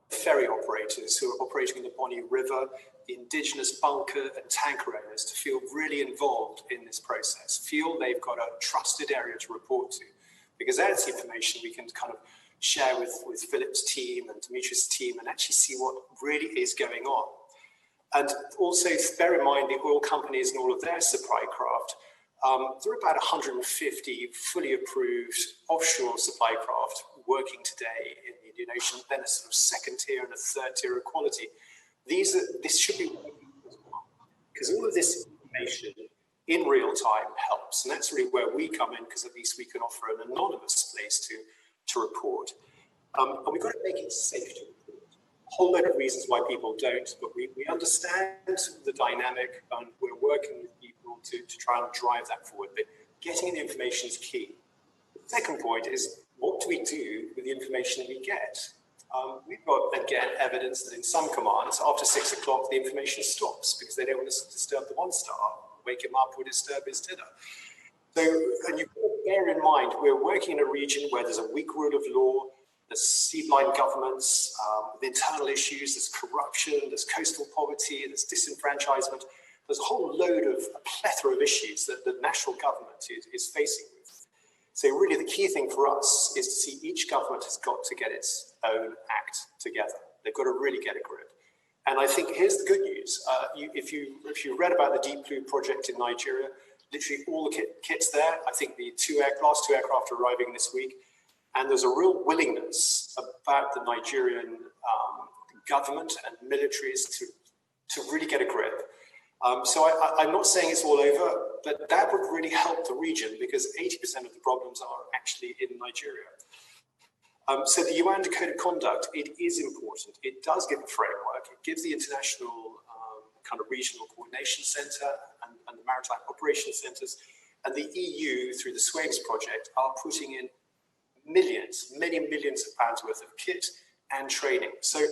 ferry operators who are operating in the Bonny River, the indigenous bunker and tanker owners to feel really involved in this process, feel they've got a trusted area to report to, because that's the information we can kind of share with Philip's team and Dimitri's team and actually see what really is going on. And also bear in mind the oil companies and all of their supply craft. There are about 150 fully approved offshore supply craft working today in the Indian Ocean, then a sort of second tier and a third tier of quality. This should be working as well, because all of this information in real time helps. And that's really where we come in, because at least we can offer an anonymous place to report. And we've got to make it safe to report. A whole load of reasons why people don't, but we understand the dynamic and we're working with people to try and drive that forward. But getting the information is key. The second point is, what do we do with the information that we get? We've got, again, evidence that in some commands, after 6 o'clock, the information stops because they don't want to disturb the 1-star, wake him up or disturb his dinner. So, and you've got to bear in mind, we're working in a region where there's a weak rule of law, there's sea-blind governments, with internal issues, there's corruption, there's coastal poverty, there's disenfranchisement. There's a whole load of a plethora of issues that the national government is facing with. So really the key thing for us is to see each government has got to get its own act together. They've got to really get a grip. And I think here's the good news. If you read about the Deep Blue project in Nigeria, literally all the kit's there. I think the last two aircraft are arriving this week. And there's a real willingness about the Nigerian government and militaries to really get a grip. So I'm not saying it's all over, but that would really help the region because 80% of the problems are actually in Nigeria. So the UN Code of Conduct, it is important. It does give a framework. It gives the international kind of regional coordination center and the maritime operations centers. And the EU, through the SWAVES project, are putting in millions, many millions of pounds worth of kit and training. So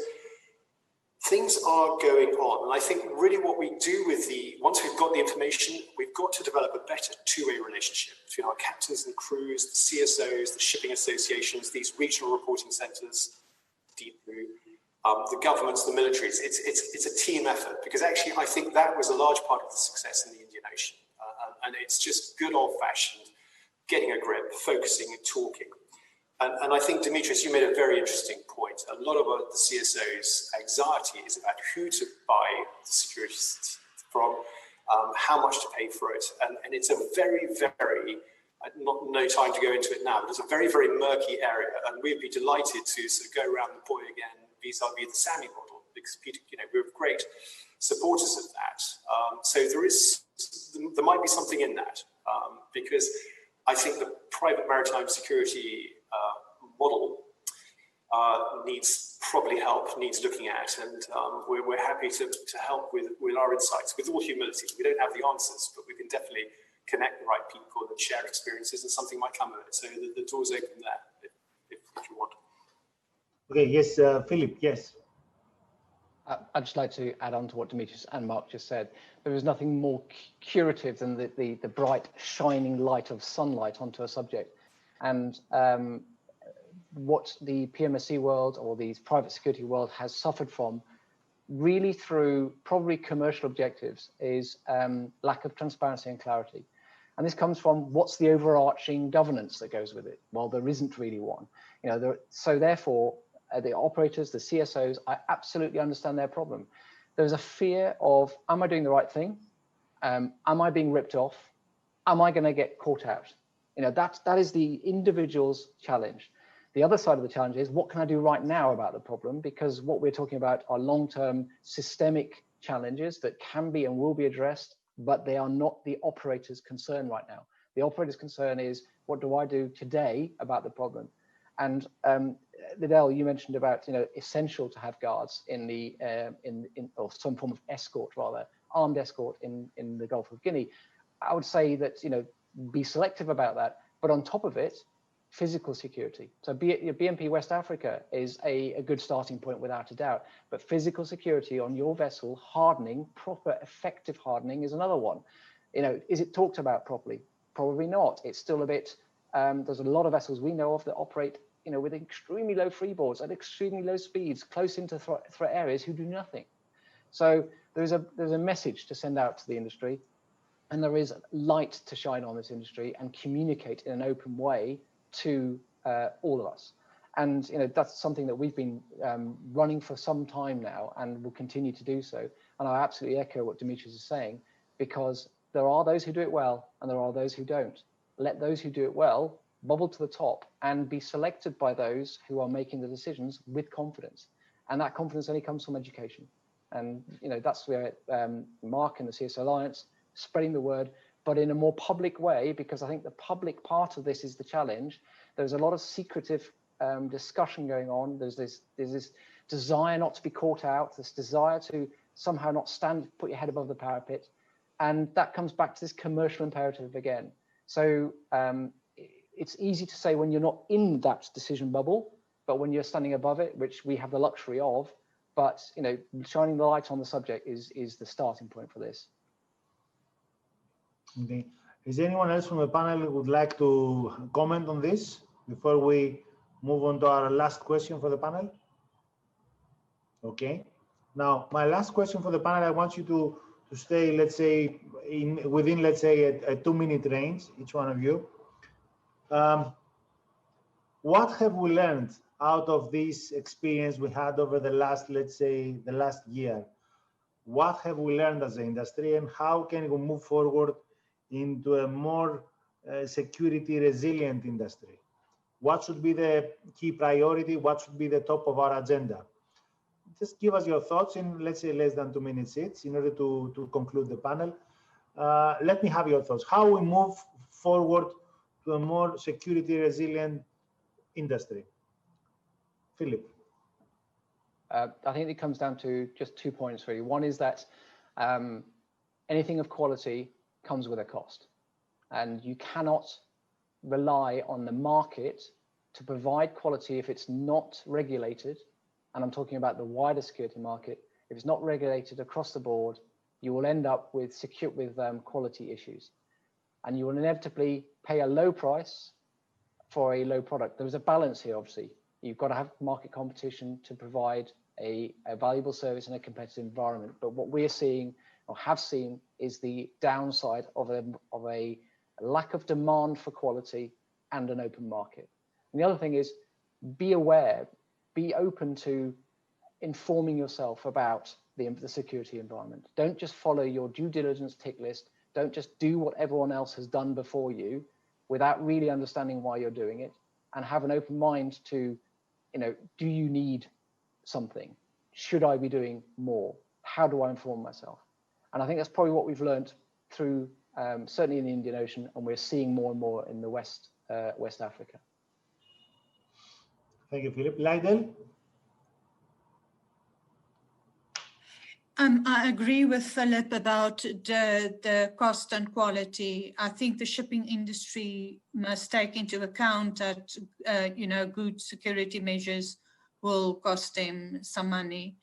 things are going on. And I think really what we do with once we've got the information, we've got to develop a better two-way relationship between our captains and crews, the CSOs, the shipping associations, these regional reporting centers, Deep Blue, the governments, the militaries. It's a team effort because actually I think that was a large part of the success in the Indian Ocean. And it's just good old-fashioned getting a grip, focusing and talking. And I think, Dimitris, you made a very interesting point. A lot of the CSO's anxiety is about who to buy the security from, how much to pay for it. And it's a very, very, no time to go into it now, but it's a very, very murky area. And we'd be delighted to sort of go around the buoy again vis-a-vis the SAMI model, because we're great supporters of that. So there might be something in that, because I think the private maritime security model needs probably help, needs looking at, and we're happy to help with our insights, with all humility. We don't have the answers, but we can definitely connect the right people and share experiences, and something might come of it. So the door's open there, if you want. Okay, yes, Philip, yes. I'd just like to add on to what Dimitris and Mark just said. There is nothing more curative than the bright, shining light of sunlight onto a subject. And what the PMSC world or the private security world has suffered from, really through probably commercial objectives, is lack of transparency and clarity. And this comes from what's the overarching governance that goes with it? Well, there isn't really one. So therefore, the operators, the CSOs, I absolutely understand their problem. There's a fear of, am I doing the right thing? Am I being ripped off? Am I going to get caught out? That is the individual's challenge. The other side of the challenge is, what can I do right now about the problem? Because what we're talking about are long-term systemic challenges that can be and will be addressed, but they are not the operator's concern right now. The operator's concern is, what do I do today about the problem? And Liddell, you mentioned about essential to have guards in the or some form of escort, rather armed escort in the Gulf of Guinea. I would say that be selective about that, but on top of it, physical security. So BMP West Africa is a good starting point without a doubt, but physical security on your vessel, hardening, proper effective hardening is another one. Is it talked about properly? Probably not. It's still a bit, there's a lot of vessels we know of that operate with extremely low freeboards at extremely low speeds, close into threat areas, who do nothing. So there's a message to send out to the industry, and there is light to shine on this industry and communicate in an open way to all of us. And that's something that we've been running for some time now, and will continue to do so. And I absolutely echo what Dimitris is saying, because there are those who do it well and there are those who don't. Let those who do it well bubble to the top and be selected by those who are making the decisions with confidence. And that confidence only comes from education. And that's where Mark and the CS Alliance spreading the word, but in a more public way, because I think the public part of this is the challenge. There's a lot of secretive discussion going on. There's this desire not to be caught out, this desire to somehow not put your head above the parapet. And that comes back to this commercial imperative again. So it's easy to say when you're not in that decision bubble, but when you're standing above it, which we have the luxury of, but shining the light on the subject is the starting point for this. Okay. Is there anyone else from the panel who would like to comment on this before we move on to our last question for the panel? Okay. Now, my last question for the panel, I want you to stay, let's say, within, let's say, a 2-minute range, each one of you. What have we learned out of this experience we had over the last, let's say, the last year? What have we learned as an industry, and how can we move forward into a more security resilient industry? What should be the key priority? What should be the top of our agenda? Just give us your thoughts in, let's say, less than 2 minutes each in order to conclude the panel. Let me have your thoughts. How we move forward to a more security resilient industry? Philip. I think it comes down to just 2 points really. One is that anything of quality comes with a cost, and you cannot rely on the market to provide quality if it's not regulated. And I'm talking about the wider security market. If it's not regulated across the board, you will end up with quality issues, and you will inevitably pay a low price for a low product. There's a balance here, obviously. You've got to have market competition to provide a valuable service in a competitive environment. But what we're seeing or have seen is the downside of a lack of demand for quality and an open market. And the other thing is, be aware, be open to informing yourself about the security environment. Don't just follow your due diligence tick list. Don't just do what everyone else has done before you without really understanding why you're doing it, and have an open mind to, do you need something? Should I be doing more? How do I inform myself? And I think that's probably what we've learned through, certainly in the Indian Ocean, and we're seeing more and more in the West Africa. Thank you, Philip. Lydell? I agree with Philip about the cost and quality. I think the shipping industry must take into account that, good security measures will cost them some money.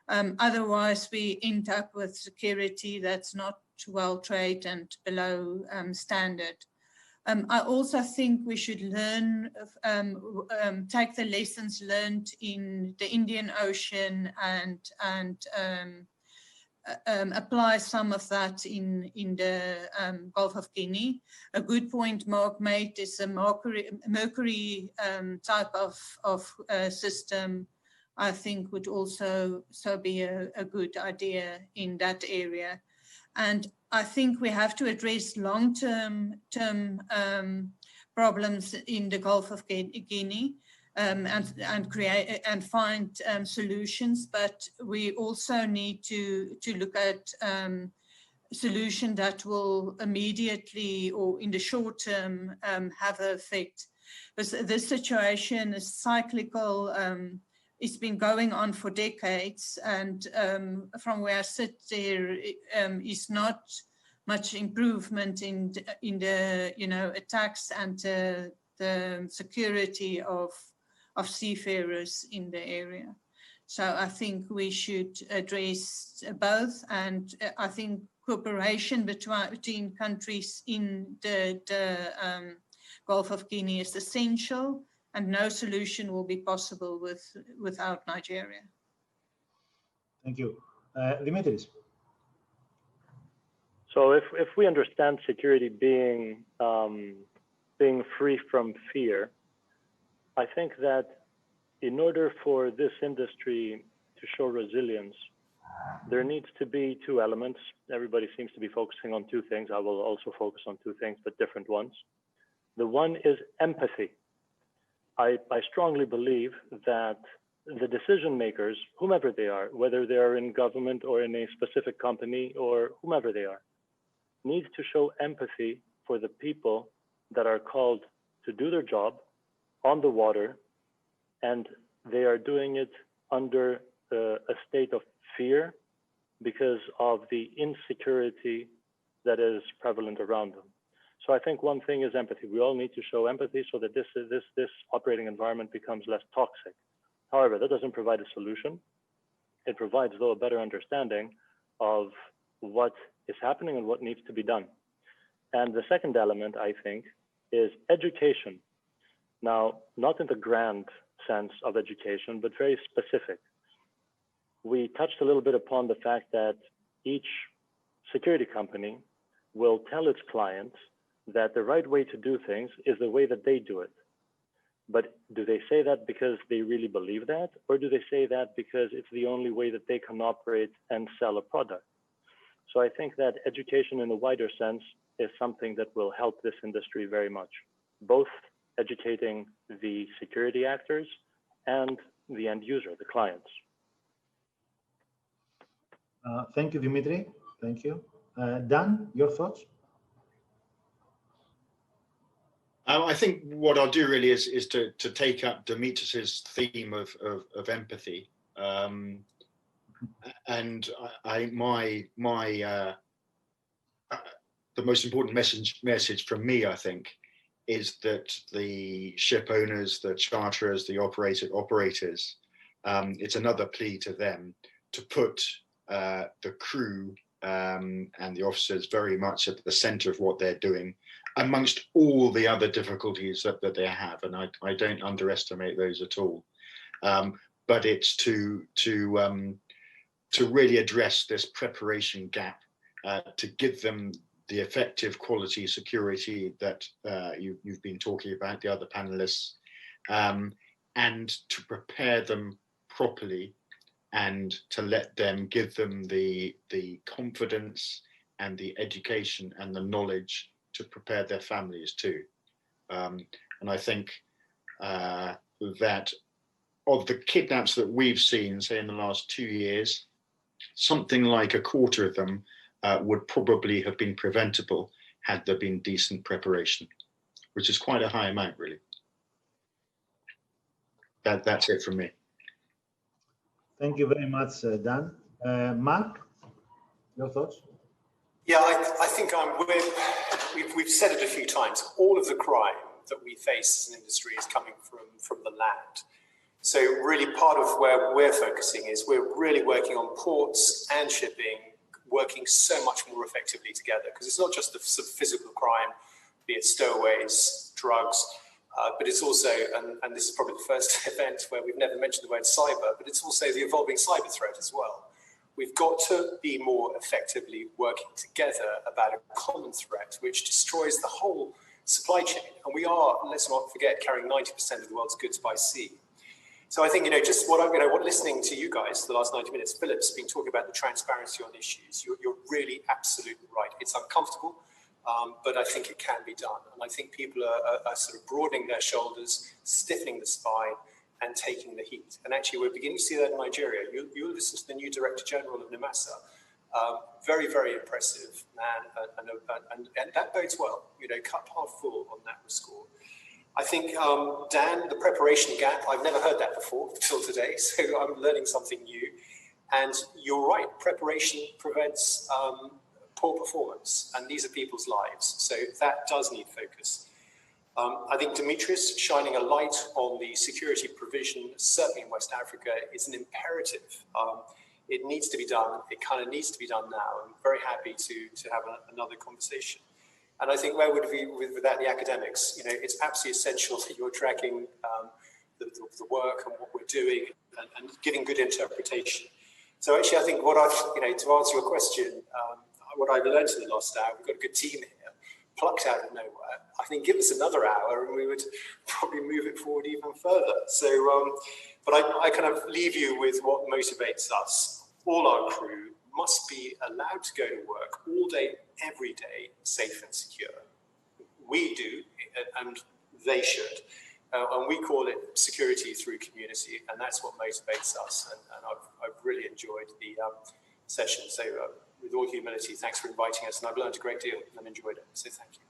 Otherwise, we end up with security that's not well trained and below standard. I also think we should learn, take the lessons learned in the Indian Ocean and apply some of that in the Gulf of Guinea. A good point Mark made is a mercury type of system, I think would also be a good idea in that area. And I think we have to address long-term problems in the Gulf of Guinea and find solutions, but we also need to look at solution that will immediately or in the short term have an effect. Because this situation is cyclical. It's been going on for decades, and from where I sit, there is not much improvement in the attacks and the security of seafarers in the area. So I think we should address both, and I think cooperation between countries in the Gulf of Guinea is essential, and no solution will be possible without Nigeria. Thank you. Dimitris. So if we understand security being free from fear, I think that in order for this industry to show resilience, there needs to be two elements. Everybody seems to be focusing on two things. I will also focus on two things, but different ones. The one is empathy. I strongly believe that the decision makers, whomever they are, whether they are in government or in a specific company or whomever they are, need to show empathy for the people that are called to do their job on the water, and they are doing it under a state of fear because of the insecurity that is prevalent around them. So I think one thing is empathy. We all need to show empathy so that this operating environment becomes less toxic. However, that doesn't provide a solution. It provides, though, a better understanding of what is happening and what needs to be done. And the second element, I think, is education. Now, not in the grand sense of education, but very specific. We touched a little bit upon the fact that each security company will tell its clients that the right way to do things is the way that they do it. But do they say that because they really believe that? Or do they say that because it's the only way that they can operate and sell a product? So I think that education in a wider sense is something that will help this industry very much, both educating the security actors and the end user, the clients. Thank you, Dimitri. Thank you. Dan, your thoughts? I think what I'll do really is to take up Dimitris's theme of empathy, and the most important message from me, I think, is that the ship owners, the charterers, the operators, it's another plea to them to put the crew and the officers very much at the center of what they're doing, amongst all the other difficulties that they have, and I don't underestimate those at all. But it's to really address this preparation gap, to give them the effective quality security that you've been talking about, the other panelists, and to prepare them properly, and to let them, give them the confidence and the education and the knowledge to prepare their families too. And I think that of the kidnaps that we've seen, say in the last 2 years, something like a quarter of them would probably have been preventable had there been decent preparation, which is quite a high amount, really. That's it from me. Thank you very much, Dan. Mark, your thoughts? Yeah, I think we've said it a few times. All of the crime that we face as an industry is coming from the land. So really part of where we're focusing is we're really working on ports and shipping, working so much more effectively together, because it's not just the sort of physical crime, be it stowaways, drugs, but it's also, and this is probably the first event where we've never mentioned the word cyber, but it's also the evolving cyber threat as well. We've got to be more effectively working together about a common threat which destroys the whole supply chain. And we are, let's not forget, carrying 90% of the world's goods by sea. So I think, just what listening to you guys for the last 90 minutes, Philip's been talking about the transparency on issues. You're really absolutely right. It's uncomfortable. but I think it can be done. And I think people are sort of broadening their shoulders, stiffening the spine, and taking the heat. And actually, we're beginning to see that in Nigeria. You listen to the new Director General of NIMASA. Very, very impressive man, and that bodes well. You know, cup half full on that score. I think, Dan, the preparation gap, I've never heard that before till today, so I'm learning something new. And you're right, preparation prevents poor performance, and these are people's lives. So that does need focus. I think Demetrius shining a light on the security provision, certainly in West Africa, is an imperative. It needs to be done. It kind of needs to be done now. I'm very happy to have another conversation. And I think where would we, without the academics, you know, it's absolutely essential that you're tracking the work and what we're doing and giving good interpretation. So actually, I think what I've, you know, to answer your question, what I've learned in the last hour, we've got a good team here, plucked out of nowhere. I think give us another hour and we would probably move it forward even further. So, but I kind of leave you with what motivates us. All our crew must be allowed to go to work all day, every day, safe and secure. We do, and they should. And we call it security through community, and that's what motivates us. And I've really enjoyed the session. So with all humility, thanks for inviting us, and I've learned a great deal and enjoyed it. So thank you.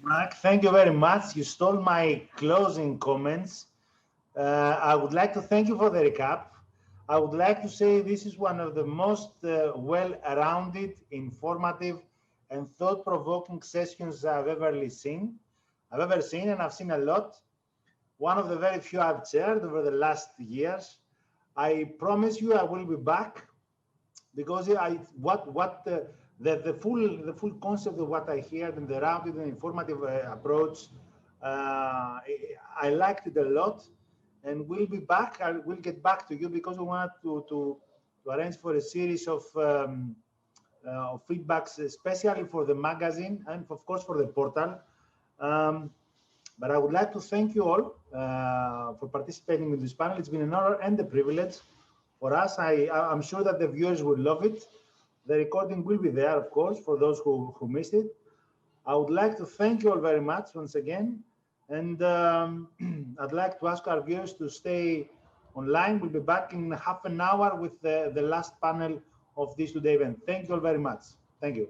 Mark, thank you very much. You stole my closing comments. I would like to thank you for the recap. I would like to say this is one of the most well-rounded, informative, and thought-provoking sessions I've ever seen, and I've seen a lot. One of the very few I've chaired over the last years. I promise you I will be back, because the full concept of what I heard and the rounded and informative approach, I liked it a lot, and we'll be back. I will get back to you because we want to arrange for a series of feedbacks, especially for the magazine and of course for the portal. But I would like to thank you all for participating in this panel. It's been an honor and a privilege for us. I'm sure that the viewers will love it. The recording will be there, of course, for those who missed it. I would like to thank you all very much once again. And I'd like to ask our viewers to stay online. We'll be back in half an hour with the last panel of this today event. Thank you all very much. Thank you.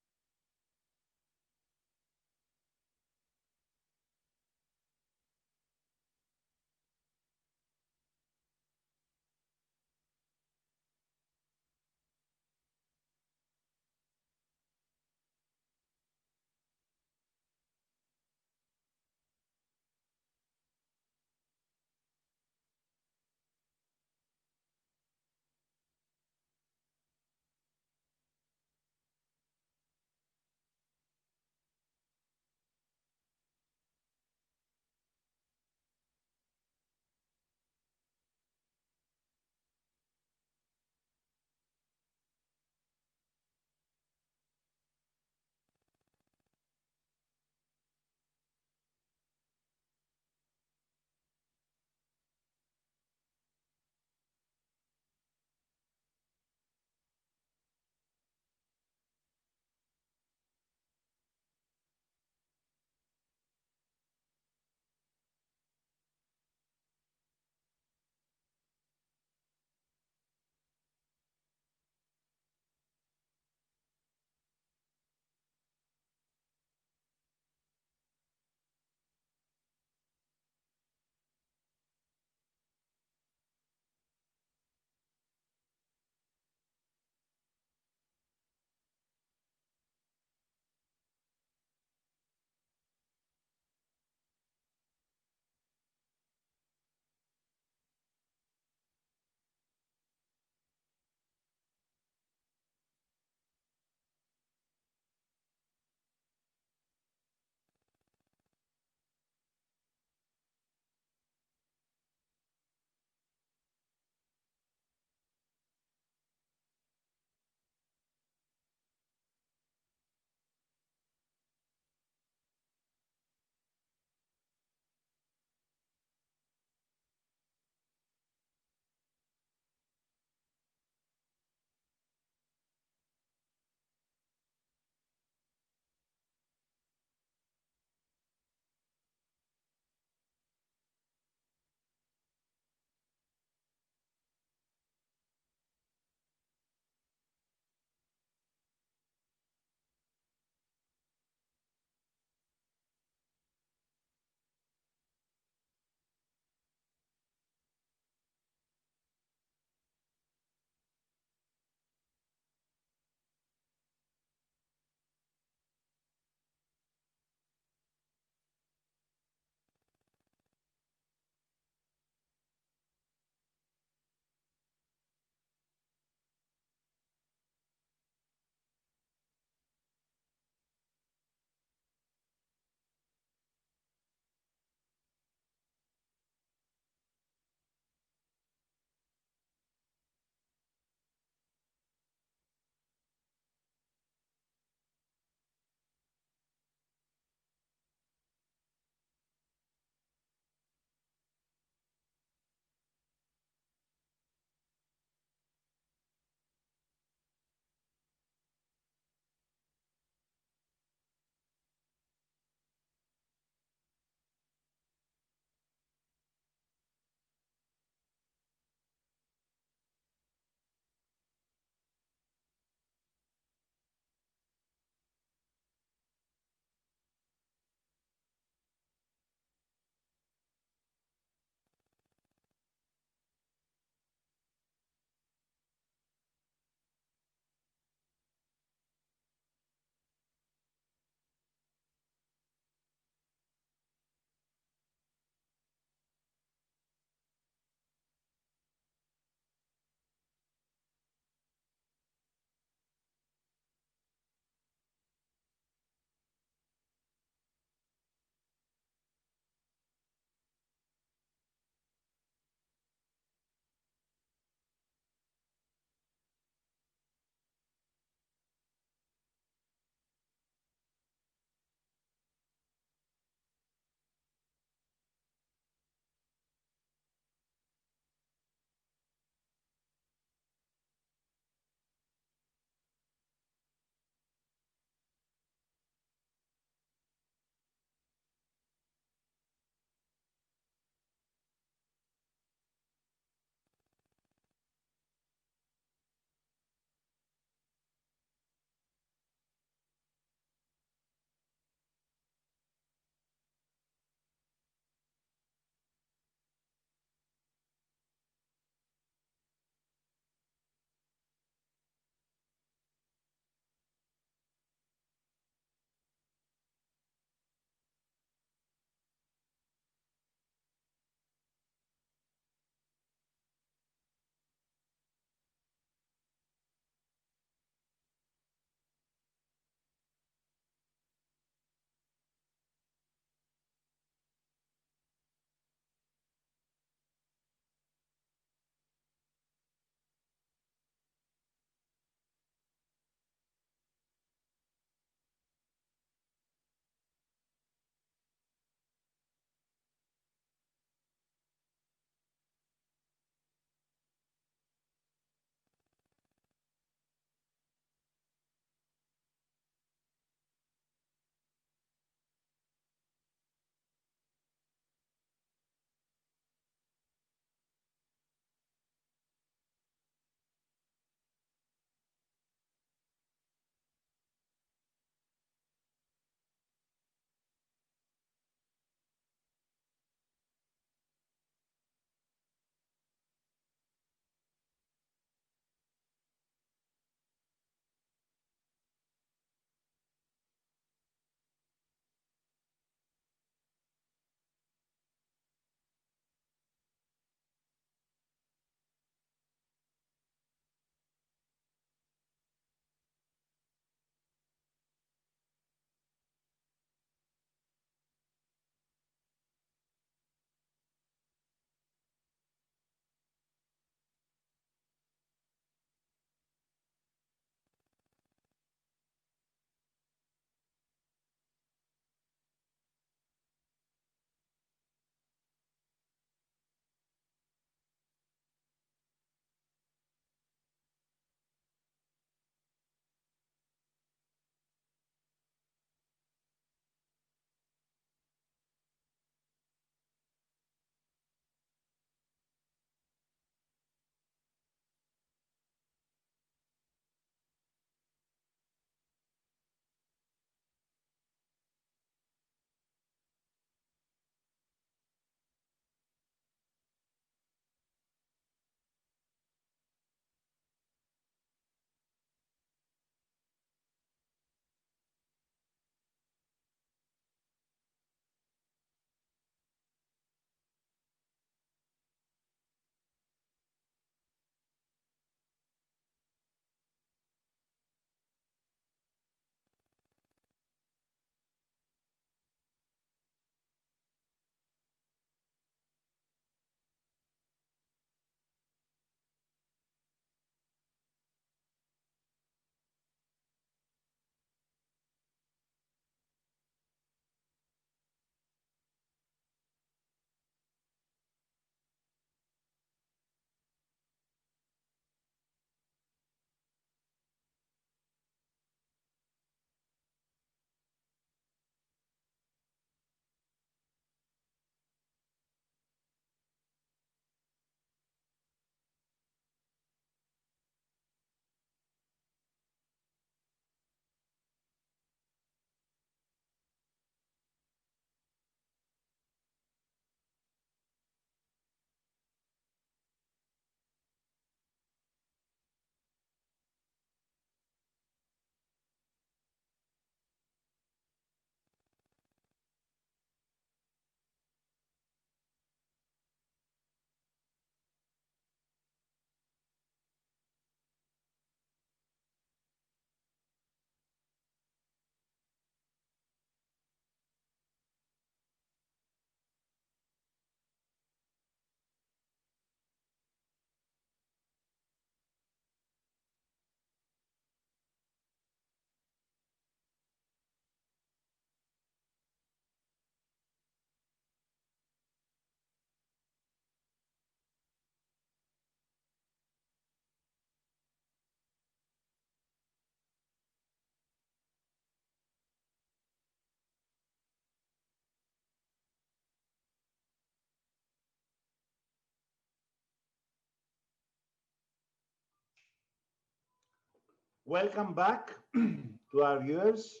Welcome back to our viewers.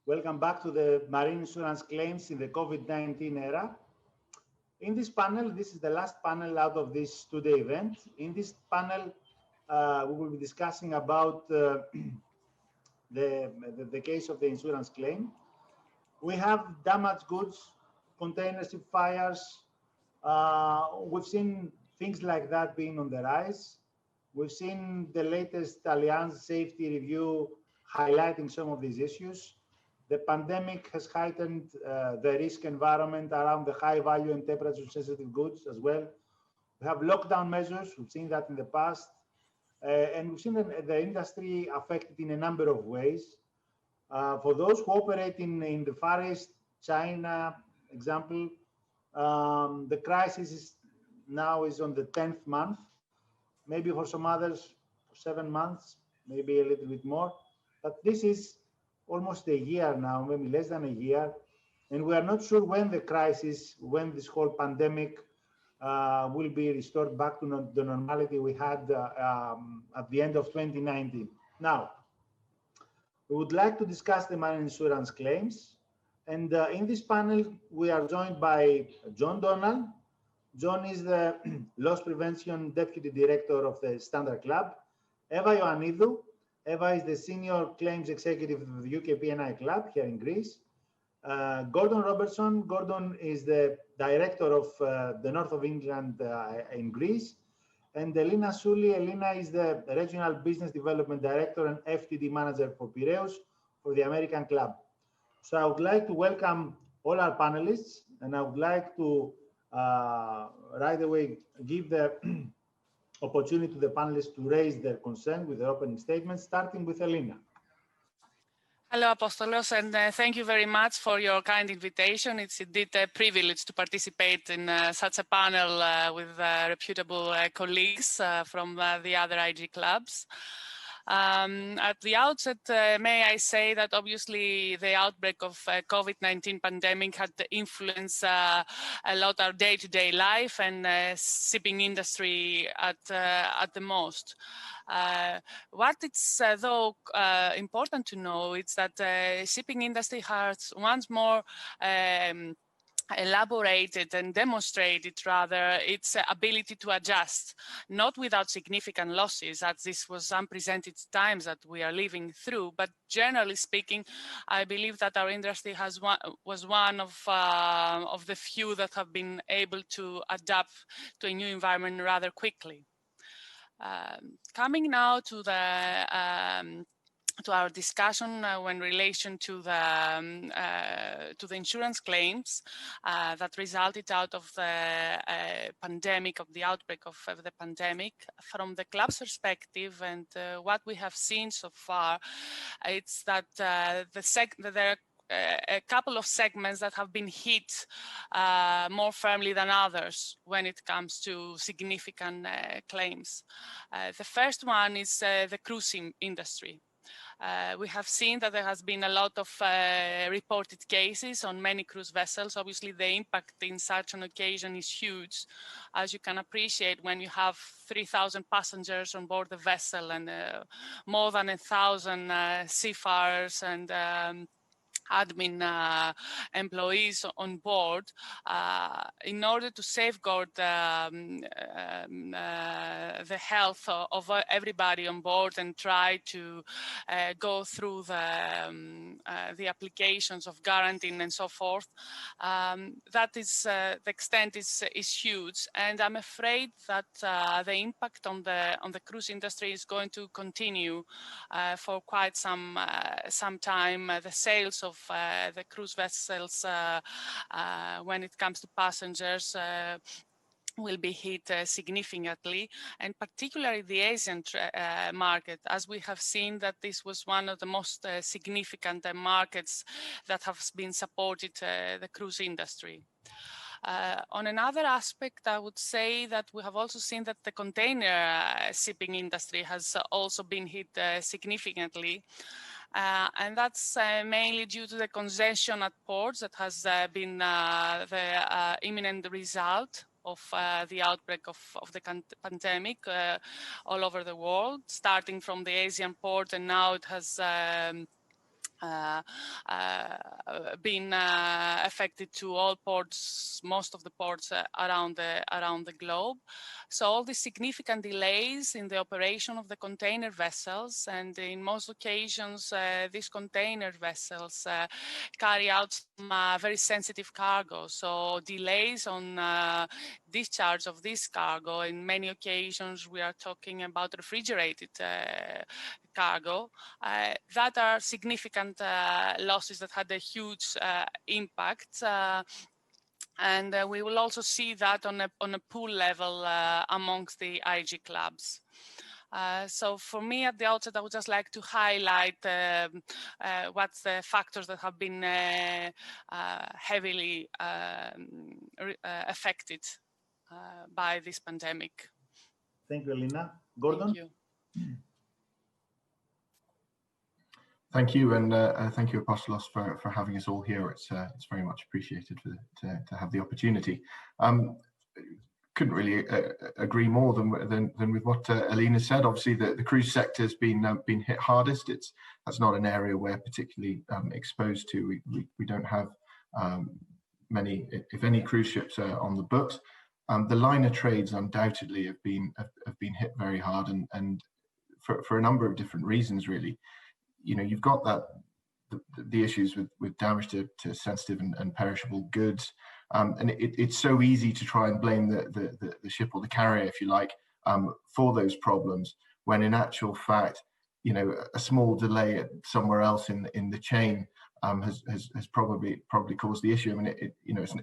Welcome back to the marine insurance claims in the COVID-19 era. In this panel, this is the last panel out of this two-day event. In this panel, we will be discussing about the case of the insurance claim. We have damaged goods, container ship fires. We've seen things like that being on the rise. We've seen the latest Allianz safety review highlighting some of these issues. The pandemic has heightened the risk environment around the high value and temperature sensitive goods as well. We have lockdown measures, we've seen that in the past. And we've seen the industry affected in a number of ways. For those who operate in the Far East, China, example, the crisis now is on the 10th month. Maybe for some others, 7 months, maybe a little bit more. But this is almost a year now, maybe less than a year. And we are not sure when the crisis, when this whole pandemic will be restored back to the normality we had at the end of 2019. Now, we would like to discuss the marine insurance claims. And in this panel, we are joined by John Donald. John is the Loss Prevention Deputy Director of the Standard Club. Eva Ioannidou. Eva is the Senior Claims Executive of the UK P&I Club here in Greece. Gordon Robertson. Gordon is the Director of the North of England in Greece. And Elena Souli. Elena is the Regional Business Development Director and FTD Manager for Piraeus for the American Club. So I would like to welcome all our panelists, and I would like to right away give the opportunity to the panelists to raise their concern with their opening statements, starting with Elena. Hello, Apostolos, and thank you very much for your kind invitation. It's indeed a privilege to participate in such a panel with reputable colleagues from the other IG clubs. At the outset, may I say that obviously the outbreak of COVID-19 pandemic had influenced a lot our day-to-day life and shipping industry at the most. What it's though important to know is that shipping industry has once more elaborated and demonstrated rather its ability to adjust, not without significant losses, as this was unprecedented times that we are living through, but generally speaking, I believe that our industry was one of the few that have been able to adapt to a new environment rather quickly. Coming now to our discussion in relation to the insurance claims that resulted out of the pandemic, of the outbreak of the pandemic. From the club's perspective and what we have seen so far, it's that there are a couple of segments that have been hit more firmly than others when it comes to significant claims. The first one is the cruise industry. We have seen that there has been a lot of reported cases on many cruise vessels. Obviously, the impact in such an occasion is huge, as you can appreciate when you have 3,000 passengers on board the vessel and more than 1,000 seafarers and admin employees on board. In order to safeguard the health of everybody on board and try to go through the applications of guaranteeing and so forth, that is the extent is huge, and I'm afraid that the impact on the cruise industry is going to continue for quite some time. The sales of the cruise vessels when it comes to passengers will be hit significantly, and particularly the Asian market, as we have seen that this was one of the most significant markets that has been supported the cruise industry. On another aspect, I would say that we have also seen that the container shipping industry has also been hit significantly. And that's mainly due to the congestion at ports that has been the imminent result of the outbreak of the pandemic all over the world, starting from the Asian port, and now it has been affected to all ports, most of the ports around the globe. So all these significant delays in the operation of the container vessels, and in most occasions these container vessels carry out some very sensitive cargo. So delays on discharge of this cargo, in many occasions we are talking about refrigerated cargo, that are significant losses that had a huge impact. And we will also see that on a pool level amongst the IG clubs. So for me at the outset, I would just like to highlight what's the factors that have been heavily affected by this pandemic. Thank you, Elena. Gordon? Thank you. Thank you, and thank you, Apostolos, for having us all here. It's very much appreciated to have the opportunity. Couldn't really agree more than with what Elena said. Obviously, the cruise sector has been hit hardest. That's not an area we're particularly exposed to. We don't have many, if any, cruise ships on the books. The liner trades undoubtedly have been hit very hard, and for a number of different reasons, really. You know, you've got the issues with damage to sensitive and perishable goods, and it's so easy to try and blame the ship or the carrier, if you like, for those problems, when in actual fact, you know, a small delay somewhere else in the chain has probably caused the issue. I mean,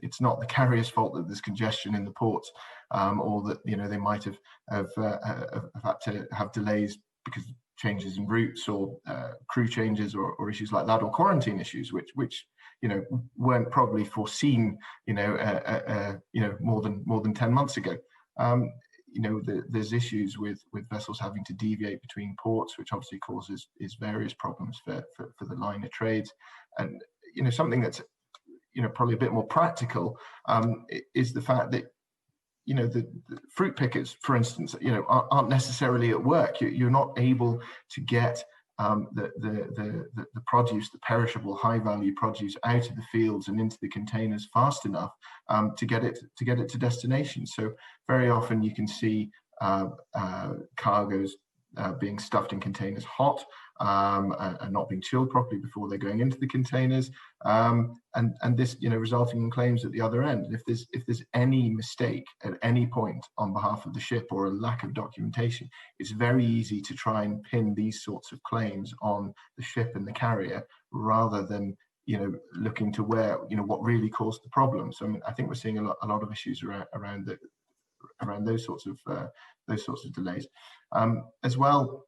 it's not the carrier's fault that there's congestion in the ports, or that, you know, they might have had to have delays because changes in routes, or crew changes, or issues like that, or quarantine issues, which you know, weren't probably foreseen, you know, more than 10 months ago. You know, there's issues with vessels having to deviate between ports, which obviously causes various problems for the liner trades. And you know, something that's, you know, probably a bit more practical is the fact that, you know, the fruit pickers, for instance, you know, aren't necessarily at work. You're not able to get the produce, the perishable, high-value produce, out of the fields and into the containers fast enough to get it to destination. So very often you can see cargoes being stuffed in containers hot, and not being chilled properly before they're going into the containers, and this, you know, resulting in claims at the other end. And if there's any mistake at any point on behalf of the ship, or a lack of documentation, it's very easy to try and pin these sorts of claims on the ship and the carrier, rather than, you know, looking to where, you know, what really caused the problem. So I mean, I think we're seeing a lot of issues around those sorts of delays, as well.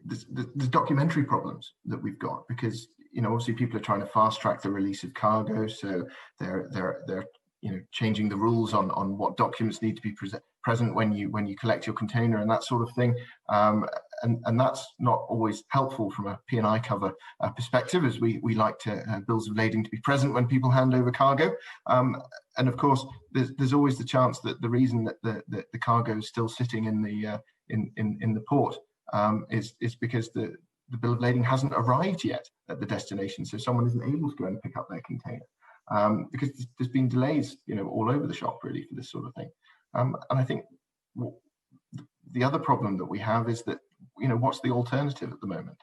There's documentary problems that we've got, because, you know, obviously people are trying to fast track the release of cargo, so they're you know, changing the rules on what documents need to be present when you collect your container and that sort of thing, and that's not always helpful from a P&I cover perspective, as we like to bills of lading to be present when people hand over cargo, and of course there's always the chance that the reason that the cargo is still sitting in the port is because the bill of lading hasn't arrived yet at the destination, so someone isn't able to go and pick up their container, because there's been delays, you know, all over the shop really for this sort of thing. And I think the other problem that we have is that, you know, what's the alternative at the moment?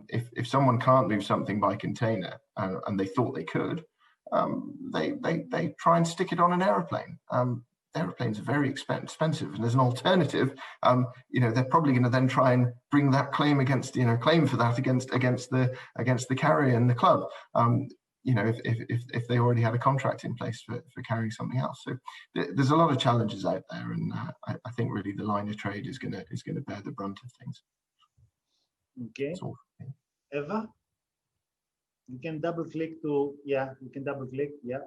If someone can't move something by container, and they thought they could, they try and stick it on an aeroplane. Airplanes are very expensive, and as an alternative, you know, they're probably going to then try and bring that claim against, you know, claim for that against the carrier and the club, you know, if they already had a contract in place for carrying something else. So there's a lot of challenges out there, and I think really the liner trade is going to bear the brunt of things. Okay. Eva, you can double click to, yeah, you can double click, yeah.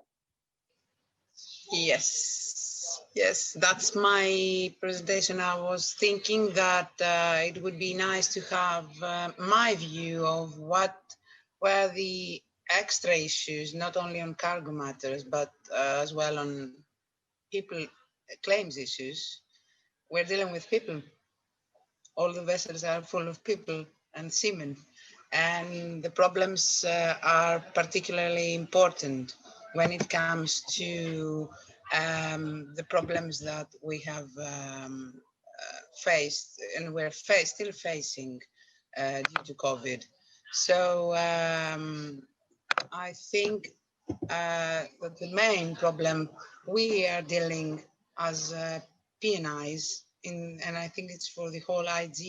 Yes, that's my presentation. I was thinking that it would be nice to have my view of what were the extra issues, not only on cargo matters, but as well on people claims issues, we're dealing with people. All the vessels are full of people and seamen, and the problems are particularly important when it comes to the problems that we have faced and we're still facing due to COVID. So I think that the main problem we are dealing as PNIs, and I think it's for the whole IG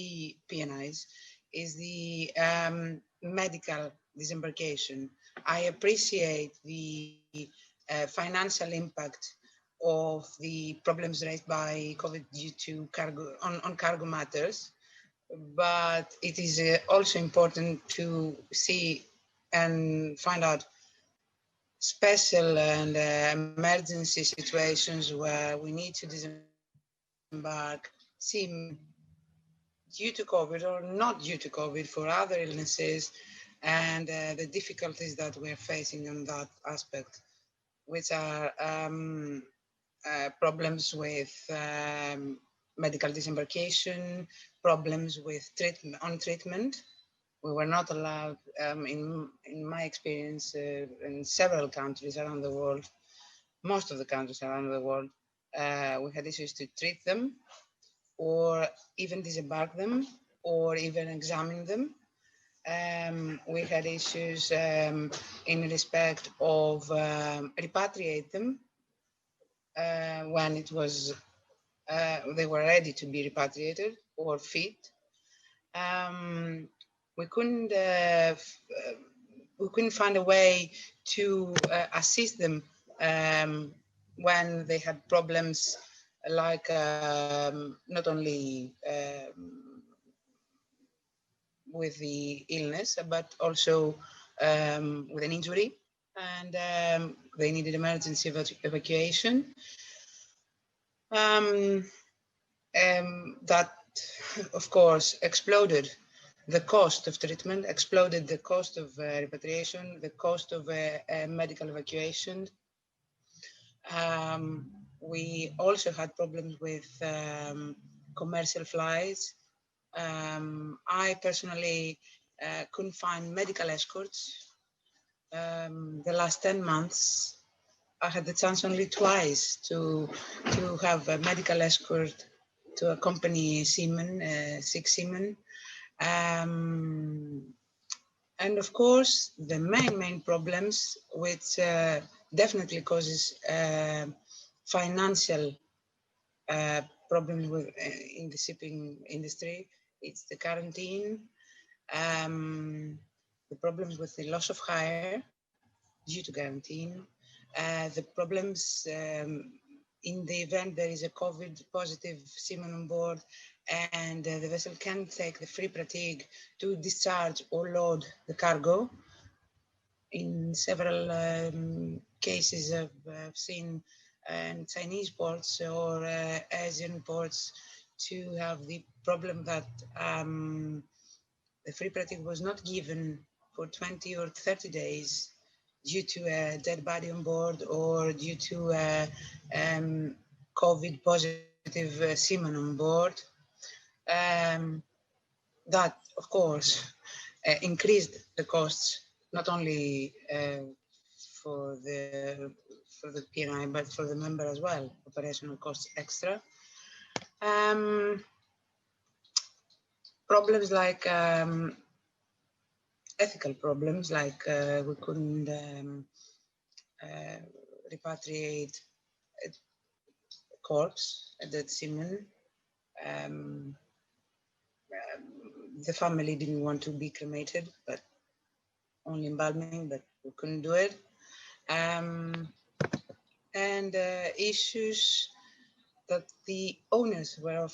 PNIs, is the medical disembarkation. I appreciate the financial impact of the problems raised by COVID due to cargo on cargo matters, but it is also important to see and find out special and emergency situations where we need to disembark seamen due to COVID or not due to COVID for other illnesses, and the difficulties that we're facing on that aspect, which are problems with medical disembarkation, problems with treatment. We were not allowed, in my experience, in several countries around the world, most of the countries around the world, we had issues to treat them or even disembark them or even examine them. We had issues in respect of repatriate them when it was they were ready to be repatriated or fit. We couldn't find a way to assist them when they had problems like not only with the illness, but also with an injury, and they needed emergency evacuation. That, of course, exploded the cost of treatment, exploded the cost of repatriation, the cost of medical evacuation. We also had problems with commercial flights. I personally couldn't find medical escorts. The last 10 months, I had the chance only twice to have a medical escort to accompany seamen, sick seamen. And of course, the main problems, which definitely causes financial problems with, in the shipping industry, it's the quarantine, the problems with the loss of hire due to quarantine, the problems in the event there is a COVID positive seaman on board and the vessel can't take the free fatigue to discharge or load the cargo. In several cases I've seen Chinese ports or Asian ports to have the problem that the free fatigue was not given for 20 or 30 days due to a dead body on board or due to a COVID positive seaman on board. That, of course, increased the costs, not only for the PNI, but for the member as well, operational costs extra. Problems like ethical problems, like we couldn't repatriate a corpse, a dead seaman. The family didn't want to be cremated, but only embalming, but we couldn't do it. And issues that the owners were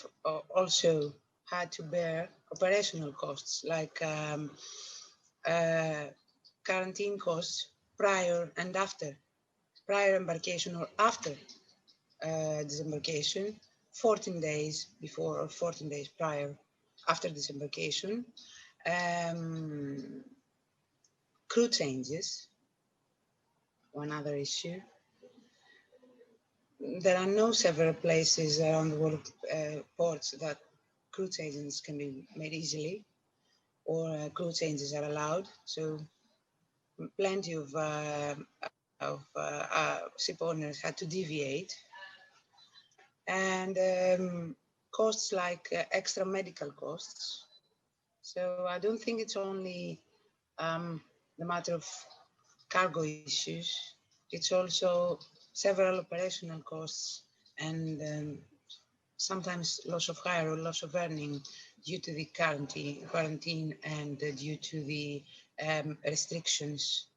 also had to bear operational costs, like quarantine costs prior and after, prior embarkation or after disembarkation, 14 days before or 14 days prior, after disembarkation, crew changes, one other issue. there are no several places around the world, ports, that crew changes can be made easily, or crew changes are allowed. So plenty of ship owners had to deviate. And costs like extra medical costs. So I don't think it's only the matter of cargo issues. It's also several operational costs and sometimes loss of hire or loss of earning due to the quarantine and due to the restrictions,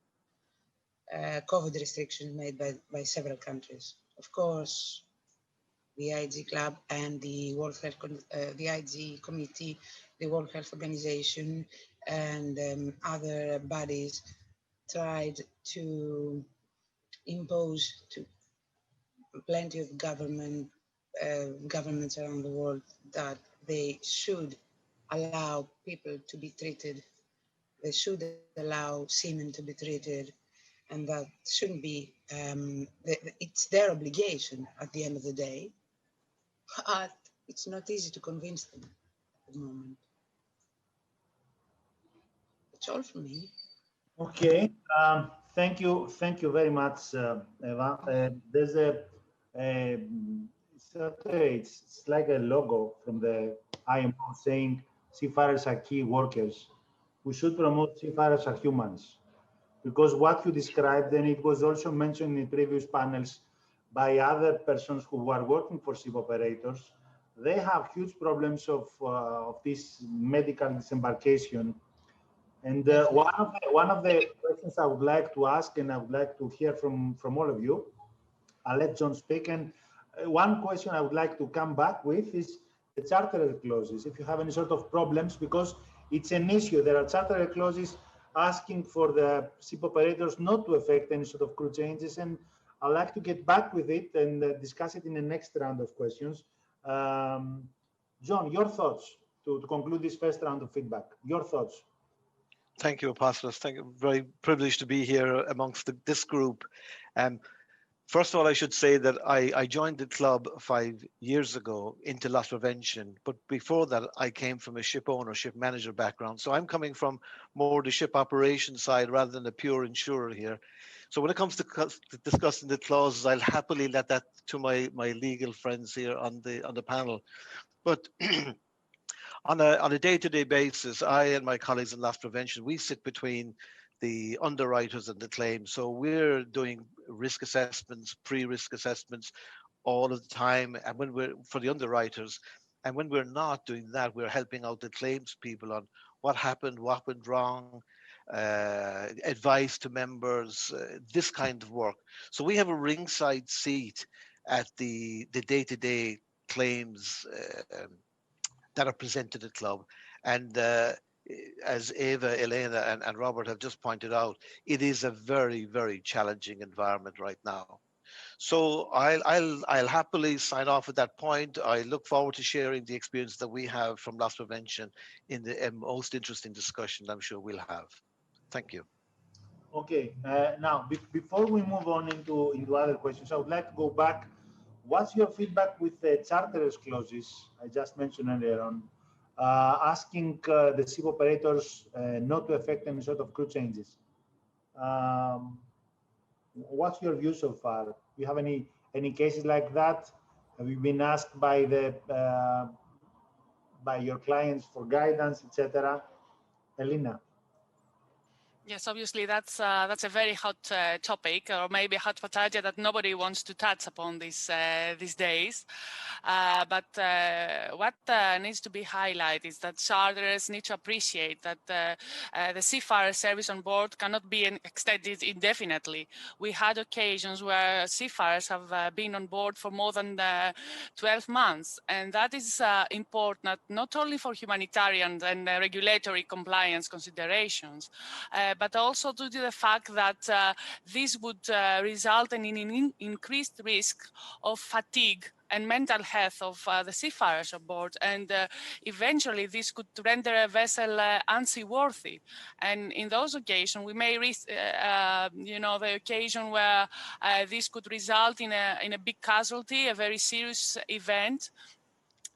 COVID restrictions made by several countries. Of course, the IG Club and the World Health, the IG Committee, the World Health Organization, and other bodies tried to impose to plenty of governments around the world that they should allow people to be treated, they should allow seamen to be treated, and that shouldn't be, it's their obligation at the end of the day. But it's not easy to convince them at the moment. That's all from me. Okay, thank you very much, Eva. There's it's like a logo from the IMO saying seafarers are key workers. We should promote seafarers as humans, because what you described, and it was also mentioned in previous panels by other persons who are working for ship operators, they have huge problems of this medical disembarkation. And one of the questions I would like to ask, and I would like to hear from all of you, I'll let John speak. And one question I would like to come back with is the charter clauses. If you have any sort of problems, because it's an issue, there are charter clauses asking for the ship operators not to affect any sort of crew changes. And I'd like to get back with it and discuss it in the next round of questions. John, your thoughts to conclude this first round of feedback. Your thoughts. Thank you, Apostolos. Thank you. Very privileged to be here amongst this group. First of all, I should say that I joined the club 5 years ago into loss prevention, but before that, I came from a ship owner, ship manager background. So I'm coming from more the ship operation side rather than a pure insurer here. So when it comes to discussing the clauses, I'll happily let that to my legal friends here on the panel. But on a day-to-day basis, I and my colleagues in loss prevention, we sit between the underwriters and the claims. So we're doing risk assessments, pre-risk assessments all of the time, and when we're for the underwriters, and when we're not doing that, we're helping out the claims people on what happened, what went wrong, advice to members, this kind of work. So we have a ringside seat at the day-to-day claims that are presented at club. And as Eva, Elena, and Robert have just pointed out, it is a very, very challenging environment right now. So I'll happily sign off at that point. I look forward to sharing the experience that we have from loss prevention in the most interesting discussion I'm sure we'll have. Thank you. Okay, now before we move on into other questions, I would like to go back. What's your feedback with the charterers clauses I just mentioned earlier on, asking the ship operators not to affect any sort of crew changes? What's your view so far? Do you have any cases like that? Have you been asked by by your clients for guidance, etc.? Elena. Yes, obviously that's a very hot topic, or maybe a hot potato that nobody wants to touch upon these days. But what needs to be highlighted is that charterers need to appreciate that the seafarer service on board cannot be extended indefinitely. We had occasions where seafarers have been on board for more than 12 months, and that is important not only for humanitarian and regulatory compliance considerations, but also due to the fact that this would result in an increased risk of fatigue and mental health of the seafarers aboard, and eventually this could render a vessel unseaworthy. And in those occasions, we may risk, the occasion where this could result in a big casualty, a very serious event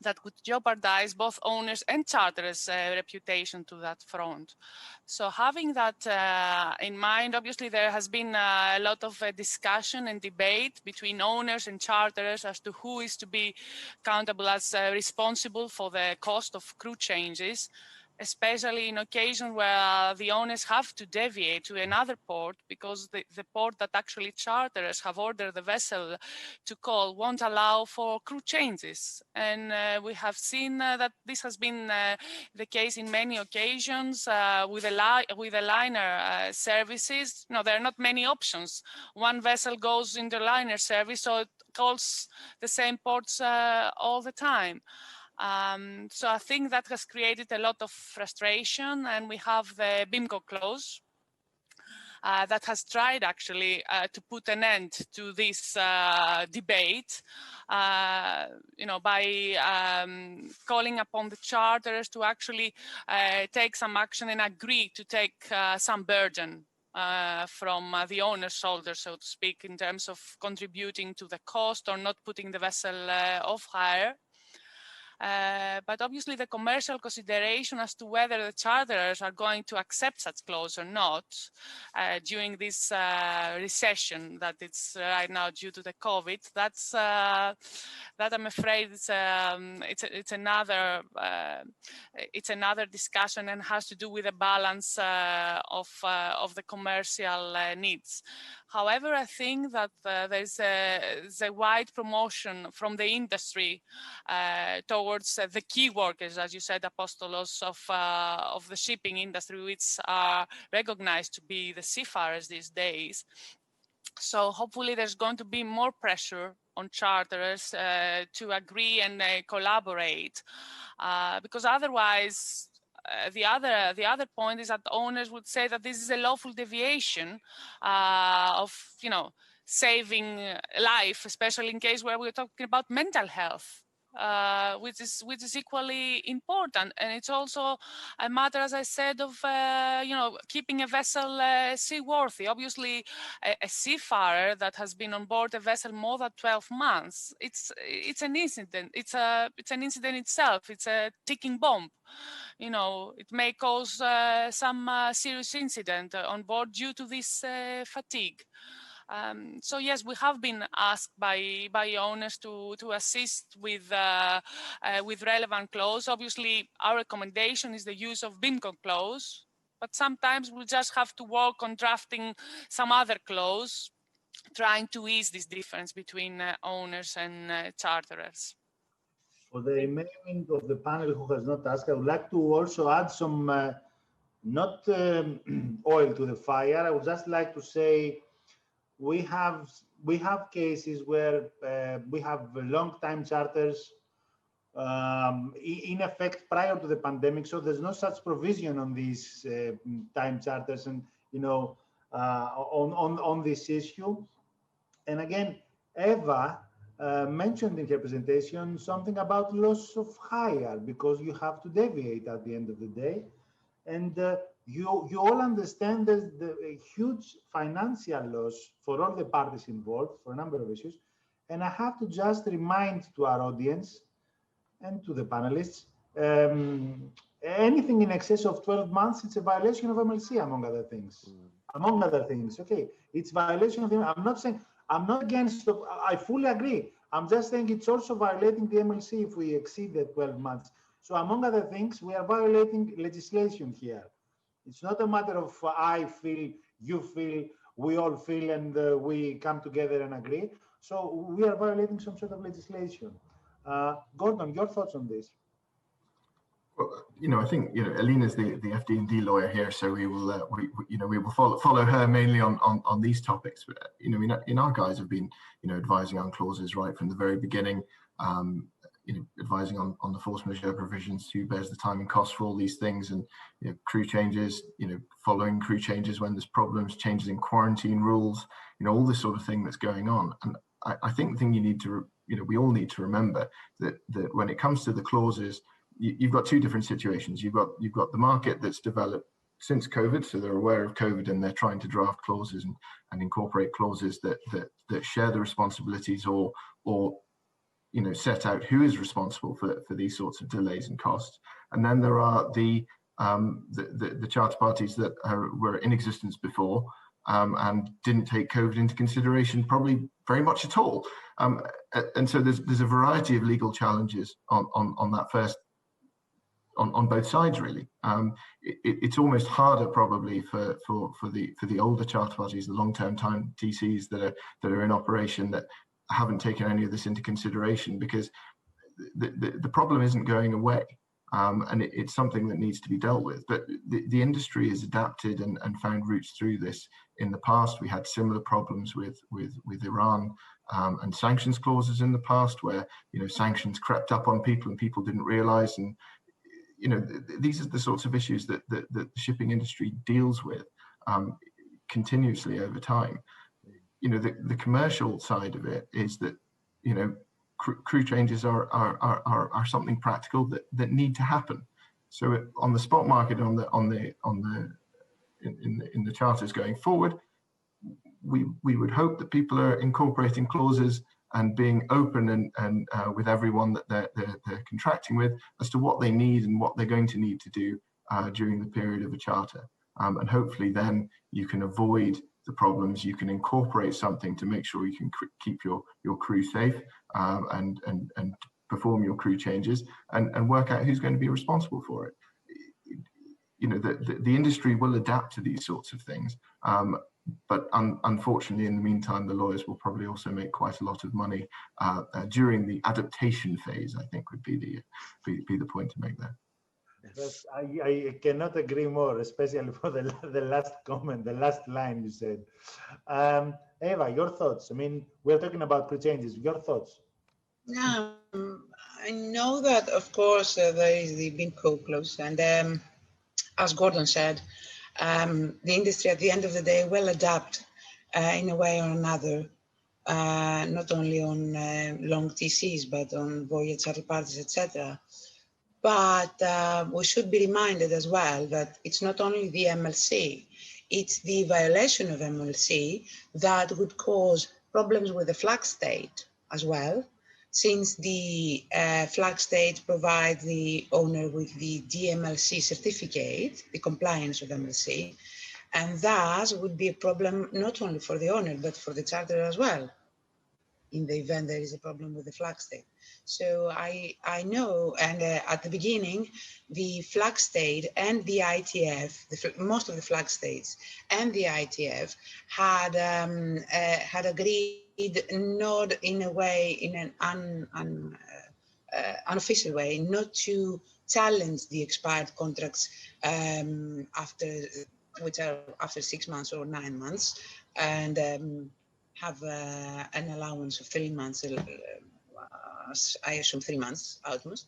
that could jeopardize both owners and charterers' reputation to that front. So having that in mind, obviously there has been a lot of discussion and debate between owners and charterers as to who is to be accountable as responsible for the cost of crew changes, especially in occasions where the owners have to deviate to another port because the port that actually charterers have ordered the vessel to call won't allow for crew changes. And we have seen that this has been the case in many occasions with the liner services. No, there are not many options. One vessel goes in the liner service, so it calls the same ports all the time. So I think that has created a lot of frustration, and we have the BIMCO clause that has tried actually to put an end to this debate, by calling upon the charterers to actually take some action and agree to take some burden from the owner's shoulders, so to speak, in terms of contributing to the cost or not putting the vessel off hire. But obviously the commercial consideration as to whether the charterers are going to accept such clause or not during this recession that it's right now due to the COVID, that I'm afraid it's another discussion and has to do with the balance of the commercial needs. However, I think that there's a wide promotion from the industry towards the key workers, as you said, Apostolos, of the shipping industry, which are recognized to be the seafarers these days. So hopefully there's going to be more pressure on charterers to agree and collaborate, because otherwise, the other point is that owners would say that this is a lawful deviation of saving life, especially in case where we're talking about mental health. Which is equally important, and it's also a matter, as I said, of keeping a vessel seaworthy. Obviously, a seafarer that has been on board a vessel more than 12 months, it's an incident. It's an incident itself. It's a ticking bomb. It may cause some serious incident on board due to this fatigue. So yes, we have been asked by owners to assist with relevant clause. Obviously, our recommendation is the use of BIMCO clause, but sometimes we just have to work on drafting some other clause, trying to ease this difference between owners and charterers. For the remaining of the panel who has not asked, I would like to also add some, not oil to the fire. I would just like to say, we have cases where we have long-time charters in effect prior to the pandemic, so there's no such provision on these time charters and on this issue. And again, Eva mentioned in her presentation something about loss of hire because you have to deviate at the end of the day, and you all understand the huge financial loss for all the parties involved for a number of issues. And I have to just remind to our audience and to the panelists, anything in excess of 12 months, it's a violation of MLC, among other things. Among other things, okay. It's violation of the, I'm not saying, I'm not against, I fully agree. I'm just saying it's also violating the MLC if we exceed the 12 months. So among other things, we are violating legislation here. It's not a matter of I feel, you feel, we all feel, and we come together and agree. So we are violating some sort of legislation. Gordon, your thoughts on this? Well, I think Alina's the FD&D lawyer here, so we will we will follow her mainly on these topics. But our guys have been advising on clauses right from the very beginning. advising on the force majeure provisions, who bears the time and cost for all these things, and crew changes, following crew changes when there's problems, changes in quarantine rules, all this sort of thing that's going on. And I think the thing you need to, we all need to remember that when it comes to the clauses, you've got two different situations. You've got the market that's developed since COVID, so they're aware of COVID and they're trying to draft clauses and incorporate clauses that share the responsibilities or set out who is responsible for these sorts of delays and costs. And then there are the charter parties that were in existence before and didn't take COVID into consideration probably very much at all. And so there's a variety of legal challenges on that first, on both sides, really. It's almost harder probably for the older charter parties, the long-term time TCs that are in operation that haven't taken any of this into consideration, because the problem isn't going away, and it's something that needs to be dealt with. But the industry has adapted and found routes through this in the past. We had similar problems with Iran and sanctions clauses in the past, where sanctions crept up on people and people didn't realize. And these are the sorts of issues that the shipping industry deals with continuously over time. The commercial side of it is that crew changes are something practical that need to happen. So on the spot market, in the charters going forward, we would hope that people are incorporating clauses and being open and with everyone that they're contracting with as to what they need and what they're going to need to do during the period of a charter. And hopefully then you can avoid the problems. You can incorporate something to make sure you can keep your crew safe and perform your crew changes and work out who's going to be responsible for it. The industry will adapt to these sorts of things. But unfortunately, in the meantime, the lawyers will probably also make quite a lot of money during the adaptation phase, I think would be the point to make there. Yes. I cannot agree more, especially for the last comment, the last line you said. Eva, your thoughts? I mean, we're talking about crew changes. Your thoughts? Yeah, I know that, of course, there is the BIMCO clause, and as Gordon said, the industry at the end of the day will adapt in a way or another, not only on long TCs, but on voyage charter parties, etc. But we should be reminded as well that it's not only the MLC, it's the violation of MLC that would cause problems with the flag state as well, since the flag state provides the owner with the DMLC certificate, the compliance with MLC, and thus would be a problem not only for the owner, but for the charterer as well, in the event there is a problem with the flag state. So I know, and at the beginning, the flag state and the ITF, most of the flag states and the ITF had agreed not in a way, in an unofficial way, not to challenge the expired contracts which are after 6 months or 9 months, and have an allowance of 3 months. I assume 3 months outmost.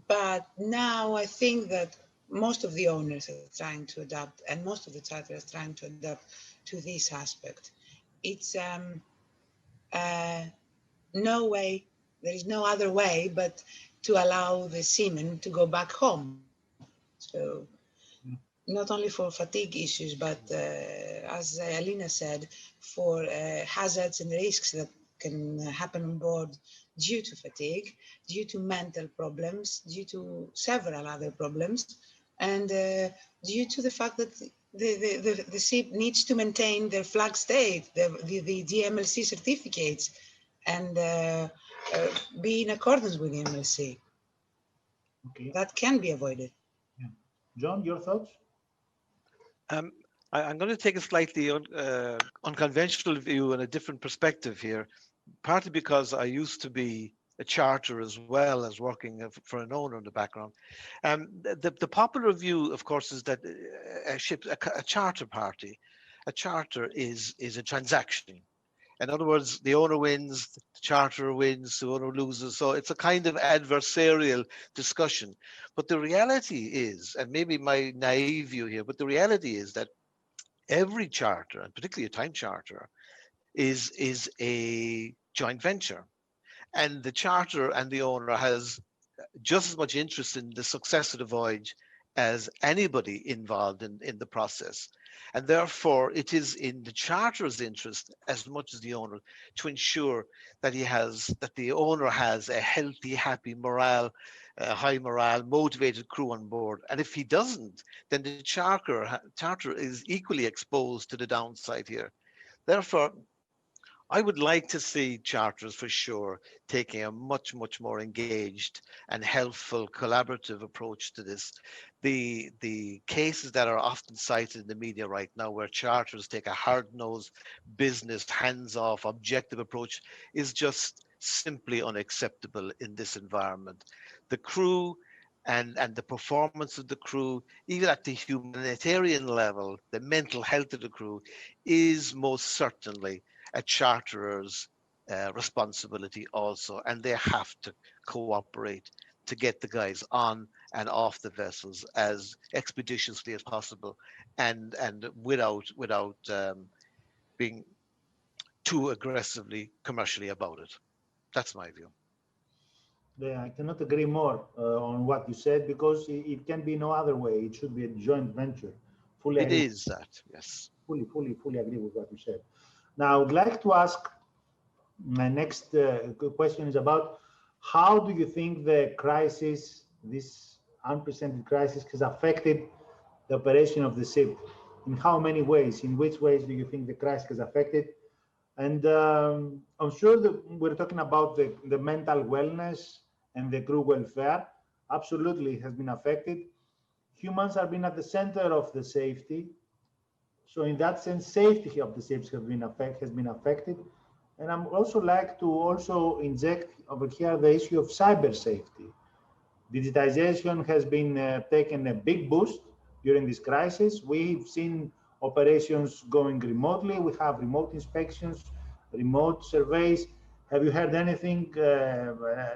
But now I think that most of the owners are trying to adapt, and most of the charters are trying to adapt to this aspect. It's no way, there is no other way but to allow the seamen to go back home. So not only for fatigue issues, but as Alina said, for hazards and risks that can happen on board due to fatigue, due to mental problems, due to several other problems, and due to the fact that the ship needs to maintain their flag state, the DMLC certificates, and be in accordance with the MLC. Okay. That can be avoided. Yeah. John, your thoughts? I'm going to take a slightly unconventional view and a different perspective here, partly because I used to be a charter as well as working for an owner in the background. The popular view, of course, is that a charter party, a charter is a transaction. In other words, the owner wins, the charterer wins, the owner loses. So it's a kind of adversarial discussion. But the reality is, and maybe my naive view here, but the reality is that every charter, and particularly a time charter, is a joint venture. And the charter and the owner has just as much interest in the success of the voyage as anybody involved in the process. And therefore, it is in the charter's interest as much as the owner to ensure that the owner has a healthy, happy morale, high morale, motivated crew on board. And if he doesn't, then the charter is equally exposed to the downside here. Therefore, I would like to see charters for sure taking a much, much more engaged and helpful collaborative approach to this. The cases that are often cited in the media right now where charters take a hard-nosed business, hands-off, objective approach is just simply unacceptable in this environment. The crew and the performance of the crew, even at the humanitarian level, the mental health of the crew is most certainly a charterer's responsibility also, and they have to cooperate to get the guys on and off the vessels as expeditiously as possible, and without being too aggressively commercially about it. That's my view. Yeah, I cannot agree more on what you said, because it can be no other way. It should be a joint venture. Fully It agree. is that, yes. Fully agree with what you said. Now, I would like to ask, my next question is about how do you think the crisis, this unprecedented crisis, has affected the operation of the ship? In how many ways? In which ways do you think the crisis has affected? And I'm sure that we're talking about the mental wellness and the crew welfare. Absolutely has been affected. Humans have been at the center of the safety. So in that sense, safety of the ships has been affected. And I'm also like to also inject over here the issue of cyber safety. Digitization has been taken a big boost during this crisis. We've seen operations going remotely. We have remote inspections, remote surveys. Have you heard anything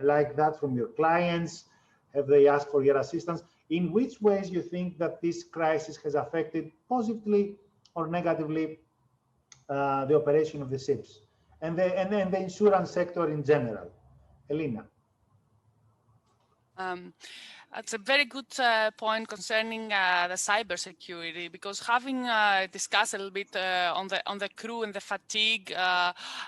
like that from your clients? Have they asked for your assistance? In which ways do you think that this crisis has affected positively or negatively the operation of the ships and the insurance sector in general? Elena. That's a very good point concerning the cybersecurity, because having discussed a little bit on the crew and the fatigue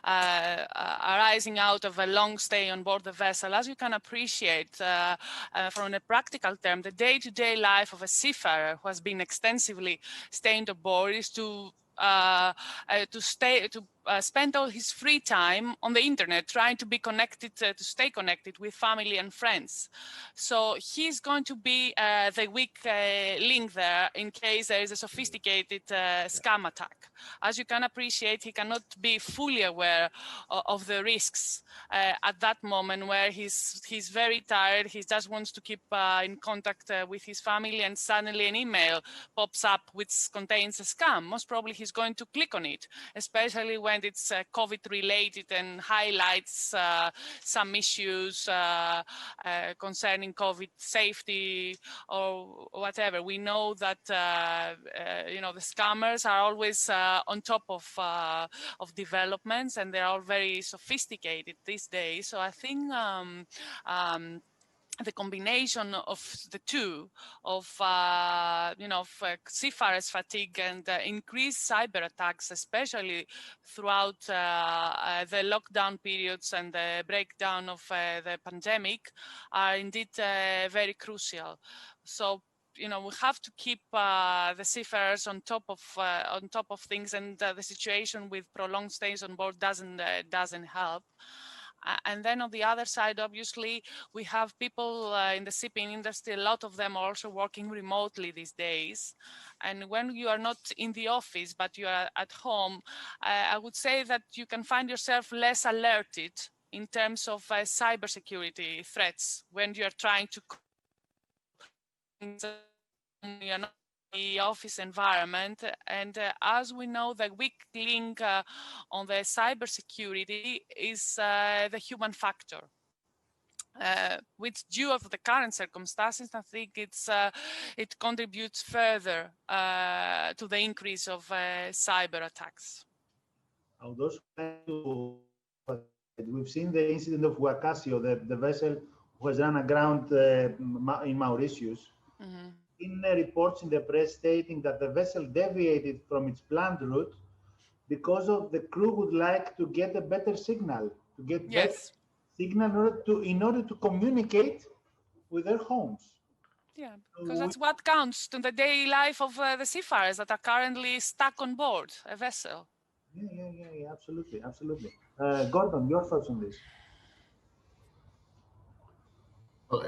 arising out of a long stay on board the vessel, as you can appreciate from a practical term, the day-to-day life of a seafarer who has been extensively staying aboard is to spend all his free time on the internet, trying to be connected, to stay connected with family and friends. So he's going to be the weak link there in case there is a sophisticated scam attack. As you can appreciate, he cannot be fully aware of the risks at that moment where he's very tired. He just wants to keep in contact with his family, and suddenly an email pops up which contains a scam. Most probably he's going to click on it, especially when it's COVID related and highlights some issues concerning COVID safety or whatever. We know that the scammers are always on top of developments, and they're all very sophisticated these days. So I think the combination of the two, of seafarers' fatigue and increased cyber attacks, especially throughout the lockdown periods and the breakdown of the pandemic, are indeed very crucial. So we have to keep the seafarers on top of things, and the situation with prolonged stays on board doesn't help. And then on the other side, obviously, we have people in the shipping industry, a lot of them are also working remotely these days. And when you are not in the office, but you are at home, I would say that you can find yourself less alerted in terms of cybersecurity threats when you are trying to you're not office environment. And as we know, the weak link on the cybersecurity is the human factor. Which, due of the current circumstances, I think it contributes further to the increase of cyber attacks. I would also like to, we've seen the incident of Wakasio, the vessel who has run aground in Mauritius. Mm-hmm. In reports in the press stating that the vessel deviated from its planned route because of the crew would like to get a better signal, to get better signal in order to communicate with their homes. Yeah, because that's what counts to the daily life of the seafarers that are currently stuck on board a vessel. Yeah, absolutely, absolutely. Gordon, your thoughts on this? Well,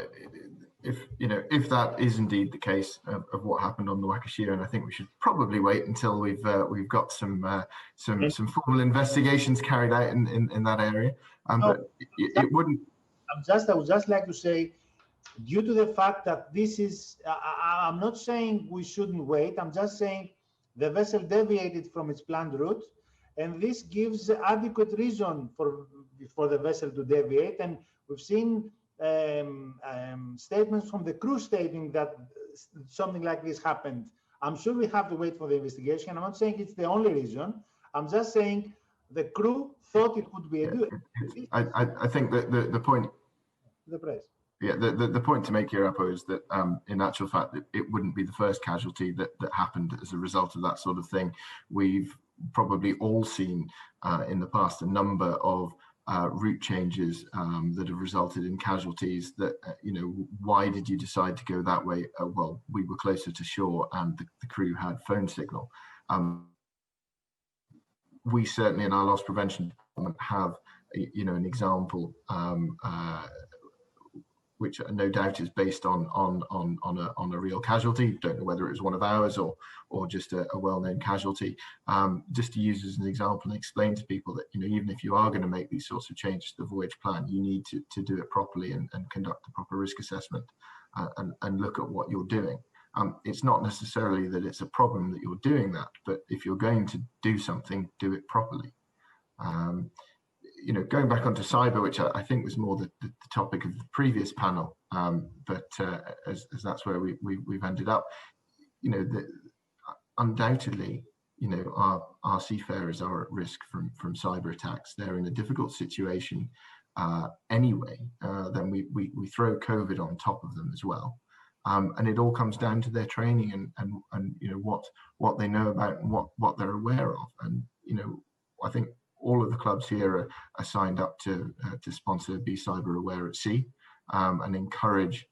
if that is indeed the case of what happened on the Wakashio, and I think we should probably wait until we've got some formal investigations carried out in that area. But it wouldn't. I would just like to say, due to the fact that this is, I'm not saying we shouldn't wait. I'm just saying the vessel deviated from its planned route, and this gives adequate reason for the vessel to deviate. And we've seen statements from the crew stating that something like this happened. I'm sure we have to wait for the investigation. I'm not saying it's the only reason. I'm just saying the crew thought it would be I think that the point. The press. Yeah, the point to make here, Apo, is that in actual fact, it wouldn't be the first casualty that happened as a result of that sort of thing. We've probably all seen in the past a number of route changes that have resulted in casualties that, why did you decide to go that way? Well, we were closer to shore and the crew had phone signal. We certainly in our loss prevention department have, an example which no doubt is based on a real casualty. Don't know whether it was one of ours or just a well-known casualty. Just to use as an example and explain to people that even if you are going to make these sorts of changes to the voyage plan, you need to do it properly and conduct a proper risk assessment and look at what you're doing. It's not necessarily that it's a problem that you're doing that, but if you're going to do something, do it properly. Going back onto cyber, which I think was more the topic of the previous panel, but as that's where we've ended up, undoubtedly, our seafarers are at risk from cyber attacks. They're in a difficult situation anyway. Then we throw COVID on top of them as well, and it all comes down to their training and what they know about and what they're aware of. And I think all of the clubs here are signed up to sponsor Be Cyber Aware at Sea, and encourage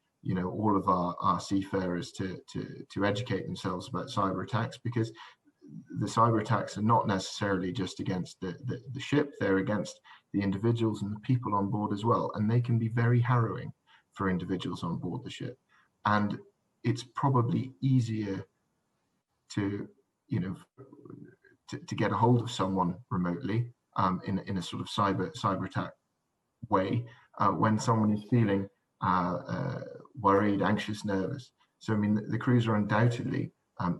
all of our seafarers to educate themselves about cyber attacks, because the cyber attacks are not necessarily just against the ship, they're against the individuals and the people on board as well, and they can be very harrowing for individuals on board the ship. And it's probably easier to get a hold of someone remotely in a sort of cyber attack way when someone is feeling worried, anxious, nervous. So I mean, the crews are undoubtedly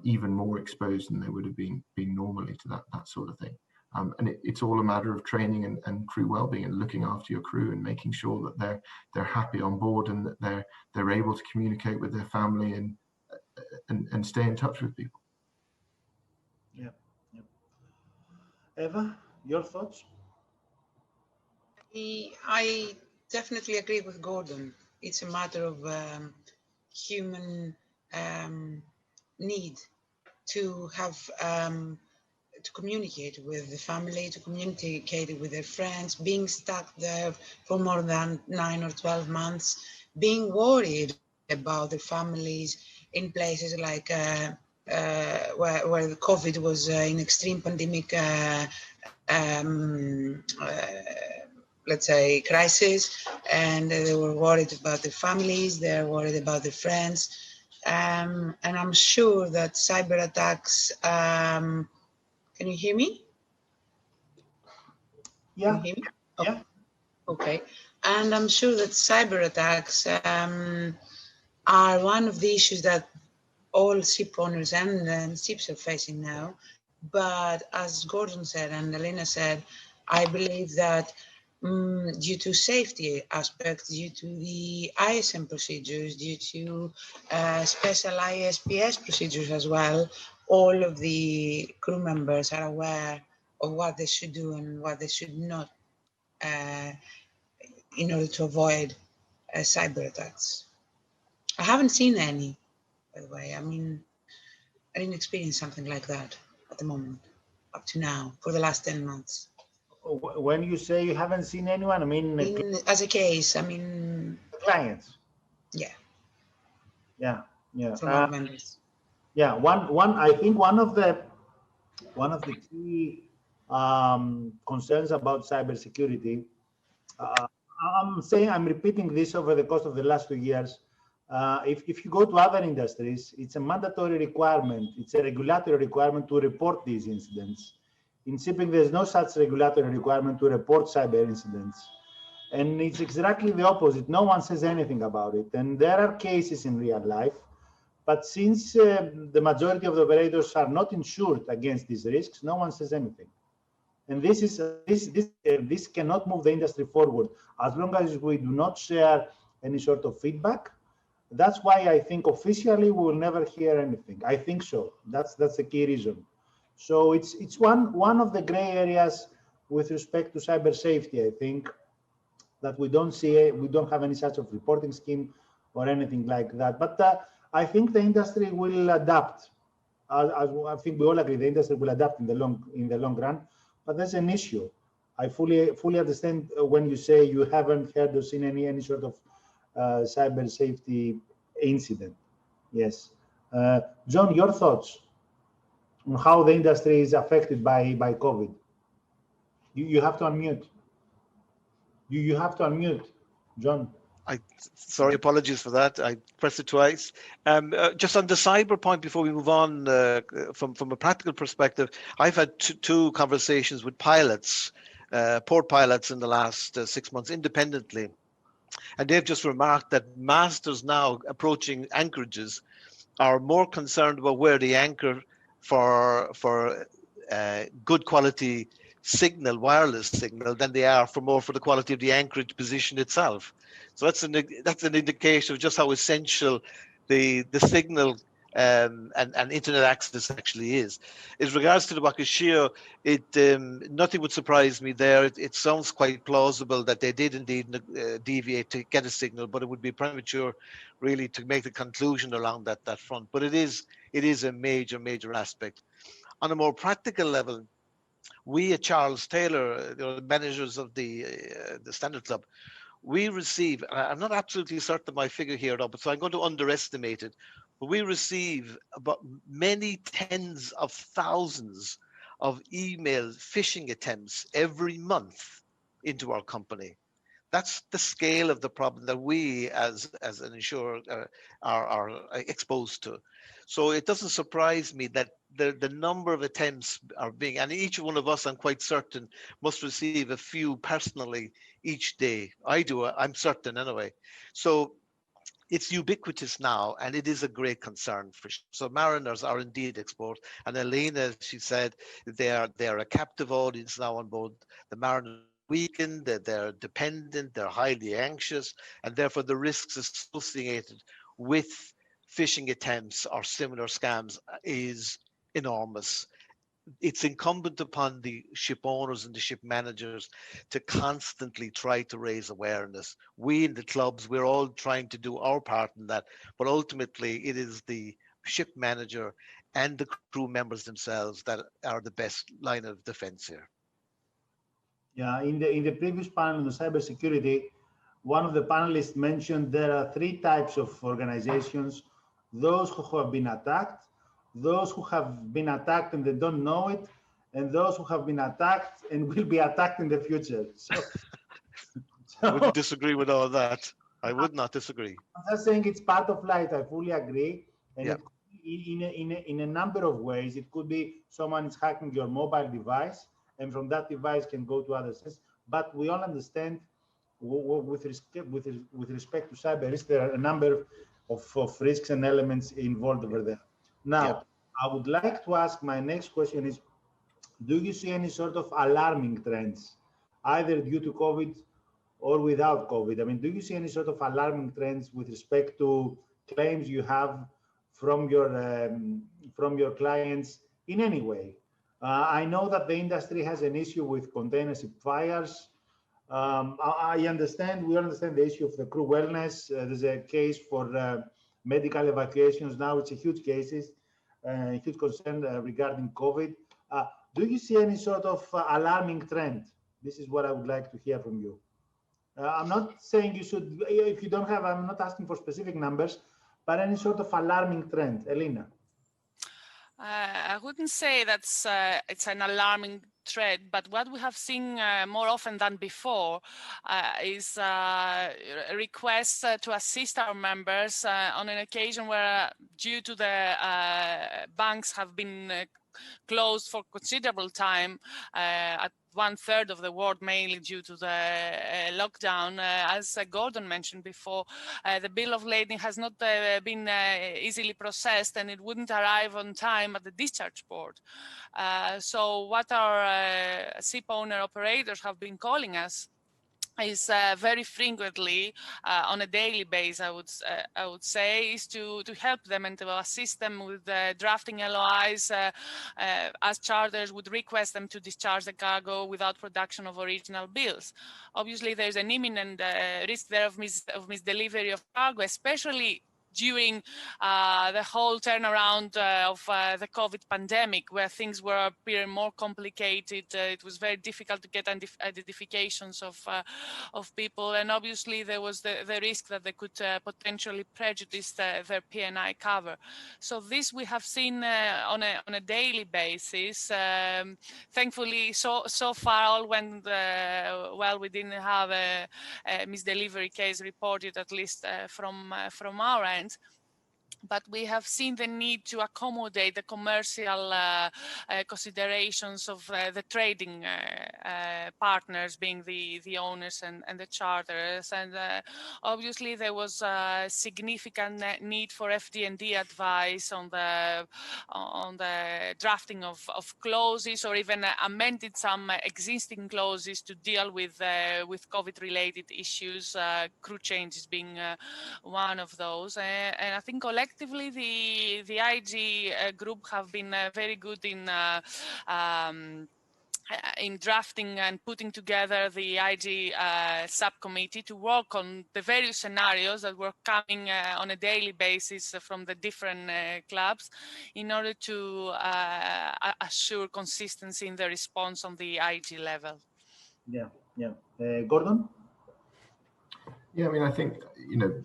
even more exposed than they would have been normally to that sort of thing. And it's all a matter of training and crew well-being and looking after your crew and making sure that they're happy on board and that they're able to communicate with their family and stay in touch with people. Yeah. Eva, your thoughts? I definitely agree with Gordon. It's a matter of human need to have to communicate with the family, to communicate with their friends, being stuck there for more than 9 or 12 months, being worried about their families in places like where the COVID was an extreme pandemic, let's say, crisis, and they were worried about their families, they're worried about their friends, and I'm sure that cyber attacks, can you hear me? Yeah. Can you hear me? Oh, yeah. Okay. And I'm sure that cyber attacks are one of the issues that all ship owners and ships are facing now. But as Gordon said and Elena said, I believe that due to safety aspects, due to the ISM procedures, due to special ISPS procedures as well, all of the crew members are aware of what they should do and what they should not in order to avoid cyber attacks. I haven't seen any, by the way. I mean, I didn't experience something like that at the moment, up to now, for the last 10 months. When you say you haven't seen anyone, I mean... as a case, I mean... Clients. Yeah. Yeah, yeah. From our members. Yeah, I think one of the key concerns about cybersecurity, I'm repeating this over the course of the last 2 years. If you go to other industries, it's a mandatory requirement, it's a regulatory requirement to report these incidents. In shipping, there's no such regulatory requirement to report cyber incidents. And it's exactly the opposite. No one says anything about it. And there are cases in real life, but since the majority of the operators are not insured against these risks, no one says anything. And this cannot move the industry forward as long as we do not share any sort of feedback. That's why I think officially we will never hear anything. I think so. That's the key reason. So it's one of the gray areas with respect to cyber safety. I think that we don't have any such of reporting scheme or anything like that. But I think the industry will adapt. I think we all agree the industry will adapt in the long run. But there's an issue. I fully understand when you say you haven't heard or seen any sort of cyber safety incident. Yes. John, your thoughts on how the industry is affected by COVID? You have to unmute. You have to unmute, John. Sorry, apologies for that. I pressed it twice. Just on the cyber point, before we move on, from a practical perspective, I've had two conversations with pilots, port pilots in the last 6 months independently. And they've just remarked that masters now approaching anchorages are more concerned about where they anchor for good quality signal, wireless signal, than they are for the quality of the anchorage position itself. So that's an indication of just how essential the signal and internet access actually is. As regards to the Wakashio, nothing would surprise me there. It sounds quite plausible that they did indeed deviate to get a signal, but it would be premature really to make the conclusion along that front. But it is a major aspect. On a more practical level, we at Charles Taylor, the managers of the Standard Club, we receive, I'm not absolutely certain of my figure here, but so I'm going to underestimate it, but we receive about many tens of thousands of email phishing attempts every month into our company. That's the scale of the problem that we as an insurer are exposed to. So it doesn't surprise me that the number of attempts are being, and each one of us, I'm quite certain, must receive a few personally each day. I do, I'm certain anyway. So it's ubiquitous now, and it is a great concern for sure. So mariners are indeed exposed. And Elena, she said, they are a captive audience now on board the Mariner. Weakened, they're dependent, they're highly anxious, and therefore the risks associated with phishing attempts or similar scams is enormous. It's incumbent upon the ship owners and the ship managers to constantly try to raise awareness. We in the clubs, we're all trying to do our part in that, but ultimately it is the ship manager and the crew members themselves that are the best line of defense here. Yeah, in the previous panel on the cybersecurity, one of the panelists mentioned there are 3 types of organizations: those who have been attacked, those who have been attacked and they don't know it, and those who have been attacked and will be attacked in the future. So I wouldn't disagree with all that. I would not disagree. I'm just saying it's part of life. I fully agree. And yeah. in a number of ways, it could be someone is hacking your mobile device, and from that device can go to other systems. But we all understand with respect to cyber risk, there are a number of risks and elements involved over there. Now, I would like to ask, my next question is, do you see any sort of alarming trends, either due to COVID or without COVID? I mean, do you see any sort of alarming trends with respect to claims you have from your clients in any way? I know that the industry has an issue with container ship fires. I understand, we understand the issue of the crew wellness. There's a case for medical evacuations now. It's a huge cases, huge concern regarding COVID. Do you see any sort of alarming trend? This is what I would like to hear from you. I'm not saying you should, if you don't have, I'm not asking for specific numbers, but any sort of alarming trend. Elena. I wouldn't say that's it's an alarming trend, but what we have seen more often than before is requests to assist our members on an occasion where, due to the banks have been closed for considerable time at 1/3 of the world, mainly due to the lockdown. As Gordon mentioned before, the bill of lading has not been easily processed, and it wouldn't arrive on time at the discharge port. So what our ship owner operators have been calling us is very frequently on a daily basis, I would say, is to help them and to assist them with drafting LOIs as charters would request them to discharge the cargo without production of original bills. Obviously, there's an imminent risk there of misdelivery of cargo, especially during the whole turnaround of the COVID pandemic, where things were appearing more complicated. It was very difficult to get identifications of people, and obviously there was the risk that they could potentially prejudice their P&I cover. So this we have seen on a daily basis. Thankfully, so far all went well. We didn't have a misdelivery case reported, at least from our end. But we have seen the need to accommodate the commercial considerations of the trading partners, being the owners and the charterers. And obviously there was a significant need for FD&D advice on the drafting of clauses, or even amended some existing clauses to deal with COVID-related issues, crew changes being one of those. And I think collectively the IG group have been very good in drafting and putting together the IG subcommittee to work on the various scenarios that were coming on a daily basis from the different clubs, in order to assure consistency in the response on the IG level. Yeah. Gordon? Yeah, I mean, I think, you know,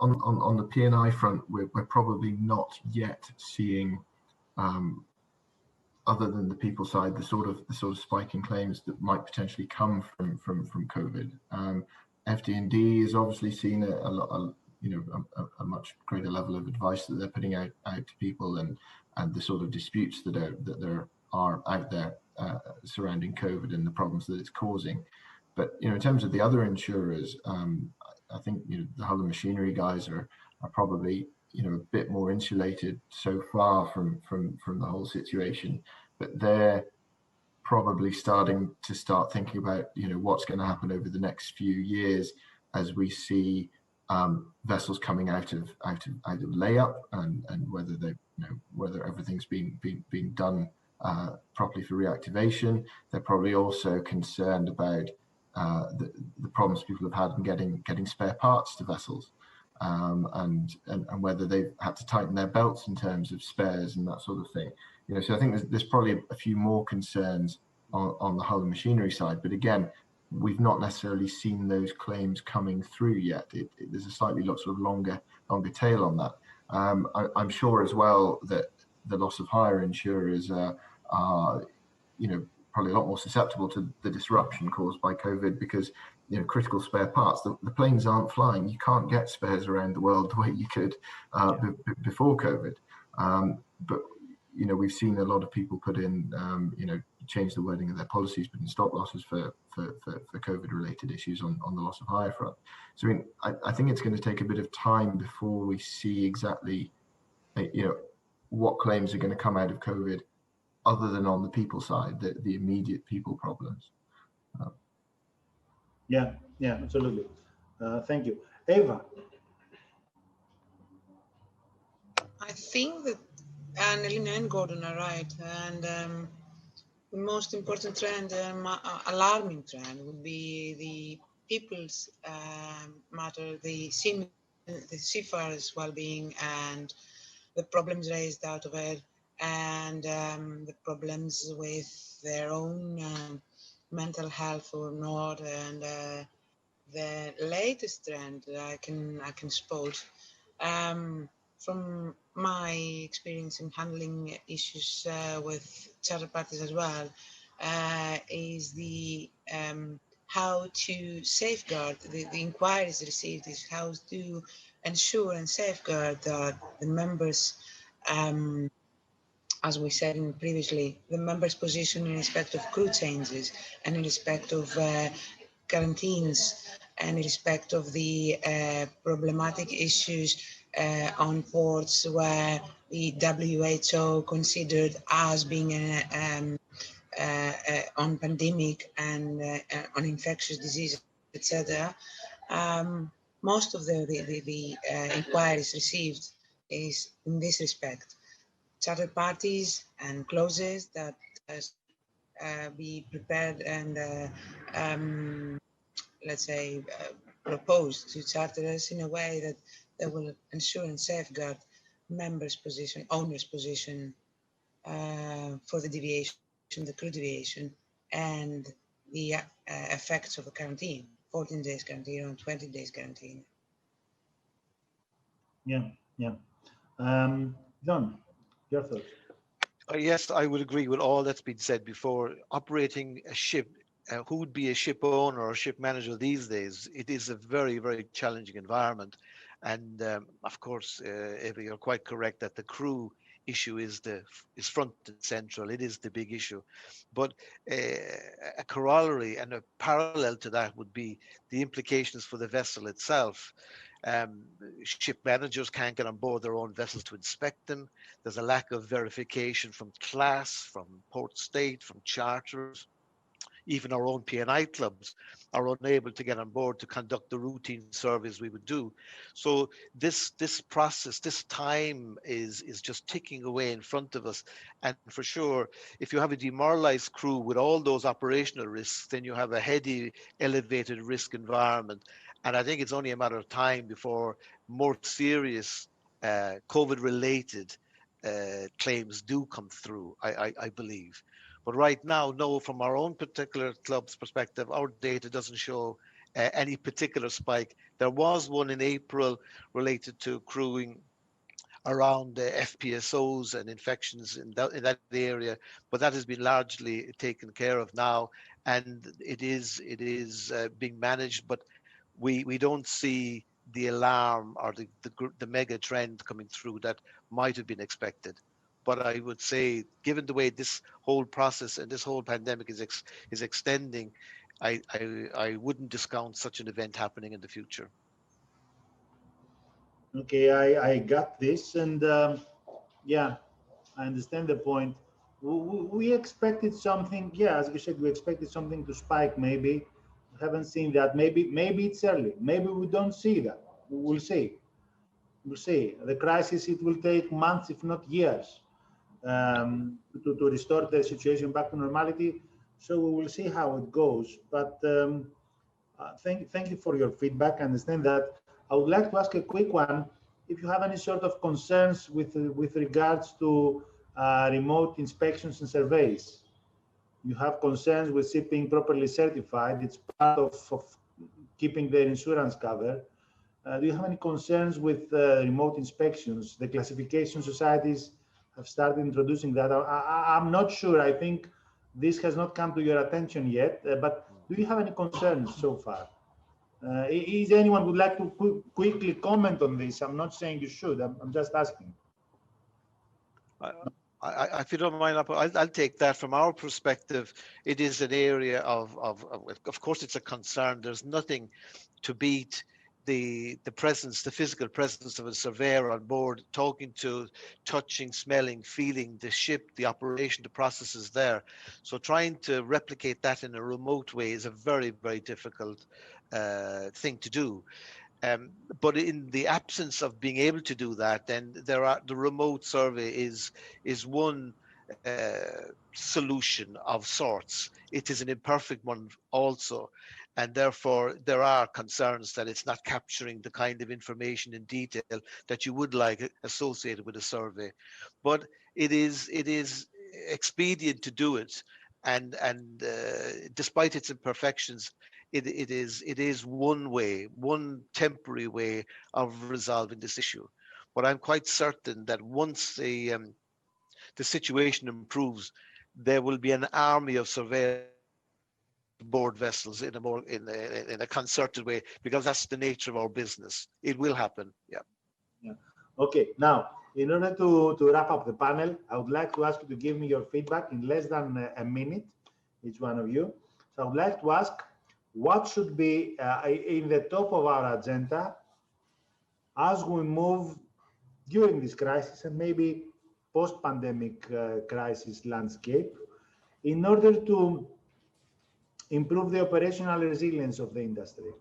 on the P&I front, we're probably not yet seeing, other than the people side, the sort of spike in claims that might potentially come from COVID. FD&D is obviously seen a much greater level of advice that they're putting out to people, and the sort of disputes that there are out there surrounding COVID and the problems that it's causing. But in terms of the other insurers, I think the hull and machinery guys are probably a bit more insulated so far from the whole situation, but they're probably starting to think about what's going to happen over the next few years as we see vessels coming out of layup, and whether whether everything's being done properly for reactivation. They're probably also concerned about the problems people have had in getting spare parts to vessels, and whether they've had to tighten their belts in terms of spares and that sort of thing. So I think there's probably a few more concerns on the hull and machinery side, but again, we've not necessarily seen those claims coming through yet. There's a slightly sort of longer tail on that. I'm sure as well that the loss of hire insurers are probably a lot more susceptible to the disruption caused by COVID, because critical spare parts, the planes aren't flying. You can't get spares around the world the way you could before COVID. But you know, we've seen a lot of people put in, you know, change the wording of their policies, but in stop losses for COVID-related issues on the loss of hire front. So I mean, I think it's going to take a bit of time before we see exactly, you know, what claims are going to come out of COVID, other than on the people side, the immediate people problems. Yeah, absolutely. Thank you. Eva. I think that Annalena and Gordon are right, and the most important trend, alarming trend, would be the people's matter, the seafarers' well-being, and the problems raised out of it, and the problems with their own mental health or not, and the latest trend that I can spot from my experience in handling issues with charter parties as well, is the how to safeguard the inquiries received, is how to ensure and safeguard that the members, as we said previously, the members' position in respect of crew changes and in respect of quarantines and in respect of the problematic issues on ports where the WHO considered as being on pandemic and on infectious diseases, etc. Most of the inquiries received is in this respect. Charter parties and clauses that be prepared and let's say proposed to charterers in a way that they will ensure and safeguard members' position, owners' position for the deviation, the crew deviation, and the effects of the quarantine, 14 days quarantine or 20 days quarantine. Yeah. John, your thoughts? Yes, I would agree with all that's been said before. Operating a ship, who would be a ship owner or a ship manager these days? It is a very, very challenging environment. And of course, Eva, you're quite correct that the crew issue is front and central. It is the big issue. But a corollary and a parallel to that would be the implications for the vessel itself. Ship managers can't get on board their own vessels to inspect them. There's a lack of verification from class, from port state, from charters. Even our own P&I clubs are unable to get on board to conduct the routine surveys we would do. So this process, this time is just ticking away in front of us. And for sure, if you have a demoralized crew with all those operational risks, then you have a heady, elevated risk environment. And I think it's only a matter of time before more serious COVID-related claims do come through, I believe. But right now, no, from our own particular club's perspective, our data doesn't show any particular spike. There was one in April related to crewing around FPSOs and infections in that area, but that has been largely taken care of now, and it is being managed. But we don't see the alarm or the mega trend coming through that might have been expected. But I would say, given the way this whole process and this whole pandemic is extending, I wouldn't discount such an event happening in the future. Okay, I got this, and yeah, I understand the point. We expected something, yeah, as we said, we expected something to spike. Maybe we haven't seen that. Maybe it's early. Maybe we don't see that. We'll see. We'll see. The crisis, it will take months, if not years, to restore the situation back to normality. So we will see how it goes. But thank you for your feedback. I understand that. I would like to ask a quick one. If you have any sort of concerns with regards to remote inspections and surveys, you have concerns with shipping properly certified. It's part of keeping their insurance cover. Do you have any concerns with remote inspections? The classification societies have started introducing that. I'm not sure. I think this has not come to your attention yet, but do you have any concerns so far? Is anyone would like to quickly comment on this? I'm not saying you should. I'm just asking. if you don't mind, I'll take that. From our perspective, it is an area of course, it's a concern. There's nothing to beat the presence, the physical presence of a surveyor on board, talking to, touching, smelling, feeling the ship, the operation, the processes there. So trying to replicate that in a remote way is a very, very difficult thing to do. But in the absence of being able to do that, then the remote survey is one solution of sorts. It is an imperfect one also, and therefore there are concerns that it's not capturing the kind of information in detail that you would like associated with a survey. But it is expedient to do it, and despite its imperfections, it is one way, one temporary way of resolving this issue. But I'm quite certain that once the situation improves, there will be an army of surveyors board vessels in a concerted way, because that's the nature of our business. It will happen. Yeah. Okay. Now, in order to wrap up the panel, I would like to ask you to give me your feedback in less than a minute, each one of you. So I would like to ask, what should be in the top of our agenda as we move during this crisis and maybe post-pandemic crisis landscape, in order to improve the operational resilience of the industry?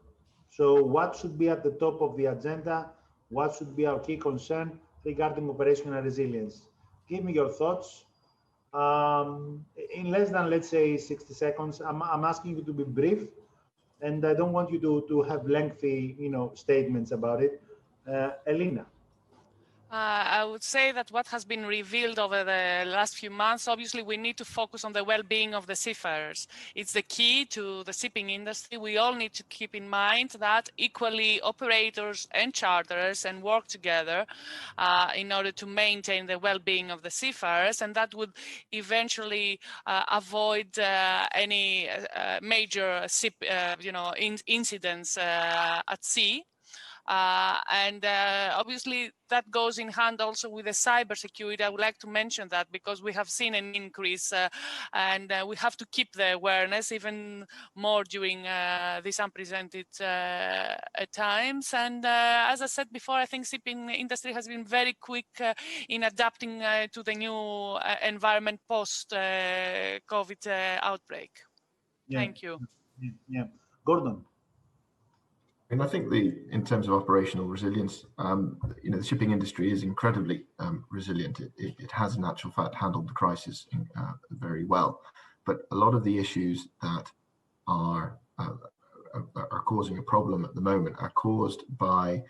So what should be at the top of the agenda? What should be our key concern regarding operational resilience? Give me your thoughts. In less than, let's say, 60 seconds. I'm asking you to be brief, and I don't want you to have lengthy, statements about it. Elena. I would say that what has been revealed over the last few months, obviously we need to focus on the well-being of the seafarers. It's the key to the shipping industry. We all need to keep in mind that equally operators and charterers and work together in order to maintain the well-being of the seafarers, and that would eventually avoid any major incidents at sea. And obviously that goes in hand also with the cybersecurity. I would like to mention that because we have seen an increase and we have to keep the awareness even more during these unprecedented times. And as I said before, I think shipping industry has been very quick in adapting to the new environment post-COVID outbreak. Yeah. Thank you. Yeah. Gordon. And I think in terms of operational resilience, the shipping industry is incredibly resilient. It has, in actual fact, handled the crisis very well. But a lot of the issues that are causing a problem at the moment are caused by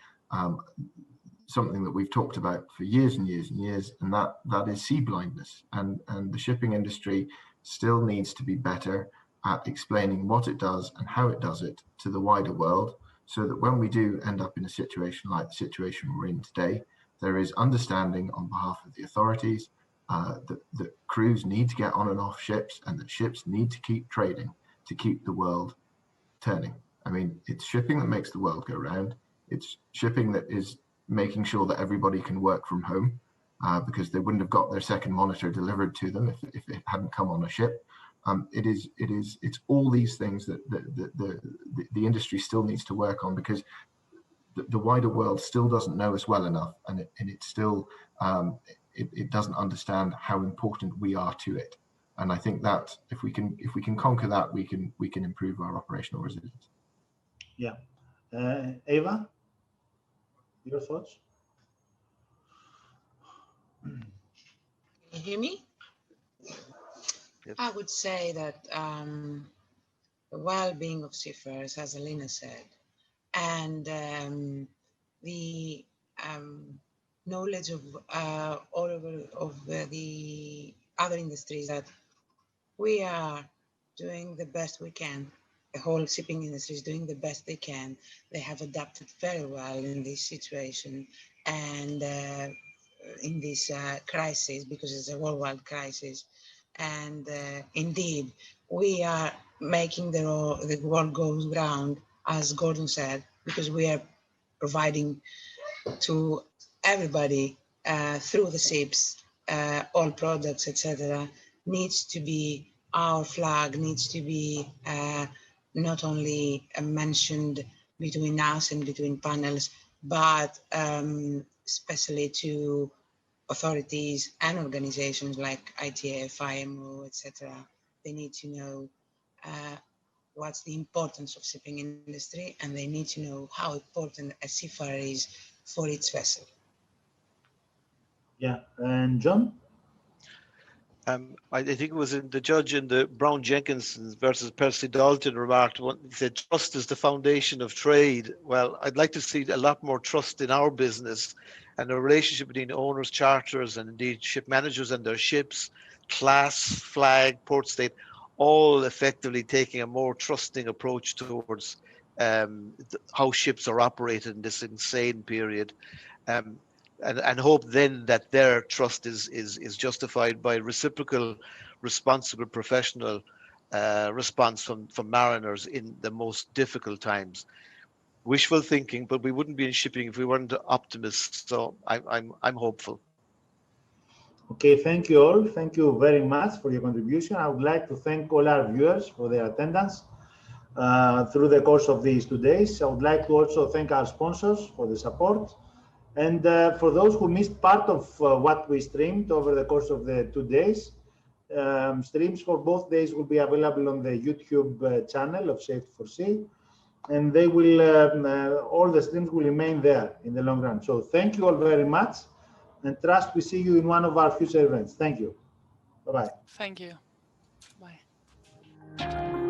something that we've talked about for years and years and years, and that is sea blindness. And the shipping industry still needs to be better at explaining what it does and how it does it to the wider world, so that when we do end up in a situation like the situation we're in today, there is understanding on behalf of the authorities that crews need to get on and off ships, and that ships need to keep trading to keep the world turning. I mean, it's shipping that makes the world go round. It's shipping that is making sure that everybody can work from home, because they wouldn't have got their second monitor delivered to them if it hadn't come on a ship. It's all these things that the industry still needs to work on, because the wider world still doesn't know us well enough, and it still it doesn't understand how important we are to it. And I think that if we can conquer that, we can improve our operational resilience. Yeah. Eva, your thoughts? Can you hear me? I would say that the well-being of seafarers, as Alina said, and the knowledge of all of the other industries, that we are doing the best we can. The whole shipping industry is doing the best they can. They have adapted very well in this situation and in this crisis, because it's a worldwide crisis. And indeed, we are making the world go round, as Gordon said, because we are providing to everybody through the ships all products, etc., needs to be our flag, needs to be not only mentioned between us and between panels, but especially to authorities and organizations like ITF, IMO, etc. They need to know what's the importance of shipping industry, and they need to know how important a seafarer is for its vessel. Yeah, and John? I think it was in the judge in the Brown Jenkins versus Percy Dalton remarked, he said, trust is the foundation of trade. Well, I'd like to see a lot more trust in our business and the relationship between owners, charters, and indeed ship managers and their ships, class, flag, port state, all effectively taking a more trusting approach towards how ships are operated in this insane period. And hope then that their trust is justified by reciprocal, responsible, professional response from mariners in the most difficult times. Wishful thinking, but we wouldn't be in shipping if we weren't optimists. So I'm hopeful. Okay, thank you all. Thank you very much for your contribution. I would like to thank all our viewers for their attendance through the course of these 2 days. I would like to also thank our sponsors for the support. And for those who missed part of what we streamed over the course of the 2 days, streams for both days will be available on the YouTube channel of SAFETY4SEA, and they will all the streams will remain there in the long run. So thank you all very much, and trust we see you in one of our future events. Thank you. Bye-bye. Thank you. Bye.